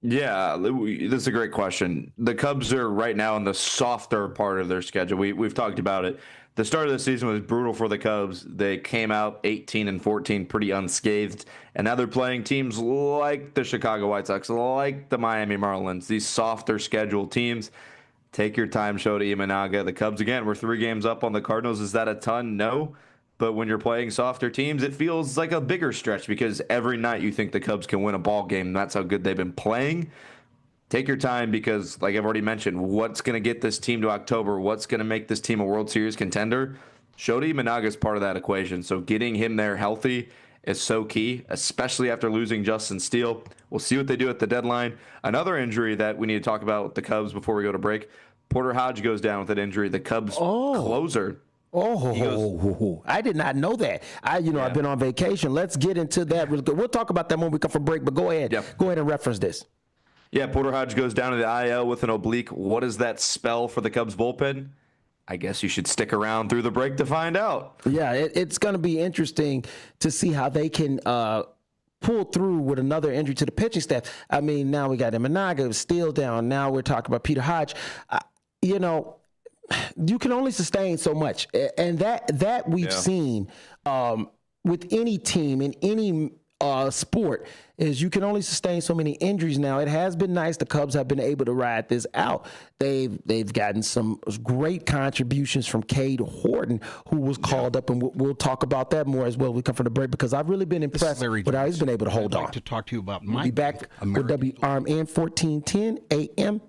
Yeah, this is a great question. The Cubs are right now in the softer part of their schedule. We've talked about it. The start of the season was brutal for the Cubs. They came out 18-14 pretty unscathed, and now they're playing teams like the Chicago White Sox, like the Miami Marlins, these softer scheduled teams. Take your time, Shota Imanaga. The Cubs, again, we're 3 games up on the Cardinals. Is that a ton? No. But when you're playing softer teams, it feels like a bigger stretch because every night you think the Cubs can win a ball game. That's how good they've been playing. Take your time because, like I've already mentioned, what's going to get this team to October? What's going to make this team a World Series contender? Shota Imanaga is part of that equation. So getting him there healthy is so key, especially after losing Justin Steele. We'll see what they do at the deadline. Another injury that we need to talk about with the Cubs before we go to break. Porter Hodge goes down with an injury. The Cubs closer. I did not know that. I've been on vacation. Let's get into that real good. We'll talk about that when we come from break, but go ahead. Yep. Go ahead and reference this. Yeah, Porter Hodge goes down to the IL with an oblique. What does that spell for the Cubs bullpen? I guess you should stick around through the break to find out. Yeah, it's going to be interesting to see how they can pull through with another injury to the pitching staff. I mean, now we got Imanaga, Steele down. Now we're talking about Peter Hodge. You can only sustain so much, and that we've seen with any team in any sport is you can only sustain so many injuries. Now, it has been nice. The Cubs have been able to ride this out. They've gotten some great contributions from Cade Horton, who was called up, and we'll talk about that more as well. We come from the break because I've really been impressed with how he's been able to hold on. To talk to you about we'll be back with WRMN 1410 AM.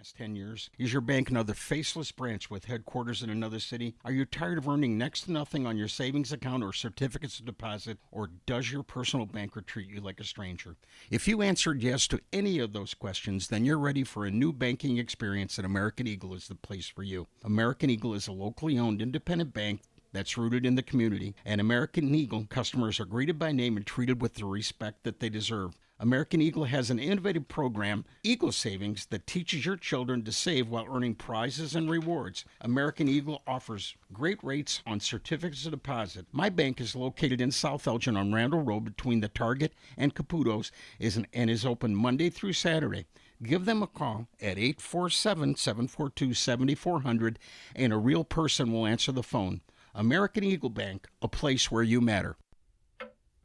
last 10 years? Is your bank another faceless branch with headquarters in another city? Are you tired of earning next to nothing on your savings account or certificates of deposit? Or does your personal banker treat you like a stranger? If you answered yes to any of those questions, then you're ready for a new banking experience, and American Eagle is the place for you. American Eagle is a locally owned independent bank that's rooted in the community, and American Eagle customers are greeted by name and treated with the respect that they deserve. American Eagle has an innovative program, Eagle Savings, that teaches your children to save while earning prizes and rewards. American Eagle offers great rates on certificates of deposit. My bank is located in South Elgin on Randall Road between the Target and Caputo's and is open Monday through Saturday. Give them a call at 847-742-7400, and a real person will answer the phone. American Eagle Bank, a place where you matter.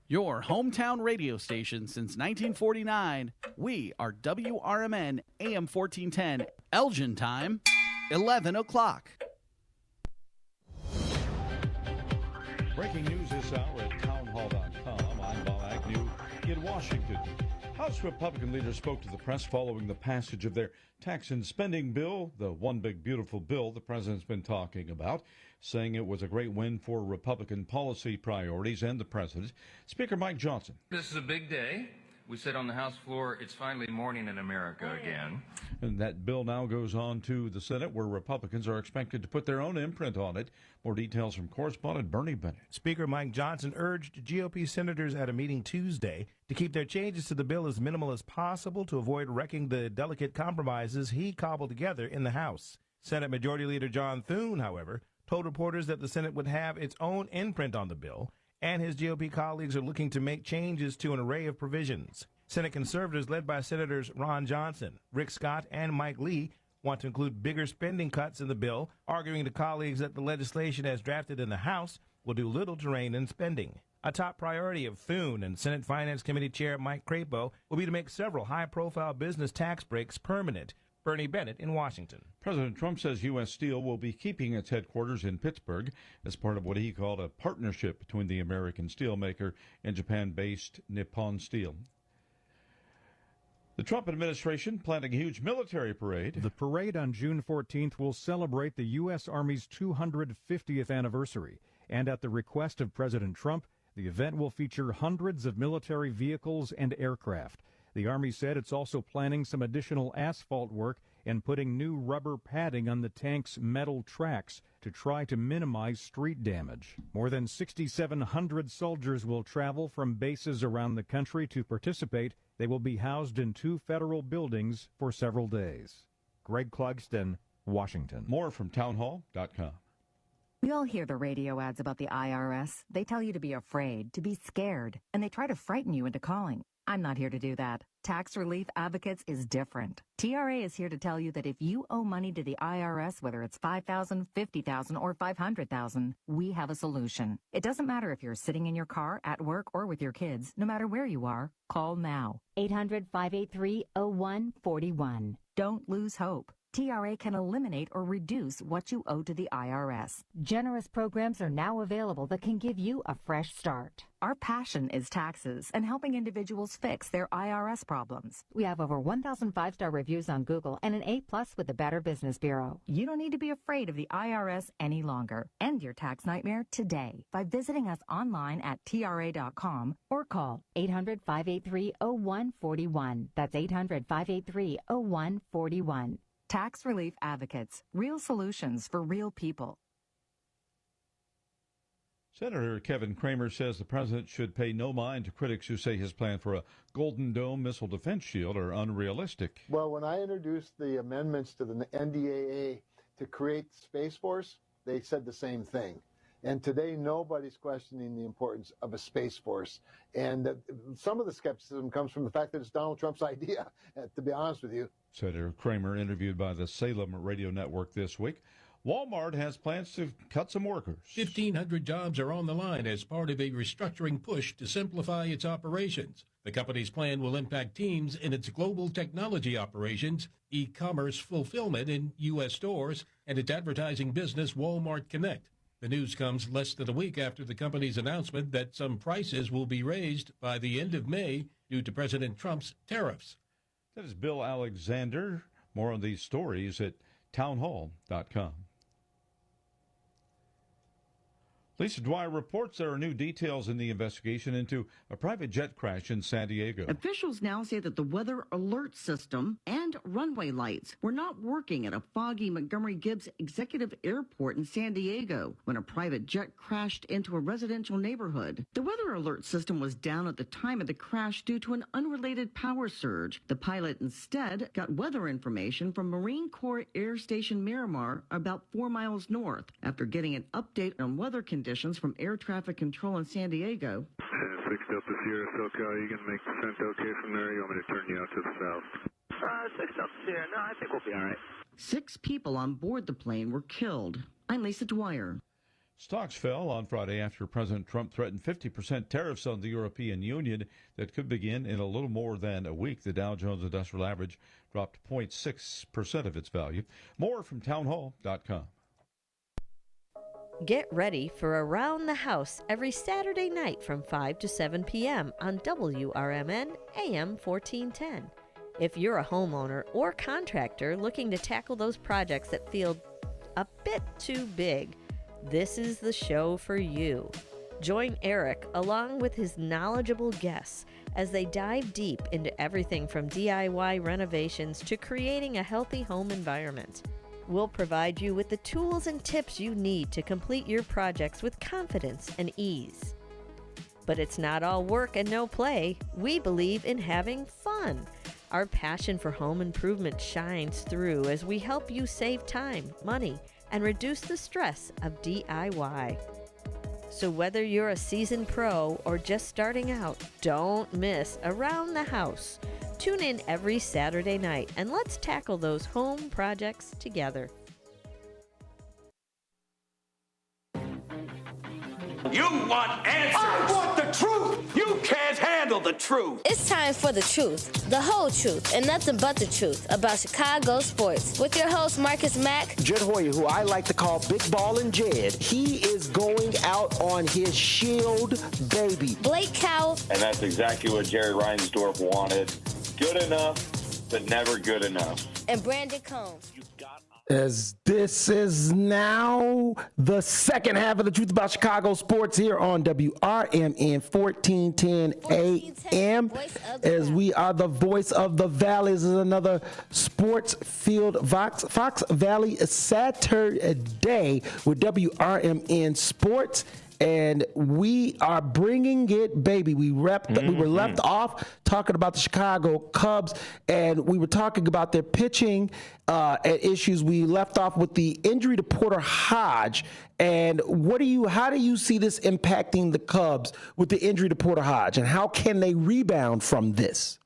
Your hometown radio station since 1949. We are WRMN AM 1410. Elgin time, 11 o'clock. Breaking news this hour at townhall.com. I'm Bob Agnew in Washington. House Republican leaders spoke to the press following the passage of their tax and spending bill, the one big beautiful bill the president's been talking about, saying it was a great win for Republican policy priorities and the president. Speaker Mike Johnson. This is a big day. We said on the House floor, it's finally morning in America again. And that bill now goes on to the Senate, where Republicans are expected to put their own imprint on it. More details from correspondent Bernie Bennett. Speaker Mike Johnson urged GOP senators at a meeting Tuesday to keep their changes to the bill as minimal as possible to avoid wrecking the delicate compromises he cobbled together in the House. Senate Majority Leader John Thune, however, told reporters that the Senate would have its own imprint on the bill, and his GOP colleagues are looking to make changes to an array of provisions. Senate conservatives led by Senators Ron Johnson, Rick Scott, and Mike Lee want to include bigger spending cuts in the bill, arguing to colleagues that the legislation as drafted in the House will do little to rein in spending. A top priority of Thune and Senate Finance Committee Chair Mike Crapo will be to make several high-profile business tax breaks permanent. Bernie Bennett in Washington. President Trump says U.S. Steel will be keeping its headquarters in Pittsburgh as part of what he called a partnership between the American steelmaker and Japan-based Nippon Steel. The Trump administration planning a huge military parade. The parade on June 14th will celebrate the U.S. Army's 250th anniversary. And at the request of President Trump, the event will feature hundreds of military vehicles and aircraft. The Army said it's also planning some additional asphalt work and putting new rubber padding on the tank's metal tracks to try to minimize street damage. More than 6,700 soldiers will travel from bases around the country to participate. They will be housed in 2 federal buildings for several days. Greg Clugston, Washington. More from townhall.com. We all hear the radio ads about the IRS. They tell you to be afraid, to be scared, and they try to frighten you into calling. I'm not here to do that. Tax Relief Advocates is different. TRA is here to tell you that if you owe money to the IRS, whether it's $5,000, $50,000, or $500,000, we have a solution. It doesn't matter if you're sitting in your car, at work, or with your kids. No matter where you are, call now. 800-583-0141. Don't lose hope. TRA can eliminate or reduce what you owe to the IRS. Generous programs are now available that can give you a fresh start. Our passion is taxes and helping individuals fix their IRS problems. We have over 1,000 5-star reviews on Google and an A+ with the Better Business Bureau. You don't need to be afraid of the IRS any longer. End your tax nightmare today by visiting us online at TRA.com or call 800-583-0141. That's 800-583-0141. Tax Relief Advocates, real solutions for real people. Senator Kevin Cramer says the president should pay no mind to critics who say his plan for a Golden Dome missile defense shield are unrealistic. Well, when I introduced the amendments to the NDAA to create the Space Force, they said the same thing. And today, nobody's questioning the importance of a Space Force. And some of the skepticism comes from the fact that it's Donald Trump's idea, to be honest with you. Senator Cramer interviewed by the Salem Radio Network this week. Walmart has plans to cut some workers. 1,500 jobs are on the line as part of a restructuring push to simplify its operations. The company's plan will impact teams in its global technology operations, e-commerce fulfillment in U.S. stores, and its advertising business Walmart Connect. The news comes less than a week after the company's announcement that some prices will be raised by the end of May due to President Trump's tariffs. That is Bill Alexander. More on these stories at townhall.com. Lisa Dwyer reports there are new details in the investigation into a private jet crash in San Diego. Officials now say that the weather alert system and runway lights were not working at a foggy Montgomery Gibbs Executive Airport in San Diego when a private jet crashed into a residential neighborhood. The weather alert system was down at the time of the crash due to an unrelated power surge. The pilot instead got weather information from Marine Corps Air Station Miramar about 4 miles north. After getting an update on weather conditions from air traffic control in San Diego. 6 Delta Sierra SoCal, you can make descent okay from there? You want me to turn you out to the south? 6 Delta Sierra, no, I think we'll be all right. 6 people on board the plane were killed. I'm Lisa Dwyer. Stocks fell on Friday after President Trump threatened 50% tariffs on the European Union that could begin in a little more than a week. The Dow Jones Industrial Average dropped 0.6% of its value. More from townhall.com. Get ready for Around the House every Saturday night from 5 to 7 p.m. on WRMN AM 1410. If you're a homeowner or contractor looking to tackle those projects that feel a bit too big, this is the show for you. Join Eric along with his knowledgeable guests as they dive deep into everything from DIY renovations to creating a healthy home environment. We'll provide you with the tools and tips you need to complete your projects with confidence and ease. But it's not all work and no play. We believe in having fun. Our passion for home improvement shines through as we help you save time, money, and reduce the stress of DIY. So whether you're a seasoned pro or just starting out, don't miss Around the House. Tune in every Saturday night and let's tackle those home projects together. You want answers! I want the truth! You can't handle the truth! It's time for the truth, the whole truth, and nothing but the truth about Chicago sports. With your host, Marcus Mack. Jed Hoyer, who I like to call Big Ballin' Jed, he is going out on his shield, baby. Blake Cowell. And that's exactly what Jerry Reinsdorf wanted. Good enough, but never good enough. And Brandon Combs. As this is now the second half of the Truth About Chicago Sports here on WRMN 1410 AM. As we are the voice of the Valley. This is another sports field Fox Valley Saturday with WRMN Sports. And we are bringing it, baby. We were left off talking about the Chicago Cubs, and we were talking about their pitching issues. We left off with the injury to Porter Hodge. And how do you see this impacting the Cubs with the injury to Porter Hodge, and how can they rebound from this?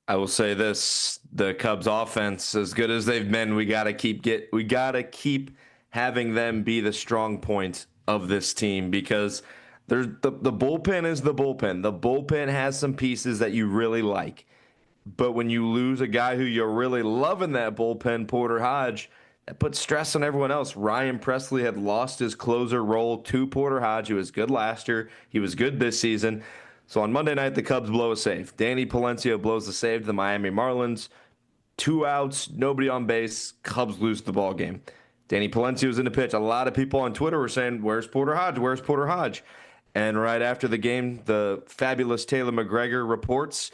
I will say this: the Cubs offense, as good as they've been, we gotta keep having them be the strong point of this team, because there's the bullpen is the bullpen. The bullpen has some pieces that you really like. But when you lose a guy who you're really loving that bullpen, Porter Hodge, that puts stress on everyone else. Ryan Presley had lost his closer role to Porter Hodge. He was good last year. He was good this season. So on Monday night, the Cubs blow a save. Danny Palencia blows the save to the Miami Marlins. 2 outs, nobody on base. Cubs lose the ball game. Danny Palencia was in the pitch. A lot of people on Twitter were saying, "Where's Porter Hodge? Where's Porter Hodge?" And right after the game, the fabulous Taylor McGregor reports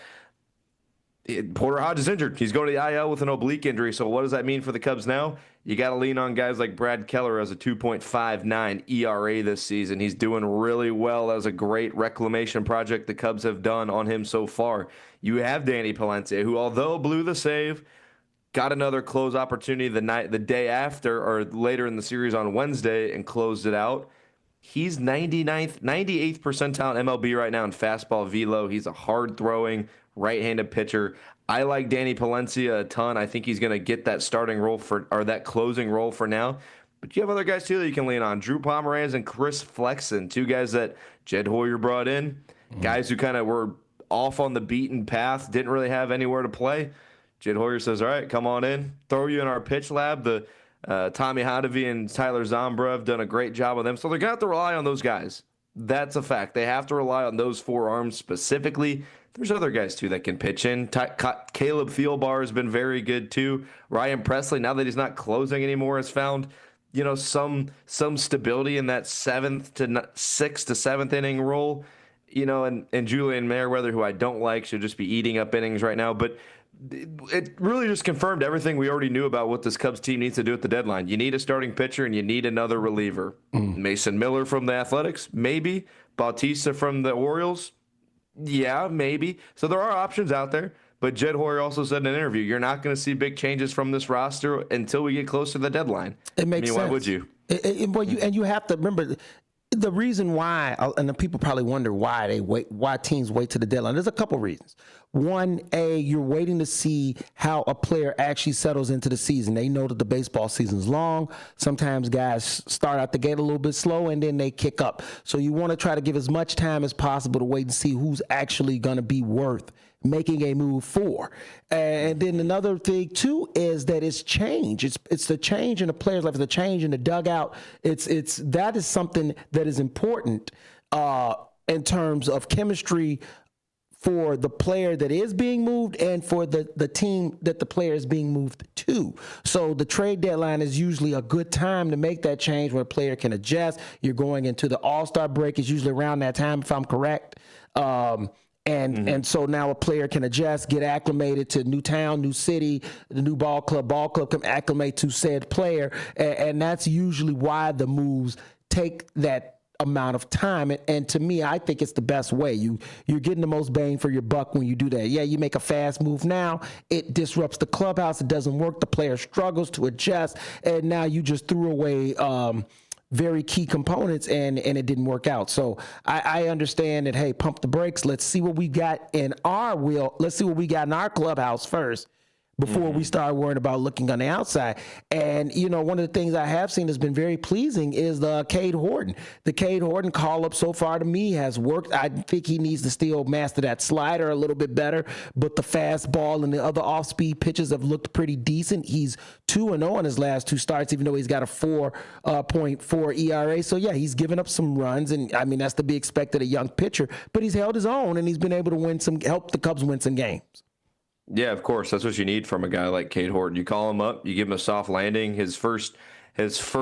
Porter Hodge is injured. He's going to the IL with an oblique injury. So what does that mean for the Cubs now? You got to lean on guys like Brad Keller as a 2.59 ERA this season. He's doing really well. That was a great reclamation project the Cubs have done on him so far. You have Danny Palencia, who, although blew the save, got another close opportunity the day after or later in the series on Wednesday and closed it out. He's 98th percentile in MLB right now in fastball velo. He's a hard-throwing, right-handed pitcher. I like Danny Palencia a ton. I think he's going to get that starting role that closing role for now. But you have other guys, too, that you can lean on. Drew Pomeranz and Chris Flexen, 2 guys that Jed Hoyer brought in, guys who kind of were off on the beaten path, didn't really have anywhere to play. Jed Hoyer says, all right, come on in, throw you in our pitch lab. The Tommy Hotovy and Tyler Zombra have done a great job with them. So they're going to have to rely on those guys. That's a fact. They have to rely on those 4 arms specifically there's other guys too that can pitch in. Caleb Thielbar has been very good too. Ryan Presley, now that he's not closing anymore, has found some stability in that sixth to seventh inning role. And Julian Merriweather, who I don't like, should just be eating up innings right now. But it really just confirmed everything we already knew about what this Cubs team needs to do at the deadline. You need a starting pitcher and you need another reliever. Mason Miller from the Athletics, maybe. Bautista from the Orioles, yeah, maybe. So there are options out there. But Jed Hoyer also said in an interview, you're not going to see big changes from this roster until we get close to the deadline. It makes sense. Why would you? And you have to remember the reason why, and the people probably wonder why teams wait to the deadline. There's a couple reasons. One, you're waiting to see how a player actually settles into the season. They know that the baseball season's long. Sometimes guys start out the gate a little bit slow and then they kick up. So you want to try to give as much time as possible to wait and see who's actually going to be worth making a move for. And then another thing too is that it's change. It's the change in the player's life. It's the change in the dugout. That is something that is important in terms of chemistry for the player that is being moved and for the team that the player is being moved to. So the trade deadline is usually a good time to make that change where a player can adjust. You're going into the All-Star break. It's usually around that time, if I'm correct. And so now a player can adjust, get acclimated to new town, new city, the new ball club can acclimate to said player. And that's usually why the moves take that amount of time. And to me, I think it's the best way. You're getting the most bang for your buck when you do that. Yeah, you make a fast move now. It disrupts the clubhouse. It doesn't work. The player struggles to adjust. And now you just threw away very key components and it didn't work out. So I understand that, hey, pump the brakes. Let's see what we got in our wheel. Let's see what we got in our clubhouse first before we start worrying about looking on the outside. And, one of the things I have seen that's been very pleasing is the Cade Horton. The Cade Horton call-up so far to me has worked. I think he needs to still master that slider a little bit better, but the fastball and the other off-speed pitches have looked pretty decent. He's 2-0 in his last two starts, even though he's got a 4.4 ERA. So, yeah, he's given up some runs, and, I mean, that's to be expected, a young pitcher. But he's held his own, and he's been able to help the Cubs win some games. Yeah, of course. That's what you need from a guy like Cade Horton. You call him up, you give him a soft landing. His first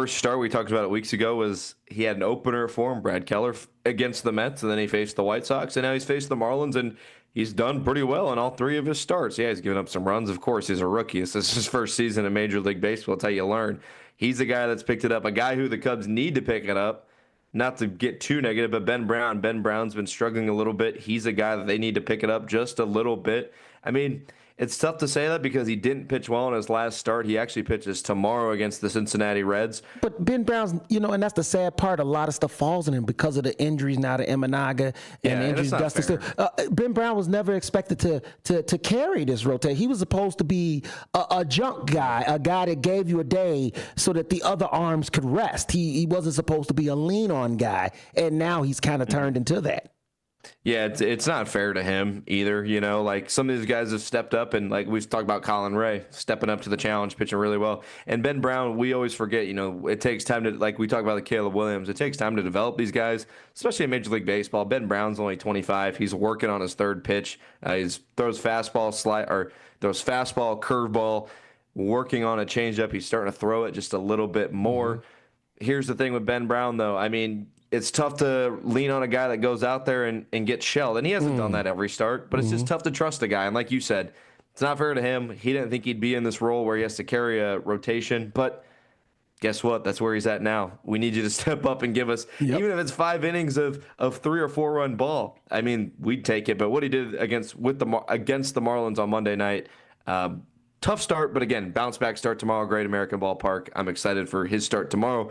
start, we talked about it weeks ago, was he had an opener for him, Brad Keller, against the Mets, and then he faced the White Sox, and now he's faced the Marlins, and he's done pretty well in all three of his starts. Yeah, he's given up some runs. Of course, he's a rookie. This is his first season in Major League Baseball. That's how you learn. He's a guy that's picked it up, a guy who the Cubs need to pick it up. Not to get too negative, but Ben Brown. Ben Brown's been struggling a little bit. He's a guy that they need to pick it up just a little bit. I mean, it's tough to say that because he didn't pitch well in his last start. He actually pitches tomorrow against the Cincinnati Reds. But Ben Brown's, and that's the sad part. A lot of stuff falls on him because of the injuries now to Imanaga and the injuries to Dustin Steele. Ben Brown was never expected to carry this rotation. He was supposed to be a junk guy, a guy that gave you a day so that the other arms could rest. He wasn't supposed to be a lean-on guy, and now he's kind of turned into that. Yeah, it's not fair to him either. Like some of these guys have stepped up, and like we've talked about Colin Ray stepping up to the challenge, pitching really well. And Ben Brown, we always forget, it takes time to, like we talk about the Caleb Williams, it takes time to develop these guys, especially in Major League Baseball. Ben Brown's only 25. He's working on his third pitch. He throws fastball, curveball, working on a changeup. He's starting to throw it just a little bit more. Here's the thing with Ben Brown, though. I mean, it's tough to lean on a guy that goes out there and gets shelled. And he hasn't done that every start, but it's just tough to trust a guy. And like you said, it's not fair to him. He didn't think he'd be in this role where he has to carry a rotation. But guess what? That's where he's at now. We need you to step up and give us, even if it's 5 innings of 3 or 4 run ball. I mean, we'd take it. But what he did against the Marlins on Monday night, tough start. But again, bounce back start tomorrow, Great American Ballpark. I'm excited for his start tomorrow.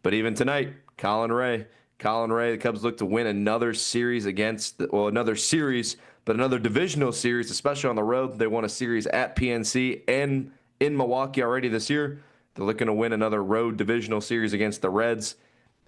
But even tonight, Colin Ray, the Cubs look to win another series another divisional series, especially on the road. They won a series at PNC and in Milwaukee already this year. They're looking to win another road divisional series against the Reds.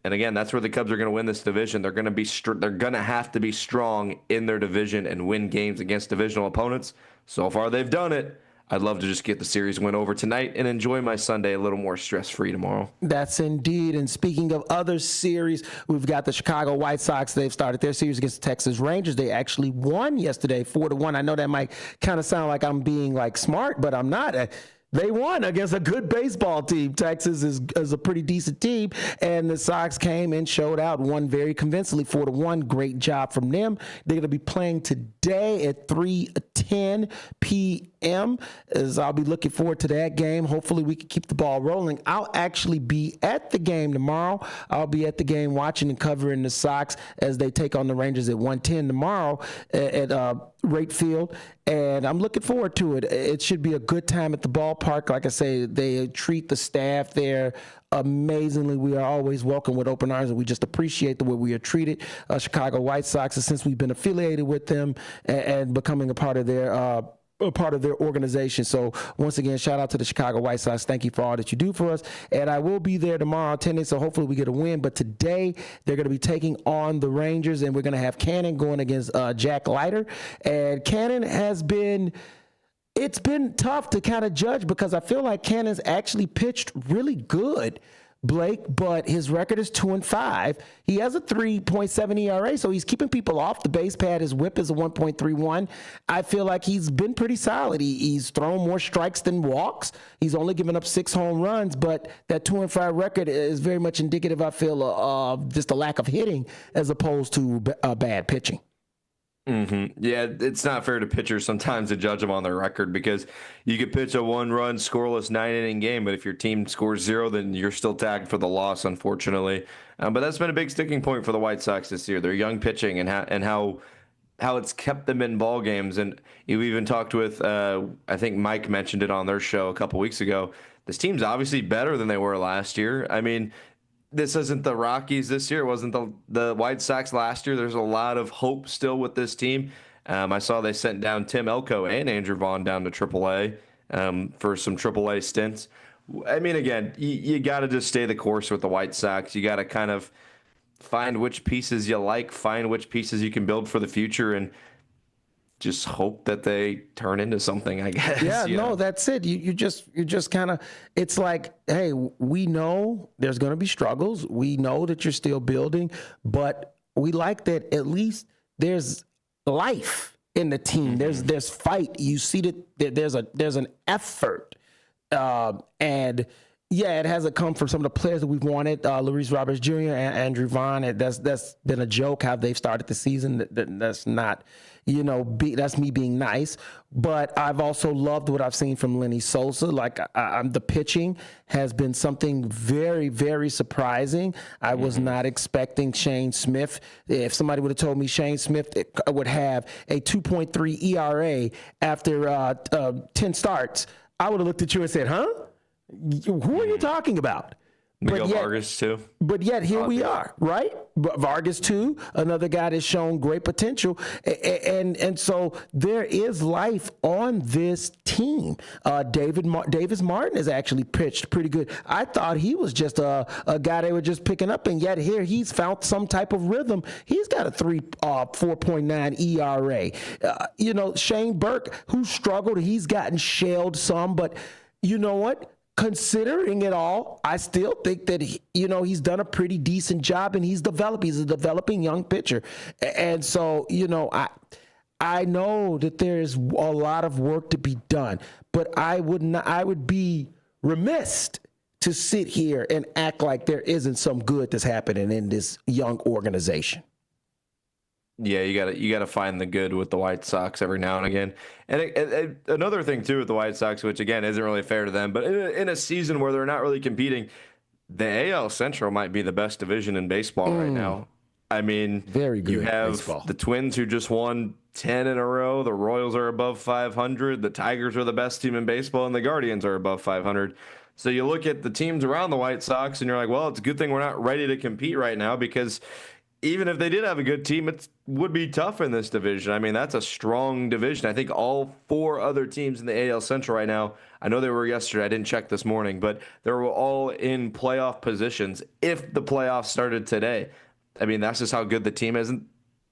And again, that's where the Cubs are going to win this division. They're going to have to be strong in their division and win games against divisional opponents. So far, they've done it. I'd love to just get the series win over tonight and enjoy my Sunday a little more stress-free tomorrow. That's indeed. And speaking of other series, we've got the Chicago White Sox. They've started their series against the Texas Rangers. They actually won yesterday 4-1. I know that might kind of sound like I'm being like smart, but I'm not. They won against a good baseball team. Texas is a pretty decent team, and the Sox came and showed out, won very convincingly 4-1. Great job from them. They're going to be playing today at 3:10 p.m. As I'll be looking forward to that game. Hopefully we can keep the ball rolling. I'll actually be at the game tomorrow. I'll be at the game watching and covering the Sox as they take on the Rangers at 1:10 tomorrow at Rate Field, and I'm looking forward to it. It should be a good time at the ballpark. Like I say, they treat the staff there amazingly. We are always welcome with open arms, and we just appreciate the way we are treated. Chicago White Sox, since we've been affiliated with them and becoming a part of their organization. So once again, shout out to the Chicago White Sox. Thank you for all that you do for us. And I will be there tomorrow attending, so hopefully we get a win. But today they're going to be taking on the Rangers, and we're going to have Cannon going against Jack Leiter. And Cannon it's been tough to kind of judge because I feel like Cannon's actually pitched really good, Blake, but his record is 2-5. He has a 3.7 ERA, so he's keeping people off the base pad. His whip is a 1.31. I feel like he's been pretty solid. He's thrown more strikes than walks. He's only given up 6 home runs, but that 2-5 record is very much indicative, I feel, of just a lack of hitting as opposed to bad pitching. Mm-hmm. Yeah, it's not fair to pitchers sometimes to judge them on their record because you could pitch a 1-run scoreless 9-inning game, but if your team scores 0, then you're still tagged for the loss, unfortunately. But that's been a big sticking point for the White Sox this year. Their young pitching and how it's kept them in ball games. And you even talked with, I think Mike mentioned it on their show a couple weeks ago. This team's obviously better than they were last year. I mean, this isn't the Rockies this year. It wasn't the White Sox last year. There's a lot of hope still with this team. I saw they sent down Tim Elko and Andrew Vaughn down to AAA for some AAA stints. I mean, again, you got to just stay the course with the White Sox. You got to kind of find which pieces you like, find which pieces you can build for the future, and just hope that they turn into something, I guess. Yeah, no, that's it. You just kind of, it's like, hey, we know there's going to be struggles. We know that you're still building, but we like that at least there's life in the team. There's fight. You see that there's an effort, and yeah, it hasn't come from some of the players that we've wanted. Luis Roberts Jr. and Andrew Vaughn. That's been a joke how they've started the season. That's not, that's me being nice. But I've also loved what I've seen from Lenny Sosa. Like the pitching has been something very, very surprising. I was not expecting Shane Smith. If somebody would have told me Shane Smith would have a 2.3 ERA after 10 starts, I would have looked at you and said, huh? Who are you talking about? Miguel Vargas too. But yet here we are, right? Vargas too, another guy that's shown great potential, and so there is life on this team. Davis Martin has actually pitched pretty good. I thought he was just a guy they were just picking up, and yet here he's found some type of rhythm. He's got a 4.9 ERA. Shane Burke, who struggled, he's gotten shelled some, but you know what? Considering it all, I still think that he's done a pretty decent job, and he's developed. He's a developing young pitcher, and so I know that there is a lot of work to be done. But I would be remiss to sit here and act like there isn't some good that's happening in this young organization. Yeah, you gotta find the good with the White Sox every now and again. And another thing too with the White Sox, which again isn't really fair to them, but in a season where they're not really competing, the AL Central might be the best division in baseball right now. I mean, very good. You have baseball. The Twins who just won 10 in a row. The Royals are above 500. The Tigers are the best team in baseball, and the Guardians are above 500. So you look at the teams around the White Sox, and you're like, well, it's a good thing we're not ready to compete right now, because even if they did have a good team, it would be tough in this division. I mean, that's a strong division. I think all 4 other teams in the AL Central right now, I know they were yesterday, I didn't check this morning, but they were all in playoff positions if the playoffs started today. I mean, that's just how good the team is. And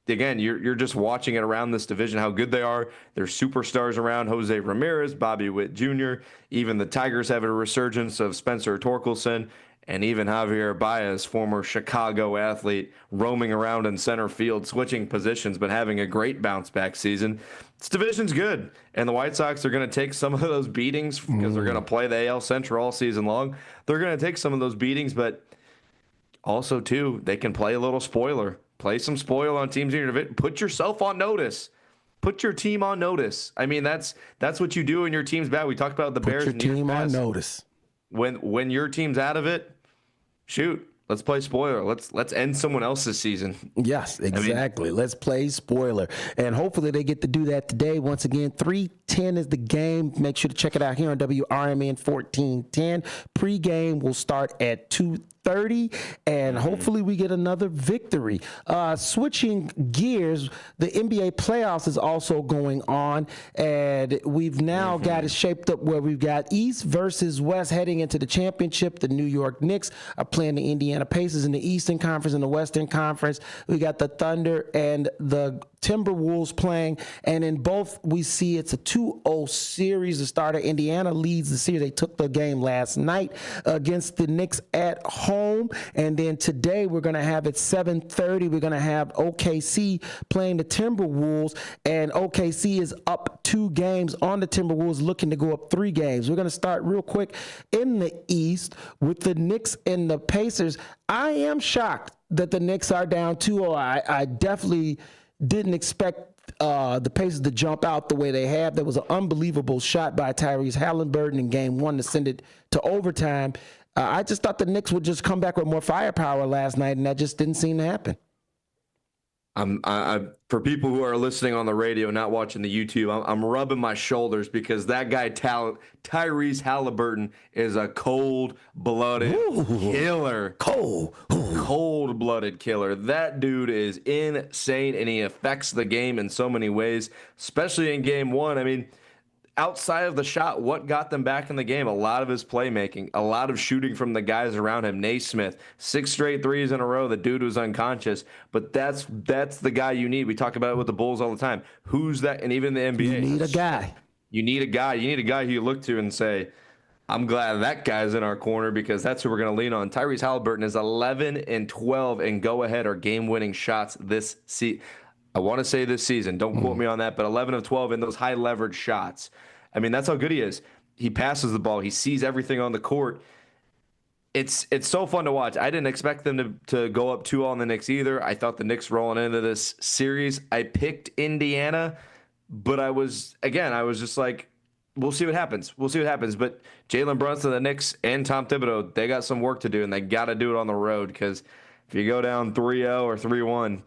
again, you're just watching it around this division, how good they are. There's superstars around, Jose Ramirez, Bobby Witt Jr., even the Tigers have a resurgence of Spencer Torkelson, and even Javier Baez, former Chicago athlete, roaming around in center field, switching positions, but having a great bounce-back season. This division's good, and the White Sox are going to take some of those beatings because they're going to play the AL Central all season long. They're going to take some of those beatings, but also, too, they can play a little spoiler. Play some spoil on teams in your division. Put yourself on notice. Put your team on notice. I mean, that's what you do when your team's bad. We talked about the Bears. Put your team on notice. When your team's out of it, shoot, let's play spoiler. Let's end someone else's season. Yes, exactly. Let's play spoiler. And hopefully they get to do that today. Once again, 3:10 is the game. Make sure to check it out here on WRMN 1410. Pre-game will start at 2:30, and hopefully we get another victory. Switching gears, the NBA playoffs is also going on, and we've now got it shaped up where we've got East versus West heading into the championship. The New York Knicks are playing the Indiana Pacers in the Eastern Conference. In the Western Conference, we got the Thunder and the Timberwolves playing, and in both we see it's a 2-0 series. The starter Indiana leads the series. They took the game last night against the Knicks at home, and then today we're going to have at 7:30 we're going to have OKC playing the Timberwolves, and OKC is up 2 games on the Timberwolves, looking to go up 3 games. We're going to start real quick in the East with the Knicks and the Pacers. I am shocked that the Knicks are down 2-0. I definitely didn't expect the Pacers to jump out the way they have. There was an unbelievable shot by Tyrese Halliburton in game 1 to send it to overtime. I just thought the Knicks would just come back with more firepower last night, and that just didn't seem to happen. For people who are listening on the radio, not watching the YouTube, I'm rubbing my shoulders because that guy Tyrese Halliburton is a cold-blooded killer. Cold-blooded killer. That dude is insane, and he affects the game in so many ways, especially in game 1. I mean, outside of the shot, what got them back in the game? A lot of his playmaking, a lot of shooting from the guys around him. Naismith, 6 straight threes in a row. The dude was unconscious, but that's the guy you need. We talk about it with the Bulls all the time. Who's that? And even the NBA. You need a guy. You need a guy. You need a guy who you look to and say, I'm glad that guy's in our corner because that's who we're going to lean on. Tyrese Halliburton is 11 and 12 in go-ahead or game-winning shots this season. I want to say this season. Don't quote me on that, but 11 of 12 in those high-leverage shots. I mean, that's how good he is. He passes the ball. He sees everything on the court. It's so fun to watch. I didn't expect them to go up 2-0 on the Knicks either. I thought the Knicks rolling into this series. I picked Indiana, but I was just like, we'll see what happens. But Jalen Brunson, the Knicks, and Tom Thibodeau, they got some work to do, and they got to do it on the road because if you go down 3-0 or 3-1,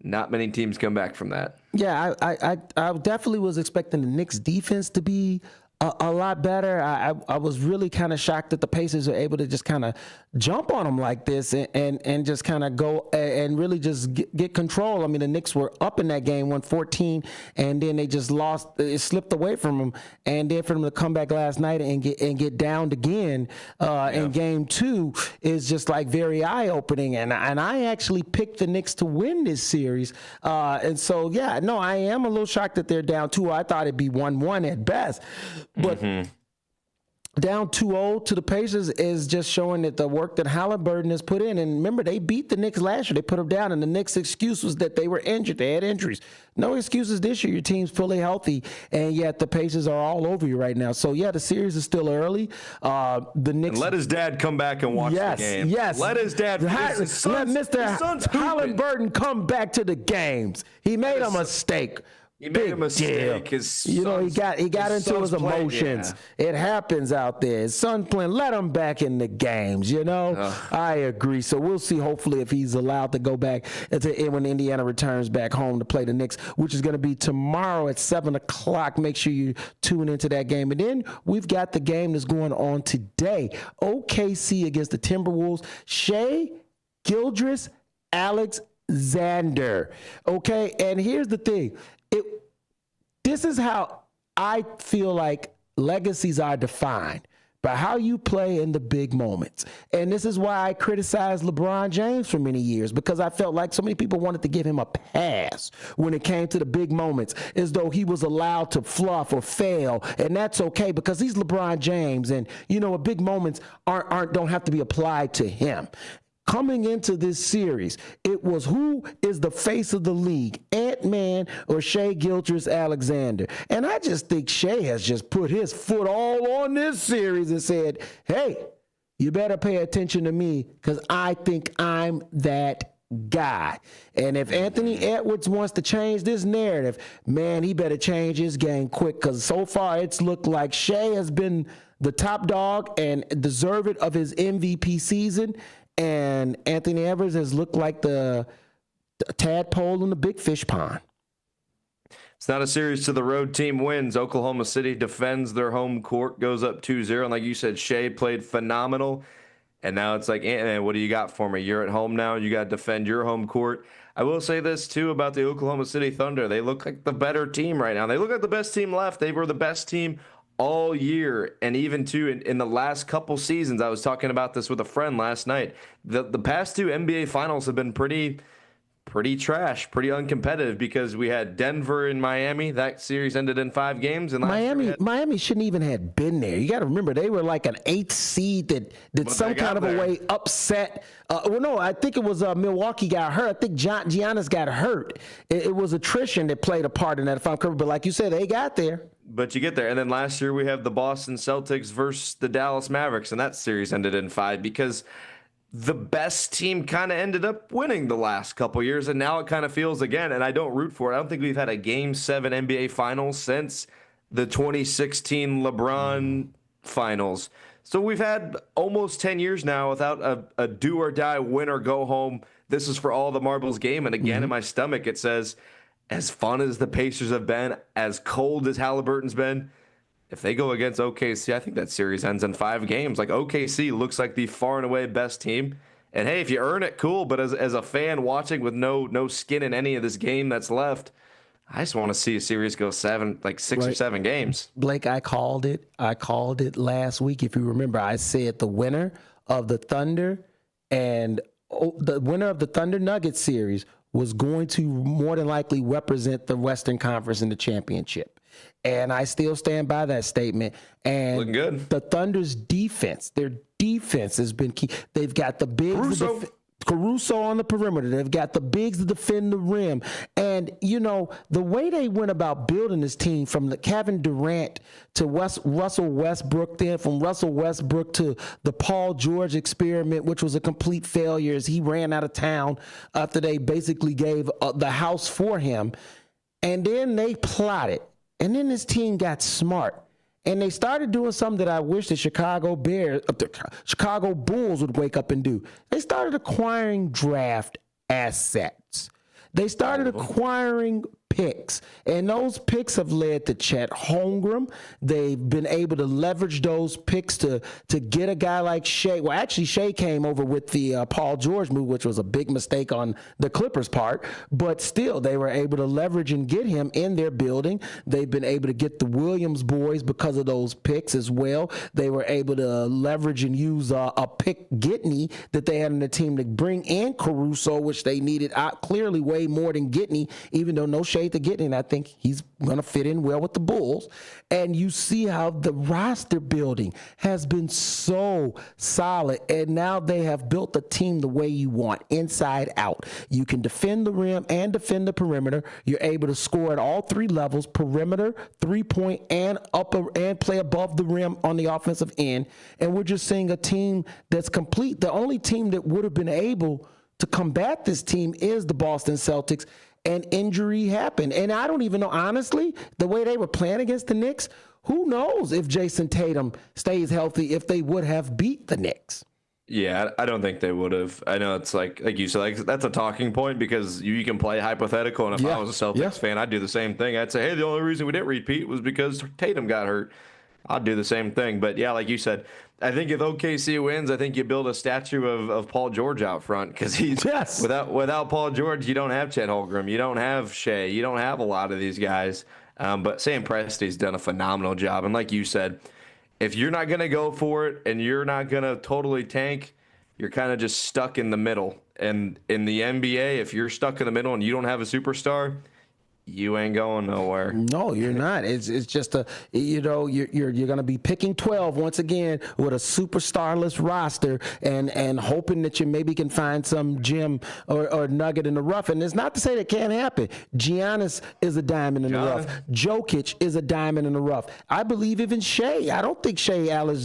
not many teams come back from that. Yeah, I definitely was expecting the Knicks defense to be a lot better. I was really kind of shocked that the Pacers are able to just kind of jump on them like this and just kind of go and really just get control. I mean, the Knicks were up in that game, won 14, and then they just lost. It slipped away from them, and then for them to come back last night and get downed again in game 2 is just like very eye-opening. And I actually picked the Knicks to win this series, and so yeah, no, I am a little shocked that they're down 2. I thought it'd be 1-1 at best. But down 2-0 to the Pacers is just showing that the work that Halliburton has put in. And remember, they beat the Knicks last year. They put them down, and the Knicks' excuse was that they were injured. They had injuries. No excuses this year. Your team's fully healthy, and yet the Pacers are all over you right now. So, yeah, the series is still early. The Knicks. And let his dad come back and watch the game. Yes. Let his dad. Let Mr. Halliburton come back to the games. He made a mistake. He made a mistake. He got into his emotions. It happens out there. His son's playing. Let him back in the games, I agree. So we'll see, hopefully, if he's allowed to go back when Indiana returns back home to play the Knicks, which is going to be tomorrow at 7 o'clock. Make sure you tune into that game. And then we've got the game that's going on today. OKC against the Timberwolves. Shai Gilgeous-Alexander. Okay, and here's the thing. This is how I feel like legacies are defined. but how you play in the big moments. And this is why I criticized LeBron James for many years, because I felt like so many people wanted to give him a pass when it came to the big moments, as though he was allowed to fluff or fail. And that's okay, because he's LeBron James, and big moments don't have to be applied to him. Coming into this series, it was who is the face of the league, Ant-Man or Shai Gilgeous-Alexander. And I just think Shai has just put his foot all on this series and said, hey, you better pay attention to me, because I think I'm that guy. And if Anthony Edwards wants to change this narrative, man, he better change his game quick, because so far it's looked like Shai has been the top dog and deserved of his MVP season. And Anthony Edwards has looked like the tadpole in the big fish pond. It's not a series to the road team wins. Oklahoma City defends their home court, goes up 2-0. And like you said, Shai played phenomenal. And now it's like, what do you got for me? You're at home now. You got to defend your home court. I will say this, too, about the Oklahoma City Thunder. They look like the better team right now. They look like the best team left. They were the best team all year, and even too in the last couple seasons. I was talking about this with a friend last night. The past two NBA finals have been pretty trash, pretty uncompetitive, because we had Denver and Miami. That series ended in 5 games. And Miami shouldn't even have been there. You got to remember, they were like an 8th seed that did some kind of a way upset. I think it was Milwaukee got hurt. I think Giannis got hurt. It was attrition that played a part in that, if I'm correct. But like you said, they got there. But you get there. And then last year we have the Boston Celtics versus the Dallas Mavericks, and that series ended in 5 because the best team kind of ended up winning the last couple years, and now it kind of feels again, and I don't root for it. I don't think we've had a Game 7 NBA Finals since the 2016 LeBron Finals. So we've had almost 10 years now without a do-or-die win-or-go-home. This is for all the marbles game, and again, in my stomach it says, as fun as the Pacers have been, as cold as Halliburton's been, if they go against OKC, I think that series ends in 5 games. Like, OKC looks like the far and away best team. And hey, if you earn it, cool. But as a fan watching with no skin in any of this game that's left, I just want to see a series go 6 or 7 games. Blake, I called it. I called it last week. If you remember, I said the winner of the Thunder and the winner of the Thunder Nuggets series was going to more than likely represent the Western Conference in the championship. And I still stand by that statement. And looking good. The Thunder's defense, their defense has been key. They've got the bigs, Caruso on the perimeter. They've got the bigs to defend the rim. And, the way they went about building this team, from the Kevin Durant to Russell Westbrook, then from Russell Westbrook to the Paul George experiment, which was a complete failure as he ran out of town after they basically gave the house for him. And then they plotted. And then this team got smart. And they started doing something that I wish the Chicago Bulls would wake up and do. They started acquiring draft assets. They started acquiring picks, and those picks have led to Chet Holmgren. They've been able to leverage those picks to get a guy like Shai. Well, actually, Shai came over with the Paul George move, which was a big mistake on the Clippers' part, but still, they were able to leverage and get him in their building. They've been able to get the Williams boys because of those picks as well. They were able to leverage and use a pick Gitney that they had in the team to bring in Caruso, which they needed clearly way more than Gitney, even though no shade to Gitney, and I think he's going to fit in well with the Bulls. And you see how the roster building has been so solid, and now they have built a team the way you want, inside out. You can defend the rim and defend the perimeter. You're able to score at all 3 levels: perimeter, 3-point, and upper, and play above the rim on the offensive end. And we're just seeing a team that's complete. The only team that would have been able to combat this team is the Boston Celtics, and injury happened. And I don't even know, honestly, the way they were playing against the Knicks, who knows if Jason Tatum stays healthy, if they would have beat the Knicks. Yeah, I don't think they would have. I know it's like you said, that's a talking point, because you can play hypothetical. And if I was a Celtics fan, I'd do the same thing. I'd say, hey, the only reason we didn't repeat was because Tatum got hurt. I'd do the same thing. But yeah, like you said, I think if OKC wins, I think you build a statue of Paul George out front, because he's without Paul George, you don't have Chet Holmgren, you don't have Shai, you don't have a lot of these guys. But Sam Presti's done a phenomenal job, and like you said, if you're not going to go for it and you're not going to totally tank, you're kind of just stuck in the middle. And in the NBA, if you're stuck in the middle and you don't have a superstar, you ain't going nowhere. No, you're not. It's just you're going to be picking 12 once again with a superstarless roster and hoping that you maybe can find some gem or nugget in the rough. And it's not to say that can't happen. Giannis is a diamond in the rough. Jokic is a diamond in the rough. I believe even Shea. I don't think SGA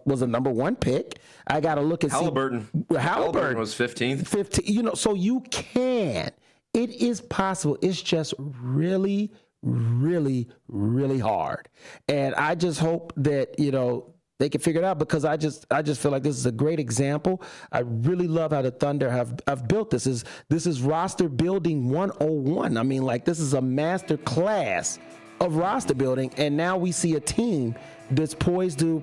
was a number one pick. I got to look at Halliburton. Halliburton was 15th. 15. So you can. It is possible. It's just really, really, really hard. And I just hope that, they can figure it out, because I just feel like this is a great example. I really love how the Thunder have built this. This is roster building 101. I mean, like, this is a master class of roster building. And now we see a team that's poised to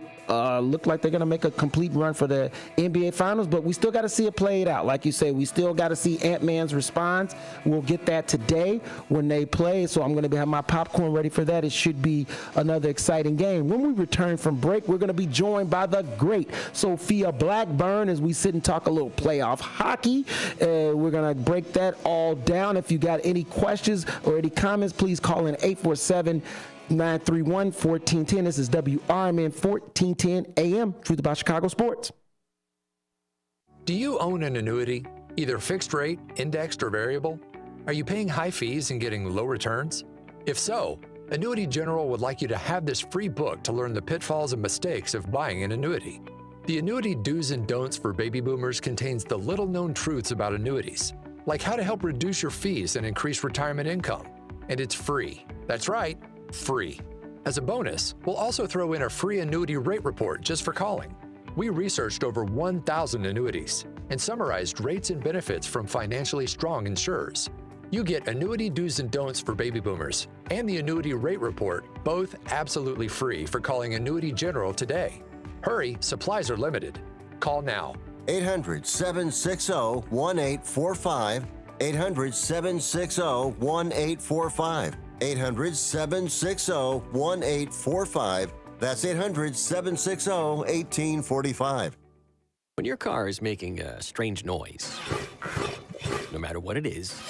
look like they're going to make a complete run for the NBA Finals, but we still got to see it played out. Like you say, we still got to see Ant-Man's response. We'll get that today when they play, so I'm going to have my popcorn ready for that. It should be another exciting game. When we return from break, we're going to be joined by the great Sophia Blackburn as we sit and talk a little playoff hockey. We're going to break that all down. If you got any questions or any comments, please call in 847-931-1410. This is WRMN 1410 AM, Truth About Chicago Sports. Do you own an annuity, either fixed rate, indexed, or variable? Are you paying high fees and getting low returns? If so, Annuity General would like you to have this free book to learn the pitfalls and mistakes of buying an annuity. The Annuity Do's and Don'ts for Baby Boomers contains the little-known truths about annuities, like how to help reduce your fees and increase retirement income. And it's free. That's right, free. As a bonus, we'll also throw in a free annuity rate report just for calling. We researched over 1,000 annuities and summarized rates and benefits from financially strong insurers. You get Annuity Do's and Don'ts for Baby Boomers and the Annuity Rate Report, both absolutely free, for calling Annuity General today. Hurry, supplies are limited. Call now. 800-760-1845. 800-760-1845. 800-760-1845. That's 800-760-1845. When your car is making a strange noise, no matter what it is,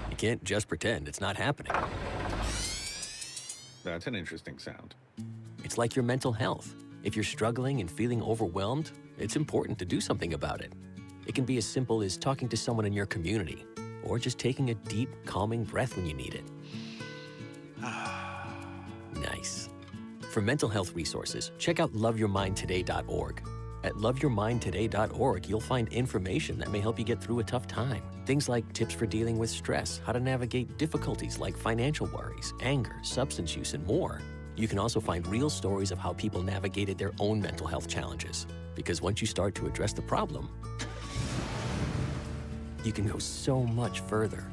you can't just pretend it's not happening. That's an interesting sound. It's like your mental health. If you're struggling and feeling overwhelmed, it's important to do something about it. It can be as simple as talking to someone in your community, or just taking a deep, calming breath when you need it. Nice. For mental health resources, check out loveyourmindtoday.org. At loveyourmindtoday.org, you'll find information that may help you get through a tough time. Things like tips for dealing with stress, how to navigate difficulties like financial worries, anger, substance use, and more. You can also find real stories of how people navigated their own mental health challenges. Because once you start to address the problem, you can go so much further.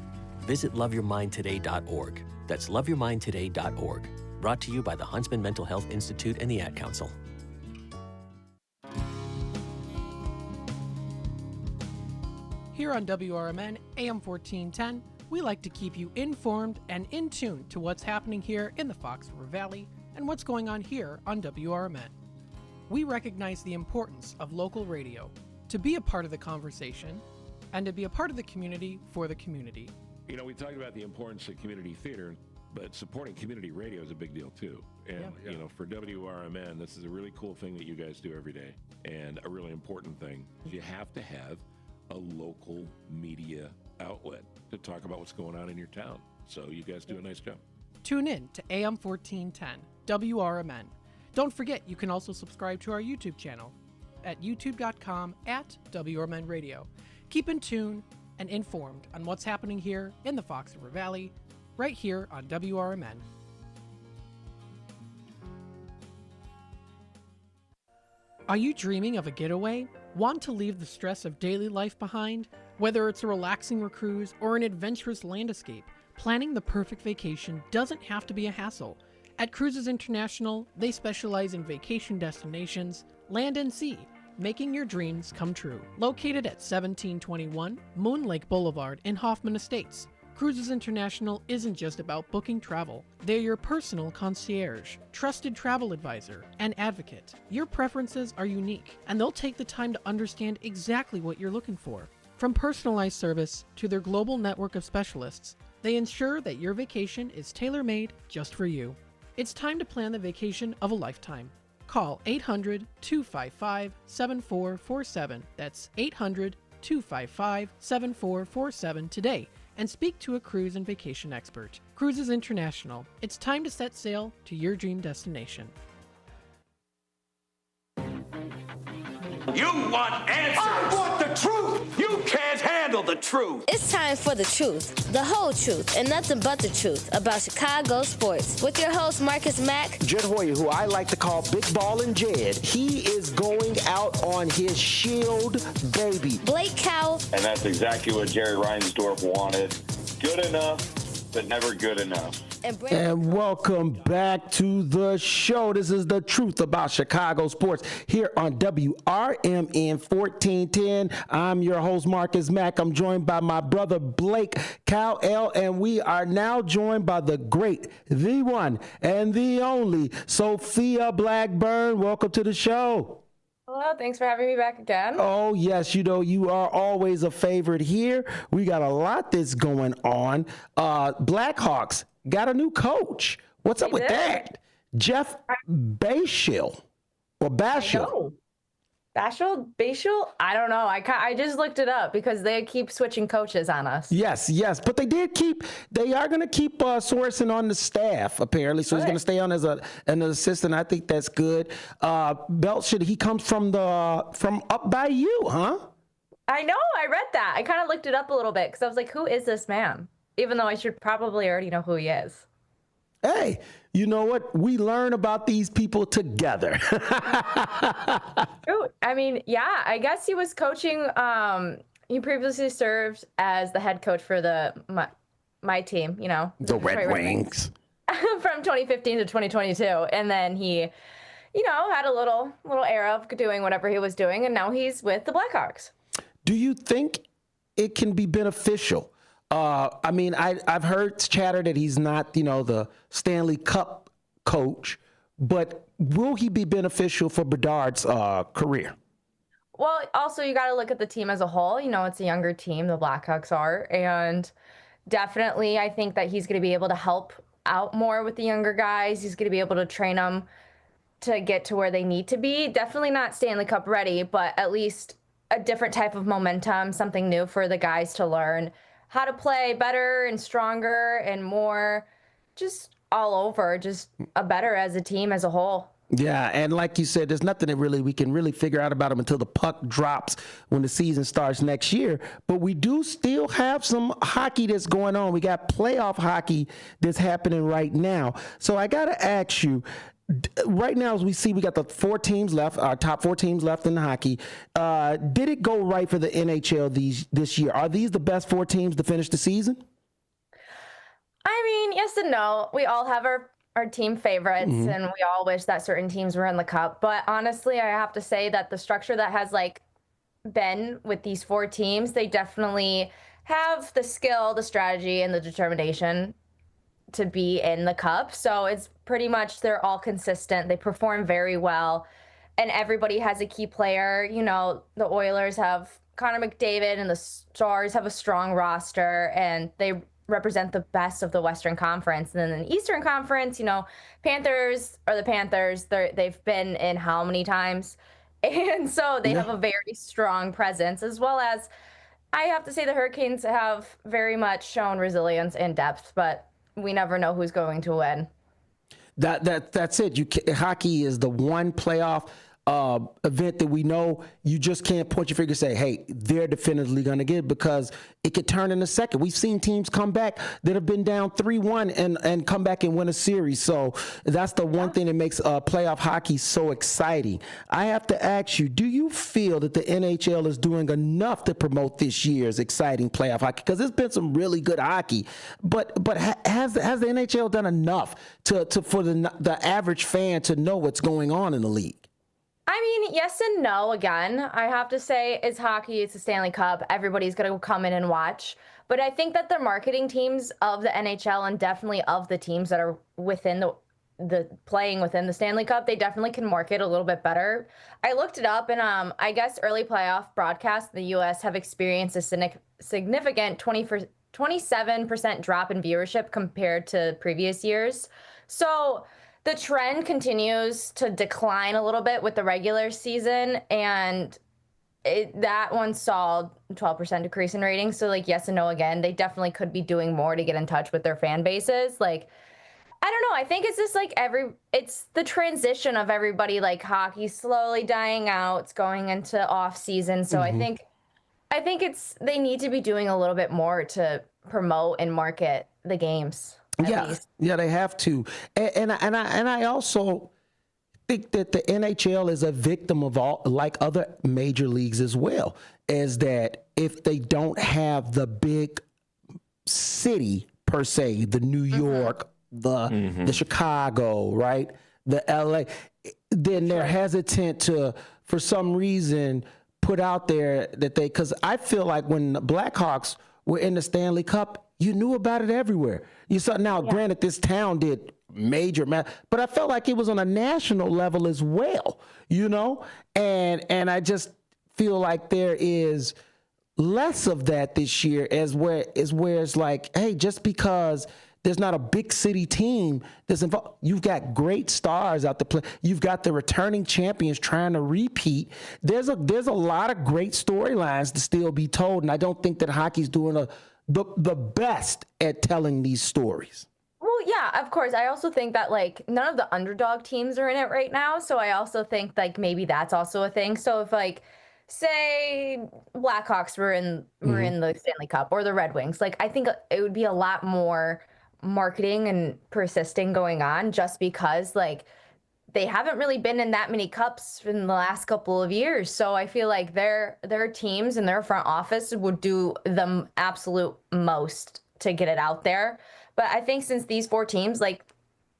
Visit loveyourmindtoday.org. That's loveyourmindtoday.org. Brought to you by the Huntsman Mental Health Institute and the Ad Council. Here on WRMN AM 1410, we like to keep you informed and in tune to what's happening here in the Fox River Valley and what's going on here on WRMN. We recognize the importance of local radio to be a part of the conversation and to be a part of the community for the community. You know, we talked about the importance of community theater, but supporting community radio is a big deal too. And, you know, for WRMN, this is a really cool thing that you guys do every day, and a really important thing. You have to have a local media outlet to talk about what's going on in your town. So you guys do a nice job. Tune in to AM 1410, WRMN. Don't forget, you can also subscribe to our YouTube channel at youtube.com/WRMN Radio. Keep in tune and informed on what's happening here in the Fox River Valley, right here on WRMN. Are you dreaming of a getaway? Want to leave the stress of daily life behind? Whether it's a relaxing cruise or an adventurous land escape, planning the perfect vacation doesn't have to be a hassle. At Cruises International, they specialize in vacation destinations, land and sea, making your dreams come true. Located at 1721 Moon Lake Boulevard in Hoffman Estates. Cruises International isn't just about booking travel. They're your personal concierge, trusted travel advisor, and advocate. Your preferences are unique, and they'll take the time to understand exactly what you're looking for. From personalized service to their global network of specialists, they ensure that your vacation is tailor-made just for you. It's time to plan the vacation of a lifetime. Call 800-255-7447. That's 800-255-7447 today and speak to a cruise and vacation expert. Cruises International. It's time to set sail to your dream destination. You want answers. I want the truth. You can't handle the truth. It's time for the truth, the whole truth, and nothing but the truth about Chicago sports. With your host, Marcus Mack. Jed Hoyer, who I like to call Big Ballin' Jed. He is going out on his shield, baby. Blake Cowell. And that's exactly what Jerry Reinsdorf wanted. Good enough, but never good enough. And welcome back to the show. This is the truth about Chicago sports here on WRMN 1410. I'm your host, Marcus Mack. I'm joined by my brother, Blake Cowell, and we are now joined by the great, the one, and the only Sophia Blackburn. Welcome to the show. Hello, thanks for having me back again. Oh, yes, you know, you are always a favorite here. We got a lot that's going on. Blackhawks got a new coach. What's up with that? Jeff Bashil or Bashil? Bashil? I don't know. I just looked it up because they keep switching coaches on us. Yes, but they are going to keep Sorensen on the staff apparently. So he's going to stay on as an assistant. I think that's good. Belcher, he comes from up by you, huh? I know. I read that. I kind of looked it up a little bit because I was like, who is this man? Even though I should probably already know who he is. Hey, you know what? We learn about these people together. True. I mean, yeah, I guess he was coaching. He previously served as the head coach for my team, you know. The Red Wings. From 2015 to 2022. And then he, you know, had a little era of doing whatever he was doing. And now he's with the Blackhawks. Do you think it can be beneficial? I mean, I've heard chatter that he's not, you know, the Stanley Cup coach, but will he be beneficial for Bedard's career? Well, also, you got to look at the team as a whole. You know, it's a younger team, the Blackhawks are, and definitely I think that he's going to be able to help out more with the younger guys. He's going to be able to train them to get to where they need to be. Definitely not Stanley Cup ready, but at least a different type of momentum, something new for the guys to learn how to play better and stronger and more, just all over, just a better as a team as a whole. Yeah, and like you said, there's nothing that we can really figure out about him until the puck drops when the season starts next year. But we do still have some hockey that's going on. We got playoff hockey that's happening right now. So I got to ask you, right now, as we see, we got the 4 teams left, our top 4 teams left in hockey. Did it go right for the NHL this year? Are these the best 4 teams to finish the season? I mean, yes and no. We all have our team favorites, and we all wish that certain teams were in the cup. But honestly, I have to say that the structure that has been with these 4 teams, they definitely have the skill, the strategy, and the determination to be in the cup. So it's pretty much they're all consistent. They perform very well, and everybody has a key player. You know, the Oilers have Connor McDavid, and the Stars have a strong roster, and they represent the best of the Western Conference. And then in the Eastern Conference, you know, Panthers are the Panthers. They've been in how many times? And so they have a very strong presence, as well as I have to say the Hurricanes have very much shown resilience and depth, but we never know who's going to win. That's it. Hockey is the one playoff event that we know you just can't point your finger and say, hey, they're definitively going to get it, because it could turn in a second. We've seen teams come back that have been down 3-1 and come back and win a series. So that's the one thing that makes playoff hockey so exciting. I have to ask you, do you feel that the NHL is doing enough to promote this year's exciting playoff hockey? Because there's been some really good hockey, but has the NHL done enough for the average fan to know what's going on in the league? I mean, yes and no. Again, I have to say, it's hockey, it's the Stanley Cup. Everybody's going to come in and watch. But I think that the marketing teams of the NHL and definitely of the teams that are within the playing within the Stanley Cup, they definitely can market a little bit better. I looked it up, and I guess early playoff broadcasts in the U.S. have experienced a significant 27% drop in viewership compared to previous years. So the trend continues to decline a little bit with the regular season, and that one saw 12% decrease in ratings. So, like, yes and no again. They definitely could be doing more to get in touch with their fan bases. Like, I don't know. I think it's just like it's the transition of everybody, like hockey slowly dying out. It's going into off season. So I think they need to be doing a little bit more to promote and market the games. Yeah, they have to. And I also think that the NHL is a victim of all, like other major leagues as well, is that if they don't have the big city per se, the New York, the Chicago, right, the LA, then they're hesitant to, for some reason, put out there that because I feel like when the Blackhawks were in the Stanley Cup, you knew about it everywhere. You saw, now granted, this town did major, but I felt like it was on a national level as well, you know? And I just feel like there is less of that this year where it's like, hey, just because there's not a big city team that's involved, you've got great stars out the play. You've got the returning champions trying to repeat. There's a lot of great storylines to still be told, and I don't think that hockey's doing the best at telling these stories. Well, yeah, of course. I also think that like none of the underdog teams are in it right now, so I also think like maybe that's also a thing. So if like say Blackhawks were in the Stanley Cup or the Red Wings, like I think it would be a lot more marketing and persisting going on just because like they haven't really been in that many cups in the last couple of years. So I feel like their teams and their front office would do the absolute most to get it out there. But I think since these four teams, like,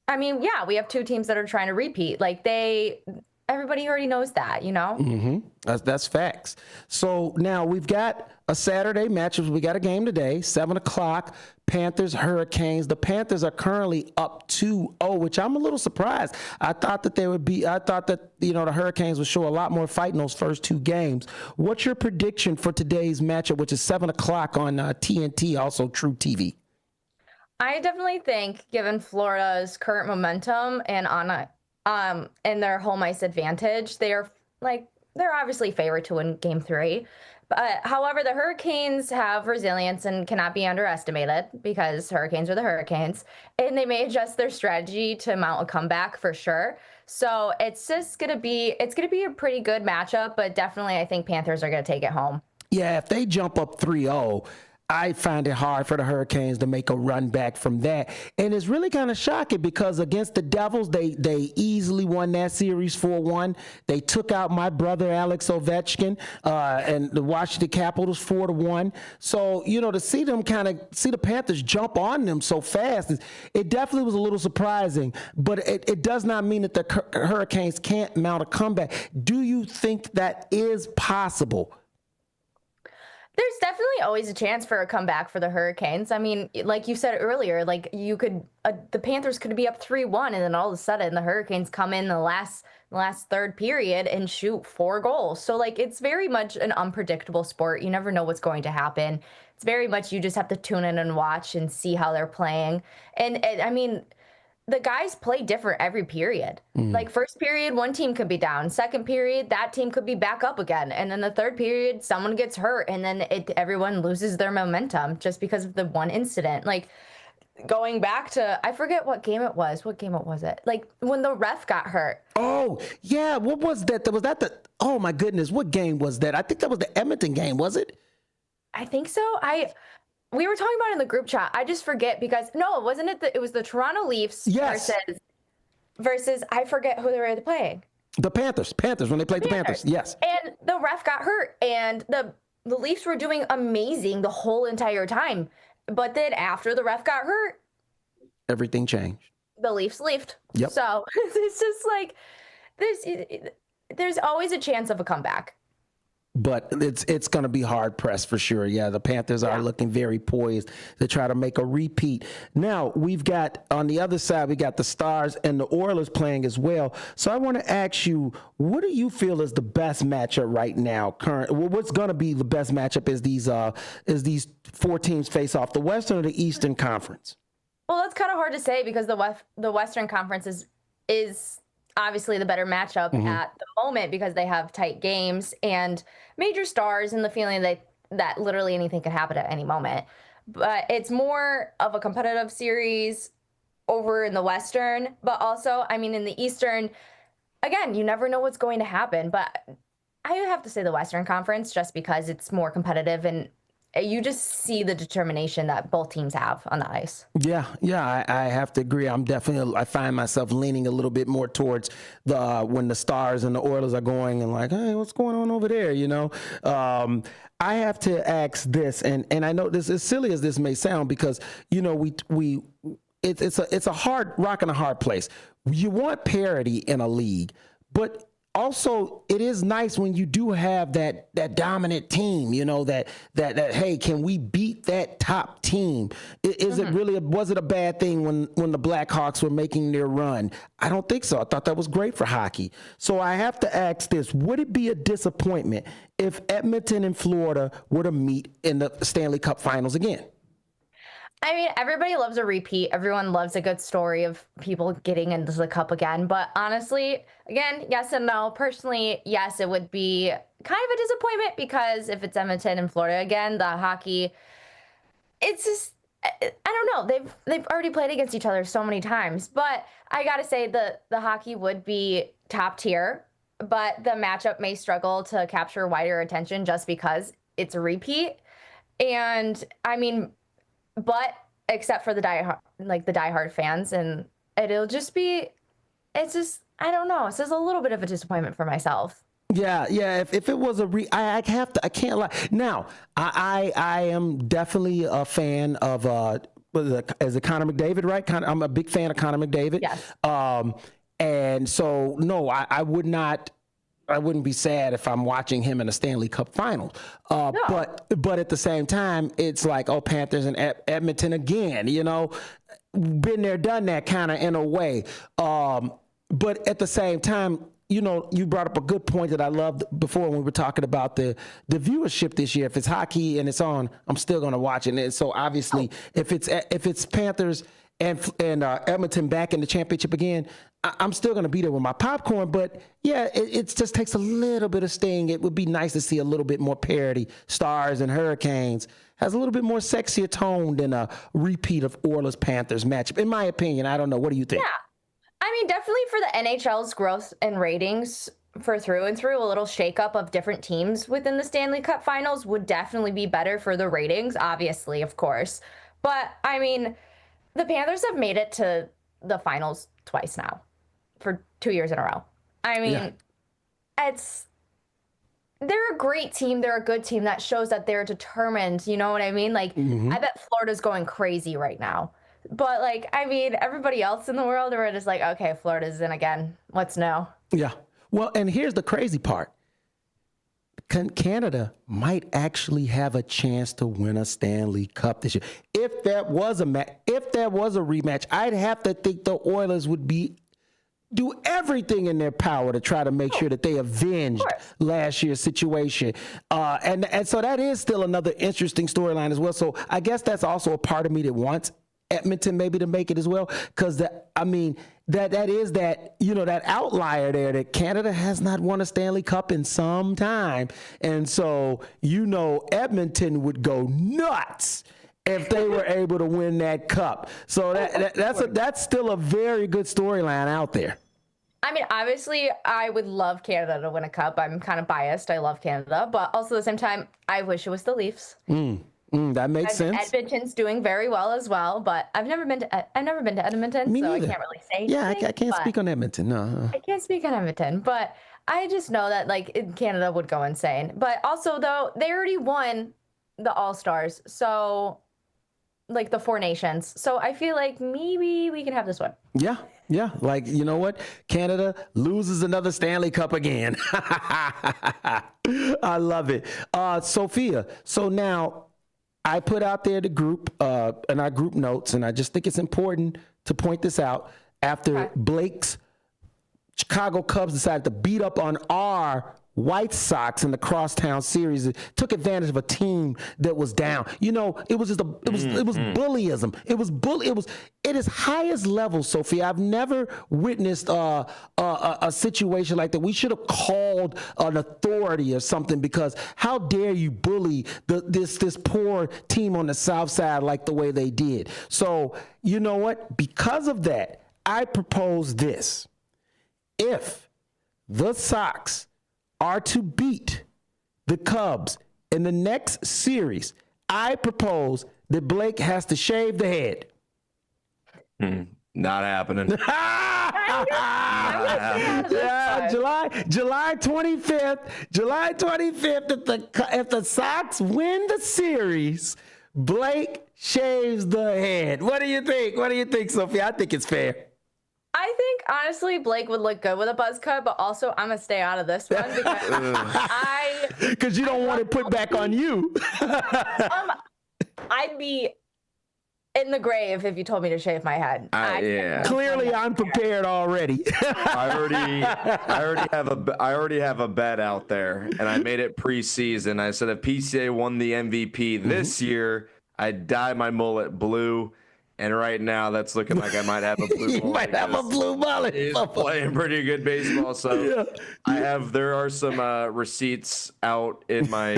I mean, yeah, we have two teams that are trying to repeat. Like everybody already knows that, you know? That's facts. So now we've got a Saturday matchup. We got a game today, 7:00, Panthers, Hurricanes. The Panthers are currently up 2-0, which I'm a little surprised. I thought that the Hurricanes would show a lot more fight in those first two games. What's your prediction for today's matchup, which is 7:00 on TNT, also True TV? I definitely think, given Florida's current momentum and and their home ice advantage, they're obviously favored to win Game 3. But however, the Hurricanes have resilience and cannot be underestimated because Hurricanes are the Hurricanes, and they may adjust their strategy to mount a comeback for sure. So it's gonna be a pretty good matchup, but definitely I think Panthers are gonna take it home. Yeah, if they jump up 3-0, I find it hard for the Hurricanes to make a run back from that. And it's really kind of shocking because against the Devils, they easily won that series 4-1. They took out my brother, Alex Ovechkin, and the Washington Capitals 4-1. So, to see the Panthers jump on them so fast, it definitely was a little surprising. But it does not mean that the Hurricanes can't mount a comeback. Do you think that is possible? There's definitely always a chance for a comeback for the Hurricanes. I mean, like you said earlier, like the Panthers could be up 3-1, and then all of a sudden the Hurricanes come in the last third period and shoot 4 goals. So like it's very much an unpredictable sport. You never know what's going to happen. It's very much you just have to tune in and watch and see how they're playing. And I mean, the guys play different every period. Like first period, one team could be down. Second period, that team could be back up again. And then the third period, someone gets hurt, and then everyone loses their momentum just because of the one incident. Like going back to, I forget what game it was. What game was it? Like when the ref got hurt. Oh, yeah. What was that? Oh my goodness. What game was that? I think that was the Edmonton game, was it? I think so. We were talking about it in the group chat. I just forget because no, wasn't it? It was the Toronto Leafs versus I forget who they were playing. The Panthers when they played the Panthers. Yes. And the ref got hurt, and the Leafs were doing amazing the whole entire time. But then after the ref got hurt, everything changed. The Leafs left. Yep. So it's just like there's always a chance of a comeback. but it's going to be hard pressed for sure. Yeah, the Panthers are looking very poised to try to make a repeat. Now, we've got on the other side, we got the Stars and the Oilers playing as well. So I want to ask you, what do you feel is the best matchup right now? What's going to be the best matchup as these four teams face off, the Western or the Eastern Conference? Well, that's kind of hard to say because the Western Conference is obviously the better matchup at the moment because they have tight games and major stars and the feeling that literally anything could happen at any moment. But it's more of a competitive series over in the Western. But also, I mean, in the Eastern, again, you never know what's going to happen. But I have to say the Western Conference just because it's more competitive and you just see the determination that both teams have on the ice. Yeah, I have to agree. I find myself leaning a little bit more towards when the Stars and the Oilers are going and like, hey, what's going on over there? I have to ask this, and I know this, as silly as this may sound, because it's a hard rock and a hard place. You want parity in a league, but also, it is nice when you do have that dominant team, that hey, can we beat that top team? Was it a bad thing when the Blackhawks were making their run? I don't think so. I thought that was great for hockey. So I have to ask this, would it be a disappointment if Edmonton and Florida were to meet in the Stanley Cup Finals again? I mean, everybody loves a repeat. Everyone loves a good story of people getting into the cup again. But honestly, again, yes and no. Personally, yes, it would be kind of a disappointment because if it's Edmonton and Florida again, the hockey, it's just, I don't know. They've already played against each other so many times. But I got to say the hockey would be top tier, but the matchup may struggle to capture wider attention just because it's a repeat. And I mean, but except for the diehard fans, and it'll just be, it's just, I don't know. It's just a little bit of a disappointment for myself. Yeah. If it was I can't lie. Now, I am definitely a fan of, is it Connor McDavid, right? I'm a big fan of Connor McDavid. Yes. And so, no, I wouldn't be sad if I'm watching him in a Stanley Cup final. No. But at the same time, it's like, oh, Panthers and Edmonton again, been there, done that kind of in a way. But at the same time, you brought up a good point that I loved before when we were talking about the viewership this year. If it's hockey and it's on, I'm still going to watch it. And so obviously, if it's Panthers and Edmonton back in the championship again, I'm still going to be there with my popcorn, but yeah, it just takes a little bit of sting. It would be nice to see a little bit more parity. Stars and Hurricanes has a little bit more sexier tone than a repeat of Oilers-Panthers matchup, in my opinion. I don't know. What do you think? Yeah. I mean, definitely for the NHL's growth and ratings for through and through, a little shakeup of different teams within the Stanley Cup Finals would definitely be better for the ratings, obviously, of course. But, I mean, the Panthers have made it to the finals twice now. For 2 years in a row. I mean, they're a great team. They're a good team that shows that they're determined. You know what I mean? Like, I bet Florida's going crazy right now. But, I mean, everybody else in the world are just like, okay, Florida's in again. What's new? Yeah. Well, and here's the crazy part. Canada might actually have a chance to win a Stanley Cup this year. If that was a rematch, I'd have to think the Oilers would do everything in their power to try to make sure that they avenged last year's situation. And so that is still another interesting storyline as well. So I guess that's also a part of me that wants Edmonton maybe to make it as well. Because that is that outlier there that Canada has not won a Stanley Cup in some time. And so, Edmonton would go nuts if they were able to win that cup. So that's still a very good storyline out there. I mean, obviously, I would love Canada to win a cup. I'm kind of biased. I love Canada. But also at the same time, I wish it was the Leafs. That makes sense. Edmonton's doing very well as well. But I've never been to Edmonton, Me so neither. I can't really say Yeah, anything, I can't speak on Edmonton. No. I can't speak on Edmonton. But I just know that, Canada would go insane. But also, though, they already won the All-Stars. So... the Four Nations. So I feel like maybe we can have this one. Yeah. Yeah, like, you know what? Canada loses another Stanley Cup again. I love it. Sophia, so now I put out there the group in our group notes, and I just think it's important to point this out. After Blake's Chicago Cubs decided to beat up on our White Sox in the crosstown series, it took advantage of a team that was down. You know, it was just it was bullyism. It was it is highest level, Sophia. I've never witnessed a situation like that. We should have called an authority or something, because how dare you bully this poor team on the South Side like the way they did. So, you know what? Because of that, I propose this. If the Sox are to beat the Cubs in the next series, I propose that Blake has to shave the head. Not happening. July 25th. July 25th. If the Sox win the series, Blake shaves the head. What do you think? What do you think, Sophia? I think it's fair. I think, honestly, Blake would look good with a buzz cut, but also I'm going to stay out of this one because you don't want it put back on you. I'd be in the grave if you told me to shave my head. Clearly, I'm prepared already. I already have a bet out there, and I made it preseason. I said if PCA won the MVP this year, I'd dye my mullet blue. And right now, that's looking like I might have a blue mullet. You might have a blue mullet. He's playing pretty good baseball. So there are some receipts out in my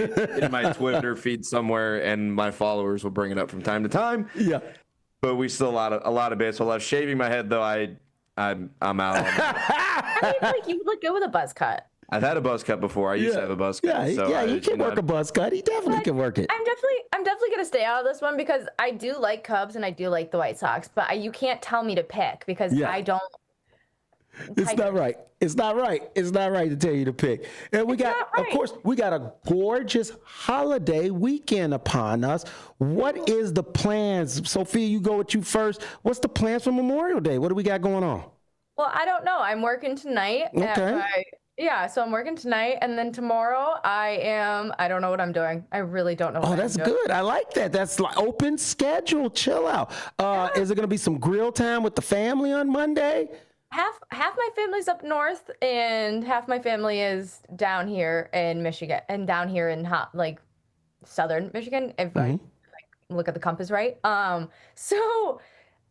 Twitter feed somewhere, and my followers will bring it up from time to time. Yeah. But we still a lot of baseball left. Shaving my head though, I'm out. I mean, like, you would look good with a buzz cut. I've had a buzz cut before. I used to have a buzz cut. He can work a buzz cut. He definitely can work it. I'm definitely gonna stay out of this one because I do like Cubs and I do like the White Sox, but you can't tell me to pick because I don't. It's not right. It's not right. It's not right to tell you to pick. And we got a gorgeous holiday weekend upon us. What is the plans? Sophia, you go with you first. What's the plans for Memorial Day? What do we got going on? Well, I don't know. I'm working tonight. Okay. So I'm working tonight, and then tomorrow I don't know what I'm doing. I really don't know what I'm doing. Oh, that's good. I like that. That's like open schedule. Chill out. Is it going to be some grill time with the family on Monday? Half my family's up north, and half my family is down here in Michigan, and down here in southern Michigan, if I look at the compass right. A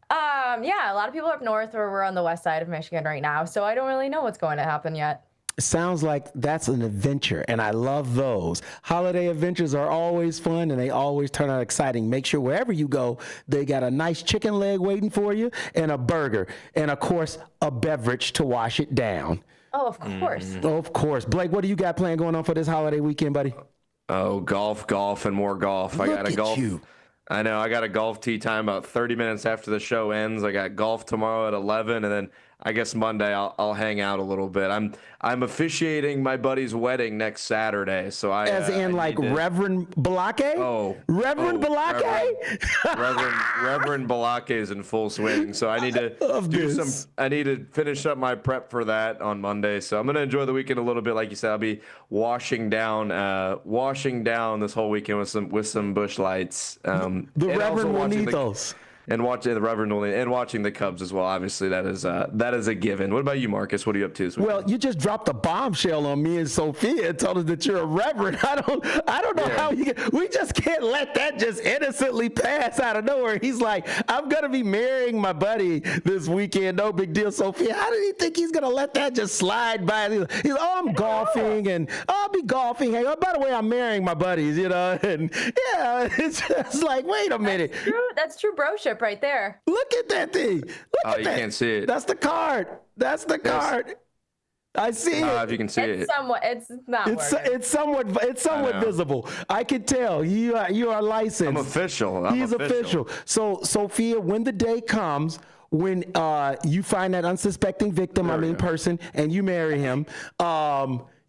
lot of people are up north, or we're on the west side of Michigan right now, so I don't really know what's going to happen yet. Sounds like that's an adventure, and I love those. Holiday adventures are always fun, and they always turn out exciting. Make sure wherever you go, they got a nice chicken leg waiting for you, and a burger, and of course, a beverage to wash it down. Oh, of course. Of course. Blake, what do you got planned going on for this holiday weekend, buddy? Oh, golf, and more golf. I got a golf. I know. I got a golf tee time about 30 minutes after the show ends. I got golf tomorrow at 11, and then I guess Monday I'll hang out a little bit. I'm officiating my buddy's wedding next Saturday, so Reverend Balake? Reverend Balake? Reverend Balake is in full swing, so I need to I need to finish up my prep for that on Monday. So I'm gonna enjoy the weekend a little bit, like you said. I'll be washing down this whole weekend with some bush lights. The Reverend will need those. And watching the Reverend and watching the Cubs as well. Obviously, that is a given. What about you, Marcus? What are you up to this weekend? Well, you just dropped a bombshell on me and Sophia and told us that you're a reverend. I don't know how we just can't let that just innocently pass out of nowhere. He's like, I'm gonna be marrying my buddy this weekend. No big deal, Sophia. How did he think he's gonna let that just slide by? He's like, I'm golfing and I'll be golfing. Hey, by the way, I'm marrying my buddies. And it's just like, wait a minute. That's true broship right there. Look at that thing. You can't see it. That's the card. I see it. If you can see it. It's somewhat visible. I can tell you are licensed. I'm official. He's official. So Sophia, when the day comes when you find that unsuspecting victim, person, and you marry him,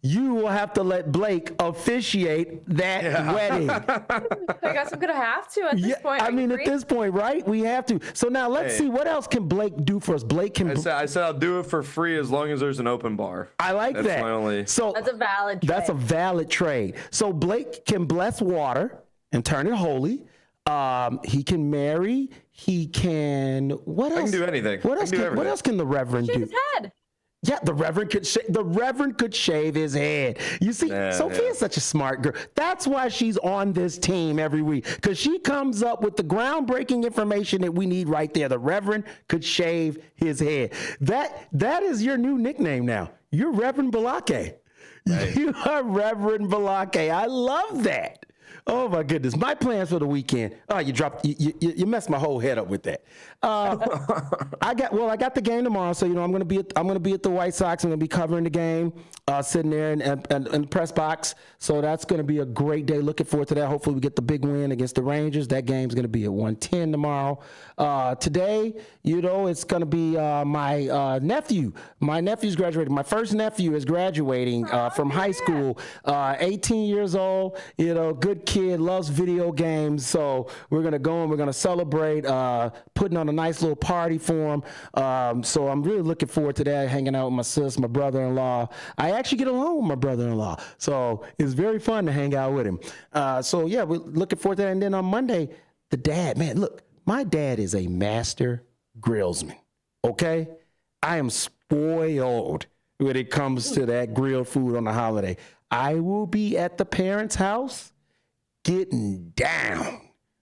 you will have to let Blake officiate that wedding. I guess I'm gonna have to at this point. I mean, at this point, right? We have to. So now let's see, what else can Blake do for us? Blake can. I said I'll do it for free as long as there's an open bar. I like That's that. My only. So that's a valid trade. That's a valid trade. So Blake can bless water and turn it holy. He can marry. He can. What else? I can do anything. What else? What else can the Reverend do? Shave his head. Yeah, the Reverend could shave his head. You see, Sophia's such a smart girl. That's why she's on this team every week, because she comes up with the groundbreaking information that we need right there. The Reverend could shave his head. That is your new nickname now. You're Reverend Balake. Right. You are Reverend Balake. I love that. Oh my goodness! My plans for the weekend. Oh, you messed my whole head up with that. I got the game tomorrow, so I'm gonna be at the White Sox. I'm gonna be covering the game, sitting there in the press box. So that's gonna be a great day. Looking forward to that. Hopefully we get the big win against the Rangers. That game's gonna be at 1:10 tomorrow. Today, it's gonna be my nephew. My nephew's graduating. My first nephew is graduating from high school. 18 years old. Good kid, loves video games. So we're gonna go and we're gonna celebrate, putting on a nice little party for him. So I'm really looking forward to that, hanging out with my sis, my brother-in-law. I actually get along with my brother-in-law. So it's very fun to hang out with him. So yeah, we're looking forward to that. And then on Monday, the dad, man, look, my dad is a master grillsman. Okay? I am spoiled when it comes to that grilled food on the holiday. I will be at the parents' house getting down.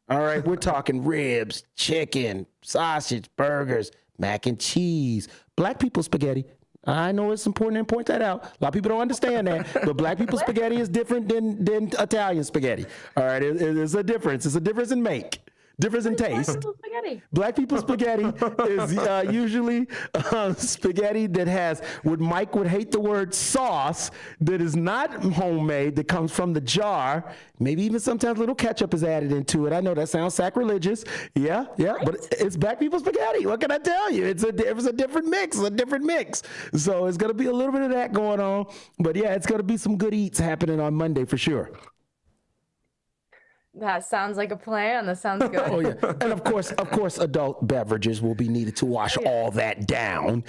All right, we're talking ribs, chicken, sausage, burgers, mac and cheese, black people spaghetti. I know it's important to point that out. A lot of people don't understand that, but black people spaghetti is different than Italian spaghetti. All right, it's a difference. It's a difference in make. Difference in taste. Black people spaghetti is usually spaghetti that has what Mike would hate the word sauce, that is not homemade, that comes from the jar. Maybe even sometimes a little ketchup is added into it. I know that sounds sacrilegious. Yeah, but it's black people spaghetti. What can I tell you? It's a different mix. It's a different mix. So it's going to be a little bit of that going on. But yeah, it's going to be some good eats happening on Monday for sure. That sounds like a plan. That sounds good. Oh yeah, and of course, adult beverages will be needed to wash all that down.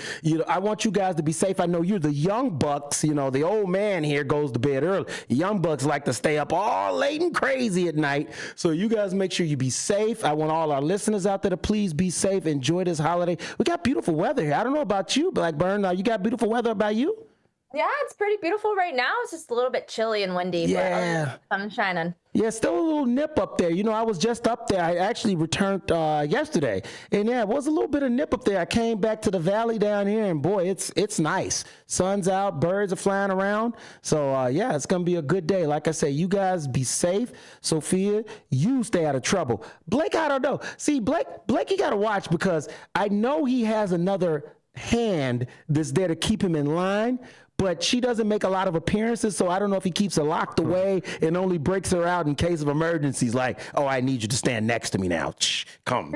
I want you guys to be safe. I know you're the young bucks. The old man here goes to bed early. Young bucks like to stay up all late and crazy at night. So you guys make sure you be safe. I want all our listeners out there to please be safe. Enjoy this holiday. We got beautiful weather here. I don't know about you, Blackburn. You got beautiful weather about you? Yeah, it's pretty beautiful right now. It's just a little bit chilly and windy. Yeah. But sun's shining. Yeah, still a little nip up there. I was just up there. I actually returned yesterday. And yeah, it was a little bit of nip up there. I came back to the valley down here, and boy, it's nice. Sun's out, birds are flying around. So yeah, it's going to be a good day. Like I say, you guys be safe. Sophia, you stay out of trouble. Blake, I don't know. See, Blake, you got to watch, because I know he has another hand that's there to keep him in line, but she doesn't make a lot of appearances, so I don't know if he keeps her locked away and only breaks her out in case of emergencies, like, oh, I need you to stand next to me now. Shh, come.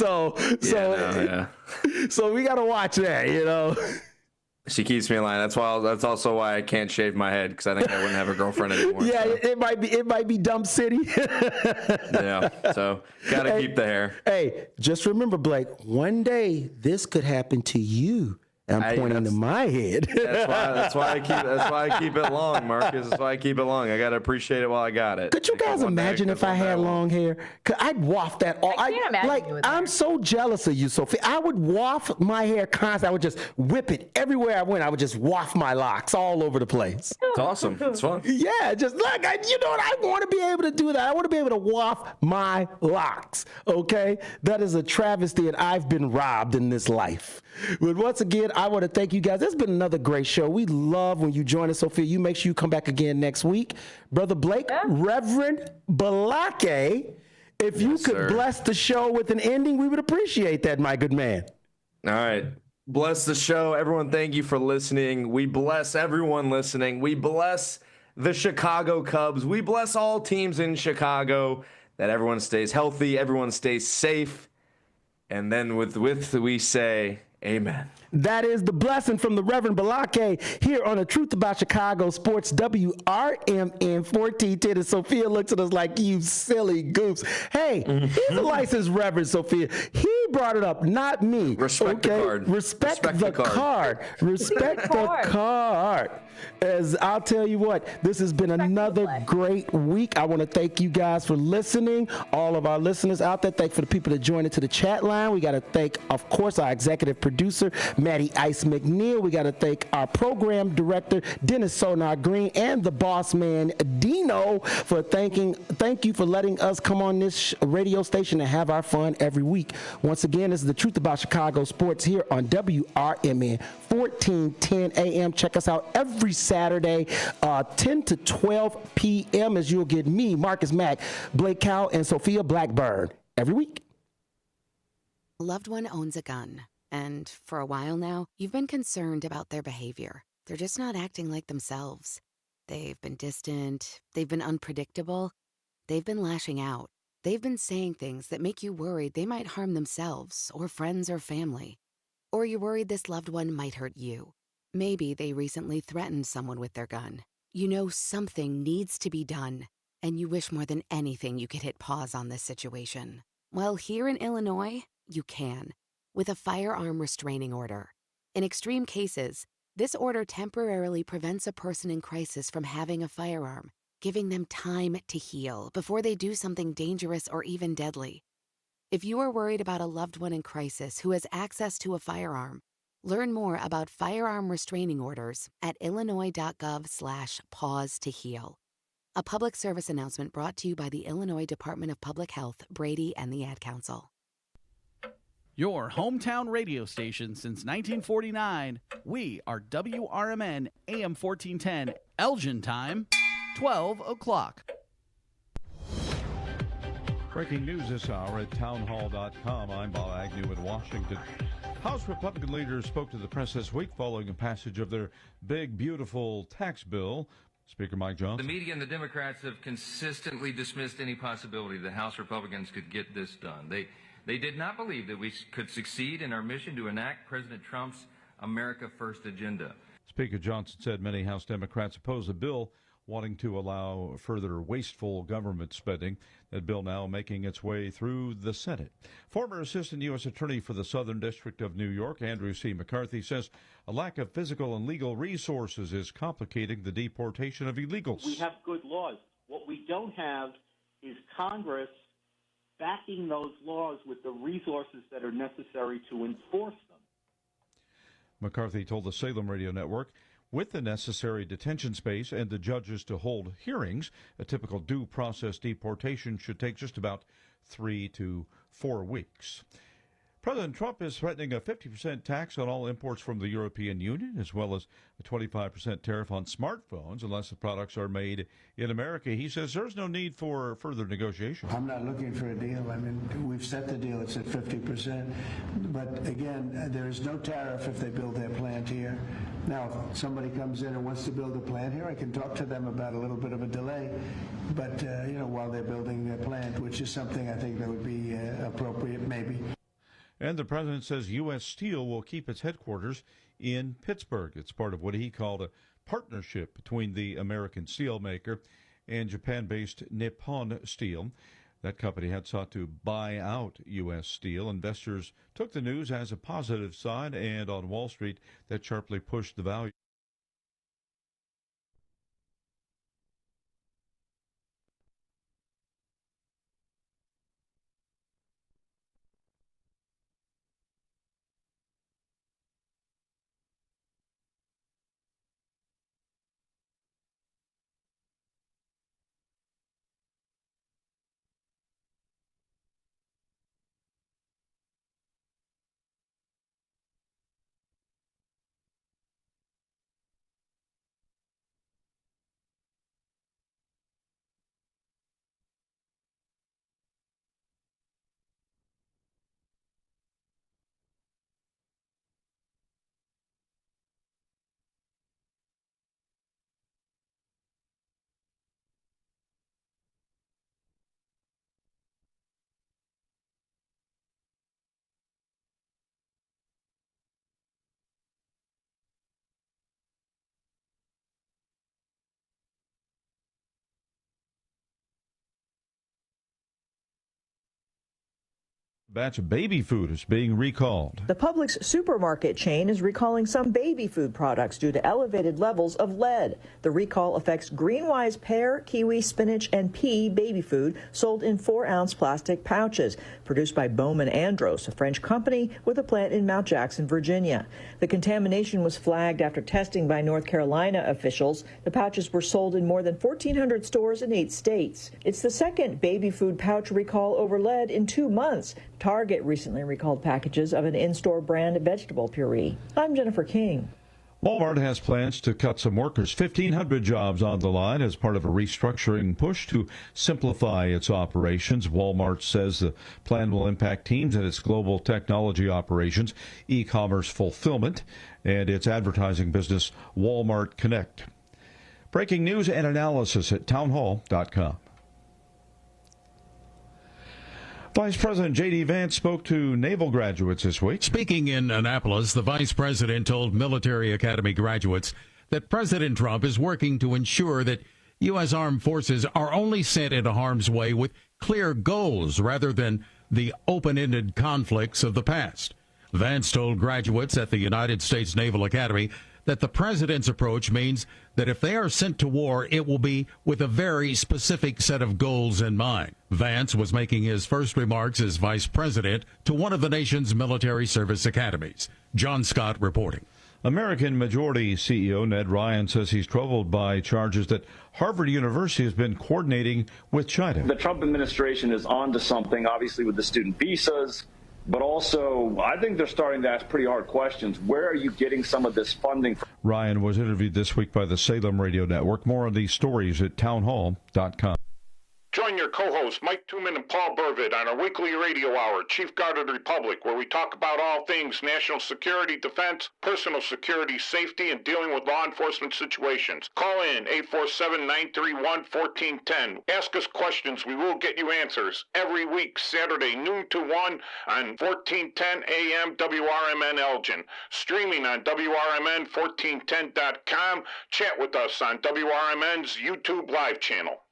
So we got to watch that, She keeps me in line. That's also why I can't shave my head, because I think I wouldn't have a girlfriend anymore. Yeah, so. It might be Dump City. Yeah, so gotta keep the hair. Hey, just remember, Blake, one day this could happen to you. I'm pointing to my head. That's why I keep it long, Marcus. That's why I keep it long. I gotta appreciate it while I got it. Could you guys imagine if I had long hair? I'd waft that all. I can't imagine you with I'm so jealous of you, Sophie. I would waft my hair constantly. I would just whip it everywhere I went. I would just waft my locks all over the place. It's awesome. It's fun. Yeah, just look. I want to be able to do that. I want to be able to waft my locks. Okay, that is a travesty, and I've been robbed in this life. But once again, I want to thank you guys. It's been another great show. We love when you join us, Sophia. You make sure you come back again next week. Brother Blake, Reverend Balake, if you could bless the show with an ending, we would appreciate that, my good man. All right. Bless the show. Everyone, thank you for listening. We bless everyone listening. We bless the Chicago Cubs. We bless all teams in Chicago, that everyone stays healthy, everyone stays safe. And then with we say, Amen. That is the blessing from the Reverend Balake here on The Truth About Chicago Sports, WRMN 1410. And Sophia looks at us like, you silly goose. Hey, he's a licensed Reverend, Sophia. He brought it up, not me. Respect the card. Respect the card. Respect the card. As I'll tell you what, this has been another great week. I want to thank you guys for listening. All of our listeners out there, thank for the people that joined into the chat line. We got to thank, of course, our executive producer, Maddie Ice McNeil. We got to thank our program director, Dennis Sonar Green, and the boss man, Dino, for thank you for letting us come on this radio station and have our fun every week. Once again, this is The Truth About Chicago Sports here on WRMN 1410 AM. Check us out every Saturday, 10 to 12 p.m. as you'll get me, Marcus Mack, Blake Cowell, and Sophia Blackburn every week. A loved one owns a gun, and for a while now, you've been concerned about their behavior. They're just not acting like themselves. They've been distant, they've been unpredictable, they've been lashing out. They've been saying things that make you worried they might harm themselves or friends or family. Or you're worried this loved one might hurt you. Maybe they recently threatened someone with their gun. You know something needs to be done, and you wish more than anything you could hit pause on this situation. Well, here in Illinois, you can, with a firearm restraining order. In extreme cases, this order temporarily prevents a person in crisis from having a firearm, giving them time to heal before they do something dangerous or even deadly. If you are worried about a loved one in crisis who has access to a firearm, learn more about firearm restraining orders at illinois.gov/pause to heal. A public service announcement brought to you by the Illinois Department of Public Health, Brady, and the Ad Council. Your hometown radio station since 1949. We are WRMN AM 1410, Elgin time, 12 o'clock. Breaking news this hour at townhall.com. I'm Bob Agnew in Washington. House Republican leaders spoke to the press this week following a passage of their big, beautiful tax bill. Speaker Mike Johnson. The media and the Democrats have consistently dismissed any possibility that House Republicans could get this done. They did not believe that we could succeed in our mission to enact President Trump's America First agenda. Speaker Johnson said many House Democrats oppose the bill, wanting to allow further wasteful government spending. That bill now making its way through the Senate. Former Assistant U.S. Attorney for the Southern District of New York, Andrew C. McCarthy, says a lack of physical and legal resources is complicating the deportation of illegals. We have good laws. What we don't have is Congress backing those laws with the resources that are necessary to enforce them. McCarthy told the Salem Radio Network, with the necessary detention space and the judges to hold hearings, a typical due process deportation should take just about 3 to 4 weeks. President Trump is threatening a 50% tax on all imports from the European Union, as well as a 25% tariff on smartphones unless the products are made in America. He says there's no need for further negotiation. I'm not looking for a deal. I mean, we've set the deal. It's at 50%. But again, there is no tariff if they build their plant here. Now, if somebody comes in and wants to build a plant here, I can talk to them about a little bit of a delay. But, while they're building their plant, which is something I think that would be appropriate, maybe. And the president says U.S. Steel will keep its headquarters in Pittsburgh. It's part of what he called a partnership between the American steelmaker and Japan-based Nippon Steel. That company had sought to buy out U.S. Steel. Investors took the news as a positive sign, and on Wall Street, that sharply pushed the value. Batch of baby food is being recalled. The Publix supermarket chain is recalling some baby food products due to elevated levels of lead. The recall affects Greenwise pear, kiwi, spinach, and pea baby food sold in 4-ounce plastic pouches, produced by Bowman Andros, a French company with a plant in Mount Jackson, Virginia. The contamination was flagged after testing by North Carolina officials. The pouches were sold in more than 1,400 stores in 8 states. It's the second baby food pouch recall over lead in 2 months. Target recently recalled packages of an in-store brand vegetable puree. I'm Jennifer King. Walmart has plans to cut some workers, 1,500 jobs on the line as part of a restructuring push to simplify its operations. Walmart says the plan will impact teams at its global technology operations, e-commerce fulfillment, and its advertising business, Walmart Connect. Breaking news and analysis at townhall.com. Vice President J.D. Vance spoke to naval graduates this week. Speaking in Annapolis, the Vice President told military academy graduates that President Trump is working to ensure that U.S. armed forces are only sent into harm's way with clear goals rather than the open-ended conflicts of the past. Vance told graduates at the United States Naval Academy that the president's approach means that if they are sent to war, it will be with a very specific set of goals in mind. Vance was making his first remarks as vice president to one of the nation's military service academies. John Scott reporting. American Majority CEO Ned Ryan says he's troubled by charges that Harvard University has been coordinating with China. The Trump administration is on to something, obviously, with the student visas. But also, I think they're starting to ask pretty hard questions. Where are you getting some of this funding from? Ryan was interviewed this week by the Salem Radio Network. More on these stories at townhall.com. Join your co-hosts Mike Tooman and Paul Burvitt on our weekly radio hour, Chief Guard of the Republic, where we talk about all things national security, defense, personal security, safety, and dealing with law enforcement situations. Call in 847-931-1410. Ask us questions. We will get you answers. Every week, Saturday, noon to 1 on 1410 AM WRMN Elgin. Streaming on WRMN1410.com. Chat with us on WRMN's YouTube live channel.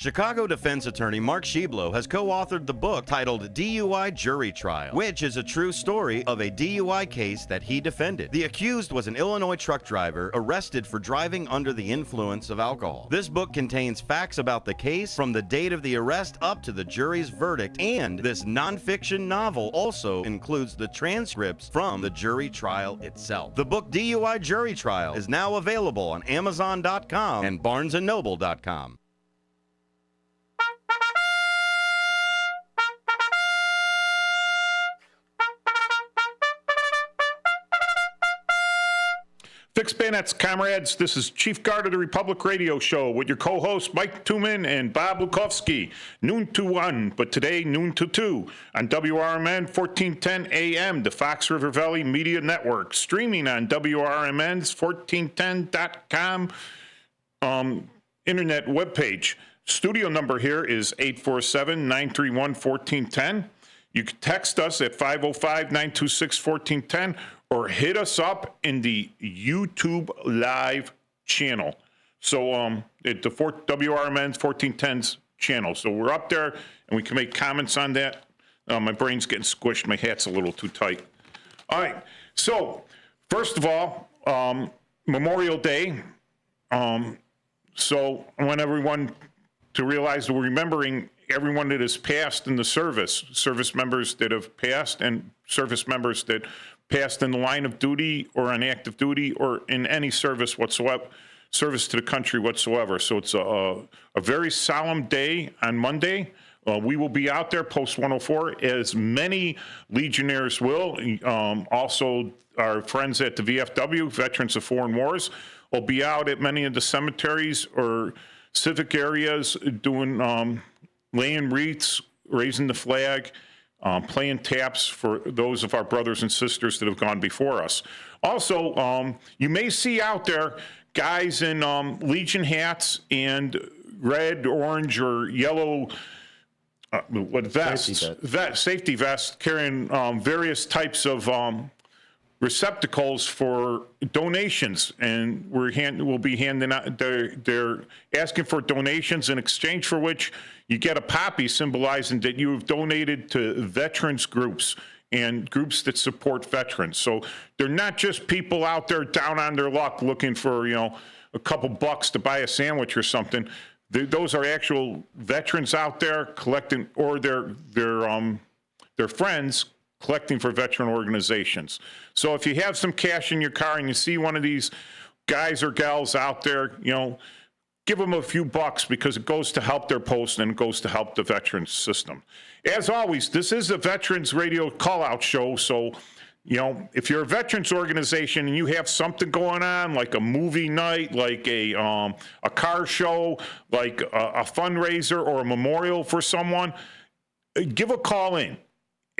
Chicago defense attorney Mark Schieblo has co-authored the book titled DUI Jury Trial, which is a true story of a DUI case that he defended. The accused was an Illinois truck driver arrested for driving under the influence of alcohol. This book contains facts about the case from the date of the arrest up to the jury's verdict, and this nonfiction novel also includes the transcripts from the jury trial itself. The book DUI Jury Trial is now available on Amazon.com and BarnesandNoble.com. Fix Bayonets, comrades. This is Chief Guard of the Republic radio show with your co-hosts Mike Tooman and Bob Lukowski. Noon to 1, but today noon to 2 on WRMN 1410 AM, the Fox River Valley Media Network. Streaming on WRMN's 1410.com internet webpage. Studio number here is 847-931-1410. You can text us at 505-926-1410 or hit us up in the YouTube live channel. So at the WRMN's 1410's channel. So we're up there and we can make comments on that. My brain's getting squished. My hat's a little too tight. All right. So first of all, Memorial Day. So I want everyone to realize that we're remembering everyone that has passed in the service members that have passed, and service members that passed in the line of duty or on active duty or in any service whatsoever, service to the country whatsoever. So it's a very solemn day on Monday. We will be out there post 104, as many Legionnaires will. Also, our friends at the VFW, Veterans of Foreign Wars, will be out at many of the cemeteries or civic areas doing laying wreaths, raising the flag, playing taps for those of our brothers and sisters that have gone before us. Also, you may see out there guys in Legion hats and red, orange, or yellow vests, safety vests, carrying various types of receptacles for donations, and we'll be handing out. They're asking for donations in exchange for which you get a poppy symbolizing that you have donated to veterans groups and groups that support veterans. So they're not just people out there down on their luck looking for, a couple bucks to buy a sandwich or something. Those are actual veterans out there collecting, or their friends collecting for veteran organizations. So if you have some cash in your car and you see one of these guys or gals out there, give them a few bucks, because it goes to help their post and it goes to help the veterans system. As always, this is a Veterans Radio call-out show, so if you're a veterans organization and you have something going on, like a movie night, like a car show, like a fundraiser or a memorial for someone, give a call in.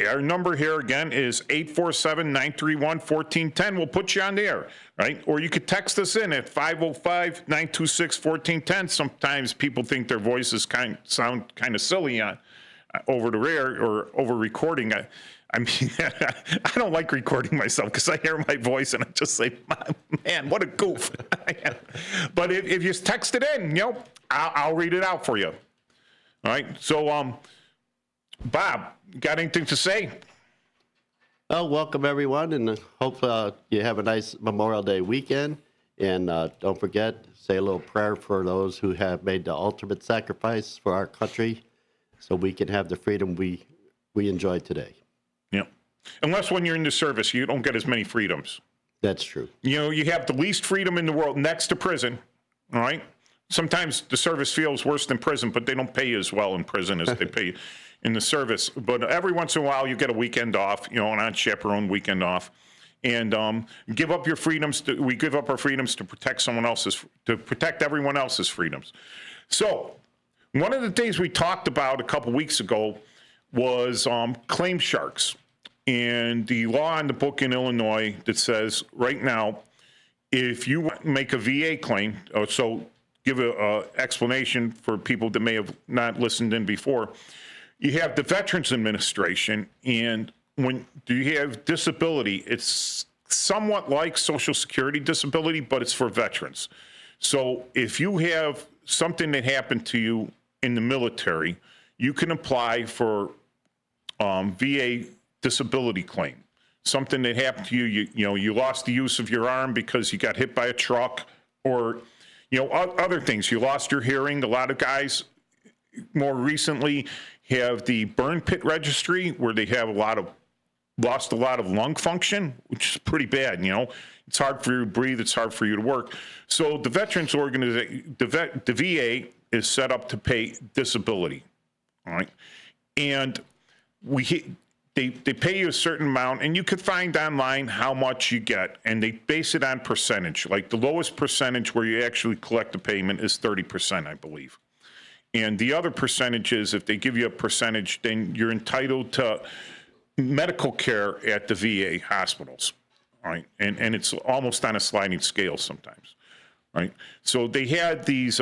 Our number here again is 847-931-1410. We'll put you on the air, right? Or you could text us in at 505-926-1410. Sometimes people think their voices sound kind of silly over the air or over recording. I mean, I don't like recording myself because I hear my voice and I just say, man, what a goof. But if you text it in, I'll read it out for you. All right. So, Bob, got anything to say? Well, welcome everyone, and hope you have a nice Memorial Day weekend. And don't forget, say a little prayer for those who have made the ultimate sacrifice for our country, so we can have the freedom we enjoy today. Yeah. Unless when you're in the service, you don't get as many freedoms. That's true. You have the least freedom in the world next to prison. All right. Sometimes the service feels worse than prison, but they don't pay you as well in prison as they pay in the service. But every once in a while, you get a weekend off, an unchaperoned weekend off, and give up your freedoms. We give up our freedoms to protect protect everyone else's freedoms. So one of the things we talked about a couple weeks ago was claim sharks, and the law on the book in Illinois that says right now, if you make a VA claim, so give an explanation for people that may have not listened in before. You have the Veterans Administration, and when you have disability, it's somewhat like Social Security disability, but it's for veterans. So if you have something that happened to you in the military, you can apply for VA disability claim. Something that happened to you, you lost the use of your arm because you got hit by a truck, or other things. You lost your hearing. A lot of guys more recently have the burn pit registry, where they have lost a lot of lung function, which is pretty bad. It's hard for you to breathe. It's hard for you to work. So the Veterans Organization, the VA is set up to pay disability. All right. And they pay you a certain amount, and you could find online how much you get, and they base it on percentage. Like the lowest percentage where you actually collect the payment is 30%, I believe. And the other percentages, if they give you a percentage, then you're entitled to medical care at the VA hospitals, right? And it's almost on a sliding scale sometimes, right? So they had these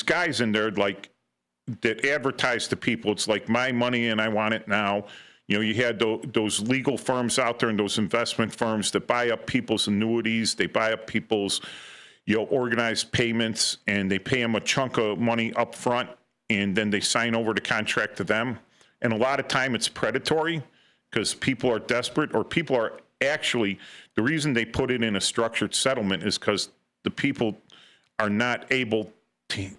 guys in there that advertise to people. It's like my money and I want it now. You had those legal firms out there and those investment firms that buy up people's annuities. They buy up people's organized payments, and they pay them a chunk of money up front, and then they sign over the contract to them. And a lot of time it's predatory because people are desperate, or people are actually, the reason they put it in a structured settlement is because the people are not able to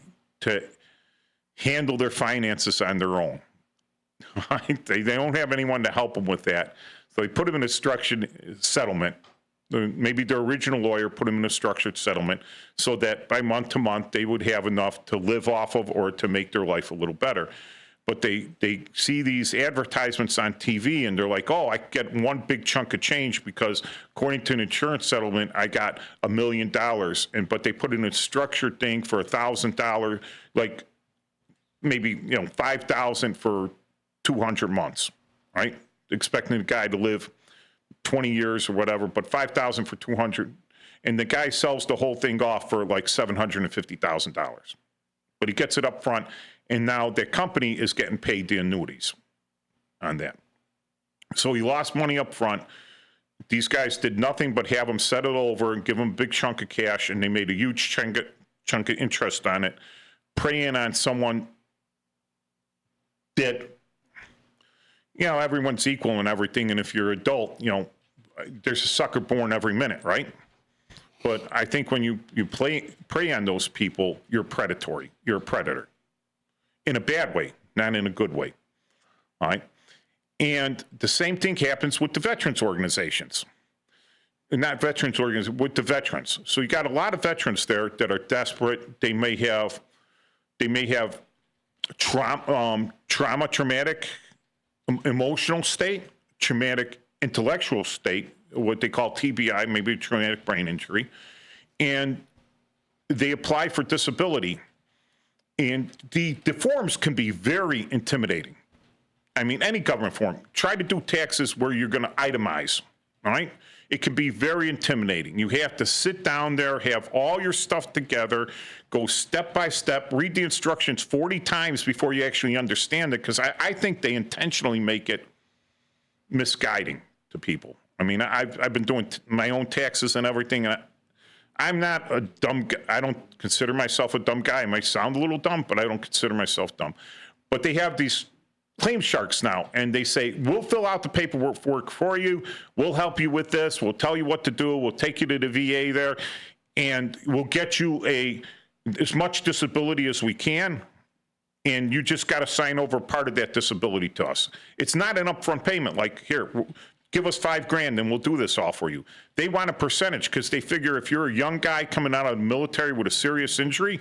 handle their finances on their own. Right? They don't have anyone to help them with that. So they put them in a structured settlement. Maybe their original lawyer put them in a structured settlement so that by month to month they would have enough to live off of or to make their life a little better. But they see these advertisements on TV and they're like, oh, I get one big chunk of change because according to an insurance settlement, I got $1 million. But they put in a structured thing for $1,000, like maybe, $5,000 for 200 months, right? Expecting the guy to live 20 years or whatever, but $5,000 for 200, and the guy sells the whole thing off for like $750,000. But he gets it up front, and now the company is getting paid the annuities on that. So he lost money up front. These guys did nothing but have them set it over and give them a big chunk of cash, and they made a huge chunk of interest on it, preying on someone that, everyone's equal and everything, and if you're adult, there's a sucker born every minute, right? But I think when you prey on those people, you're predatory. You're a predator. In a bad way, not in a good way. All right? And the same thing happens with the veterans organizations. Not veterans organizations, with the veterans. So you got a lot of veterans there that are desperate. They may have traumatic emotional state, traumatic intellectual state, what they call TBI, maybe traumatic brain injury, and they apply for disability. And the forms can be very intimidating. I mean, any government form. Try to do taxes where you're going to itemize, all right? It can be very intimidating. You have to sit down there, have all your stuff together, go step by step, read the instructions 40 times before you actually understand it, because I think they intentionally make it misguiding to people. I mean, I've been doing my own taxes and everything, and I'm not a dumb guy. I don't consider myself a dumb guy. I might sound a little dumb, but I don't consider myself dumb. But they have these claim sharks now, and they say, we'll fill out the paperwork for you. We'll help you with this. We'll tell you what to do. We'll take you to the VA there, and we'll get you as much disability as we can, and you just got to sign over part of that disability to us. It's not an upfront payment like, here, give us $5,000 and we'll do this all for you. They want a percentage because they figure if you're a young guy coming out of the military with a serious injury,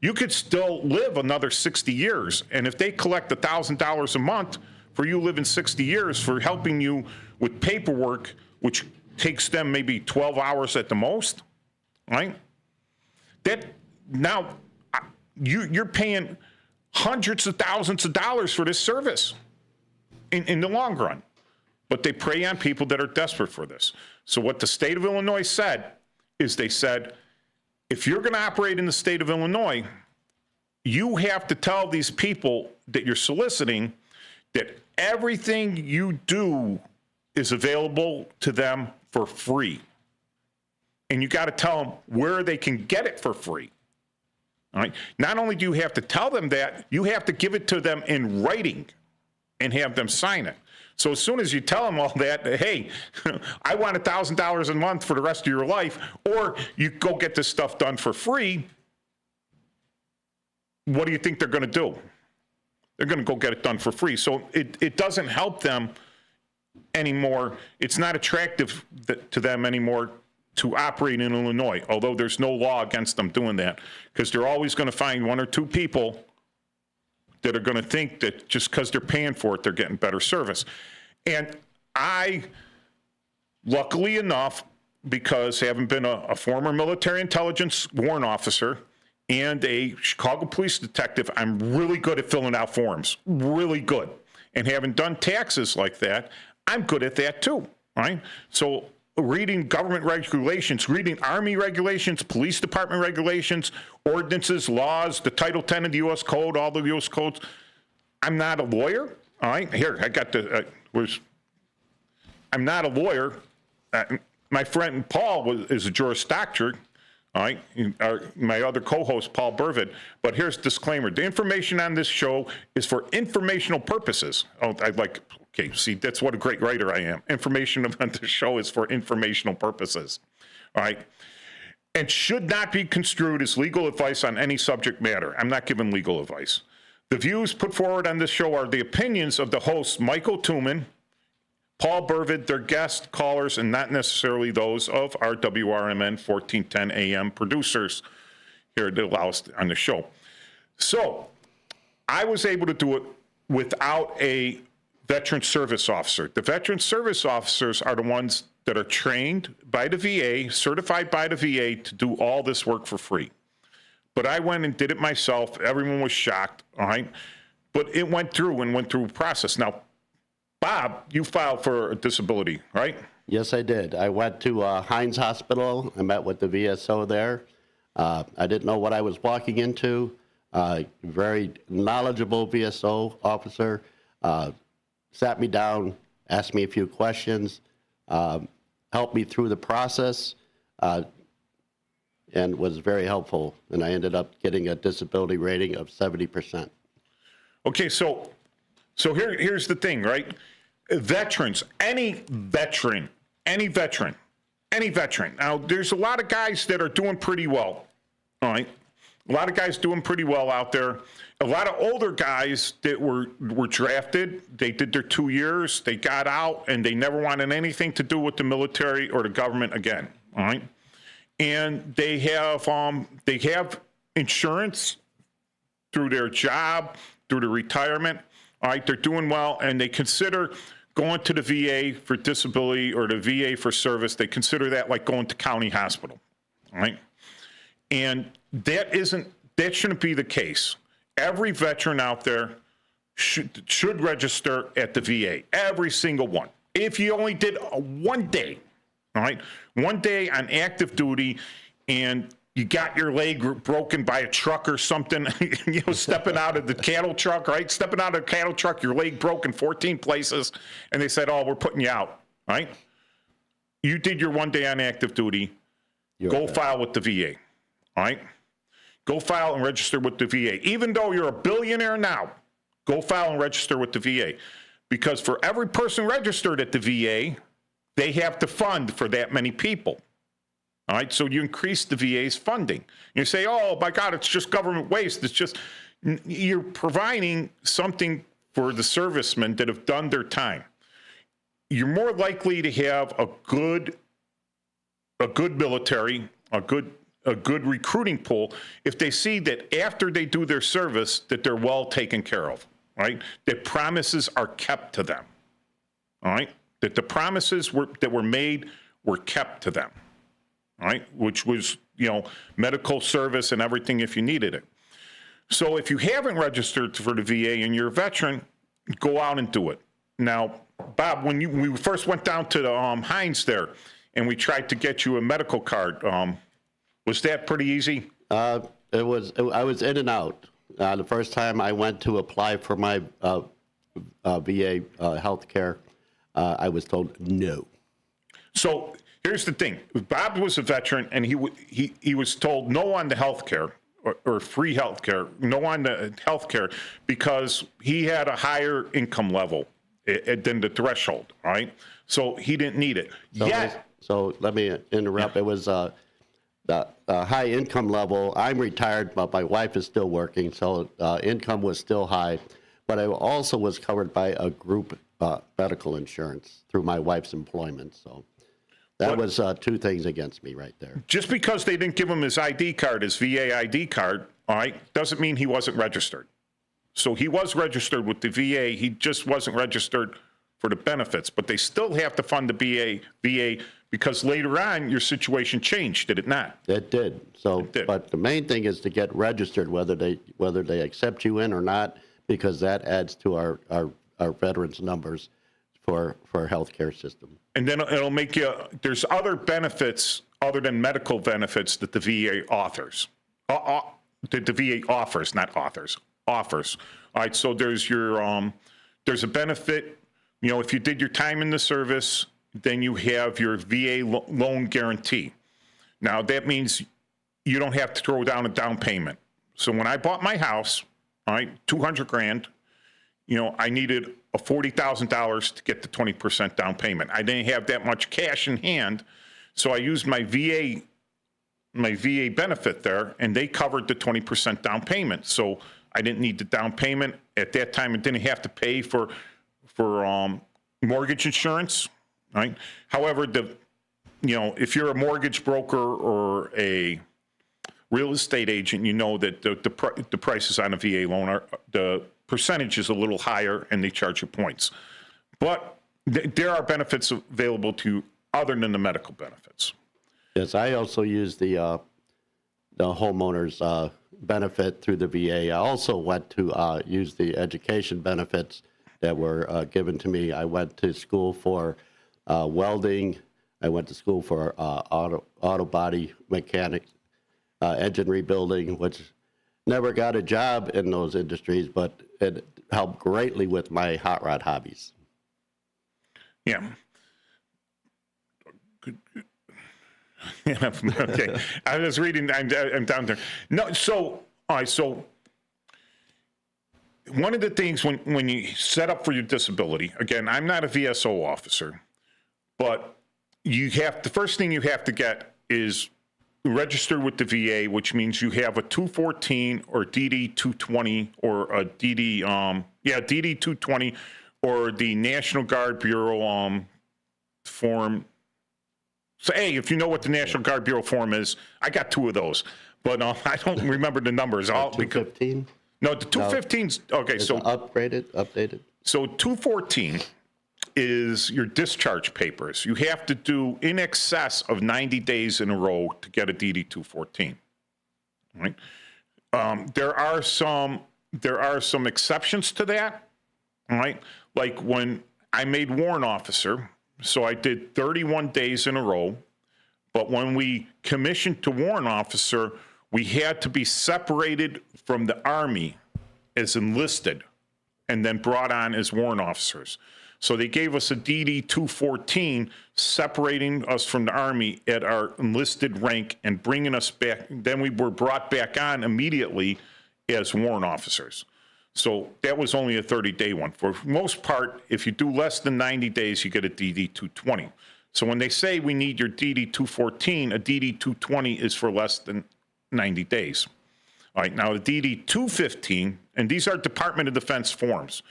you could still live another 60 years. And if they collect $1,000 a month for you living 60 years for helping you with paperwork, which takes them maybe 12 hours at the most, right? That now you're paying hundreds of thousands of dollars for this service in the long run. But they prey on people that are desperate for this. So what the state of Illinois said is they said, if you're going to operate in the state of Illinois, you have to tell these people that you're soliciting that everything you do is available to them for free. And you got to tell them where they can get it for free. All right. Not only do you have to tell them that, you have to give it to them in writing and have them sign it. So as soon as you tell them all that, hey, I want $1,000 a month for the rest of your life, or you go get this stuff done for free, what do you think they're going to do? They're going to go get it done for free. So it doesn't help them anymore. It's not attractive to them anymore to operate in Illinois, although there's no law against them doing that, because they're always going to find one or two people that are going to think that just because they're paying for it, they're getting better service. And I, luckily enough, because having been a former military intelligence warrant officer and a Chicago police detective, I'm really good at filling out forms, really good. And having done taxes like that, I'm good at that too, right? So reading government regulations, reading Army regulations, police department regulations, ordinances, laws, the Title 10 of the U.S. Code, all the U.S. codes. I'm not a lawyer, all right? Here, I got the, I'm not a lawyer. My friend Paul is a Juris Doctor, all right? My other co-host, Paul Burvid. But here's a disclaimer. The information on this show is for informational purposes. Oh, okay, see, that's what a great writer I am. Information on the show is for informational purposes, all right? And should not be construed as legal advice on any subject matter. I'm not giving legal advice. The views put forward on this show are the opinions of the hosts, Michael Tuman, Paul Burvid, their guest callers, and not necessarily those of our WRMN 1410 AM producers here that allow us on the show. So I was able to do it without a veteran service officer. The veteran service officers are the ones that are trained by the VA, certified by the VA to do all this work for free. But I went and did it myself. Everyone was shocked, all right? But it went through a process. Now, Bob, you filed for a disability, right? Yes, I did. I went to Hines Hospital. I met with the VSO there. I didn't know what I was walking into. Very knowledgeable VSO officer. Sat me down, asked me a few questions. helped me through the process and was very helpful. And I ended up getting a disability rating of 70%. Okay, so here's the thing, right? Veterans, any veteran. Now, there's a lot of guys that are doing pretty well, all right? A lot of guys doing pretty well out there. A lot of older guys that were drafted, they did their 2 years, they got out, and they never wanted anything to do with the military or the government again, all right? And they have insurance through their job, through the retirement, all right? They're doing well, and they consider going to the VA for disability or the VA for service. They consider that like going to county hospital, all right? And that shouldn't be the case. Every veteran out there should register at the VA, every single one. If you only did 1 day, all right, 1 day on active duty, and you got your leg broken by a truck or something, stepping out of the cattle truck, right? Stepping out of the cattle truck, your leg broke in 14 places, and they said, oh, we're putting you out, right? You did your 1 day on active duty, go file with the VA, all right? Go file and register with the VA. Even though you're a billionaire now, go file and register with the VA. Because for every person registered at the VA, they have to fund for that many people. All right, so you increase the VA's funding. You say, oh, my God, it's just government waste. It's just, you're providing something for the servicemen that have done their time. You're more likely to have a good military, a good recruiting pool if they see that after they do their service that they're well taken care of, right? That promises are kept to them, all right? That the promises that were made were kept to them, all right? Which was, medical service and everything if you needed it. So if you haven't registered for the VA and you're a veteran, go out and do it. Now, Bob, when we first went down to the Heinz there and we tried to get you a medical card, was that pretty easy? I was in and out. The first time I went to apply for my VA health care, I was told no. So here's the thing. Bob was a veteran, and he was told no on the health care or free health care, no on the health care, because he had a higher income level than the threshold, right? So he didn't need it. So let me interrupt. Yeah. It was the high income level. I'm retired, but my wife is still working, so income was still high. But I also was covered by a group medical insurance through my wife's employment. So that was two things against me right there. Just because they didn't give him his ID card, his VA ID card, all right, doesn't mean he wasn't registered. So he was registered with the VA. He just wasn't registered for the benefits. But they still have to fund the VA because later on your situation changed, did it not? It did. So, it did. But the main thing is to get registered, whether they accept you in or not, because that adds to our veterans numbers for our healthcare system. And then it'll make you. There's other benefits other than medical benefits that the VA offers. That the VA offers, not authors. Offers. All right. So there's there's a benefit. If you did your time in the service, then you have your VA loan guarantee. Now, that means you don't have to throw down a down payment. So when I bought my house, all right, $200,000, I needed a $40,000 to get the 20% down payment. I didn't have that much cash in hand, so I used my VA benefit there, and they covered the 20% down payment. So I didn't need the down payment. At that time, I didn't have to pay for mortgage insurance. Right. However, if you're a mortgage broker or a real estate agent, you know that the prices on a VA loan the percentage is a little higher, and they charge you points. But there are benefits available to you other than the medical benefits. Yes, I also use the homeowners benefit through the VA. I also went to use the education benefits that were given to me. I went to school for welding. I went to school for auto body mechanics, engine rebuilding, which never got a job in those industries, but it helped greatly with my hot rod hobbies. Yeah. Okay, I was reading. I'm down there. No, so all right. So one of the things when you set up for your disability, again, I'm not a VSO officer, but the first thing you have to get is register with the VA, which means you have a 214 or DD 220 or a DD DD 220 or the National Guard Bureau form. So, if you know what the National Guard Bureau form is, I got 2 of those, but I don't remember the numbers. 215? No, the 215's, okay, Is so. it updated? So 214 is your discharge papers. You have to do in excess of 90 days in a row to get a DD 214, right? There are some exceptions to that, right? Like when I made warrant officer, so I did 31 days in a row, but when we commissioned to warrant officer, we had to be separated from the Army as enlisted and then brought on as warrant officers. So they gave us a DD 214, separating us from the Army at our enlisted rank and bringing us back. Then we were brought back on immediately as warrant officers. So that was only a 30-day one. For most part, if you do less than 90 days, you get a DD 220. So when they say we need your DD 214, a DD 220 is for less than 90 days. All right, now the DD 215, and these are Department of Defense forms.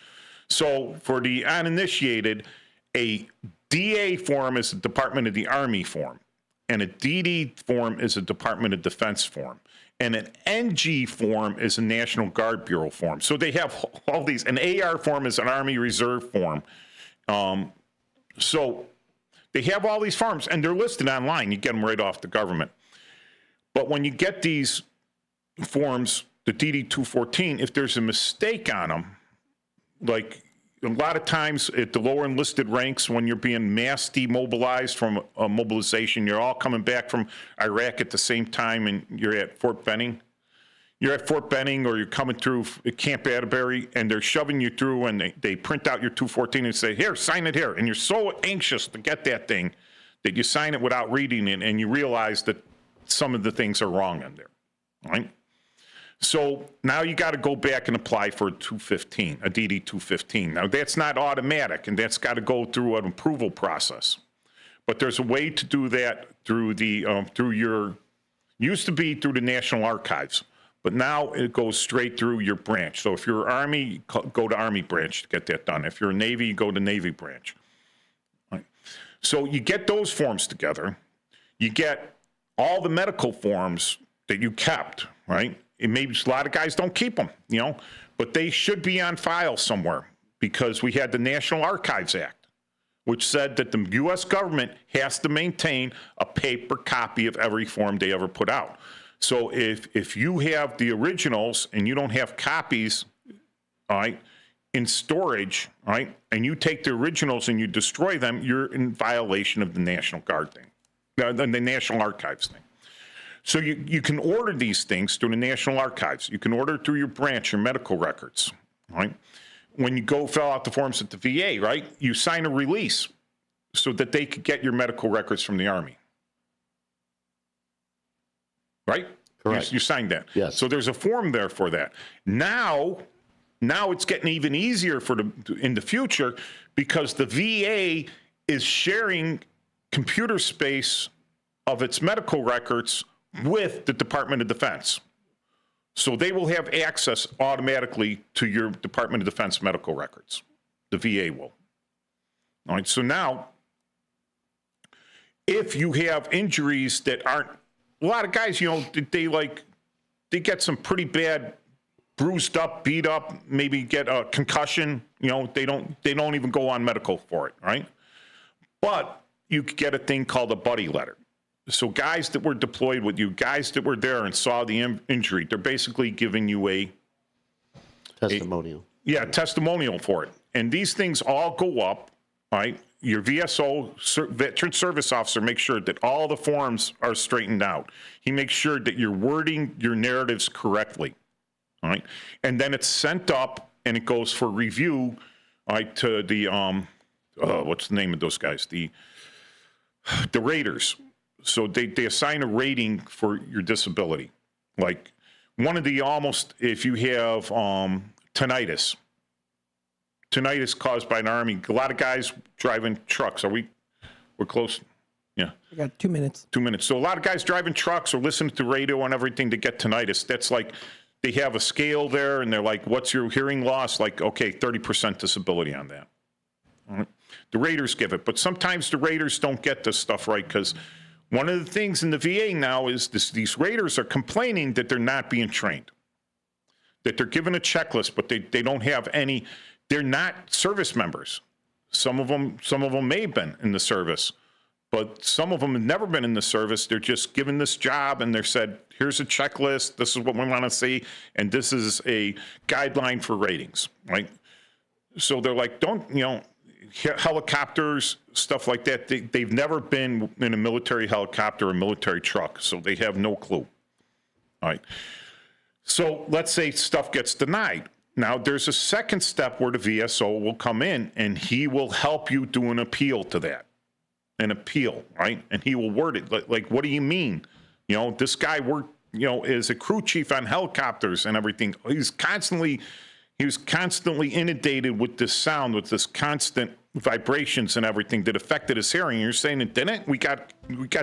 So for the uninitiated, a DA form is a Department of the Army form, and a DD form is a Department of Defense form, and an NG form is a National Guard Bureau form. So they have all these. An AR form is an Army Reserve form. So they have all these forms, and they're listed online. You get them right off the government. But when you get these forms, the DD 214, if there's a mistake on them, like a lot of times at the lower enlisted ranks, when you're being mass demobilized from a mobilization, you're all coming back from Iraq at the same time, and you're at Fort Benning. You're at Fort Benning, or you're coming through Camp Atterbury, and they're shoving you through, and they print out your 214 and say, here, sign it here. And you're so anxious to get that thing that you sign it without reading it, and you realize that some of the things are wrong in there, right? So now you got to go back and apply for a 215, a DD 215. Now that's not automatic, and that's got to go through an approval process. But there's a way to do that through used to be through the National Archives, but now it goes straight through your branch. So if you're Army, go to Army branch to get that done. If you're Navy, you go to Navy branch. Right. So you get those forms together. You get all the medical forms that you kept, right? It maybe a lot of guys don't keep them, but they should be on file somewhere, because we had the National Archives Act, which said that the U.S. government has to maintain a paper copy of every form they ever put out. So if you have the originals and you don't have copies, all right, in storage, all right, and you take the originals and you destroy them, you're in violation of the National Guard thing, the National Archives thing. So you can order these things through the National Archives. You can order through your branch, your medical records, right? When you go fill out the forms at the VA, right, you sign a release so that they could get your medical records from the Army. Right? Correct. You signed that. Yes. So there's a form there for that. Now it's getting even easier in the future, because the VA is sharing computer space of its medical records with the Department of Defense. So they will have access automatically to your Department of Defense medical records. The VA will. All right, so now, if you have injuries that aren't, a lot of guys, they get some pretty bad, bruised up, beat up, maybe get a concussion, they don't even go on medical for it, right? But you could get a thing called a buddy letter. So guys that were deployed with you, guys that were there and saw the injury, they're basically giving you a testimonial. Testimonial for it. And these things all go up, right? Your VSO, Veteran Service Officer, makes sure that all the forms are straightened out. He makes sure that you're wording your narratives correctly, all right? And then it's sent up and it goes for review, all right, to the, what's the name of those guys? The raters. So they assign a rating for your disability. Like one of the if you have tinnitus caused by an Army, a lot of guys driving trucks. We're close. Yeah. I got 2 minutes. 2 minutes. So a lot of guys driving trucks or listening to radio and everything to get tinnitus. That's like, they have a scale there and they're like, what's your hearing loss? Like, okay, 30% disability on that. All right. The raters give it, but sometimes the raters don't get this stuff right, because one of the things in the VA now is these raters are complaining that they're not being trained, that they're given a checklist, but they don't have any. They're not service members. Some of them may have been in the service, but some of them have never been in the service. They're just given this job and they're said, here's a checklist. This is what we want to see. And this is a guideline for ratings, right? So they're like, helicopters, stuff like that. They've never been in a military helicopter or military truck, so they have no clue. All right. So let's say stuff gets denied. Now, there's a second step where the VSO will come in and he will help you do an appeal to that. An appeal, right? And he will word it like, what do you mean? This guy worked, as a crew chief on helicopters and everything. He was constantly inundated with this sound, with this constant vibrations and everything that affected his hearing. You're saying it didn't? We got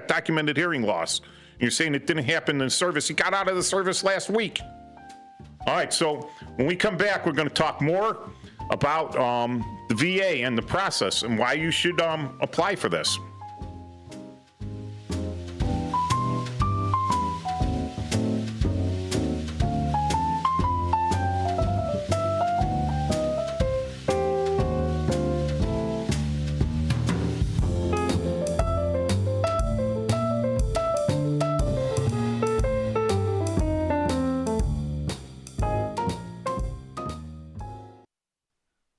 documented hearing loss. You're saying it didn't happen in service. He got out of the service last week. All right, so when we come back, we're going to talk more about the VA and the process and why you should apply for this.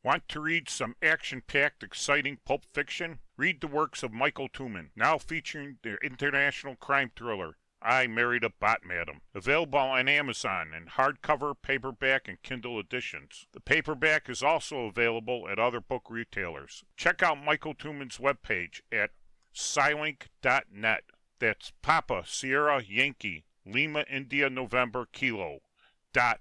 Want to read some action-packed, exciting pulp fiction? Read the works of Michael Tooman, now featuring the international crime thriller, I Married a Bot Madam. Available on Amazon in hardcover, paperback, and Kindle editions. The paperback is also available at other book retailers. Check out Michael Tooman's webpage at Scilink.net. That's Papa, Sierra, Yankee, Lima, India, November, Kilo, dot,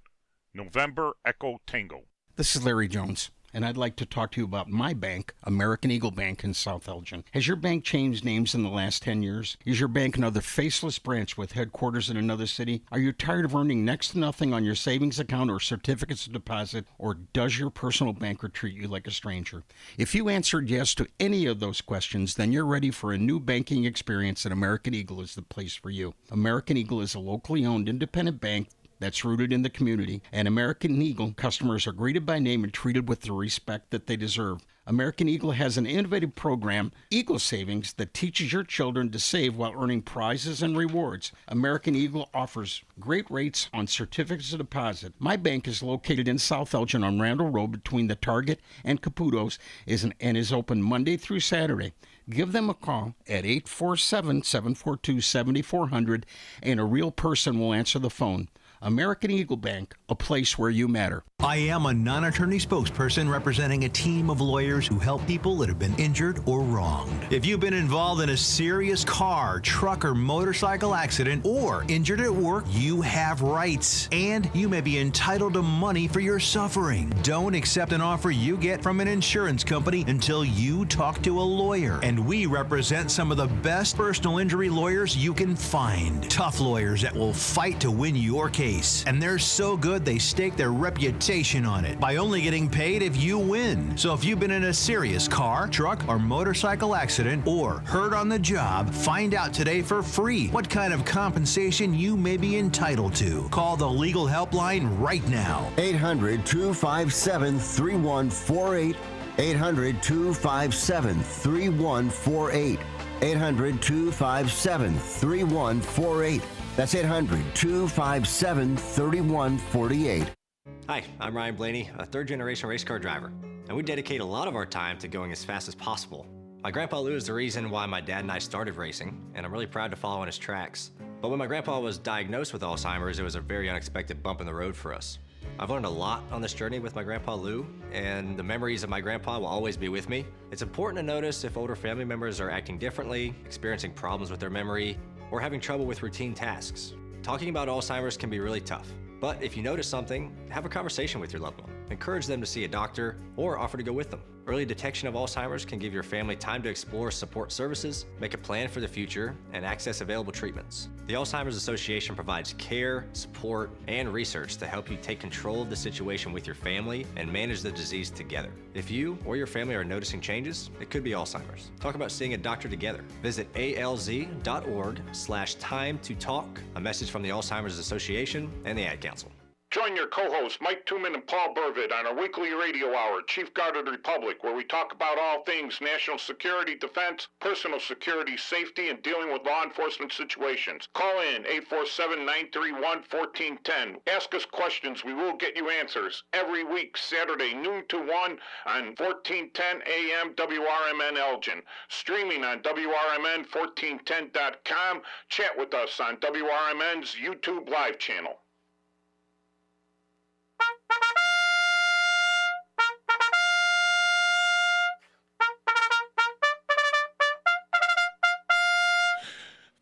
November, Echo, Tango. This is Larry Jones, and I'd like to talk to you about my bank, American Eagle Bank in South Elgin. Has your bank changed names in the last 10 years? Is your bank another faceless branch with headquarters in another city? Are you tired of earning next to nothing on your savings account or certificates of deposit? Or does your personal banker treat you like a stranger? If you answered yes to any of those questions, then you're ready for a new banking experience, and American Eagle is the place for you. American Eagle is a locally owned independent bank that's rooted in the community, and American Eagle customers are greeted by name and treated with the respect that they deserve. American Eagle has an innovative program, Eagle Savings, that teaches your children to save while earning prizes and rewards. American Eagle offers great rates on certificates of deposit. My bank is located in South Elgin on Randall Road between the Target and Caputo's and is open Monday through Saturday. Give them a call at 847-742-7400, and a real person will answer the phone. American Eagle Bank, a place where you matter. I am a non-attorney spokesperson representing a team of lawyers who help people that have been injured or wronged. If you've been involved in a serious car, truck, or motorcycle accident or injured at work, you have rights, and you may be entitled to money for your suffering. Don't accept an offer you get from an insurance company until you talk to a lawyer. And we represent some of the best personal injury lawyers you can find. Tough lawyers that will fight to win your case. And they're so good they stake their reputation on it by only getting paid if you win. So if you've been in a serious car, truck, or motorcycle accident or hurt on the job, find out today for free what kind of compensation you may be entitled to. Call the legal helpline right now. 800-257-3148. 800-257-3148. 800-257-3148. That's 800-257-3148. Hi, I'm Ryan Blaney, a third-generation race car driver, and we dedicate a lot of our time to going as fast as possible. My grandpa Lou is the reason why my dad and I started racing, and I'm really proud to follow in his tracks. But when my grandpa was diagnosed with Alzheimer's, it was a very unexpected bump in the road for us. I've learned a lot on this journey with my grandpa Lou, and the memories of my grandpa will always be with me. It's important to notice if older family members are acting differently, experiencing problems with their memory, or having trouble with routine tasks. Talking about Alzheimer's can be really tough, but if you notice something, have a conversation with your loved one. Encourage them to see a doctor or offer to go with them. Early detection of Alzheimer's can give your family time to explore support services, make a plan for the future, and access available treatments. The Alzheimer's Association provides care, support, and research to help you take control of the situation with your family and manage the disease together. If you or your family are noticing changes, it could be Alzheimer's. Talk about seeing a doctor together. Visit alz.org/time to talk. A message from the Alzheimer's Association and the Ad Council. Join your co-hosts Mike Tooman and Paul Burvitt on our weekly radio hour, Chief Guard of the Republic, where we talk about all things national security, defense, personal security, safety, and dealing with law enforcement situations. Call in 847-931-1410. Ask us questions. We will get you answers. Every week, Saturday, noon to 1 on 1410 AM WRMN Elgin. Streaming on WRMN1410.com. Chat with us on WRMN's YouTube live channel.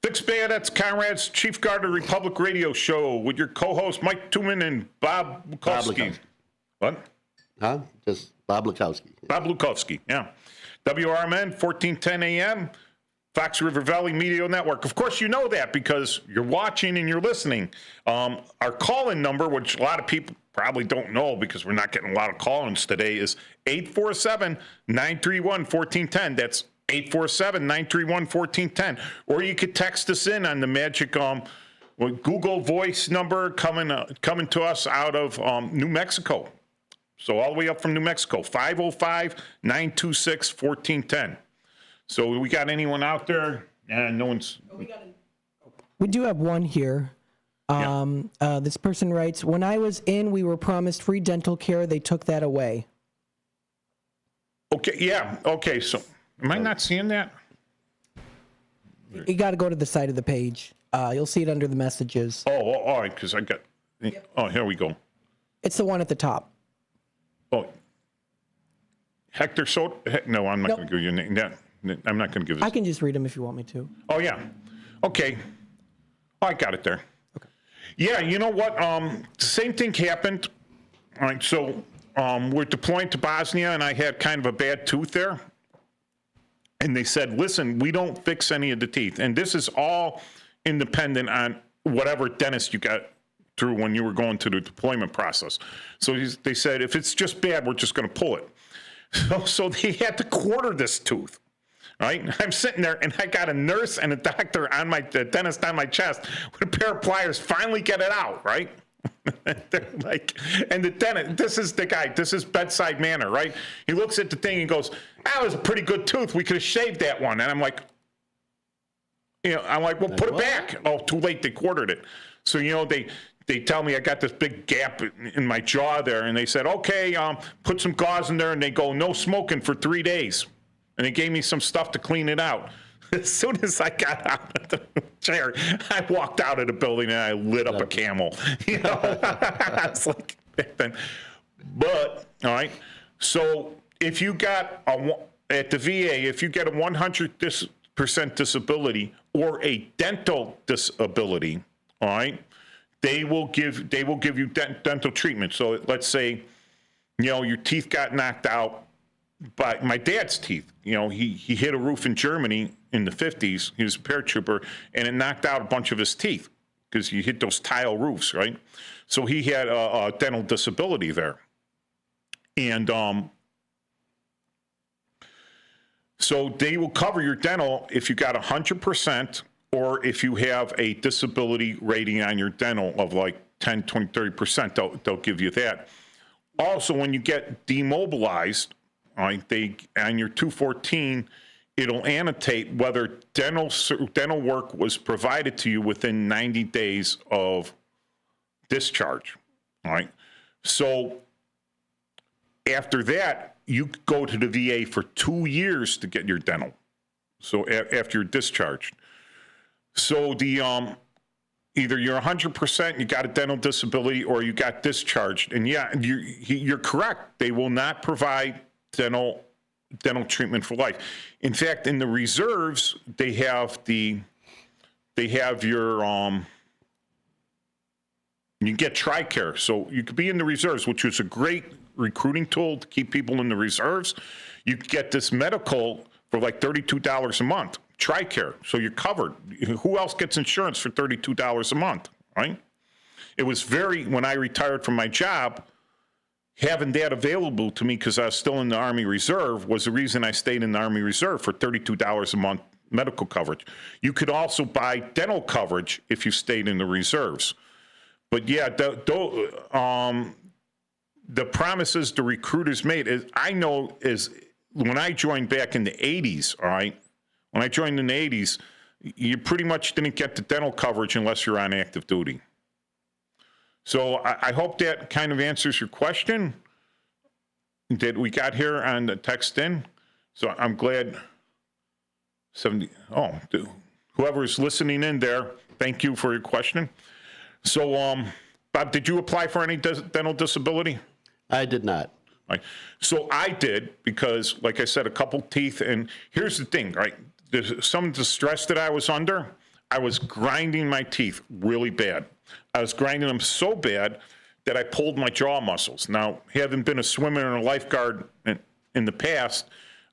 Fixed Bayonets, Conrad's Chief Guard of the Republic radio show with your co-hosts Mike Tooman and Bob Lukowski. What? Huh? Just Bob Lukowski. Bob Lukowski, yeah. WRMN, 1410 AM, Fox River Valley Media Network. Of course, you know that because you're watching and you're listening. Our call-in number, which a lot of people probably don't know because we're not getting a lot of call-ins today, is 847-931-1410. That's 847-931-1410. Or you could text us in on the magic Google Voice number coming to us out of New Mexico. So all the way up from New Mexico, 505-926-1410. So we got anyone out there? No one's. We do have one here. This person writes, when I was in, we were promised free dental care. They took that away. Okay, yeah. Okay, so am I not seeing that? You got to go to the side of the page. You'll see it under the messages. Oh, all right, because I got. Oh, here we go. It's the one at the top. Oh, Hector Soto? No, I'm not going to give you a name. I'm not going to give this. I can just read them if you want me to. Oh, yeah. Okay. Oh, I got it there. Okay. Yeah, you know what? Same thing happened. All right, so we're deploying to Bosnia, and I had kind of a bad tooth there. And they said, listen, we don't fix any of the teeth. And this is all independent on whatever dentist you got through when you were going through the deployment process. So they said, if it's just bad, we're just going to pull it. So they had to quarter this tooth. Right? I'm sitting there and I got a nurse and a doctor the dentist on my chest with a pair of pliers finally get it out, right? They're like, and the dentist, this is the guy, this is bedside manner, right? He looks at the thing and goes, that was a pretty good tooth. We could have shaved that one. And I'm like, well, put it back. Oh, too late. They quartered it. So, they tell me I got this big gap in my jaw there. And they said, okay, put some gauze in there. And they go, no smoking for 3 days. And they gave me some stuff to clean it out. As soon as I got out of the chair, I walked out of the building and I lit up a Camel. It's like, but, all right. So if you got at the VA, if you get a 100% disability or a dental disability, all right, they will give you dental treatment. So let's say, your teeth got knocked out. But my dad's teeth, he hit a roof in Germany in the 50s. He was a paratrooper, and it knocked out a bunch of his teeth because you hit those tile roofs, right? So he had a dental disability there. And so they will cover your dental if you got 100% or if you have a disability rating on your dental of like 10, 20, 30%, they'll give you that. Also, when you get demobilized, all right, on your 214, it'll annotate whether dental work was provided to you within 90 days of discharge. All right. So after that, you go to the VA for 2 years to get your dental. So after you're discharged. So either you're 100%, you got a dental disability, or you got discharged. And yeah, you're correct. They will not provide dental treatment for life. In fact, in the reserves, they have your you get TRICARE. So you could be in the reserves, which is a great recruiting tool to keep people in the reserves. You get this medical for like $32 a month, TRICARE. So you're covered. Who else gets insurance for $32 a month, right? It was when I retired from my job, having that available to me because I was still in the Army Reserve was the reason I stayed in the Army Reserve for $32 a month medical coverage. You could also buy dental coverage if you stayed in the reserves. But yeah, the promises the recruiters made is when I joined back in the 80s, all right? When I joined in the 80s, you pretty much didn't get the dental coverage unless you're on active duty. So I hope that kind of answers your question that we got here on the text in. So I'm glad whoever's listening in there, thank you for your question. So, Bob, did you apply for any dental disability? I did not. Right. So I did because, like I said, a couple teeth. And here's the thing, right? There's some of the stress that I was under. I was grinding my teeth really bad. I was grinding them so bad that I pulled my jaw muscles. Now, having been a swimmer and a lifeguard in the past,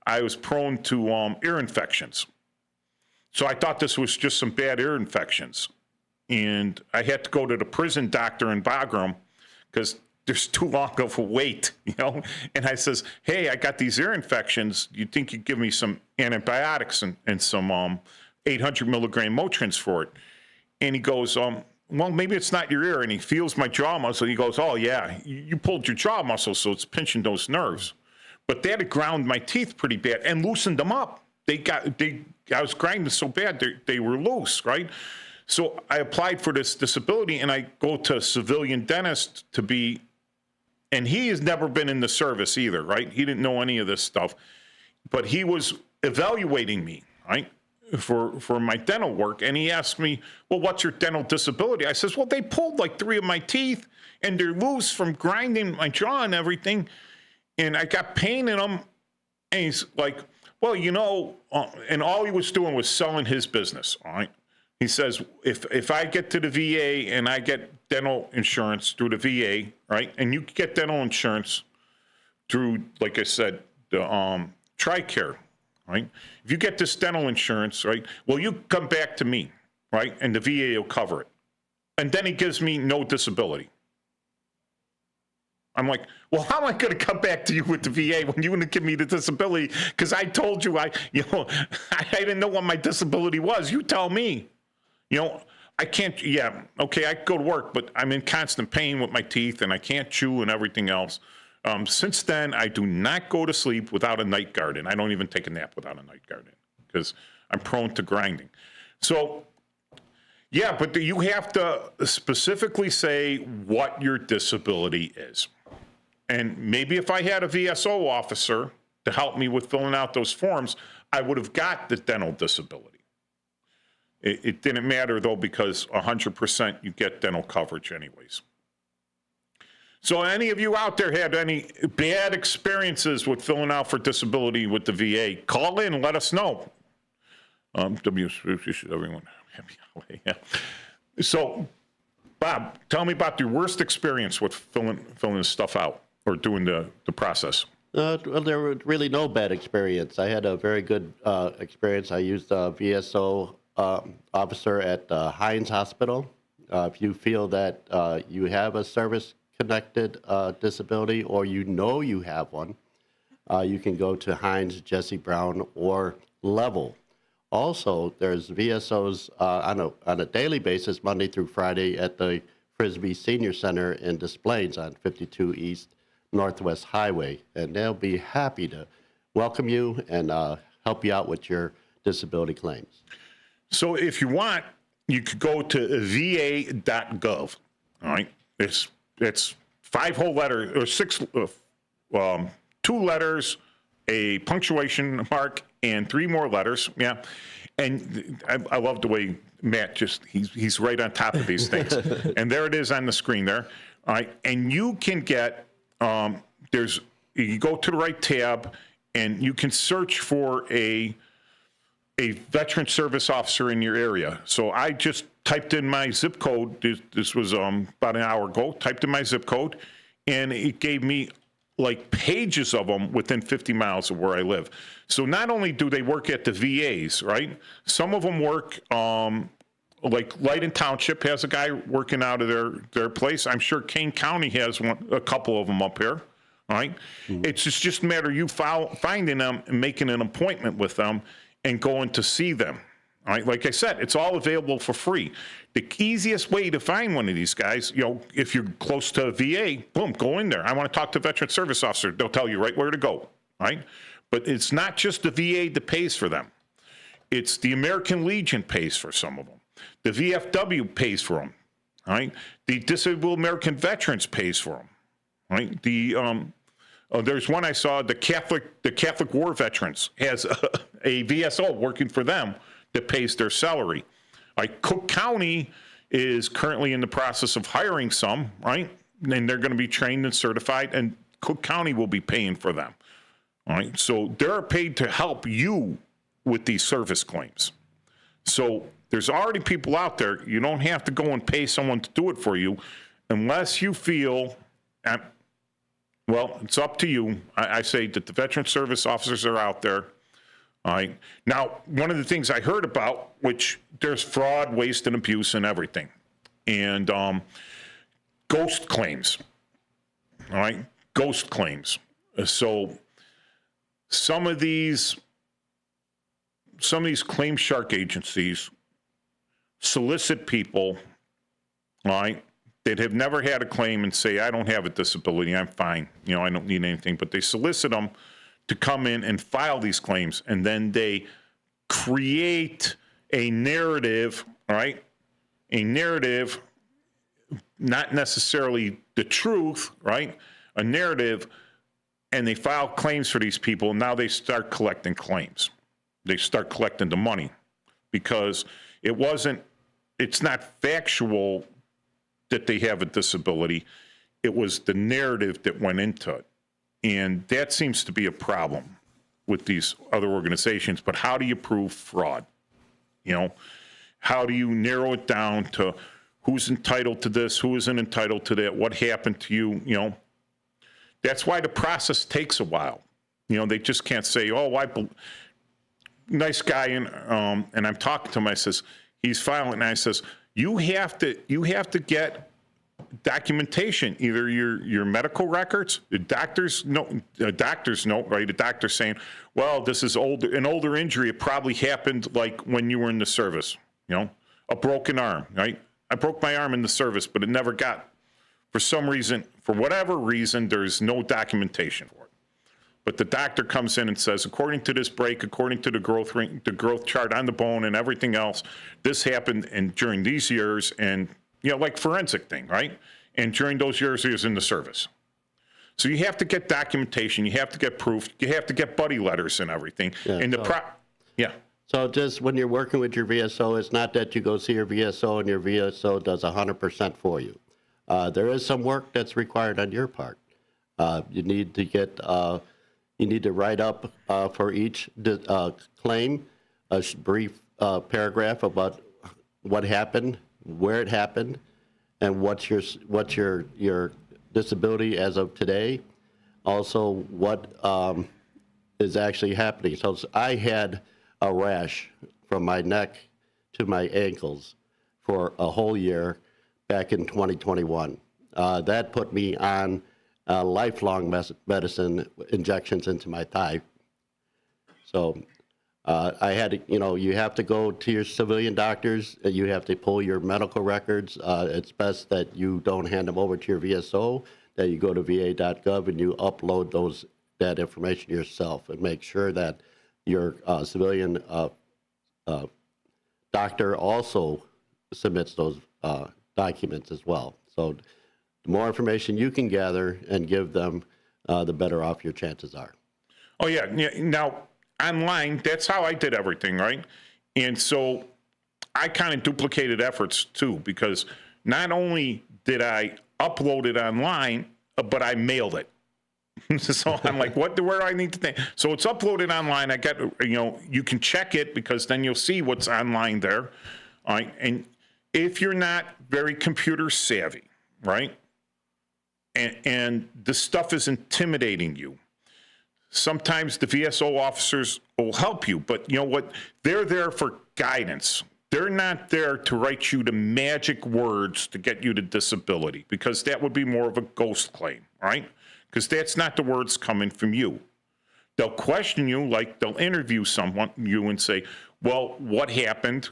I was prone to ear infections. So I thought this was just some bad ear infections. And I had to go to the prison doctor in Bagram because there's too long of a wait, And I says, hey, I got these ear infections. You think you'd give me some antibiotics and some 800 milligram Motrins for it? And he goes, well, maybe it's not your ear. And he feels my jaw muscle. He goes, oh, yeah, you pulled your jaw muscle, so it's pinching those nerves. But that had ground my teeth pretty bad and loosened them up. I was grinding so bad, they were loose, right? So I applied for this disability, and I go to a civilian dentist and he has never been in the service either, right? He didn't know any of this stuff, but he was evaluating me, right, for my dental work. And he asked me, well, what's your dental disability? I says, well, they pulled like 3 of my teeth, and they're loose from grinding my jaw and everything, and I got pain in them. And he's like, well, and all he was doing was selling his business, all right? He says, if I get to the VA and I get dental insurance through the VA, right, and you get dental insurance through, like I said, the TRICARE, right? If you get this dental insurance, right, well, you come back to me, right, and the VA will cover it. And then he gives me no disability. I'm like, well, how am I going to come back to you with the VA when you wouldn't give me the disability? Because I told you I didn't know what my disability was. You tell me. I can't, I go to work, but I'm in constant pain with my teeth and I can't chew and everything else. Since then, I do not go to sleep without a night guard in. I don't even take a nap without a night guard in because I'm prone to grinding. So, yeah, but you have to specifically say what your disability is. And maybe if I had a VSO officer to help me with filling out those forms, I would have got the dental disability. It didn't matter, though, because 100% you get dental coverage anyways. So any of you out there had any bad experiences with filling out for disability with the VA, call in and let us know. Everyone. Yeah. So, Bob, tell me about your worst experience with filling this stuff out or doing the process. Well, there was really no bad experience. I had a very good experience. I used a VSO officer at Hines Hospital. If you feel that you have a service-connected disability or you have one, you can go to Hines, Jesse Brown, or Level. Also, there's VSOs on a daily basis, Monday through Friday, at the Frisbee Senior Center in Des Plaines on 52 East Northwest Highway, and they'll be happy to welcome you and help you out with your disability claims. So if you want, you could go to va.gov. All right, it's 5 whole letters or 6, 2 letters, a punctuation mark, and 3 more letters. Yeah, and I love the way Matt, just he's right on top of these things. And there it is on the screen there. All right, and you can get you go to the right tab, and you can search for a veteran service officer in your area. So I just typed in my zip code. This was about an hour ago. Typed in my zip code, and it gave me like pages of them within 50 miles of where I live. So not only do they work at the VAs, right? Some of them work, like Lighton Township has a guy working out of their place. I'm sure Kane County has a couple of them up here, right? Mm-hmm. It's just a matter of you finding them and making an appointment with them and going to see them. All right, like I said, it's all available for free. The easiest way to find one of these guys, if you're close to a VA, boom, go in there. I want to talk to a veteran service officer. They'll tell you right where to go, right? But it's not just the VA that pays for them. It's the American Legion pays for some of them. The VFW pays for them, right? The Disabled American Veterans pays for them, right? There's one I saw, the Catholic War Veterans has a VSO working for them that pays their salary. Like Cook County is currently in the process of hiring some, right? And they're going to be trained and certified, and Cook County will be paying for them. All right, so they're paid to help you with these service claims. So there's already people out there. You don't have to go and pay someone to do it for you unless you feel, well, it's up to you. I say that the veteran service officers are out there. All right. Now, one of the things I heard about, which there's fraud, waste, and abuse and everything, and ghost claims. All right, ghost claims. So some of these claim shark agencies solicit people, all right, that have never had a claim and say, I don't have a disability, I'm fine, I don't need anything, but they solicit them to come in and file these claims, and then they create a narrative, all right, a narrative, not necessarily the truth, right, a narrative, and they file claims for these people, and now they start collecting claims. They start collecting the money because it's not factual that they have a disability. It was the narrative that went into it. And that seems to be a problem with these other organizations. But how do you prove fraud? How do you narrow it down to who's entitled to this, who isn't entitled to that, what happened to you, That's why the process takes a while. They just can't say, nice guy, and I'm talking to him, I says, he's filing, and I says, you have to get documentation, either your medical records, the doctor's note, right? The doctor saying, well, this is an older injury. It probably happened like when you were in the service, a broken arm, right? I broke my arm in the service, but it never got, for whatever reason, there's no documentation for it. But the doctor comes in and says, according to this break, according to the growth chart on the bone and everything else, this happened during these years, and like forensic thing, right? And during those years, he was in the service. So you have to get documentation, you have to get proof, you have to get buddy letters and everything. Yeah, So just when you're working with your VSO, it's not that you go see your VSO and your VSO does 100% for you. There is some work that's required on your part. You need to write up for each claim a brief paragraph about what happened, where it happened, and what's your disability as of today. Also, what is actually happening. So I had a rash from my neck to my ankles for a whole year back in 2021. That put me on lifelong medicine injections into my thigh. So I had, you have to go to your civilian doctors, and you have to pull your medical records. It's best that you don't hand them over to your VSO, that you go to va.gov and you upload that information yourself, and make sure that your civilian doctor also submits those documents as well. So the more information you can gather and give them, the better off your chances are. Oh, yeah. Now, online, that's how I did everything, right? And so I kind of duplicated efforts too, because not only did I upload it online, but I mailed it. So I'm like, where do I need to think? So it's uploaded online. I got, you can check it because then you'll see what's online there. All right. And if you're not very computer savvy, right, and this stuff is intimidating you, sometimes the VSO officers will help you, but you know what? They're there for guidance. They're not there to write you the magic words to get you to disability, because that would be more of a ghost claim, right? Because that's not the words coming from you. They'll question you, like they'll interview you and say, well, what happened,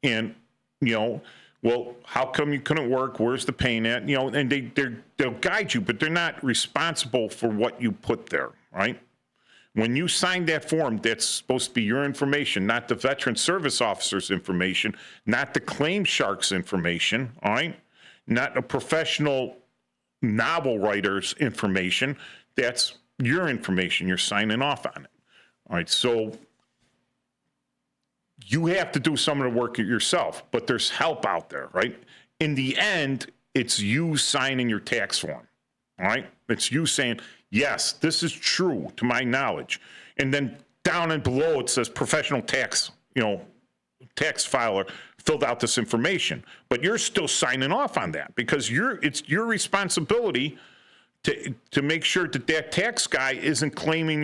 and, well, how come you couldn't work? Where's the pain at? And they'll guide you, but they're not responsible for what you put there, right? When you sign that form, that's supposed to be your information, not the Veteran Service Officer's information, not the Claim Shark's information, all right? Not a professional novel writer's information. That's your information. You're signing off on it, all right? So you have to do some of the work yourself, but there's help out there, right? In the end, it's you signing your tax form, all right? It's you saying, yes, this is true to my knowledge. And then down and below it says professional tax, tax filer filled out this information. But you're still signing off on that because it's your responsibility to make sure that tax guy isn't claiming,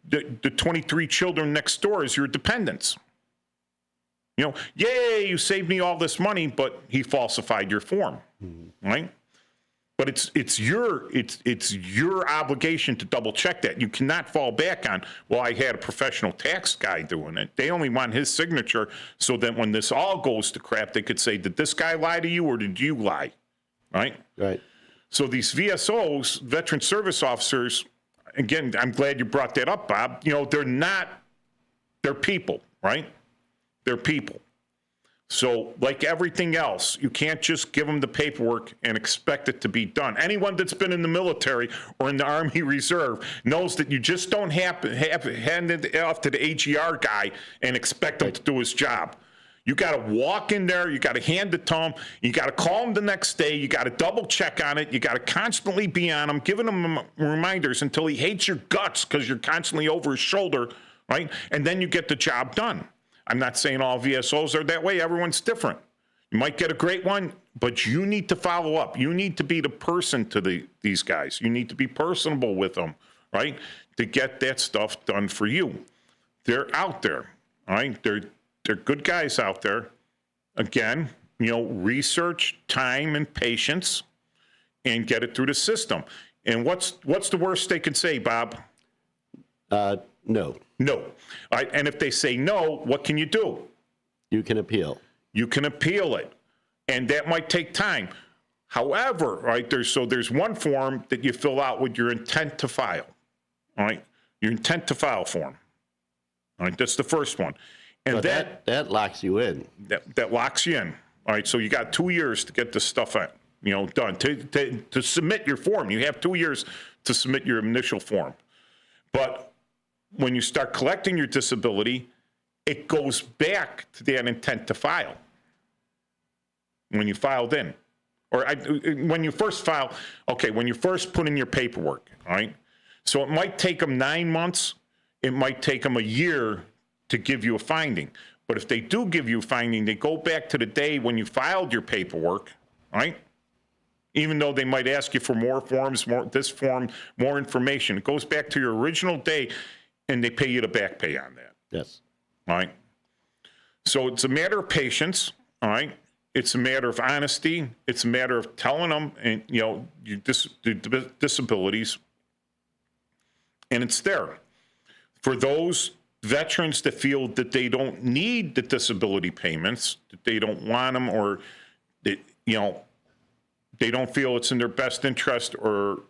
the 23 children next door as your dependents. Yay, you saved me all this money, but he falsified your form, right? But it's your obligation to double check that. You cannot fall back on, well, I had a professional tax guy doing it. They only want his signature so that when this all goes to crap, they could say, did this guy lie to you or did you lie? Right? Right. So these VSOs, Veteran Service Officers, again, I'm glad you brought that up, Bob. They're people, right? They're people. So like everything else, you can't just give them the paperwork and expect it to be done. Anyone that's been in the military or in the Army Reserve knows that you just don't have hand it off to the AGR guy and expect him to do his job. You got to walk in there. You got to hand it to him. You got to call him the next day. You got to double check on it. You got to constantly be on him, giving him reminders until he hates your guts because you're constantly over his shoulder, right? And then you get the job done. I'm not saying all VSOs are that way. Everyone's different. You might get a great one, but you need to follow up. You need to be the person to these guys. You need to be personable with them, right, to get that stuff done for you. They're out there, all right? They're good guys out there. Again, research, time, and patience, and get it through the system. And what's the worst they can say, Bob? No. No. All right, and if they say no, what can you do? You can appeal. You can appeal it, and that might take time. However, right, there's one form that you fill out with your intent to file. All right, your intent to file form. All right, that's the first one, and so that locks you in. That locks you in. All right, so you got 2 years to get this stuff done to submit your form. You have 2 years to submit your initial form, but when you start collecting your disability, it goes back to that intent to file. When you filed in, when you first file, when you first put in your paperwork, all right? So it might take them 9 months. It might take them a year to give you a finding. But if they do give you a finding, they go back to the day when you filed your paperwork, right? Even though they might ask you for more forms, more information. It goes back to your original day, and they pay you the back pay on that. Yes. All right. So it's a matter of patience. All right. It's a matter of honesty. It's a matter of telling them, and your disabilities, and it's there for those veterans that feel that they don't need the disability payments, that they don't want them, or that they don't feel it's in their best interest, or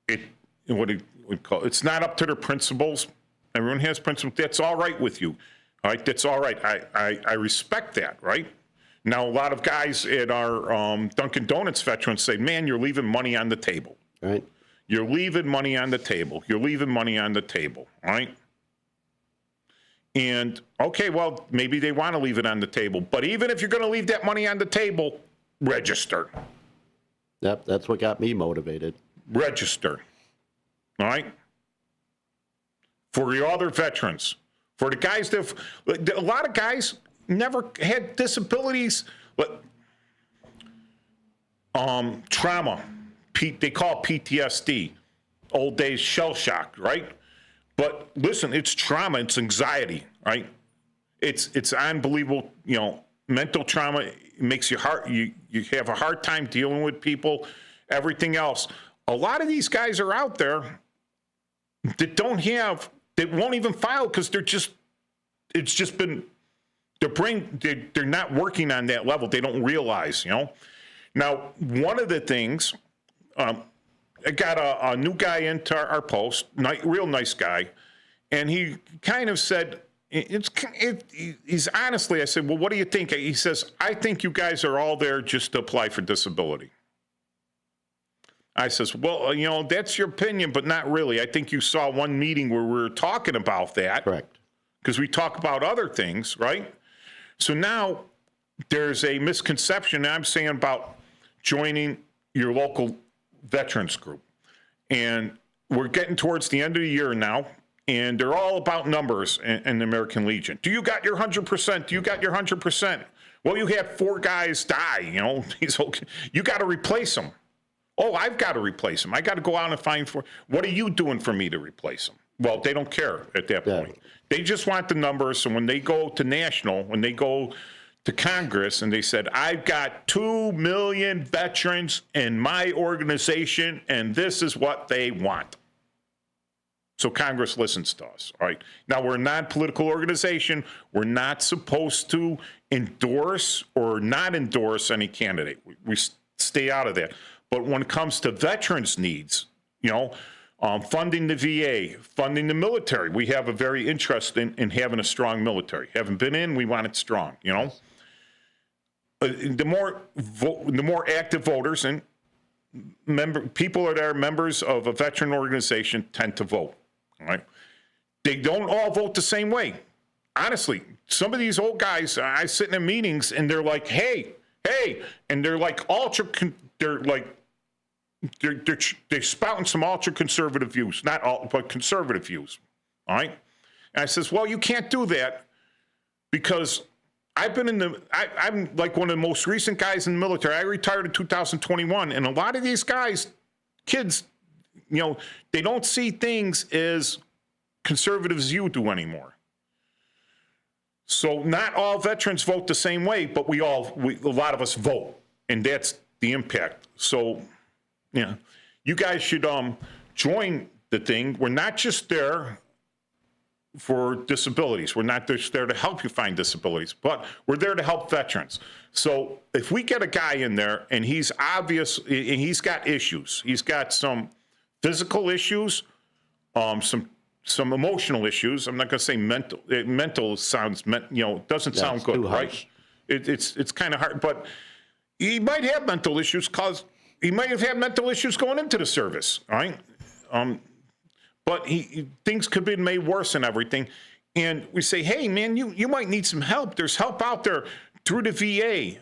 it's not up to their principles. Everyone has principles. That's all right with you. All right, that's all right. I respect that, right? Now, a lot of guys at our Dunkin' Donuts veterans say, man, you're leaving money on the table. Right. You're leaving money on the table. You're leaving money on the table, all right? And, okay, well, maybe they want to leave it on the table. But even if you're going to leave that money on the table, register. Yep, that's what got me motivated. Register. All right? For your other veterans. For the guys that, a lot of guys never had disabilities, but trauma. They call it PTSD. Old days shell shock, right? But listen, it's trauma, it's anxiety, right? It's unbelievable, mental trauma. It makes you you have a hard time dealing with people, everything else. A lot of these guys are out there that won't even file because it's just been, their brain, they're not working on that level. They don't realize, Now, one of the things, I got a new guy into our post, real nice guy, and he kind of said, he's honestly, I said, well, what do you think? He says, I think you guys are all there just to apply for disability. I says, well, that's your opinion, but not really. I think you saw one meeting where we were talking about that. Correct. Because we talk about other things, right? So now there's a misconception I'm saying about joining your local veterans group. And we're getting towards the end of the year now, and they're all about numbers in the American Legion. Do you got your 100%? Do you got your 100%? Well, you had 4 guys die, you got to replace them. Oh, I've got to replace them. I got to go out and find what are you doing for me to replace them? Well, they don't care at that point. They just want the numbers. So when they go to national, when they go to Congress and they said, I've got 2 million veterans in my organization, and this is what they want. So Congress listens to us, all right? Now, we're a non-political organization. We're not supposed to endorse or not endorse any candidate. We stay out of that. But when it comes to veterans' needs, funding the VA, funding the military, we have a very interest in having a strong military. Haven't been in, we want it strong, The more active voters and people that are members of a veteran organization tend to vote, all right? They don't all vote the same way. Honestly, some of these old guys, I sit in meetings and they're like, hey, and they're like they're spouting some ultra conservative views, not all, but conservative views. All right. And I says, well, you can't do that because I've been I'm like one of the most recent guys in the military. I retired in 2021. And a lot of these guys, kids, they don't see things as conservative as you do anymore. So not all veterans vote the same way, but a lot of us vote, and that's the impact. So, you guys should join the thing. We're not just there for disabilities. We're not just there to help you find disabilities, but we're there to help veterans. So if we get a guy in there and he's obvious, and he's got issues, he's got some physical issues, some emotional issues. I'm not going to say mental. Mental sounds, doesn't sound good, right? It's kind of hard, but he might have mental issues because he might have had mental issues going into the service, all right? But things could be made worse and everything. And we say, hey, man, you might need some help. There's help out there through the VA,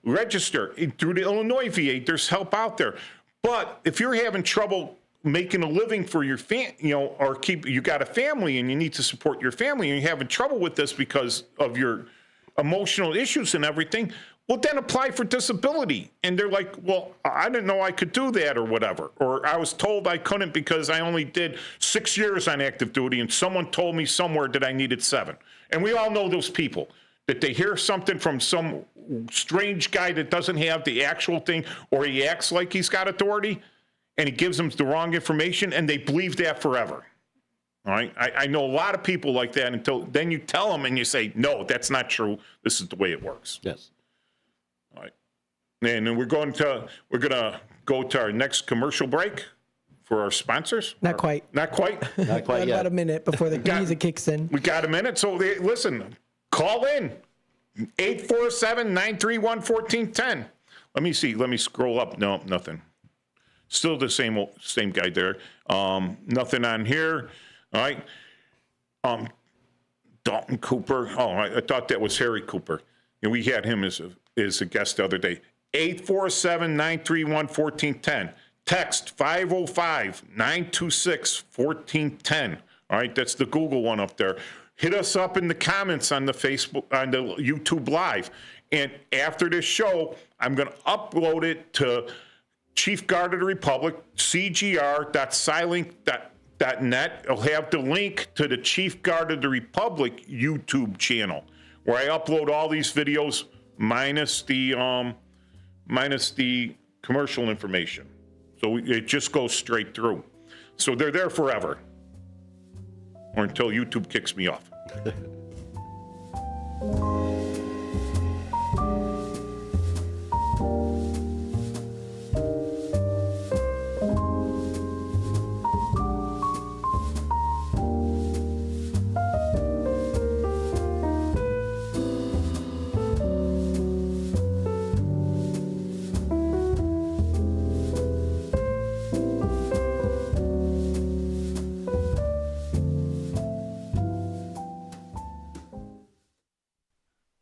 register. Through the Illinois VA, there's help out there. But if you're having trouble making a living for your you got a family and you need to support your family and you're having trouble with this because of your emotional issues and everything, well, then apply for disability. And they're like, well, I didn't know I could do that or whatever. Or I was told I couldn't because I only did 6 years on active duty and someone told me somewhere that I needed 7. And we all know those people, that they hear something from some strange guy that doesn't have the actual thing, or he acts like he's got authority and he gives them the wrong information and they believe that forever. All right. I know a lot of people like that until then you tell them and you say, no, that's not true. This is the way it works. Yes. All right. And then we're going to go to our next commercial break for our sponsors. Not quite. Not quite. Not quite yet. About a minute before the music kicks in. We got a minute. So listen, call in 847-931-1410. Let me see. Let me scroll up. No, nothing. Still the same guy there. Nothing on here. All right. Dalton Cooper. Oh, I thought that was Harry Cooper. And we had him as a guest the other day. 847-931-1410. Text 505-926-1410. All right, that's the Google one up there. Hit us up in the comments on the Facebook, on the YouTube Live. And after this show, I'm going to upload it to Chief Guard of the Republic, cgr.silink.net. It'll have the link to the Chief Guard of the Republic YouTube channel, where I upload all these videos minus the commercial information. So it just goes straight through. So they're there forever, or until YouTube kicks me off.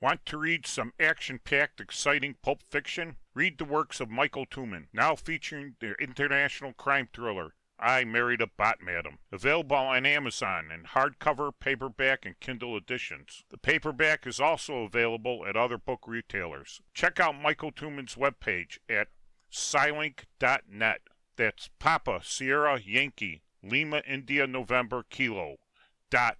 Want to read some action-packed, exciting pulp fiction? Read the works of Michael Tooman, now featuring their international crime thriller, I Married a Bot Madam. Available on Amazon in hardcover, paperback, and Kindle editions. The paperback is also available at other book retailers. Check out Michael Tooman's webpage at silink.net. That's Papa, Sierra, Yankee, Lima, India, November, Kilo, dot,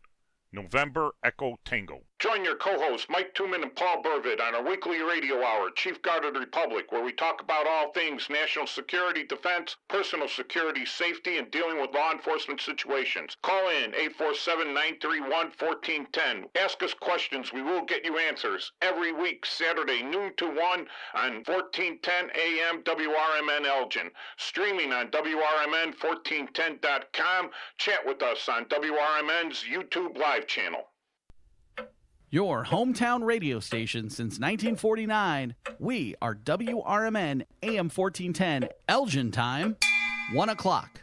November, Echo, Tango. Join your co-hosts Mike Tooman and Paul Burvitt on our weekly radio hour, Chief Guard of the Republic, where we talk about all things national security, defense, personal security, safety, and dealing with law enforcement situations. Call in 847-931-1410. Ask us questions. We will get you answers. Every week, Saturday, noon to 1 on 1410 AM WRMN Elgin. Streaming on WRMN1410.com. Chat with us on WRMN's YouTube Live channel. Your hometown radio station since 1949. We are WRMN AM 1410, Elgin time, 1 o'clock.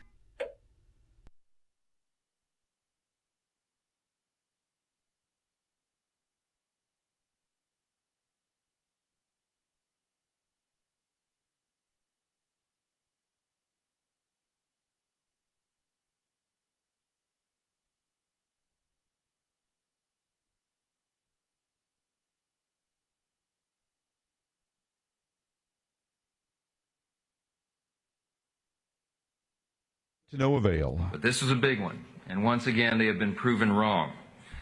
To no avail. But this is a big one, and once again they have been proven wrong.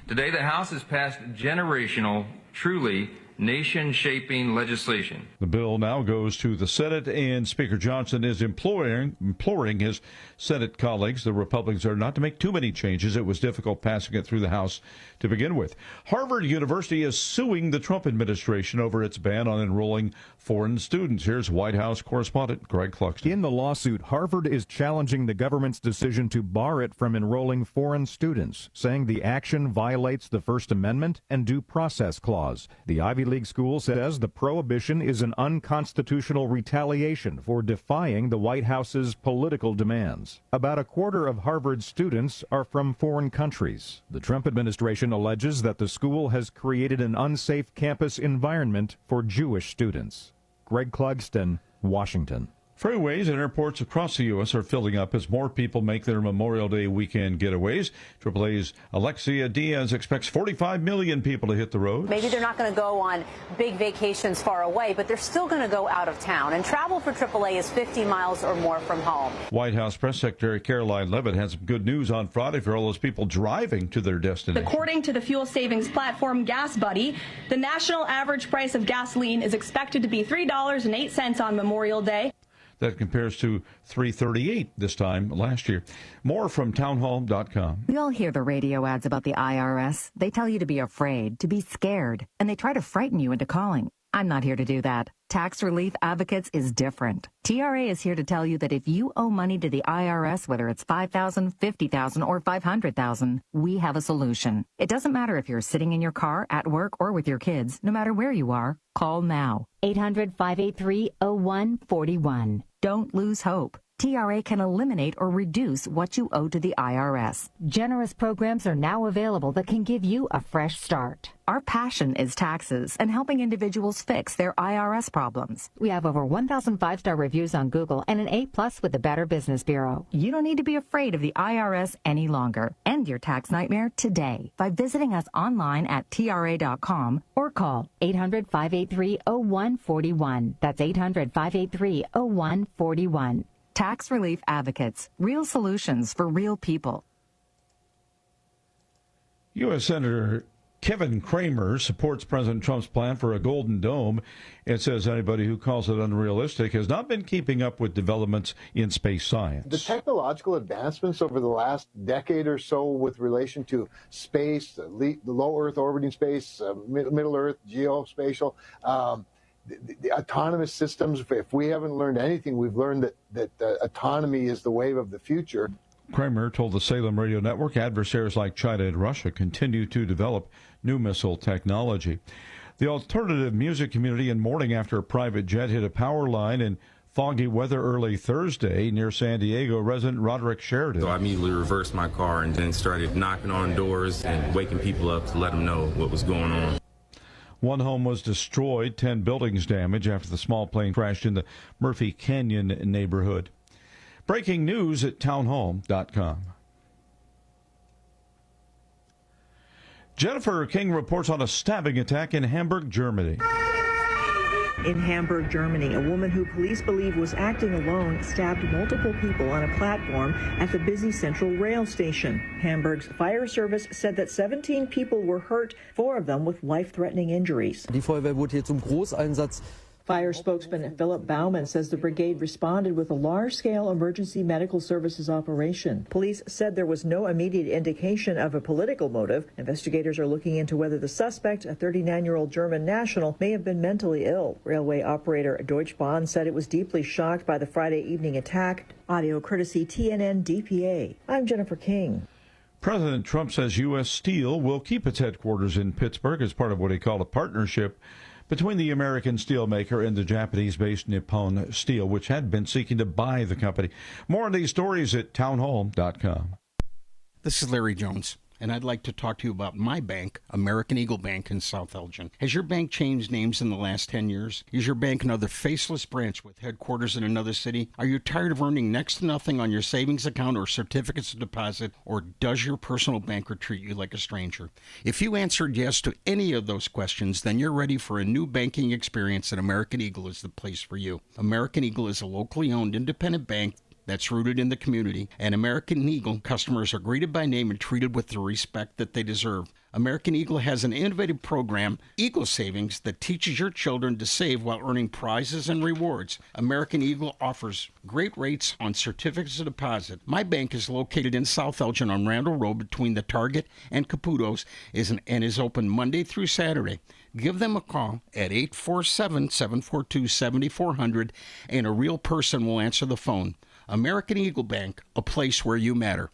Today the House has passed generational, truly nation-shaping legislation. The bill now goes to the Senate, and Speaker Johnson is imploring his Senate colleagues, the Republicans, are not to make too many changes. It was difficult passing it through the House to begin with. Harvard University is suing the Trump administration over its ban on enrolling foreign students. Here's White House correspondent Greg Cluxton. In the lawsuit, Harvard is challenging the government's decision to bar it from enrolling foreign students, saying the action violates the First Amendment and Due Process Clause. The Ivy League school says the prohibition is an unconstitutional retaliation for defying the White House's political demands. About a quarter of Harvard's students are from foreign countries. The Trump administration alleges that the school has created an unsafe campus environment for Jewish students. Greg Clugston, Washington. Freeways and airports across the U.S. are filling up as more people make their Memorial Day weekend getaways. AAA's Alexia Diaz expects 45 million people to hit the road. Maybe they're not going to go on big vacations far away, but they're still going to go out of town. And travel for AAA is 50 miles or more from home. White House Press Secretary Caroline Leavitt has some good news on Friday for all those people driving to their destination. According to the fuel savings platform Gas Buddy, the national average price of gasoline is expected to be $3.08 on Memorial Day. That compares to $3.38 this time last year. More from townhall.com. We all hear the radio ads about the IRS. They tell you to be afraid, to be scared, and they try to frighten you into calling. I'm not here to do that. Tax Relief Advocates is different. TRA is here to tell you that if you owe money to the IRS, whether it's $5,000, $50,000, or $500,000, we have a solution. It doesn't matter if you're sitting in your car, at work, or with your kids. No matter where you are, call now. 800-583-0141. Don't lose hope. TRA can eliminate or reduce what you owe to the IRS. Generous programs are now available that can give you a fresh start. Our passion is taxes and helping individuals fix their IRS problems. We have over 1,000 5-star reviews on Google and an A+ with the Better Business Bureau. You don't need to be afraid of the IRS any longer. End your tax nightmare today by visiting us online at TRA.com or call 800-583-0141. That's 800-583-0141. Tax Relief Advocates. Real solutions for real people. U.S. Senator Kevin Cramer supports President Trump's plan for a Golden Dome. It says anybody who calls it unrealistic has not been keeping up with developments in space science. The technological advancements over the last decade or so with relation to space, the low Earth orbiting space, Middle Earth, geospatial, the autonomous systems, if we haven't learned anything, we've learned that autonomy is the wave of the future. Kramer told the Salem Radio Network adversaries like China and Russia continue to develop new missile technology. The alternative music community in mourning after a private jet hit a power line in foggy weather early Thursday near San Diego. Resident Roderick Sheridan. So I immediately reversed my car and then started knocking on doors and waking people up to let them know what was going on. One home was destroyed, 10 buildings damaged after the small plane crashed in the Murphy Canyon neighborhood. Breaking news at townhall.com. Jennifer King reports on a stabbing attack in Hamburg, Germany. In Hamburg, Germany, a woman who police believe was acting alone stabbed multiple people on a platform at the busy central rail station. Hamburg's fire service said that 17 people were hurt, 4 of them with life-threatening injuries. Die Feuerwehr wurde hier zum Großeinsatz. Fire spokesman Philip Baumann says the brigade responded with a large-scale emergency medical services operation. Police said there was no immediate indication of a political motive. Investigators are looking into whether the suspect, a 39-year-old German national, may have been mentally ill. Railway operator Deutsche Bahn said it was deeply shocked by the Friday evening attack. Audio courtesy TNN DPA. I'm Jennifer King. President Trump says U.S. Steel will keep its headquarters in Pittsburgh as part of what he called a partnership between the American steelmaker and the Japanese-based Nippon Steel, which had been seeking to buy the company. More on these stories at townhall.com. This is Larry Jones, and I'd like to talk to you about my bank, American Eagle Bank in South Elgin. Has your bank changed names in the last 10 years? Is your bank another faceless branch with headquarters in another city? Are you tired of earning next to nothing on your savings account or certificates of deposit? Or does your personal banker treat you like a stranger? If you answered yes to any of those questions, then you're ready for a new banking experience, and American Eagle is the place for you. American Eagle is a locally owned independent bank that's rooted in the community, and American Eagle customers are greeted by name and treated with the respect that they deserve. American Eagle has an innovative program, Eagle Savings, that teaches your children to save while earning prizes and rewards. American Eagle offers great rates on certificates of deposit. My bank is located in South Elgin on Randall Road between the Target and Caputo's and is open Monday through Saturday. Give them a call at 847-742-7400, and a real person will answer the phone. American Eagle Bank, a place where you matter.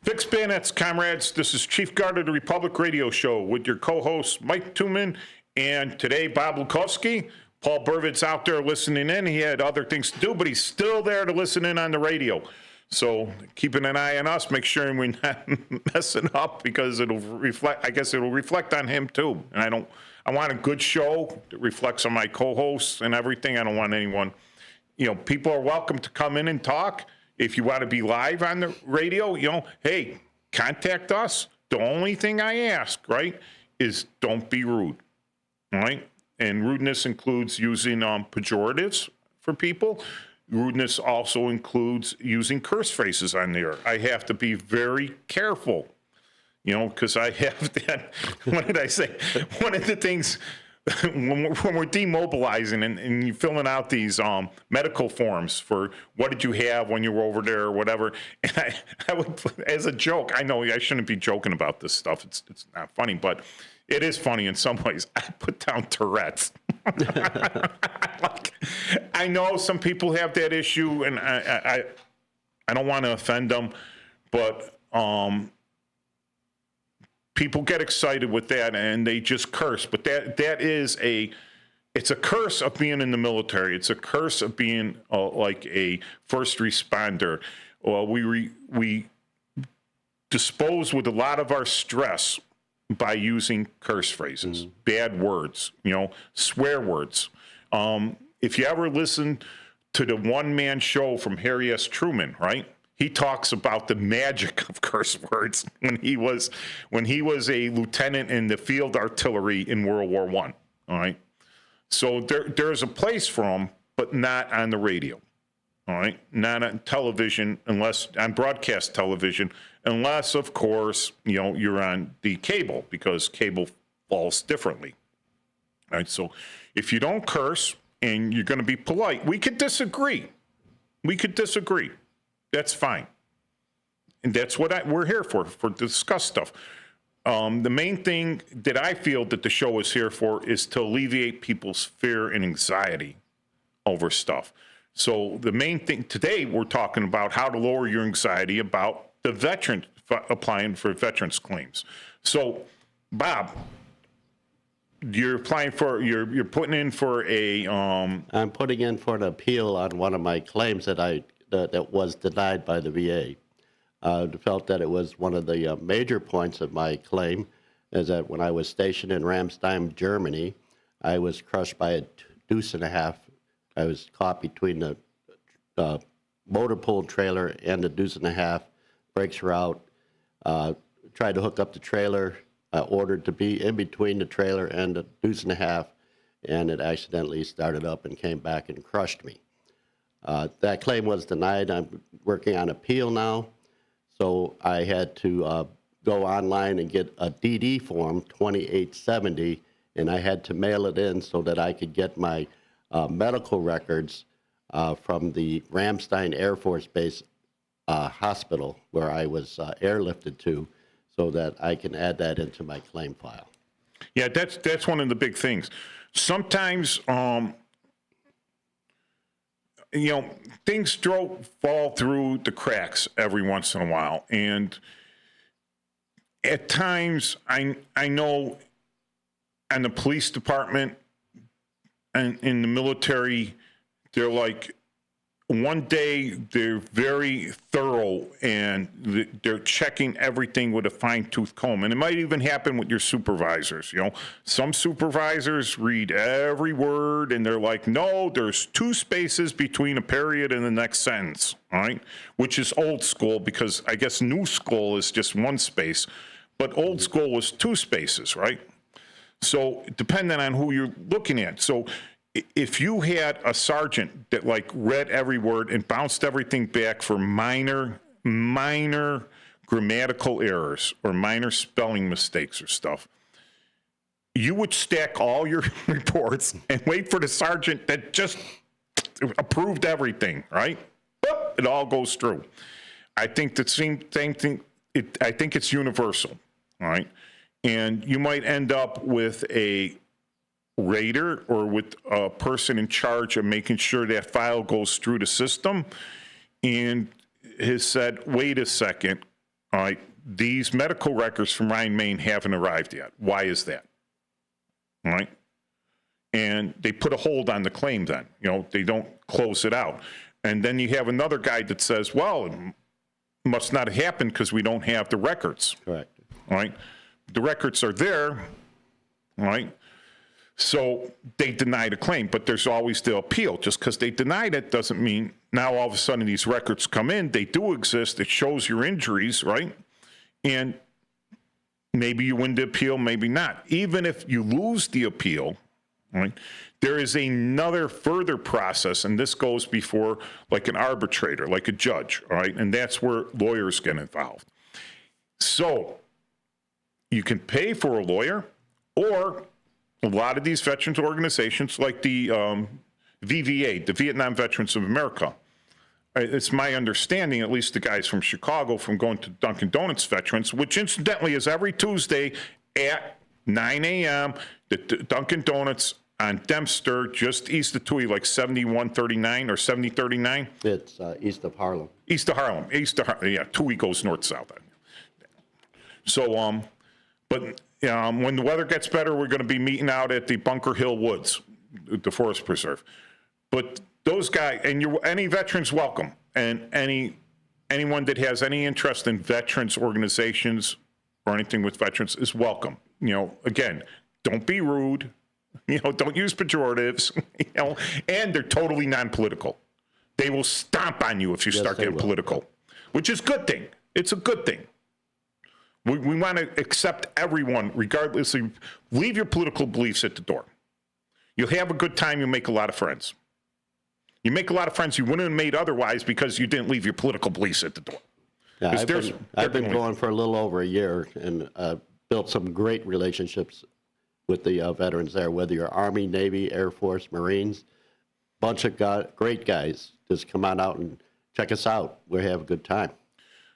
Fix bayonets, comrades. This is Chief Guard of the Republic Radio Show with your co-host Mike Tuman, and today Bob Lukowski. Paul Burvid's out there listening in. He had other things to do, but he's still there to listen in on the radio. So keeping an eye on us, make sure we're not messing up, because it'll reflect. I guess it'll reflect on him too. And I want a good show that reflects on my co-hosts and everything. I don't want anyone. People are welcome to come in and talk. If you want to be live on the radio, hey, contact us. The only thing I ask, right, is don't be rude, all right? And rudeness includes using pejoratives for people. Rudeness also includes using curse phrases on the air. I have to be very careful, because I have that. What did I say? One of the things when we're demobilizing and you're filling out these medical forms for what did you have when you were over there or whatever, and I would, as a joke, I know I shouldn't be joking about this stuff. It's not funny, but it is funny in some ways. I put down Tourette's. I know some people have that issue, and I don't want to offend them, but people get excited with that and they just curse, but it's a curse of being in the military. It's a curse of being like a first responder. We dispose with a lot of our stress by using curse phrases, bad words, swear words. If you ever listen to the one-man show from Harry S. Truman, right? He talks about the magic of curse words when he was a lieutenant in the field artillery in World War I. All right. So there's a place for them, but not on the radio. All right. Not on television, unless on broadcast television, unless of course, you're on the cable, because cable falls differently. All right. So if you don't curse and you're going to be polite, we could disagree. That's fine. And that's what we're here for discuss stuff. The main thing that I feel that the show is here for is to alleviate people's fear and anxiety over stuff. So the main thing today, we're talking about how to lower your anxiety about the veteran applying for veterans claims. So, Bob, you're putting in for a. I'm putting in for an appeal on one of my claims that was denied by the VA. Felt that it was one of the major points of my claim is that when I was stationed in Ramstein, Germany, I was crushed by a deuce and a half. I was caught between the motor pull trailer and the deuce and a half. Brakes were out. Tried to hook up the trailer. Ordered to be in between the trailer and the deuce and a half, and it accidentally started up and came back and crushed me. That claim was denied. I'm working on appeal now. So I had to go online and get a DD form, 2870, and I had to mail it in so that I could get my medical records from the Ramstein Air Force Base hospital where I was airlifted to, so that I can add that into my claim file. Yeah, that's one of the big things. Sometimes, things fall through the cracks every once in a while. And at times, I know in the police department and in the military, they're like, one day they're very thorough and they're checking everything with a fine-tooth comb. And it might even happen with your supervisors. Some supervisors read every word and they're like, no, there's 2 spaces between a period and the next sentence, all right? Which is old school, because I guess new school is just 1 space, but old school was 2 spaces, right? So depending on who you're looking at. So if you had a sergeant that read every word and bounced everything back for minor grammatical errors or minor spelling mistakes or stuff, you would stack all your reports and wait for the sergeant that just approved everything, right? Boop, it all goes through. I think the same thing. I think it's universal, all right? And you might end up with a raider or with a person in charge of making sure that file goes through the system and has said, wait a second, all right, these medical records from Ryan, Maine haven't arrived yet. Why is that? All right. And they put a hold on the claim then, they don't close it out. And then you have another guy that says, well, it must not have happened because we don't have the records. Correct. All right. The records are there. All right. So they denied a claim, but there's always the appeal. Just because they denied it doesn't mean now all of a sudden these records come in. They do exist. It shows your injuries, right? And maybe you win the appeal, maybe not. Even if you lose the appeal, right, there is another further process, and this goes before an arbitrator, like a judge, all right? And that's where lawyers get involved. So you can pay for a lawyer, or a lot of these veterans organizations, like the VVA, the Vietnam Veterans of America, it's my understanding, at least the guys from Chicago, from going to Dunkin' Donuts veterans, which incidentally is every Tuesday at 9 a.m., the Dunkin' Donuts on Dempster, just east of Toohey, 7139 or 7039. It's east of Harlem. Yeah, Toohey goes north-south. So, But when the weather gets better, we're going to be meeting out at the Bunker Hill Woods, the Forest Preserve. But those guys, and any veterans welcome, and anyone that has any interest in veterans organizations or anything with veterans is welcome. Again, don't be rude. Don't use pejoratives. And they're totally non-political. They will stomp on you if you start getting political, which is a good thing. It's a good thing. We want to accept everyone, regardless of, leave your political beliefs at the door. You'll have a good time. You'll make a lot of friends. You make a lot of friends you wouldn't have made otherwise because you didn't leave your political beliefs at the door. Yeah, I've been going for a little over a year and built some great relationships with the veterans there, whether you're Army, Navy, Air Force, Marines. Bunch of great guys. Just come on out and check us out. We have a good time.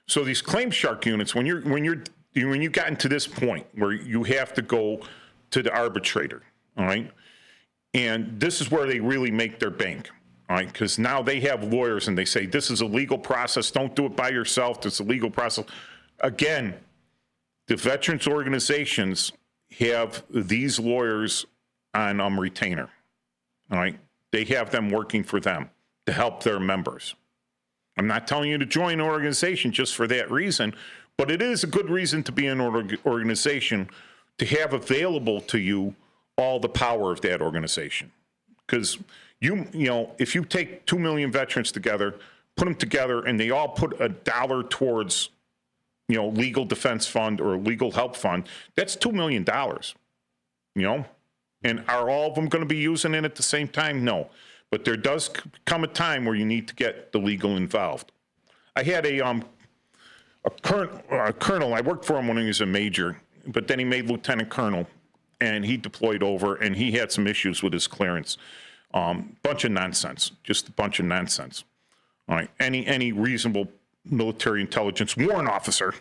So these claim shark units, when you got into this point where you have to go to the arbitrator, all right, and this is where they really make their bank, all right, because now they have lawyers and they say this is a legal process. Don't do it by yourself. It's a legal process. Again, the veterans organizations have these lawyers on retainer, all right. They have them working for them to help their members. I'm not telling you to join an organization just for that reason, but it is a good reason to be in an organization to have available to you all the power of that organization. Because if you take 2 million veterans together, put them together, and they all put $1 towards, legal defense fund or legal help fund, that's $2 million. And are all of them going to be using it at the same time? No. But there does come a time where you need to get the legal involved. I had a colonel. I worked for him when he was a major, but then he made lieutenant colonel, and he deployed over, and he had some issues with his clearance. Bunch of nonsense, just a bunch of nonsense. All right, any reasonable military intelligence warrant officer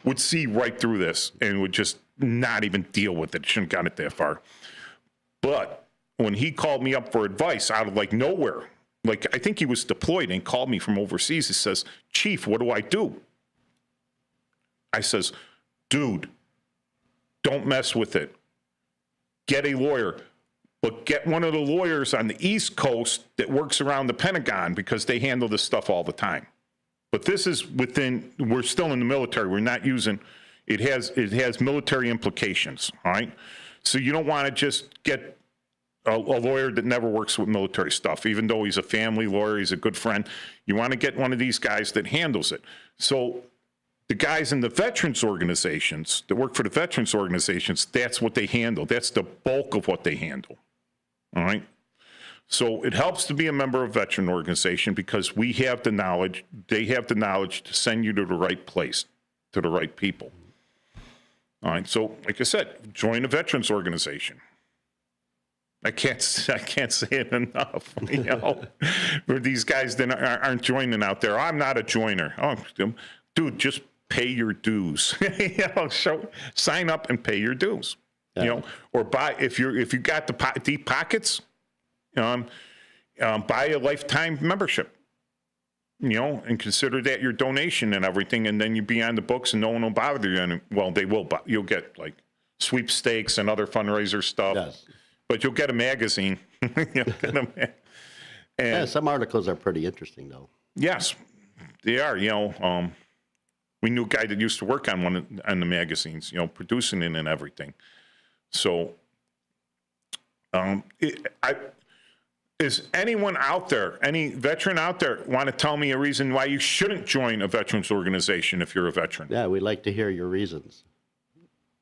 would see right through this and would just not even deal with it. Shouldn't have got it that far. But when he called me up for advice out of nowhere, I think he was deployed and called me from overseas. He says, "Chief, what do I do?" I says, "Dude, don't mess with it. Get a lawyer, but get one of the lawyers on the East Coast that works around the Pentagon because they handle this stuff all the time." But this is we're still in the military. We're not using, it has military implications, all right? So you don't want to just get a lawyer that never works with military stuff, even though he's a family lawyer, he's a good friend. You want to get one of these guys that handles it. So the guys in the veterans organizations that work for the veterans organizations, that's what they handle. That's the bulk of what they handle. All right. So it helps to be a member of a veteran organization because we have the knowledge, they have the knowledge to send you to the right place, to the right people. All right. So like I said, join a veterans organization. I can't say it enough, for these guys that aren't joining out there. I'm not a joiner. Oh, dude, just pay your dues. Sign up and pay your dues. Yeah. Or buy if you got the deep pockets, buy a lifetime membership. And consider that your donation and everything, and then you be on the books, and no one will bother you. And well, they will. You'll get sweepstakes and other fundraiser stuff. Yes. But you'll get a magazine. And some articles are pretty interesting, though. Yes, they are. We knew a guy that used to work on one on the magazines, producing it and everything. So, is anyone out there, any veteran out there, want to tell me a reason why you shouldn't join a veterans organization if you're a veteran? Yeah, we'd like to hear your reasons,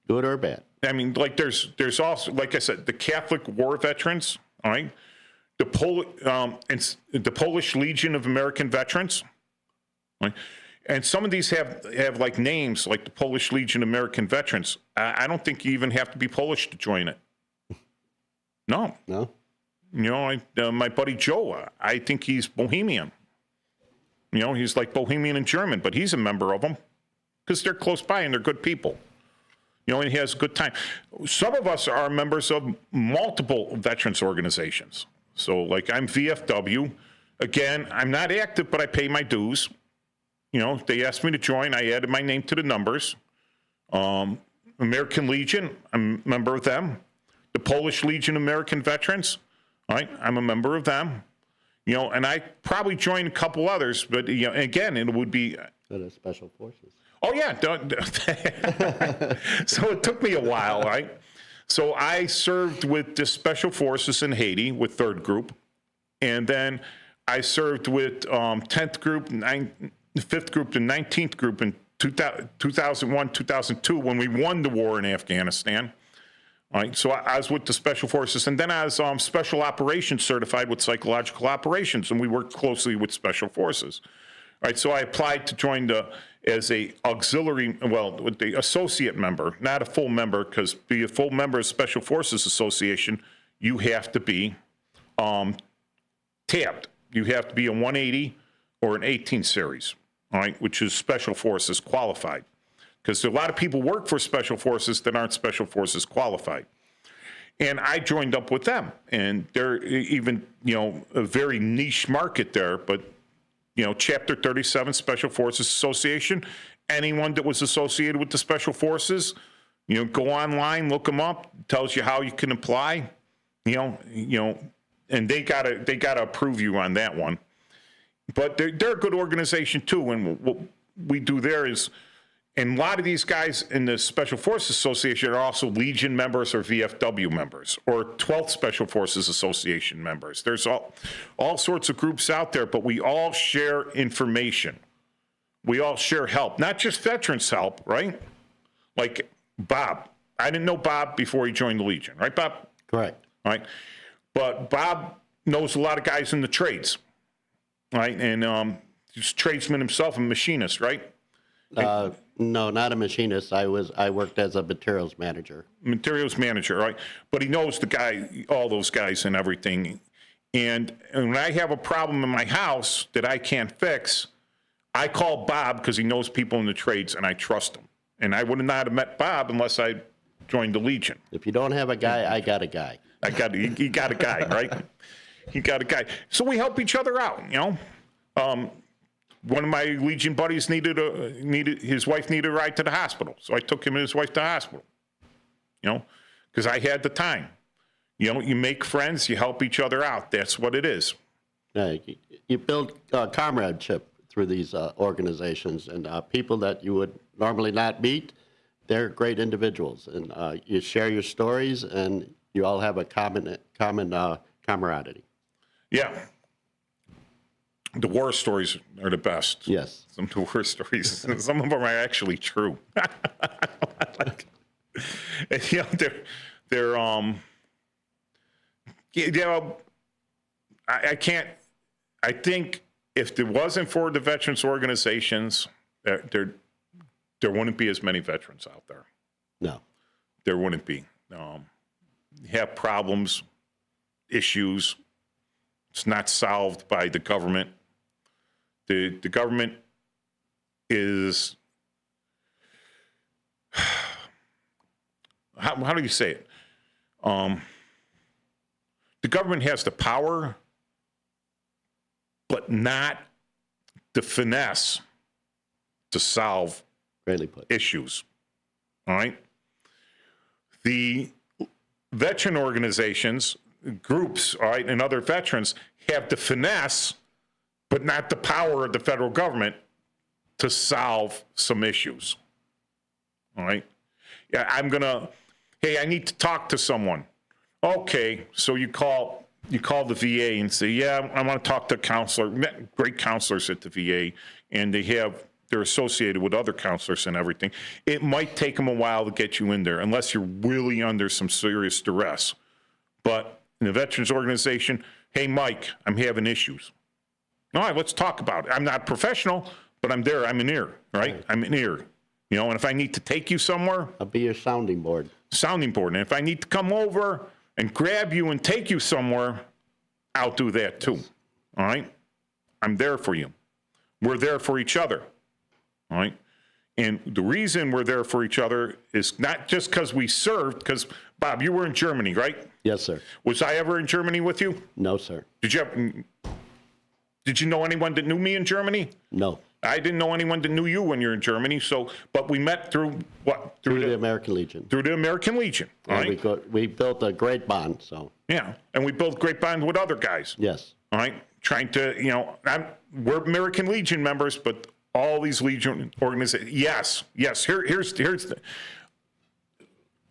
good or bad. I mean, there's also, like I said, the Catholic War veterans, all right? The Polish Legion of American Veterans, right? And some of these have names like the Polish Legion of American Veterans. I don't think you even have to be Polish to join it. No. My buddy Joe, I think he's Bohemian. He's like Bohemian and German, but he's a member of them because they're close by and they're good people. And he has a good time. Some of us are members of multiple veterans organizations. So, I'm VFW. Again, I'm not active, but I pay my dues. They asked me to join. I added my name to the numbers. American Legion, I'm a member of them. The Polish Legion of American Veterans, right? I'm a member of them. You know, and I probably joined a couple others, but you know, again, it would be the Special Forces. Oh yeah, so it took me a while, right? So I served with the Special Forces in Haiti with 3rd Group, and then I served with 10th Group, 5th Group, and 19th Group in 2001, 2002 when we won the war in Afghanistan. All right, so I was with the Special Forces, and then I was Special Operations certified with Psychological Operations, and we worked closely with Special Forces. All right, so I applied to join as a auxiliary, with the associate member, not a full member, because to be a full member of Special Forces Association, you have to be tabbed. You have to be a 180 or an 18 series, all right, which is Special Forces qualified. Because a lot of people work for Special Forces that aren't Special Forces qualified. And I joined up with them. And they're even, you know, a very niche market there. But, you know, Chapter 37 Special Forces Association, anyone that was associated with the Special Forces, you know, go online, look them up, tells you how you can apply, you know, and they gotta approve you on that one. But they're a good organization too. And what we do there is, and a lot of these guys in the Special Forces Association are also Legion members or VFW members or 12th Special Forces Association members. There's all sorts of groups out there, but we all share information. We all share help, not just veterans help, right? Like Bob. I didn't know Bob before he joined the Legion, right, Bob? Correct. All right. But Bob knows a lot of guys in the trades, right? And he's a tradesman himself, a machinist, right? No, not a machinist. I worked as a materials manager. Materials manager, right? But he knows the guy, all those guys and everything. And when I have a problem in my house that I can't fix, I call Bob because he knows people in the trades and I trust him. And I would not have met Bob unless I joined the Legion. If you don't have a guy, I got a guy. You got a guy, right? You got a guy. So we help each other out, you know? One of my Legion buddies his wife needed a ride to the hospital. So I took him and his wife to the hospital, you know, because I had the time. You know, you make friends, you help each other out. That's what it is. Yeah, you build comradeship through these organizations, and people that you would normally not meet, they're great individuals. And you share your stories, and you all have a common camaraderie. Yeah. The war stories are the best. Yes. Some of the war stories, some of them are actually true. And, you know, you know, I can't, I think if it wasn't for the veterans organizations, there wouldn't be as many veterans out there. No. There wouldn't be. You have problems, issues. It's not solved by the government. The government is, how do you say it? The government has the power, but not the finesse to solve issues. All right? The veteran organizations, groups, all right, and other veterans have the finesse, but not the power of the federal government to solve some issues. All right? Yeah, hey, I need to talk to someone. Okay, so you call the VA and say, yeah, I want to talk to a counselor. Great counselors at the VA, and they're associated with other counselors and everything. It might take them a while to get you in there, unless you're really under some serious duress. But in the veterans organization, hey, Mike, I'm having issues. All right, let's talk about it. I'm not professional, but I'm there. I'm an ear, right? I'm an ear. You know, and if I need to take you somewhere, I'll be your sounding board. Sounding board. And if I need to come over and grab you and take you somewhere, I'll do that too. All right? I'm there for you. We're there for each other. All right? And the reason we're there for each other is not just because we served, because, Bob, you were in Germany, right? Yes, sir. Was I ever in Germany with you? No, sir. Did you know anyone that knew me in Germany? No. I didn't know anyone that knew you when you're in Germany. So, but we met through what? Through the American Legion. Through the American Legion. All And right. we built a great bond. So. Yeah, and we built great bonds with other guys. Yes. All right, trying to, we're American Legion members, but all these Legion organizations. Yes. Here's the.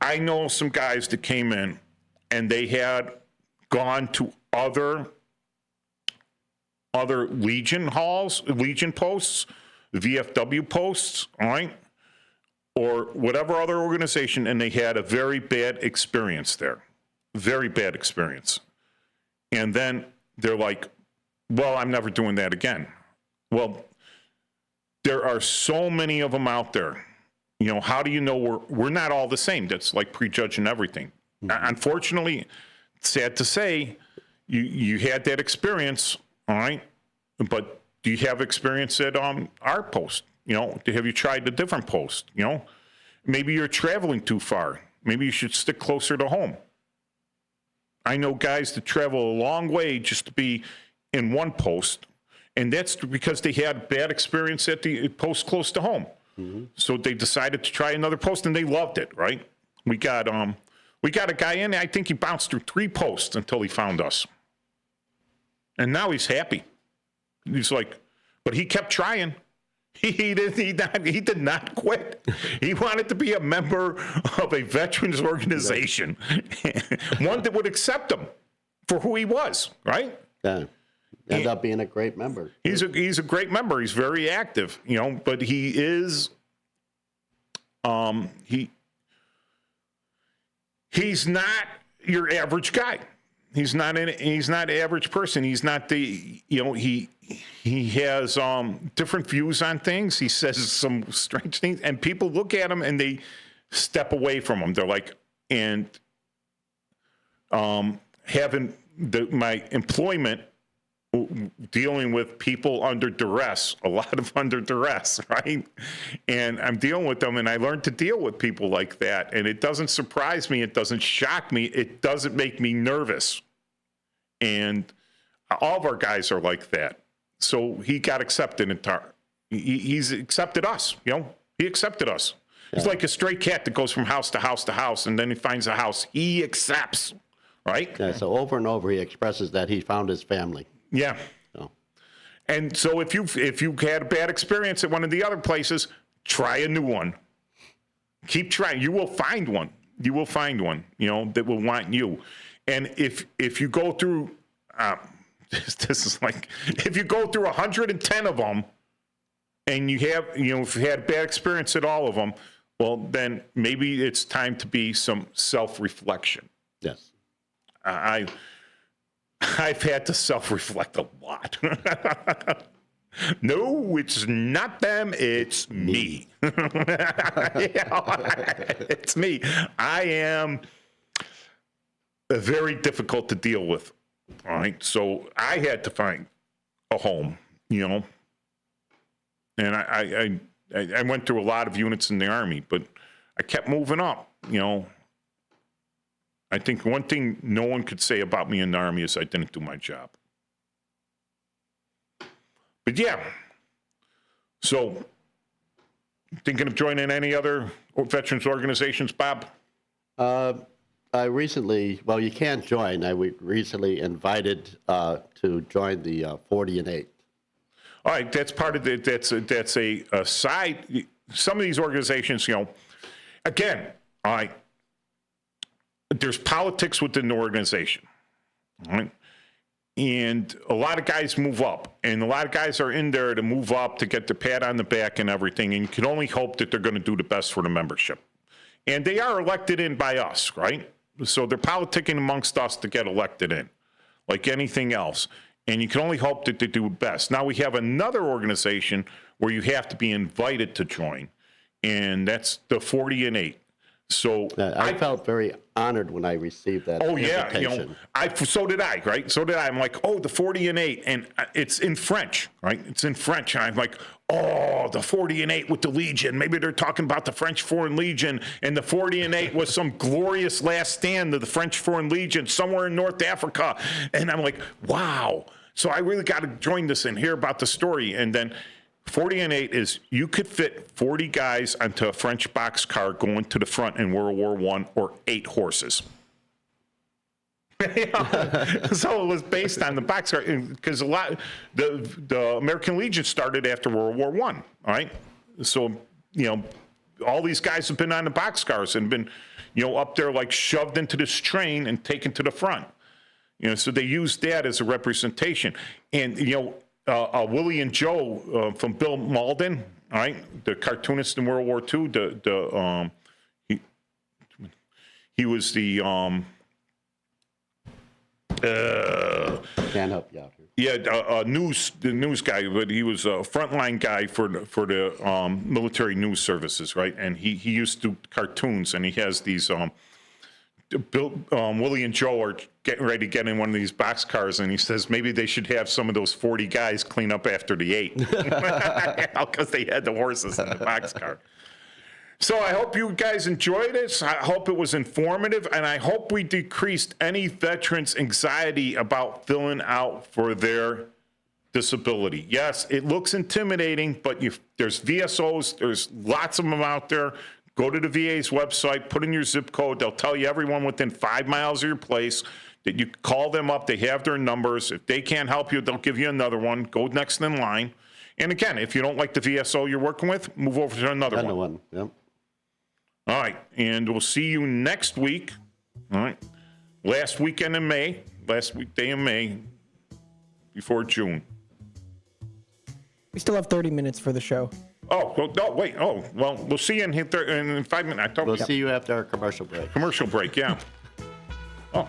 I know some guys that came in, and they had gone to other Legion halls, Legion posts, VFW posts, all right, or whatever other organization, and they had a very bad experience there. Very bad experience. And then they're like, well, I'm never doing that again. Well, there are so many of them out there. How do you know we're not all the same? That's like prejudging everything. Unfortunately, sad to say, you had that experience, all right? But do you have experience at our post? Have you tried a different post? Maybe you're traveling too far. Maybe you should stick closer to home. I know guys that travel a long way just to be in one post, and that's because they had bad experience at the post close to home. Mm-hmm. So they decided to try another post, and they loved it, right? We got a guy in, I think he bounced through 3 posts until he found us. And now he's happy. He's like, but he kept trying. He did not quit. He wanted to be a member of a veterans organization, one that would accept him for who he was, right? Yeah. Ended up being a great member. He's a great member. He's very active, but he is he's not your average guy. He's not an average person. He's not the he has different views on things. He says some strange things, and people look at him and they step away from him. They're like, and having my employment, dealing with people under duress, a lot of under duress, right? And I'm dealing with them, and I learned to deal with people like that. And it doesn't surprise me. It doesn't shock me. It doesn't make me nervous. And all of our guys are like that. So he got accepted he's accepted us, he accepted us. Yeah. He's like a stray cat that goes from house to house to house, and then he finds a house he accepts, right? Yeah, so over and over he expresses that he found his family. Yeah. So. And so if you had a bad experience at one of the other places, try a new one. Keep trying. You will find one. You will find one, that will want you. And if you go through, this is like, if you go through 110 of them and you have, if you had bad experience at all of them, well, then maybe it's time to be some self-reflection. Yes. I've had to self-reflect a lot. No, it's not them, it's me. It's me. I am very difficult to deal with. All right. So I had to find a home, And I went through a lot of units in the Army, but I kept moving up, I think one thing no one could say about me in the Army is I didn't do my job. But yeah. So thinking of joining any other veterans organizations, Bob? I recently, well, you can't join. I was recently invited to join the 40 and 8. All right, that's part of it. That's a side. Some of these organizations, again, all right, there's politics within the organization, all right? And a lot of guys move up, and a lot of guys are in there to move up to get the pat on the back and everything, and you can only hope that they're going to do the best for the membership. And they are elected in by us, right? So they're politicking amongst us to get elected in, like anything else. And you can only hope that they do best. Now we have another organization where you have to be invited to join, and that's the 40 and 8. So I felt very honored when I received that invitation. So did I, right? So did I. I'm like, oh, the 40 and 8, and it's in French, right? It's in French, and I'm like, oh, the 40 and 8 with the Legion. Maybe they're talking about the French Foreign Legion, and the 40 and 8 was some glorious last stand of the French Foreign Legion somewhere in North Africa. And I'm like, wow. So I really got to join this and hear about the story. And then 40 and 8 is you could fit 40 guys onto a French boxcar going to the front in World War I, or 8 horses. So it was based on the boxcar, because the American Legion started after World War I, all right? So, all these guys have been on the boxcars and been, up there like shoved into this train and taken to the front. So they used that as a representation. And, Willie and Joe from Bill Malden, all right, the cartoonist in World War II, he was the can't help you out here. Yeah, the news guy, but he was a frontline guy for the military news services, right? And he used to do cartoons, and he has these. Willie and Joe are getting ready to get in one of these boxcars, and he says maybe they should have some of those 40 guys clean up after the 8, because they had the horses in the boxcar. So I hope you guys enjoyed this. I hope it was informative, and I hope we decreased any veterans' anxiety about filling out for their disability. Yes, it looks intimidating, but there's VSOs, there's lots of them out there. Go to the VA's website, put in your zip code. They'll tell you everyone within 5 miles of your place that you call them up. They have their numbers. If they can't help you, they'll give you another one. Go next in line. And again, if you don't like the VSO you're working with, move over to another one. Yep. All right, and we'll see you next week. All right, last weekday in May, before June. We still have 30 minutes for the show. Oh, well, no, wait. Oh, well, we'll see you in 5 minutes. We'll see you after our commercial break. Commercial break, yeah. Oh.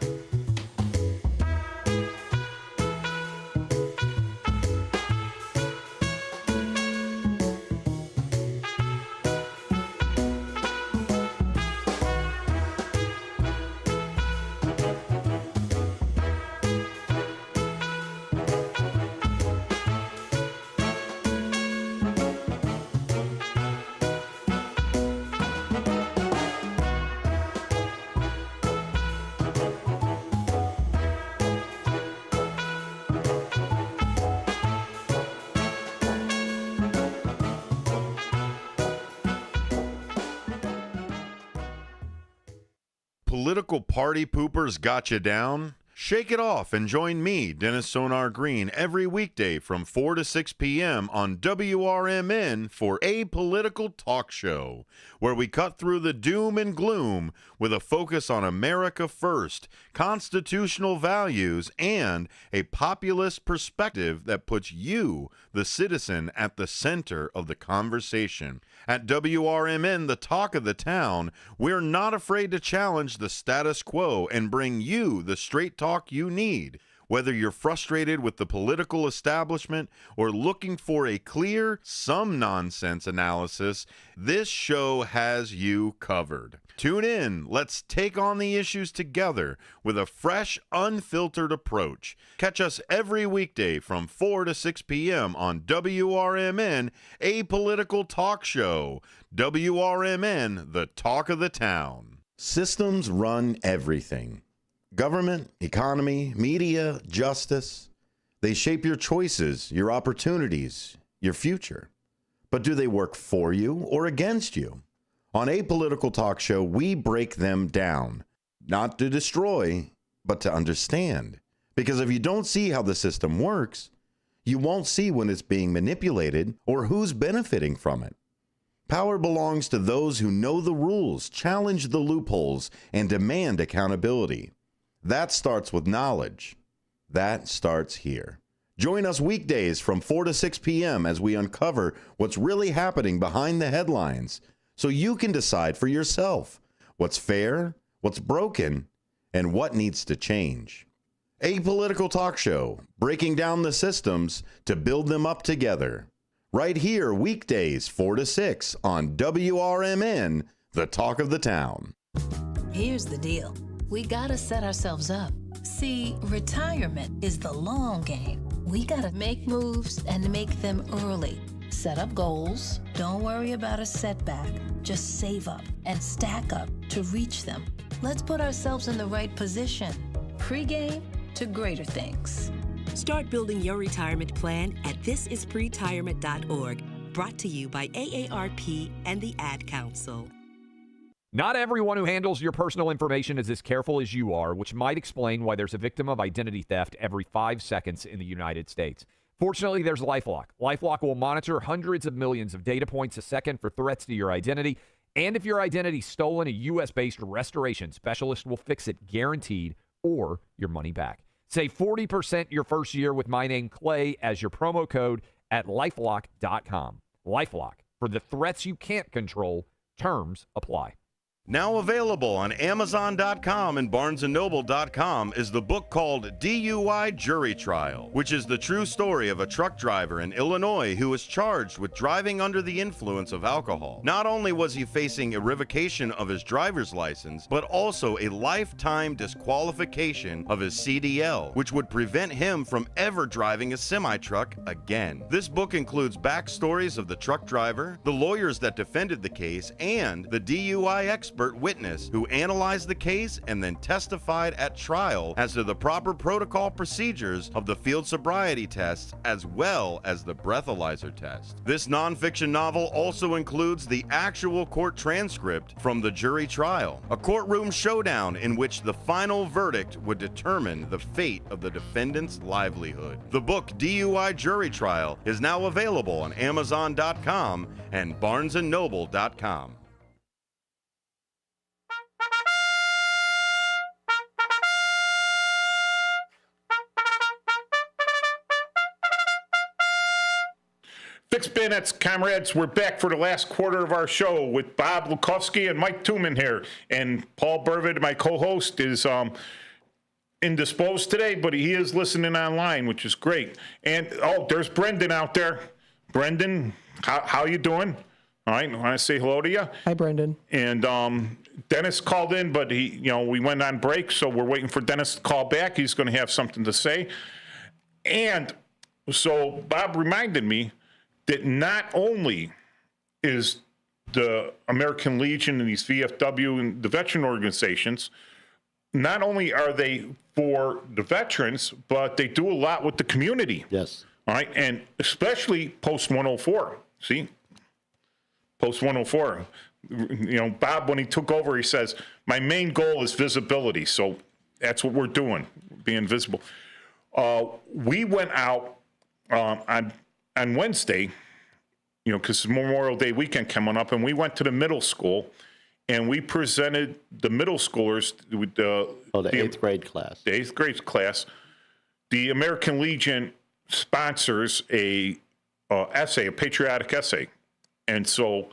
Political party poopers got you down? Shake it off and join me, Dennis Sonar Green, every weekday from 4 to 6 p.m. on WRMN for A Political Talk Show, where we cut through the doom and gloom with a focus on America first, constitutional values, and a populist perspective that puts you, the citizen, at the center of the conversation. At WRMN, the talk of the town, we're not afraid to challenge the status quo and bring you the straight talk you need. Whether you're frustrated with the political establishment or looking for a clear, some nonsense analysis, this show has you covered. Tune in. Let's take on the issues together with a fresh, unfiltered approach. Catch us every weekday from 4 to 6 p.m. on WRMN, A Political Talk Show. WRMN, the talk of the town. Systems run everything. Government, economy, media, justice. They shape your choices, your opportunities, your future. But do they work for you or against you? On A Political Talk Show, we break them down, not to destroy, but to understand. Because if you don't see how the system works, you won't see when it's being manipulated or who's benefiting from it. Power belongs to those who know the rules, challenge the loopholes, and demand accountability. That starts with knowledge. That starts here. Join us weekdays from 4 to 6 p.m. as we uncover what's really happening behind the headlines, so you can decide for yourself what's fair, what's broken, and what needs to change. A Political Talk Show, breaking down the systems to build them up together. Right here, weekdays 4 to 6 on WRMN, the talk of the town. Here's the deal. We gotta set ourselves up. See, retirement is the long game. We gotta make moves and make them early. Set up goals. Don't worry about a setback. Just save up and stack up to reach them. Let's put ourselves in the right position. Pre-game to greater things. Start building your retirement plan at thisispretirement.org. Brought to you by AARP and the Ad Council. Not everyone who handles your personal information is as careful as you are, which might explain why there's a victim of identity theft every 5 seconds in the United States. Fortunately, there's LifeLock. LifeLock will monitor hundreds of millions of data points a second for threats to your identity. And if your identity's stolen, a U.S.-based restoration specialist will fix it guaranteed, or your money back. Save 40% your first year with my name, Clay, as your promo code at LifeLock.com. LifeLock. For the threats you can't control, terms apply. Now available on Amazon.com and BarnesandNoble.com is the book called DUI Jury Trial, which is the true story of a truck driver in Illinois who was charged with driving under the influence of alcohol. Not only was he facing a revocation of his driver's license, but also a lifetime disqualification of his CDL, which would prevent him from ever driving a semi-truck again. This book includes backstories of the truck driver, the lawyers that defended the case, and the DUI expert witness who analyzed the case and then testified at trial as to the proper protocol procedures of the field sobriety tests as well as the breathalyzer test. This nonfiction novel also includes the actual court transcript from the jury trial, a courtroom showdown in which the final verdict would determine the fate of the defendant's livelihood. The book DUI Jury Trial is now available on Amazon.com and BarnesandNoble.com. Fixed Bayonets, comrades, we're back for the last quarter of our show with Bob Lukowski and Mike Tooman here. And Paul Burvid, my co-host, is indisposed today, but he is listening online, which is great. And, there's Brendan out there. Brendan, how you doing? All right, I want to say hello to you. Hi, Brendan. And Dennis called in, but we went on break, so we're waiting for Dennis to call back. He's going to have something to say. And so Bob reminded me that not only is the American Legion and these VFW and the veteran organizations, not only are they for the veterans, but they do a lot with the community. Yes. All right, and especially post 104. See, post 104. Bob, when he took over, he says, my main goal is visibility. So that's what we're doing, being visible. We went out on Wednesday, because it's Memorial Day weekend coming up, and we went to the middle school, and we presented the middle schoolers with the 8th grade class. The 8th grade class. The American Legion sponsors a patriotic essay, and so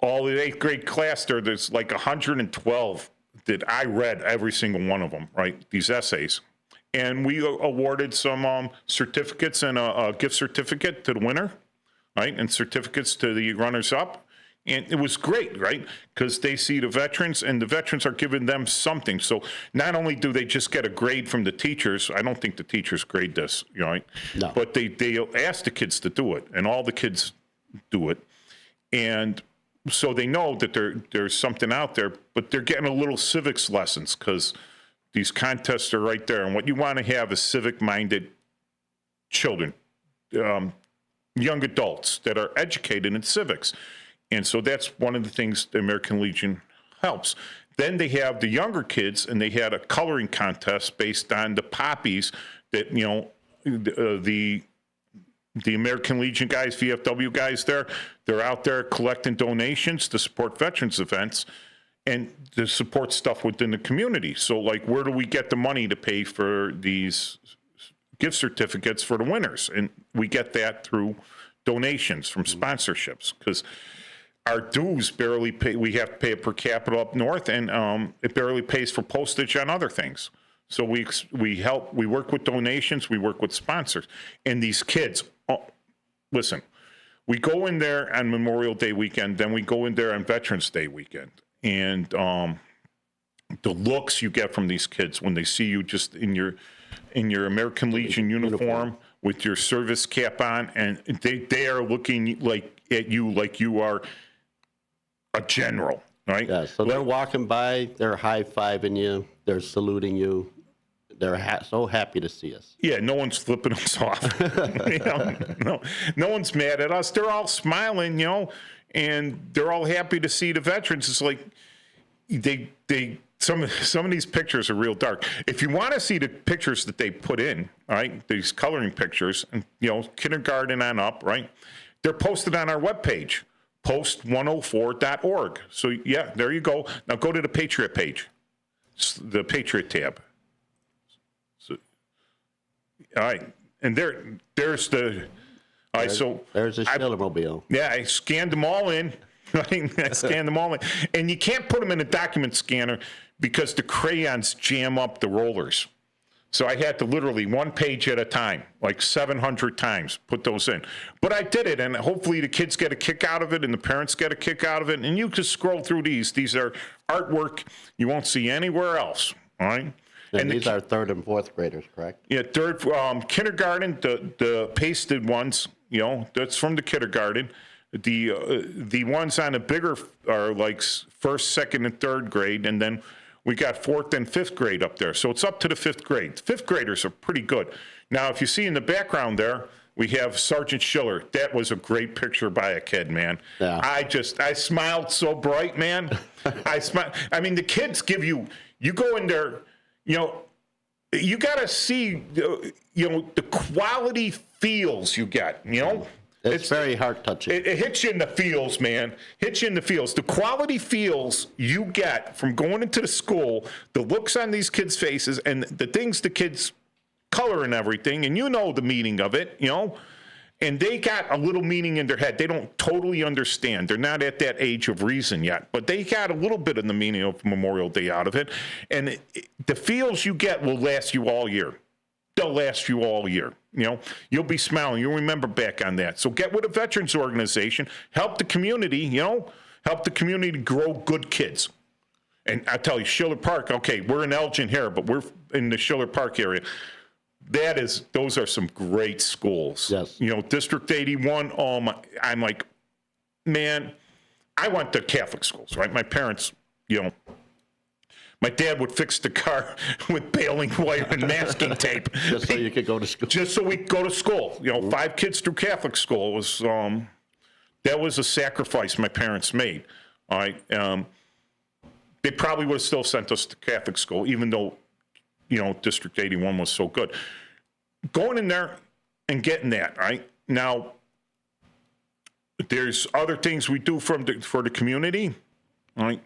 all the 8th grade class there's like 112 that I read every single one of them, right? These essays. And we awarded some certificates and a gift certificate to the winner, right? And certificates to the runners-up. And it was great, right? Because they see the veterans, and the veterans are giving them something. So not only do they just get a grade from the teachers, I don't think the teachers grade this, right? No. But they ask the kids to do it, and all the kids do it. And so they know that there's something out there, but they're getting a little civics lessons because these contests are right there. And what you want to have is civic-minded children, young adults that are educated in civics. And so that's one of the things the American Legion helps. Then they have the younger kids, and they had a coloring contest based on the poppies that, the American Legion guys, VFW guys they're out there collecting donations to support veterans events and to support stuff within the community. So, like, where do we get the money to pay for these gift certificates for the winners? And we get that through donations from sponsorships, because our dues barely pay. We have to pay it per capita up north, and it barely pays for postage on other things. So we help. We work with donations. We work with sponsors. And these kids, listen, we go in there on Memorial Day weekend, then we go in there on Veterans Day weekend. And the looks you get from these kids when they see you just in your American Legion uniform with your service cap on, and they are looking at you like you are a general, right? Yeah, so they're walking by, they're high-fiving you, they're saluting you. they're so happy to see us. Yeah, no one's flipping us off. No one's mad at us. They're all smiling, and they're all happy to see the veterans. It's like some of these pictures are real dark. If you want to see the pictures that they put in, all right, these coloring pictures, and kindergarten on up, right, they're posted on our webpage, post104.org. So yeah, there you go. Now go to the Patriot page, the Patriot tab. So, all right, and there's the. All right, so there's a Schillermobile. Yeah, I scanned them all in. I scanned them all in, and you can't put them in a document scanner because the crayons jam up the rollers. So I had to literally one page at a time, like 700 times, put those in. But I did it, and hopefully the kids get a kick out of it, and the parents get a kick out of it. And you can scroll through these. These are artwork you won't see anywhere else. All right. And these are third and fourth graders, correct? Yeah, kindergarten, the pasted ones, that's from the kindergarten. The ones on the bigger are like first, second, and third grade, and then we got fourth and fifth grade up there. So it's up to the fifth grade. Fifth graders are pretty good. Now, if you see in the background there, we have Sergeant Schiller. That was a great picture by a kid, man. Yeah. I smiled so bright, man. I mean, the kids give you go in there, you got to see, the quality feels you get, It's very heart-touching. It hits you in the feels, man. Hits you in the feels. The quality feels you get from going into the school, the looks on these kids' faces, and the things the kids color and everything, and the meaning of it, and they got a little meaning in their head. They don't totally understand. They're not at that age of reason yet, but they got a little bit of the meaning of Memorial Day out of it, and the feels you get will last you all year. They'll last you all year. You'll be smiling. You'll remember back on that. So get with a veterans organization, help the community, help the community grow good kids. And I tell you, Schiller Park, okay, we're in Elgin here, but we're in the Schiller Park area. Those are some great schools. Yes. District 81, I'm like, man, I went to Catholic schools, right? My parents, my dad would fix the car with baling wire and masking tape. Just so you could go to school. Just so we could go to school. 5 kids through Catholic school. It was that was a sacrifice my parents made. All right. They probably would have still sent us to Catholic school, even though, District 81 was so good. Going in there and getting that, right? Now, there's other things we do for the community, all right?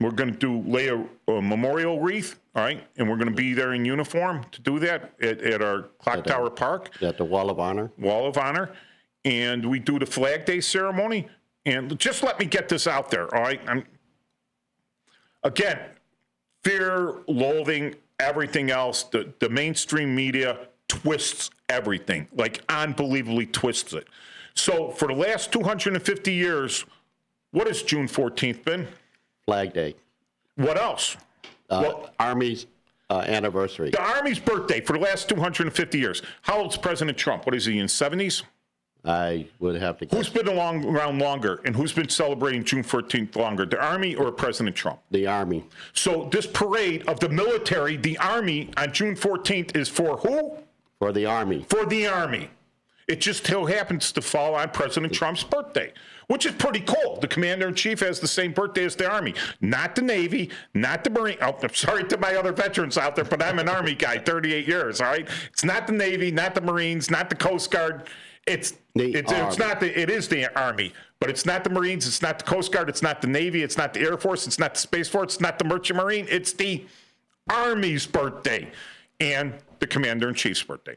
We're going to lay a memorial wreath, all right? And we're going to be there in uniform to do that at our Clock Tower Park. At the Wall of Honor. Wall of Honor. And we do the Flag Day ceremony. And just let me get this out there, all right? Again, fear, loathing, everything else. The mainstream media twists everything, like unbelievably twists it. So for the last 250 years, what has June 14th been? Flag Day. What else? Army's anniversary. The Army's birthday for the last 250 years. How old's President Trump? What is he, in 70s? I would have to guess. Who's been around longer, and who's been celebrating June 14th longer, the Army or President Trump? The Army. So this parade of the military, the Army, on June 14th is for who? For the Army. For the Army. It just so happens to fall on President Trump's birthday, which is pretty cool. The commander-in-chief has the same birthday as the Army. Not the Navy, not the Marine. Oh, I'm sorry to my other veterans out there, but I'm an Army guy, 38 years, all right? It's not the Navy, not the Marines, not the Coast Guard. It's not it is the Army, but it's not the Marines, it's not the Coast Guard, it's not the Navy, it's not the Air Force, it's not the Space Force, it's not the Merchant Marine, it's the Army's birthday and the Commander-in-Chief's birthday.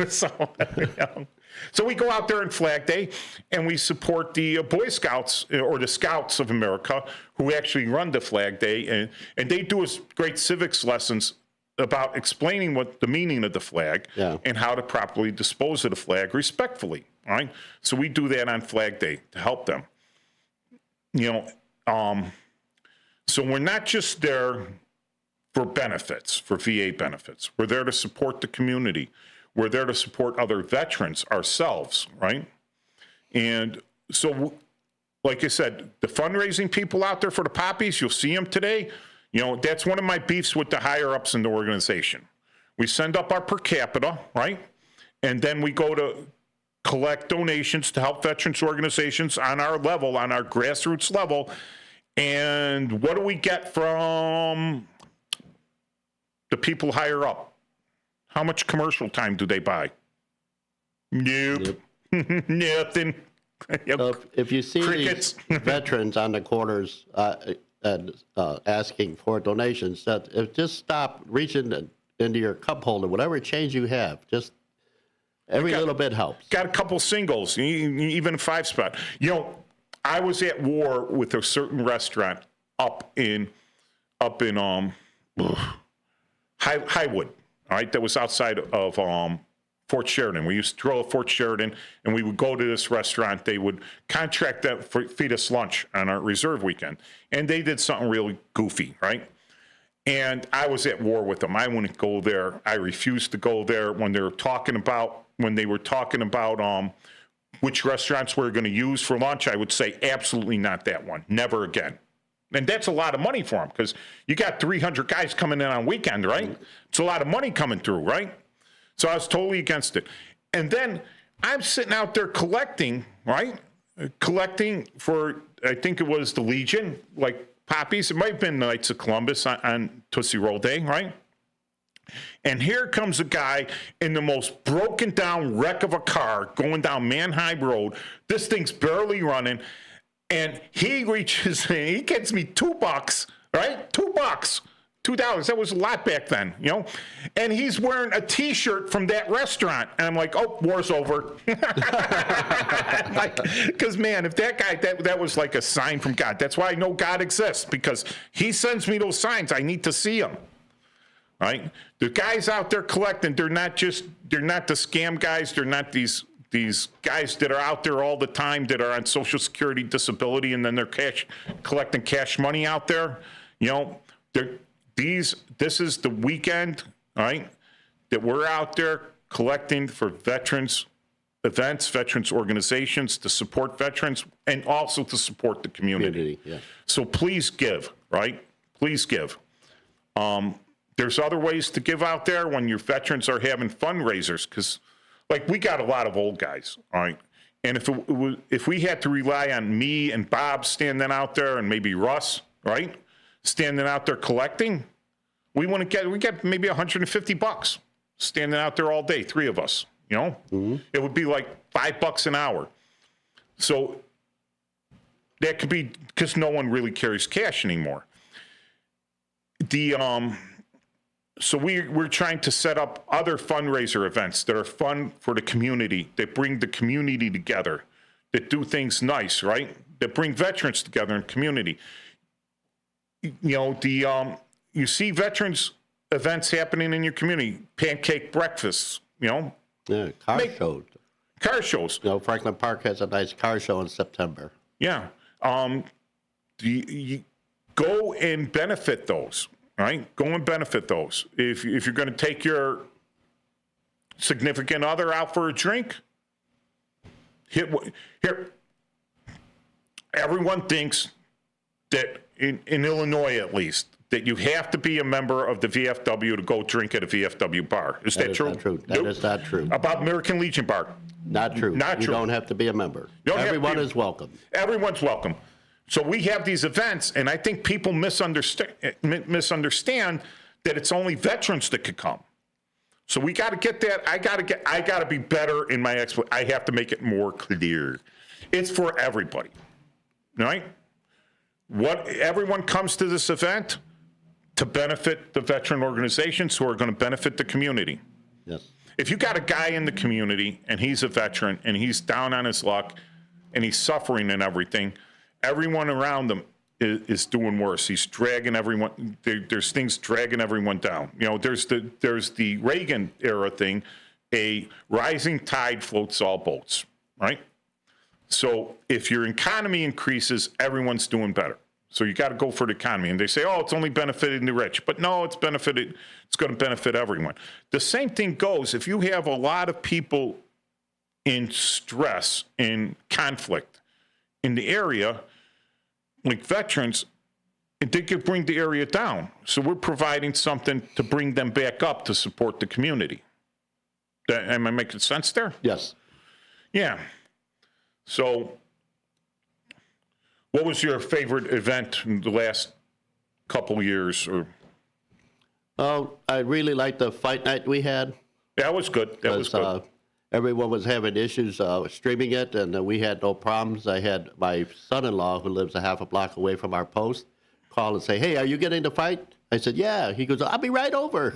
So we go out there on Flag Day and we support the Boy Scouts or the Scouts of America who actually run the Flag Day, and they do us great civics lessons about explaining what the meaning of the flag and how to properly dispose of the flag respectfully. All right. So we do that on Flag Day to help them. So we're not just there for benefits, for VA benefits. We're there to support the community. We're there to support other veterans ourselves, right? And so, like I said, the fundraising people out there for the poppies, you'll see them today. You know, that's one of my beefs with the higher ups in the organization. We send up our per capita, right? And then we go to collect donations to help veterans organizations on our level, on our grassroots level. And what do we get from the people higher up? How much commercial time do they buy? Nope. Nothing. If you see these veterans on the corners and asking for donations, just stop reaching into your cup holder, whatever change you have. Just every little bit helps. Got a couple singles, even a 5-spot. You know, I was at war with a certain restaurant up in Highwood, all right, that was outside of Fort Sheridan. We used to drill at Fort Sheridan, and we would go to this restaurant. They would contract that for feed us lunch on our reserve weekend, and they did something really goofy, right? And I was at war with them. I wouldn't go there. I refused to go there when they were talking about which restaurants we were going to use for lunch. I would say absolutely not that one. Never again. And that's a lot of money for them because you got 300 guys coming in on weekend, right? It's a lot of money coming through, right? So I was totally against it. And then I'm sitting out there collecting, right? Collecting for, I think it was the Legion, like poppies. It might have been Knights of Columbus on Tootsie Roll Day, right? And here comes a guy in the most broken down wreck of a car going down Manheim Road. This thing's barely running. And he reaches, he gets me $2, right? $2. $2. That was a lot back then, you know? And he's wearing a T-shirt from that restaurant. And I'm like, oh, war's over. Because, man, if that guy, that was like a sign from God. That's why I know God exists, because he sends me those signs. I need to see them, right? The guys out there collecting, they're not the scam guys. They're not these guys that are out there all the time that are on Social Security disability, and then they're collecting cash money out there. You know, this is the weekend, right, that we're out there collecting for veterans events, veterans organizations, to support veterans, and also to support the community. Yeah. So please give, right? Please give. There's other ways to give out there when your veterans are having fundraisers, because, like, we got a lot of old guys, all right? And if we had to rely on me and Bob standing out there, and maybe Russ, right, standing out there collecting, we get maybe $150 standing out there all day, 3 of us, you know? Mm-hmm. It would be like $5 an hour. So that could be, because no one really carries cash anymore. So we're trying to set up other fundraiser events that are fun for the community, that bring the community together, that do things nice, right? That bring veterans together in community. You know, you see veterans events happening in your community, pancake breakfasts, you know? Yeah, car shows. You know, Franklin Park has a nice car show in September. Yeah. You go and benefit those. Right? Go and benefit those. If you're going to take your significant other out for a drink, here, everyone thinks that in Illinois, at least, that you have to be a member of the VFW to go drink at a VFW bar. Is that true? Not true. That is not true. About American Legion Bar. Not true. Not true. You don't have to be a member. Everyone is welcome. Everyone's welcome. So we have these events, and I think people misunderstand that it's only veterans that could come. So we got to get that. I got to be better in my explanation. I have to make it more clear. It's for everybody, right? Everyone comes to this event to benefit the veteran organizations who are going to benefit the community. Yes. If you got a guy in the community and he's a veteran and he's down on his luck and he's suffering and everything, everyone around them is doing worse. He's dragging everyone. There's things dragging everyone down. You know, there's the Reagan era thing. A rising tide floats all boats, right? So if your economy increases, everyone's doing better. So you got to go for the economy. And they say, oh, it's only benefiting the rich. But no, it's going to benefit everyone. The same thing goes if you have a lot of people in stress, in conflict in the area, like veterans, it did bring the area down. So we're providing something to bring them back up to support the community. Am I making sense there? Yes. Yeah. So what was your favorite event in the last couple years? Or Oh, I really liked the fight night we had. That was good. That was good. Everyone was having issues streaming it, and we had no problems. I had my son-in-law, who lives a half a block away from our post, call and say, "Hey, are you getting the fight?" I said, "Yeah." He goes, "I'll be right over."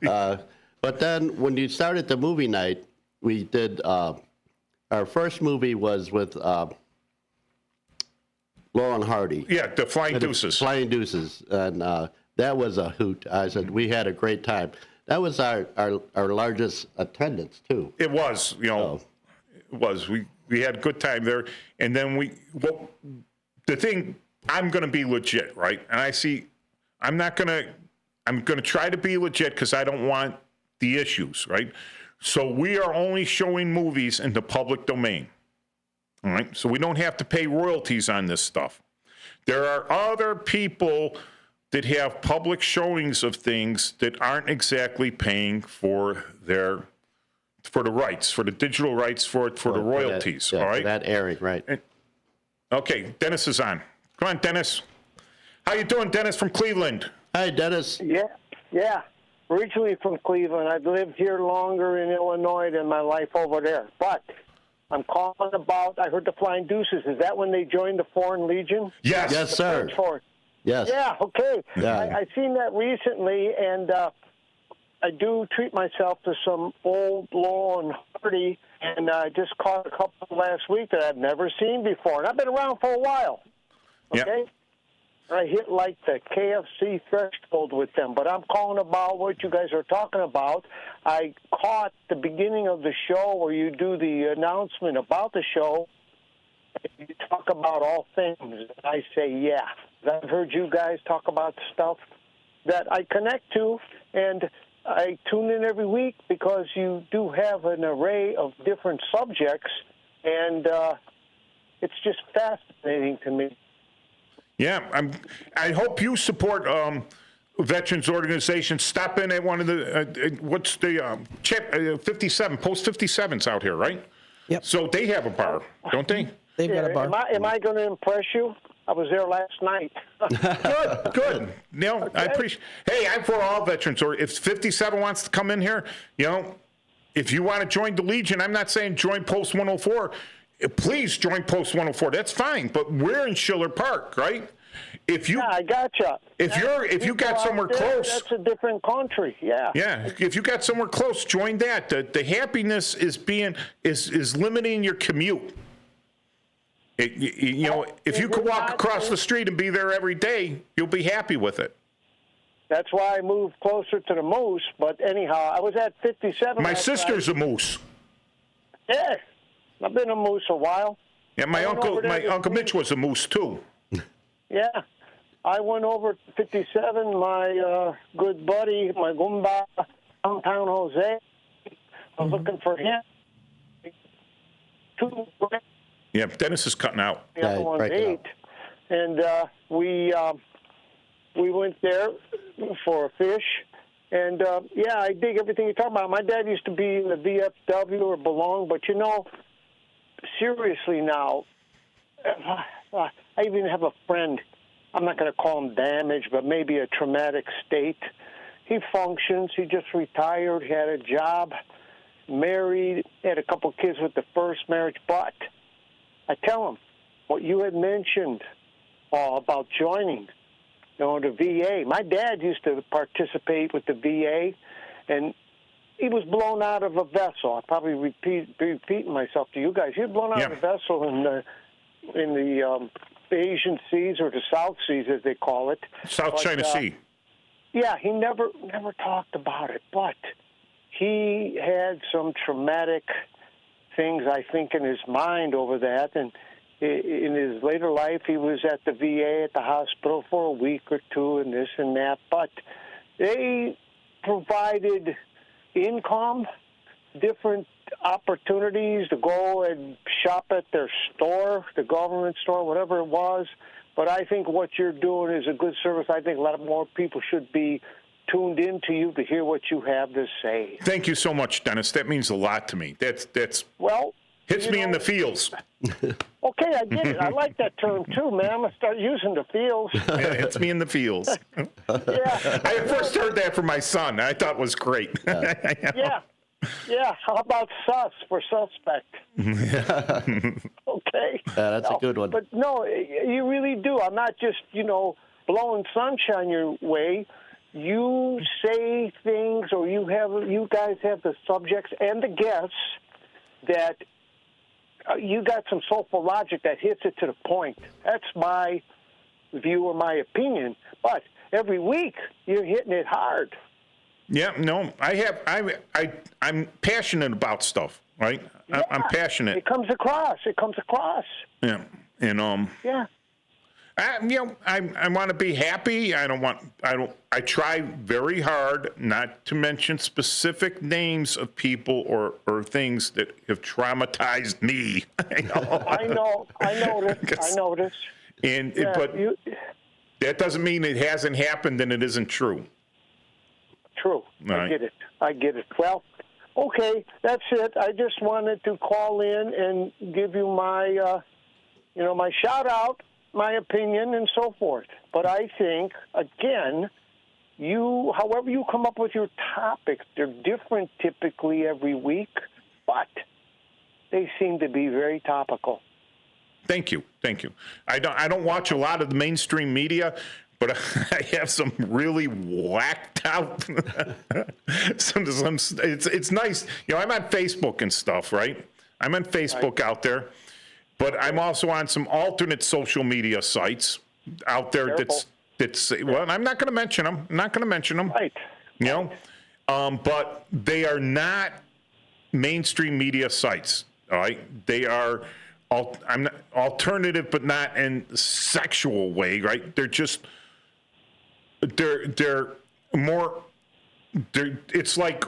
But then when you started the movie night, we did, our first movie was with Laurel and Hardy. Yeah, the Flying Deuces. Flying Deuces. And that was a hoot. I said, we had a great time. That was our largest attendance, too. It was, it was. We had a good time there. And then the thing, I'm going to be legit, right? And I'm going to try to be legit because I don't want the issues, right? So we are only showing movies in the public domain, all right? So we don't have to pay royalties on this stuff. There are other people that have public showings of things that aren't exactly paying for the rights, for the digital rights, for the royalties, all right? For that airing, right. Okay, Dennis is on. Come on, Dennis. How you doing, Dennis from Cleveland? Hi, Dennis. Yeah. Originally from Cleveland. I've lived here longer in Illinois than my life over there. But I'm calling about, I heard the Flying Deuces. Is that when they joined the Foreign Legion? Yes. Yes, sir. Yes. Yeah, okay. Yeah. I seen that recently, and I do treat myself to some old Laurel and Hardy, and I just caught a couple last week that I've never seen before. And I've been around for a while. Okay? Yeah. I hit like the KFC threshold with them, but I'm calling about what you guys are talking about. I caught the beginning of the show where you do the announcement about the show. You talk about all things. I say, yeah. I've heard you guys talk about stuff that I connect to, and I tune in every week because you do have an array of different subjects, and it's just fascinating to me. Yeah, I hope you support veterans organizations. Stop in at one of the, what's the, 57, Post 57's out here, right? Yep. So they have a bar, don't they? They've got a bar. Am I going to impress you? I was there last night. Good. No, I appreciate. Hey, I'm for all veterans. Or if 57 wants to come in here, if you want to join the Legion, I'm not saying join Post 104. Please join Post 104. That's fine. But we're in Schiller Park, right? I gotcha. If you got somewhere close, that's a different country. Yeah. Yeah. If you got somewhere close, join that. The happiness is limiting your commute. If you could walk across the street and be there every day, you'll be happy with it. That's why I moved closer to the Moose. But anyhow, I was at 57. My sister's a Moose. Yeah, I've been a Moose a while. Yeah, my uncle Mitch was a Moose too. Yeah, I went over to 57. My good buddy, my Goomba, downtown Jose. I was looking for him. Yeah, Dennis is cutting out. The other one's 8. And we went there for a fish. And, I dig everything you're talking about. My dad used to be in the VFW or belong, but, seriously now, I even have a friend. I'm not going to call him damaged, but maybe a traumatic state. He functions. He just retired, had a job, married, had a couple kids with the first marriage, but I tell him what you had mentioned about joining, the VA. My dad used to participate with the VA, and he was blown out of a vessel. I probably repeating myself to you guys. He was blown out of a vessel in the Asian Seas, or the South Seas, as they call it. South China Sea. Yeah, he never talked about it, but he had some traumatic things, I think, in his mind over that. And in his later life, he was at the VA, at the hospital for a week or two, and this and that. But they provided income, different opportunities to go and shop at their store, the government store, whatever it was, But I think what you're doing is a good service. I think a lot more people should be tuned in to you to hear what you have to say. Thank you so much, Dennis. That means a lot to me. That's well hits me in the feels. Okay, I get it. I like that term too, man. I'm gonna start using the feels. Yeah, it hits me in the feels. Yeah. I first heard that from my son. I thought it was great. Yeah. How about sus for suspect? Okay. That's a good one. But no, you really do. I'm not just, blowing sunshine your way. You say things, or you guys have the subjects and the guests that you got some soulful logic that hits it to the point. That's my view or my opinion. But every week you're hitting it hard. Yeah, no, I'm passionate about stuff, right? Yeah, I'm passionate. It comes across. Yeah, and yeah. I want to be happy. I try very hard not to mention specific names of people or things that have traumatized me. I noticed. And but that doesn't mean it hasn't happened and it isn't true. True. I get it. Well, okay, that's it. I just wanted to call in and give you my, my shout out, my opinion, and so forth. But I think, again, however you come up with your topics, they're different typically every week, but they seem to be very topical. Thank you. I don't watch a lot of the mainstream media, but I have some really whacked out. It's nice. I'm on Facebook and stuff, right? I'm on Facebook out there, but I'm also on some alternate social media sites out there. That's well, I'm not going to mention them. Right. But they are not mainstream media sites. All right, they are. I'm not alternative, but not in sexual way, right? They're just. They're more. It's like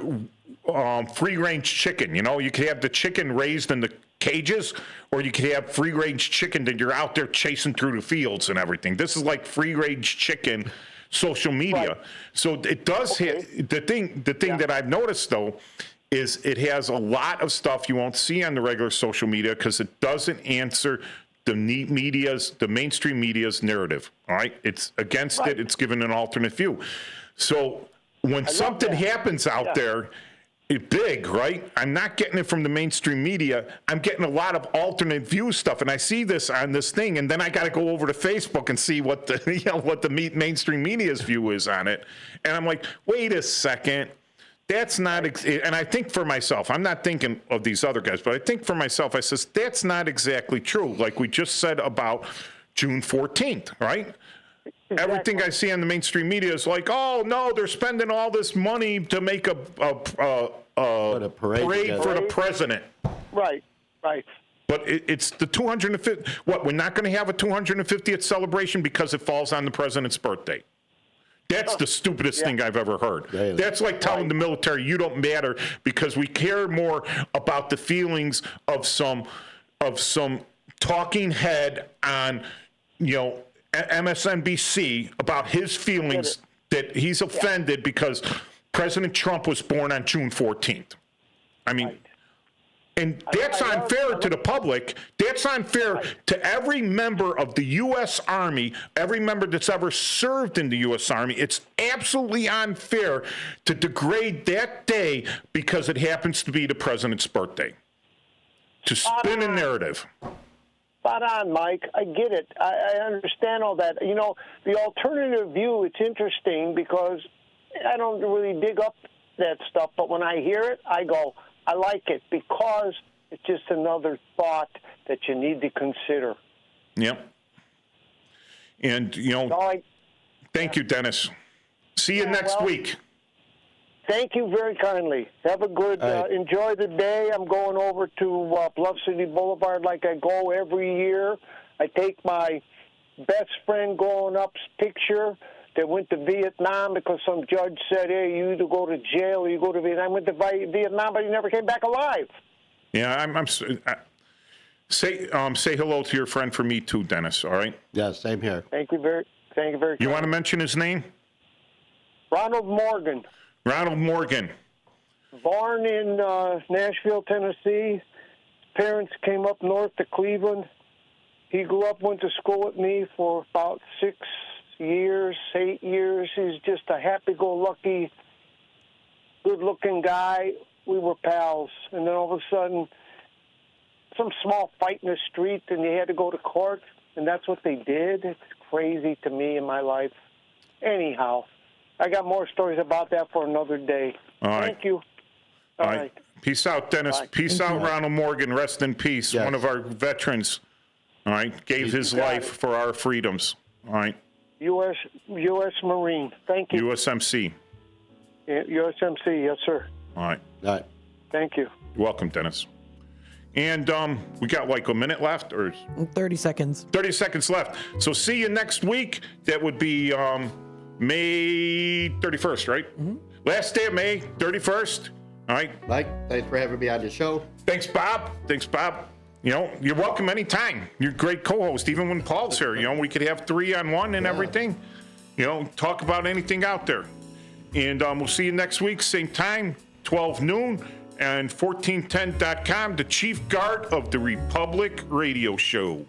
free-range chicken. You could have the chicken raised in the cages, or you could have free-range chicken that you're out there chasing through the fields and everything. This is like free-range chicken social media. Right. So it does hit the thing that I've noticed though is it has a lot of stuff you won't see on the regular social media because it doesn't answer the mainstream media's narrative. All right, it's against it. It's given an alternate view. So when something happens out there, big, right? I'm not getting it from the mainstream media. I'm getting a lot of alternate view stuff, and I see this on this thing, and then I got to go over to Facebook and see what the mainstream media's view is on it. And I'm like, wait a second. That's not, and I think for myself, I'm not thinking of these other guys, but I think for myself, I says, that's not exactly true. Like we just said about June 14th, right? Exactly. Everything I see on the mainstream media is like, oh, no, they're spending all this money to make a parade for the president. Right. But it's the 250, we're not going to have a 250th celebration because it falls on the president's birthday. That's the stupidest thing I've ever heard. Really? That's like telling the military you don't matter because we care more about the feelings of some talking head on MSNBC about his feelings that he's offended because President Trump was born on June 14th. I mean, and that's unfair to the public. That's unfair to every member of the U.S. Army, every member that's ever served in the U.S. Army. It's absolutely unfair to degrade that day because it happens to be the president's birthday. To spin a narrative. Spot on, Mike. I get it. I understand all that. The alternative view, it's interesting because I don't really dig up that stuff, but when I hear it, I go, I like it because it's just another thought that you need to consider. Yep. And, thank you, Dennis. See you next week. Thank you very kindly. Have a good, enjoy the day. I'm going over to Bluff City Boulevard like I go every year. I take my best friend growing up's picture that went to Vietnam because some judge said, hey, you either go to jail or you go to Vietnam. I went to Vietnam, but he never came back alive. Yeah, Say hello to your friend for me too, Dennis. All right. Yeah, same here. Thank you very You want to mention his name? Ronald Morgan. Ronald Morgan. Born in Nashville, Tennessee. Parents came up north to Cleveland. He grew up, went to school with me for about 8 years. He's just a happy-go-lucky, good-looking guy. We were pals. And then all of a sudden, some small fight in the street, and they had to go to court, and that's what they did. It's crazy to me in my life. Anyhow, I got more stories about that for another day. All right. Thank you. All right. Peace out, Dennis. Bye. Peace out, Ronald Morgan. Rest in peace. Yes. One of our veterans, all right, gave his life for our freedoms. All right. U.S. Marine. Thank you. USMC. Yeah, USMC. Yes, sir. All right. All right. Thank you. You're welcome, Dennis. And we got like a minute left, or 30 seconds. 30 seconds left. So see you next week. That would be May 31st, right? Mm-hmm. Last day of May, 31st. All right. Mike, thanks for having me on your show. Thanks, Bob. You know, you're welcome anytime. You're a great co-host, even when Paul's here. You know, we could have 3-on-1 and everything. You know, talk about anything out there. And we'll see you next week, same time, 12 noon, and 1410.com, the Chief Guard of the Republic Radio Show.